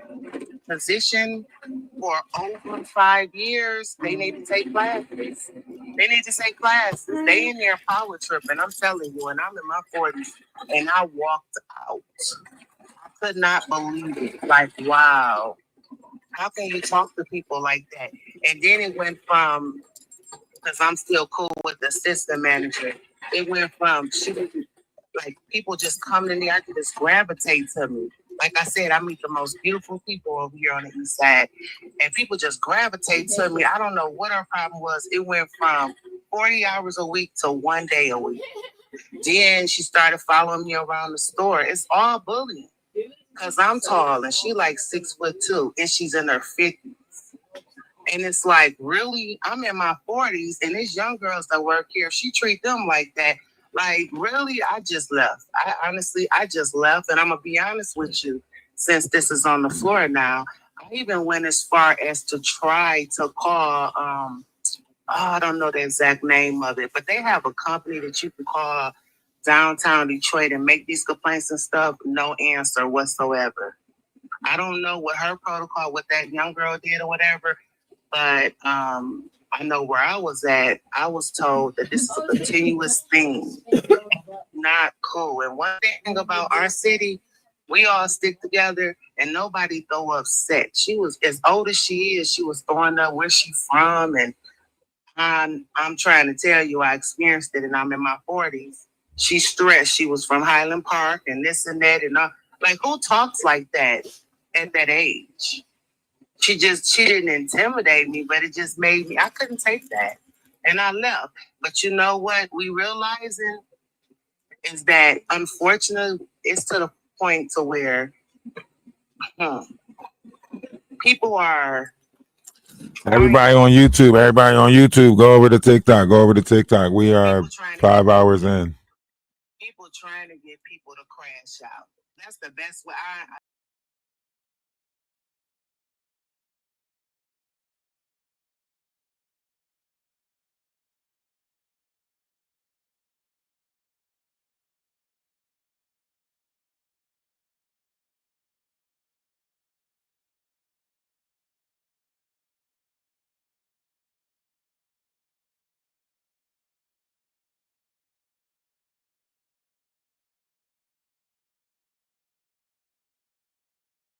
position for over 5 years, they need to take classes. They need to take classes. They in there power tripping. I'm telling you, and I'm in my 40s, and I walked out. I could not believe it. Like, wow. How can you talk to people like that? And then it went from, because I'm still cool with the assistant manager, it went from like people just come to me, I can just gravitate to me. Like I said, I meet the most beautiful people over here on the east side, and people just gravitate to me. I don't know what our problem was. It went from 40 hours a week to 1 day a week. Then she started following me around the store. It's all bullying because I'm tall and she like 6'2", and she's in her 50s. And it's like, really, I'm in my 40s, and these young girls that work here, she treat them like that. Like, really, I just left. I just left. And I'm going to be honest with you, since this is on the floor now, I even went as far as to try to call, I don't know the exact name of it, but they have a company that you can call downtown Detroit and make these complaints and stuff. No answer whatsoever. I don't know what her protocol, what that young girl did or whatever. But I know where I was at, I was told that this is a continuous thing. not cool. And one thing about our city, we all stick together and nobody throw upset. She was as old as she is. She was throwing up where she from, and I'm trying to tell you, I experienced it, and I'm in my 40s. She stressed. She was from Highland Park and this and that, and like, who talks like that at that age? She didn't intimidate me, but it just made me. I couldn't take that, and I left. But you know what? We realizing is that unfortunately, it's to the point to where people are. Everybody on YouTube, go over to TikTok. We are 5 hours in. People trying to get people to crash out. That's the best way.